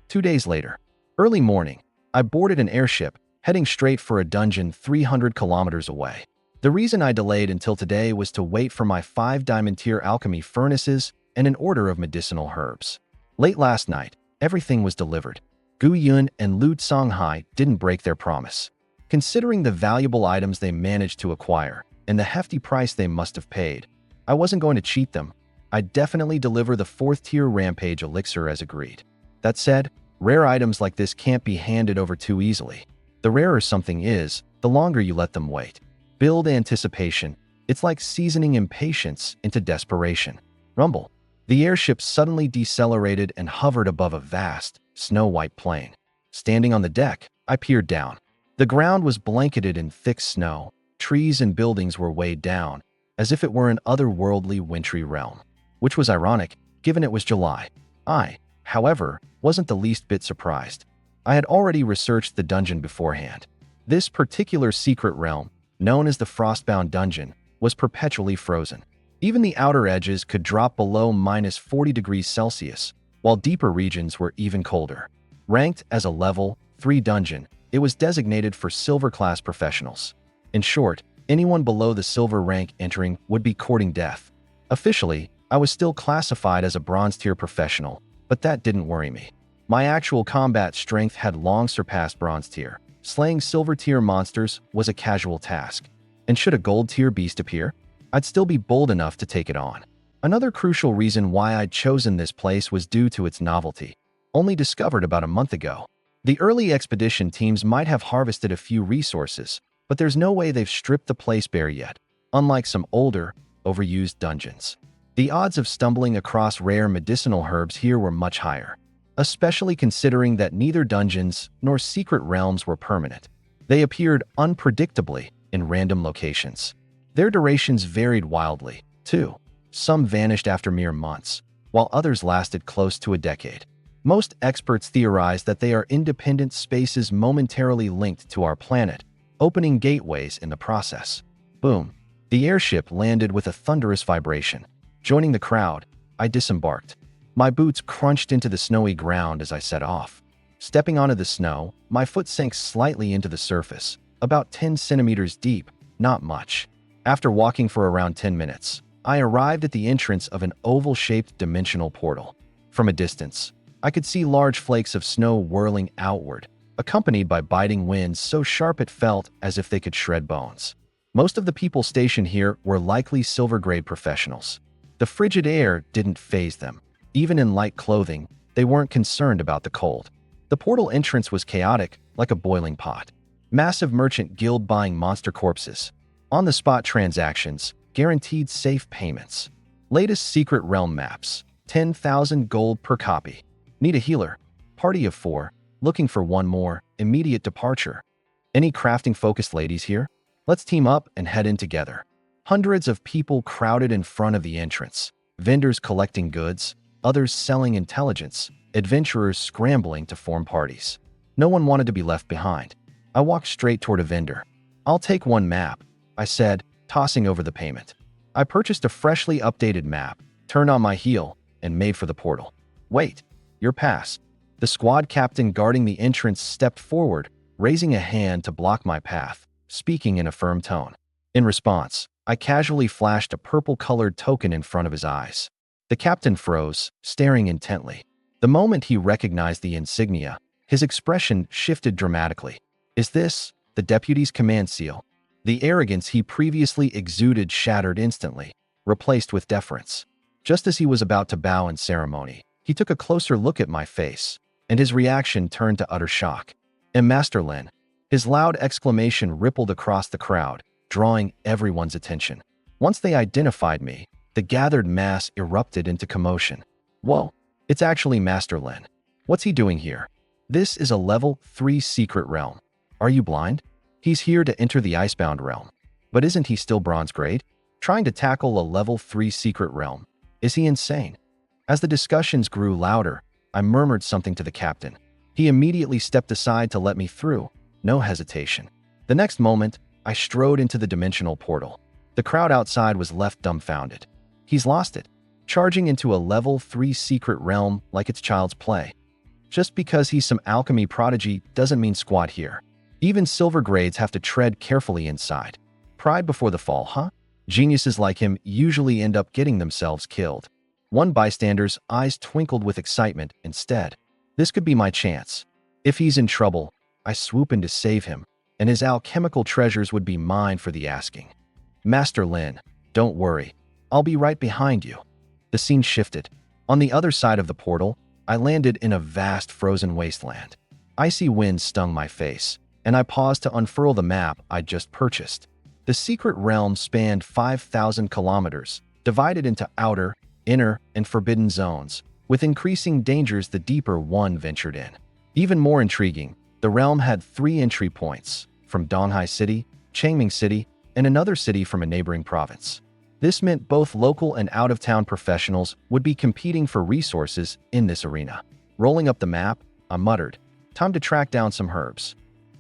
2 days later, early morning, I boarded an airship, heading straight for a dungeon 300 kilometers away. The reason I delayed until today was to wait for my 5 diamond-tier alchemy furnaces and an order of medicinal herbs. Late last night, everything was delivered. Gu Yun and Lu Songhai didn't break their promise. Considering the valuable items they managed to acquire and the hefty price they must have paid, I wasn't going to cheat them. I'd definitely deliver the 4th-tier rampage elixir as agreed. That said, rare items like this can't be handed over too easily. The rarer something is, the longer you let them wait. Build anticipation. It's like seasoning impatience into desperation. Rumble. The airship suddenly decelerated and hovered above a vast, snow-white plain. Standing on the deck, I peered down. The ground was blanketed in thick snow. Trees and buildings were weighed down, as if it were an otherworldly wintry realm. Which was ironic, given it was July. I, however, wasn't the least bit surprised. I had already researched the dungeon beforehand. This particular secret realm, known as the Frostbound Dungeon, was perpetually frozen. Even the outer edges could drop below -40 degrees Celsius, while deeper regions were even colder. Ranked as a Level 3 dungeon, it was designated for silver-class professionals. In short, anyone below the silver rank entering would be courting death. Officially, I was still classified as a bronze-tier professional, but that didn't worry me. My actual combat strength had long surpassed bronze tier. Slaying silver-tier monsters was a casual task. And should a gold-tier beast appear, I'd still be bold enough to take it on. Another crucial reason why I'd chosen this place was due to its novelty. Only discovered about a month ago. The early expedition teams might have harvested a few resources, but there's no way they've stripped the place bare yet, unlike some older, overused dungeons. The odds of stumbling across rare medicinal herbs here were much higher, especially considering that neither dungeons nor secret realms were permanent. They appeared unpredictably in random locations. Their durations varied wildly, too. Some vanished after mere months, while others lasted close to a decade. Most experts theorize that they are independent spaces momentarily linked to our planet, opening gateways in the process. Boom. The airship landed with a thunderous vibration. Joining the crowd, I disembarked. My boots crunched into the snowy ground as I set off. Stepping onto the snow, my foot sank slightly into the surface, about 10 centimeters deep, not much. After walking for around 10 minutes, I arrived at the entrance of an oval-shaped dimensional portal. From a distance, I could see large flakes of snow whirling outward, accompanied by biting winds so sharp it felt as if they could shred bones. Most of the people stationed here were likely silver-grade professionals. The frigid air didn't faze them. Even in light clothing, they weren't concerned about the cold. The portal entrance was chaotic, like a boiling pot. Massive merchant guild buying monster corpses. On-the-spot transactions, guaranteed safe payments. Latest secret realm maps, 10,000 gold per copy. Need a healer. Party of 4, looking for one more, immediate departure. Any crafting-focused ladies here? Let's team up and head in together. Hundreds of people crowded in front of the entrance. Vendors collecting goods, others selling intelligence, adventurers scrambling to form parties. No one wanted to be left behind. I walked straight toward a vendor. "I'll take one map," I said, tossing over the payment. I purchased a freshly updated map, turned on my heel, and made for the portal. "Wait, your pass." The squad captain guarding the entrance stepped forward, raising a hand to block my path, speaking in a firm tone. In response, I casually flashed a purple-colored token in front of his eyes. The captain froze, staring intently. The moment he recognized the insignia, his expression shifted dramatically. "Is this the deputy's command seal?" The arrogance he previously exuded shattered instantly, replaced with deference. Just as he was about to bow in ceremony, he took a closer look at my face, and his reaction turned to utter shock. "Master Lin." His loud exclamation rippled across the crowd, drawing everyone's attention. Once they identified me, the gathered mass erupted into commotion. "Whoa, it's actually Master Lin. What's he doing here? This is a level 3 secret realm. Are you blind? He's here to enter the Icebound realm. But isn't he still bronze grade? Trying to tackle a level 3 secret realm? Is he insane?" As the discussions grew louder, I murmured something to the captain. He immediately stepped aside to let me through, no hesitation. The next moment, I strode into the dimensional portal. The crowd outside was left dumbfounded. He's lost it, charging into a level 3 secret realm like it's child's play. Just because he's some alchemy prodigy doesn't mean squat here. Even silver grades have to tread carefully inside. Pride before the fall, huh? Geniuses like him usually end up getting themselves killed. One bystander's eyes twinkled with excitement instead. This could be my chance. If he's in trouble, I swoop in to save him, and his alchemical treasures would be mine for the asking. "Master Lin, don't worry. I'll be right behind you." The scene shifted. On the other side of the portal, I landed in a vast frozen wasteland. Icy winds stung my face, and I paused to unfurl the map I'd just purchased. The secret realm spanned 5,000 kilometers, divided into outer, inner, and forbidden zones, with increasing dangers the deeper one ventured in. Even more intriguing, the realm had 3 entry points, from Donghai City, Changming City, and another city from a neighboring province. This meant both local and out-of-town professionals would be competing for resources in this arena. Rolling up the map, I muttered, "Time to track down some herbs."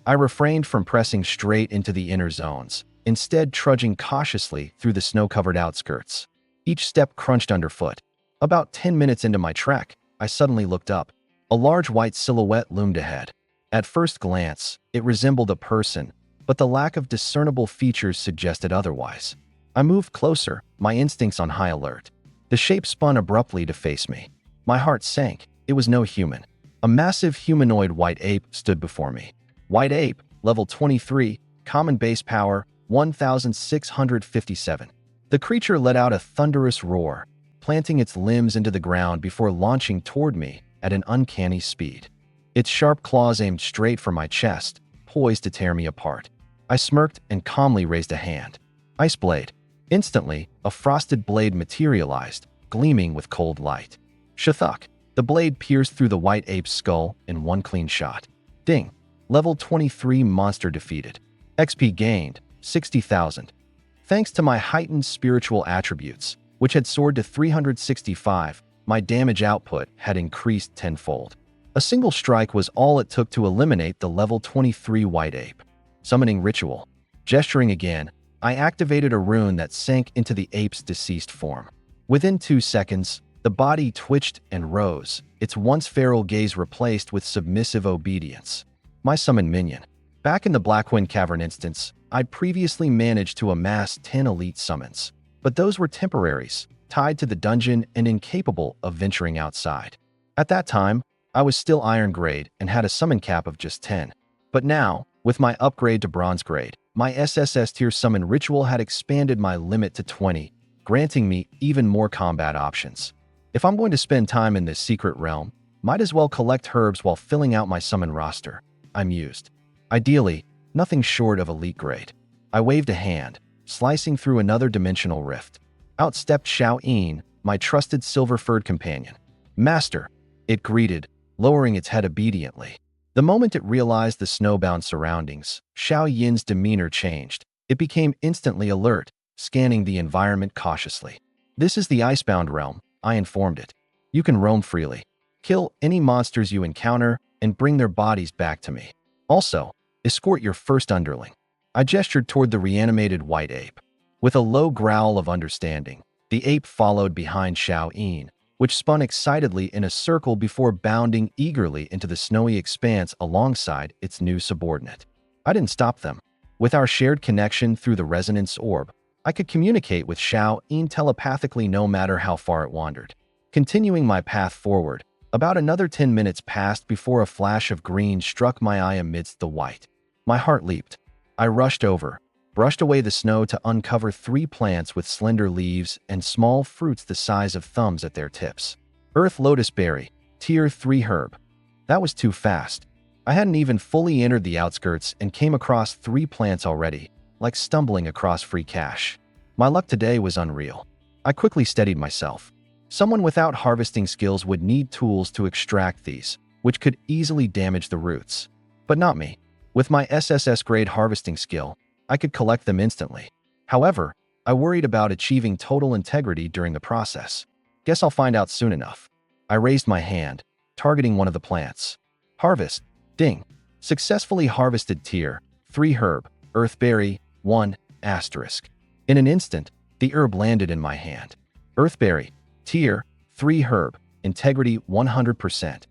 I refrained from pressing straight into the inner zones, instead trudging cautiously through the snow-covered outskirts. Each step crunched underfoot. About 10 minutes into my trek, I suddenly looked up. A large white silhouette loomed ahead. At first glance, it resembled a person, but the lack of discernible features suggested otherwise. I moved closer, my instincts on high alert. The shape spun abruptly to face me. My heart sank. It was no human. A massive humanoid white ape stood before me. White ape, level 23, common base power, 1,657. The creature let out a thunderous roar, planting its limbs into the ground before launching toward me at an uncanny speed. Its sharp claws aimed straight for my chest, poised to tear me apart. I smirked and calmly raised a hand. Ice blade. Instantly, a frosted blade materialized, gleaming with cold light. Shathuk. The blade pierced through the white ape's skull in one clean shot. Ding. Level 23 monster defeated. XP gained, 60,000. Thanks to my heightened spiritual attributes, which had soared to 365, my damage output had increased tenfold. A single strike was all it took to eliminate the level 23 white ape. Summoning ritual. Gesturing again, I activated a rune that sank into the ape's deceased form. Within 2 seconds, the body twitched and rose, its once feral gaze replaced with submissive obedience. My summoned minion. Back in the Blackwind Cavern instance, I'd previously managed to amass 10 elite summons. But those were temporaries, tied to the dungeon and incapable of venturing outside. At that time, I was still Iron Grade and had a summon cap of just 10. But now, with my upgrade to Bronze Grade, my SSS tier summon ritual had expanded my limit to 20, granting me even more combat options. If I'm going to spend time in this secret realm, might as well collect herbs while filling out my summon roster, I mused. Ideally, nothing short of elite grade. I waved a hand, slicing through another dimensional rift. Out stepped Xiao-Yin, my trusted silver-furred companion. Master, it greeted, lowering its head obediently. The moment it realized the snowbound surroundings, Xiao-Yin's demeanor changed. It became instantly alert, scanning the environment cautiously. This is the Icebound realm, I informed it. You can roam freely, kill any monsters you encounter, and bring their bodies back to me. Also, escort your first underling. I gestured toward the reanimated white ape. With a low growl of understanding, the ape followed behind Xiao-Yin, which spun excitedly in a circle before bounding eagerly into the snowy expanse alongside its new subordinate. I didn't stop them. With our shared connection through the resonance orb, I could communicate with Xiao-Yin telepathically no matter how far it wandered. Continuing my path forward, about another 10 minutes passed before a flash of green struck my eye amidst the white. My heart leaped. I rushed over, brushed away the snow to uncover 3 plants with slender leaves and small fruits the size of thumbs at their tips. Earth Lotus Berry, Tier 3 herb. That was too fast. I hadn't even fully entered the outskirts and came across 3 plants already, like stumbling across free cash. My luck today was unreal. I quickly steadied myself. Someone without harvesting skills would need tools to extract these, which could easily damage the roots. But not me. With my SSS grade harvesting skill, I could collect them instantly. However, I worried about achieving total integrity during the process. Guess I'll find out soon enough. I raised my hand, targeting one of the plants. Harvest. Ding. Successfully harvested Tier 3 herb, Earthberry 1 asterisk. In an instant, the herb landed in my hand. Earthberry, Tier 3 herb, integrity 100%.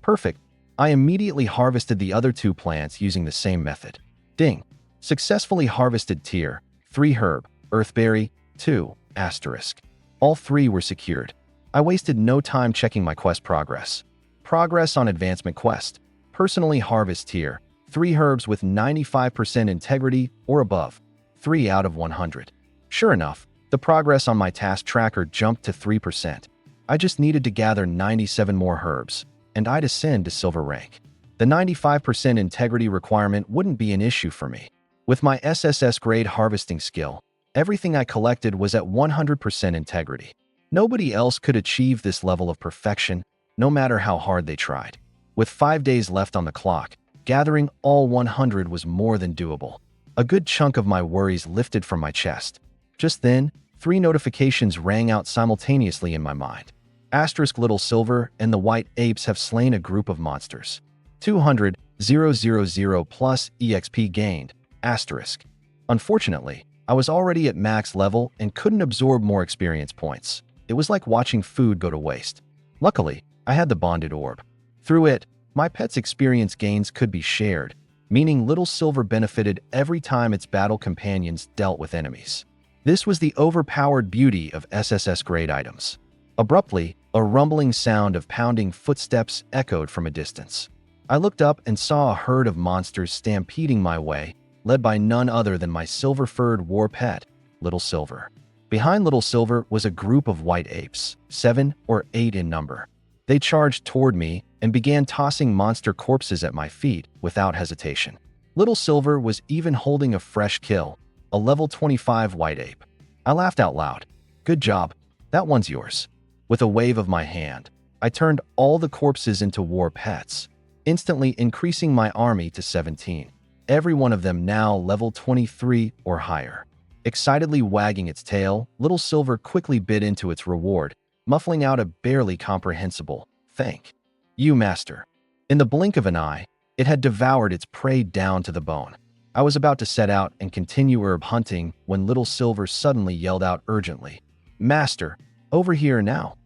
Perfect. I immediately harvested the other 2 plants using the same method. Ding. Successfully harvested Tier 3 herb, Earthberry 2 asterisk. All 3 were secured. I wasted no time checking my quest progress. Progress on advancement quest. Personally harvest Tier 3 herbs with 95% integrity or above. 3 out of 100. Sure enough, the progress on my task tracker jumped to 3%. I just needed to gather 97 more herbs, and I'd ascend to silver rank. The 95% integrity requirement wouldn't be an issue for me. With my SSS grade harvesting skill, everything I collected was at 100% integrity. Nobody else could achieve this level of perfection, no matter how hard they tried. With 5 days left on the clock, gathering all 100 was more than doable. A good chunk of my worries lifted from my chest. Just then, 3 notifications rang out simultaneously in my mind. Asterisk Little Silver and the White Apes have slain a group of monsters. 200,000 plus EXP gained. Asterisk. Unfortunately, I was already at max level and couldn't absorb more experience points. It was like watching food go to waste. Luckily, I had the bonded orb. Through it, my pet's experience gains could be shared, meaning Little Silver benefited every time its battle companions dealt with enemies. This was the overpowered beauty of SSS grade items. Abruptly, a rumbling sound of pounding footsteps echoed from a distance. I looked up and saw a herd of monsters stampeding my way, led by none other than my silver-furred war pet, Little Silver. Behind Little Silver was a group of white apes, 7 or 8 in number. They charged toward me and began tossing monster corpses at my feet without hesitation. Little Silver was even holding a fresh kill, a level 25 white ape. I laughed out loud. Good job. That one's yours. With a wave of my hand, I turned all the corpses into war pets, instantly increasing my army to 17. Every one of them now level 23 or higher. Excitedly wagging its tail, Little Silver quickly bit into its reward, muffling out a barely comprehensible "Thank you, master." In the blink of an eye, it had devoured its prey down to the bone. I was about to set out and continue herb hunting when Little Silver suddenly yelled out urgently, "Master, over here now."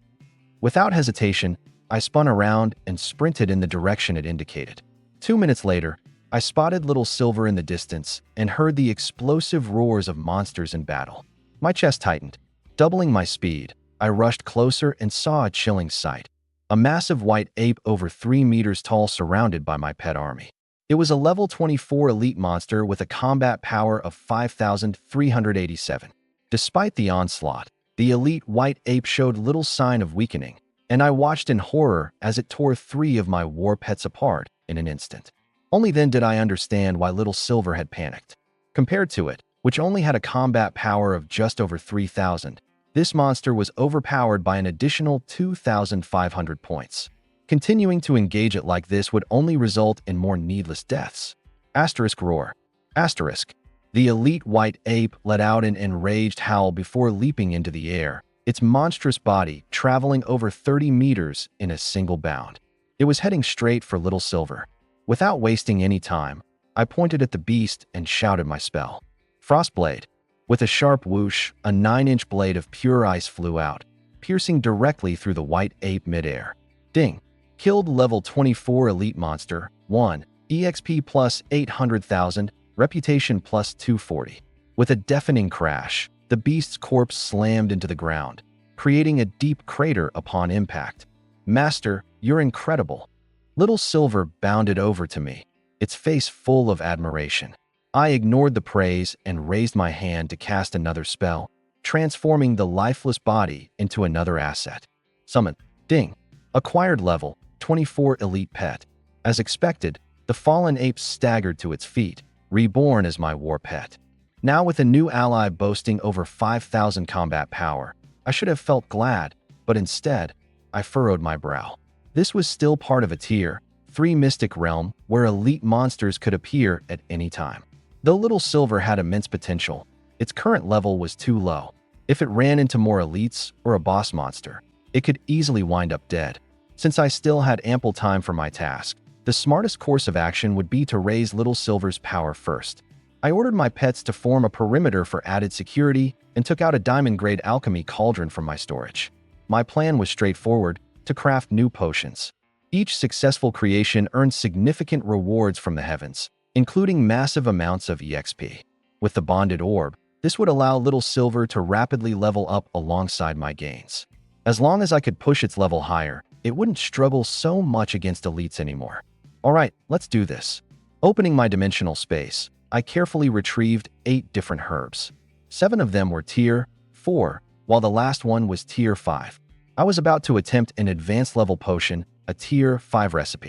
Without hesitation, I spun around and sprinted in the direction it indicated. 2 minutes later, I spotted Little Silver in the distance and heard the explosive roars of monsters in battle. My chest tightened. Doubling my speed, I rushed closer and saw a chilling sight. A massive white ape over 3 meters tall surrounded by my pet army. It was a level 24 elite monster with a combat power of 5,387. Despite the onslaught, the elite white ape showed little sign of weakening, and I watched in horror as it tore 3 of my war pets apart in an instant. Only then did I understand why Little Silver had panicked. Compared to it, which only had a combat power of just over 3,000, this monster was overpowered by an additional 2,500 points. Continuing to engage it like this would only result in more needless deaths. Roar. The elite white ape let out an enraged howl before leaping into the air, its monstrous body traveling over 30 meters in a single bound. It was heading straight for Little Silver. Without wasting any time, I pointed at the beast and shouted my spell. Frostblade. With a sharp whoosh, a 9-inch blade of pure ice flew out, piercing directly through the white ape midair. Ding. Killed level 24 elite monster, 1, EXP plus 800,000, reputation plus 240. With a deafening crash, the beast's corpse slammed into the ground, creating a deep crater upon impact. Master, you're incredible. Little Silver bounded over to me, its face full of admiration. I ignored the praise and raised my hand to cast another spell, transforming the lifeless body into another asset. Summon. Ding. Acquired level 24 elite pet. As expected, the fallen ape staggered to its feet, reborn as my war pet. Now with a new ally boasting over 5,000 combat power, I should have felt glad, but instead, I furrowed my brow. This was still part of a tier 3 mystic realm where elite monsters could appear at any time. Though Little Silver had immense potential, its current level was too low. If it ran into more elites or a boss monster, it could easily wind up dead. Since I still had ample time for my task, the smartest course of action would be to raise Little Silver's power first. I ordered my pets to form a perimeter for added security and took out a diamond-grade alchemy cauldron from my storage. My plan was straightforward: to craft new potions. Each successful creation earned significant rewards from the heavens, including massive amounts of EXP. With the bonded orb, this would allow Little Silver to rapidly level up alongside my gains. As long as I could push its level higher, it wouldn't struggle so much against elites anymore. Alright, let's do this. Opening my dimensional space, I carefully retrieved 8 different herbs. 7 of them were tier 4, while the last one was tier 5. I was about to attempt an advanced level potion, a tier 5 recipe.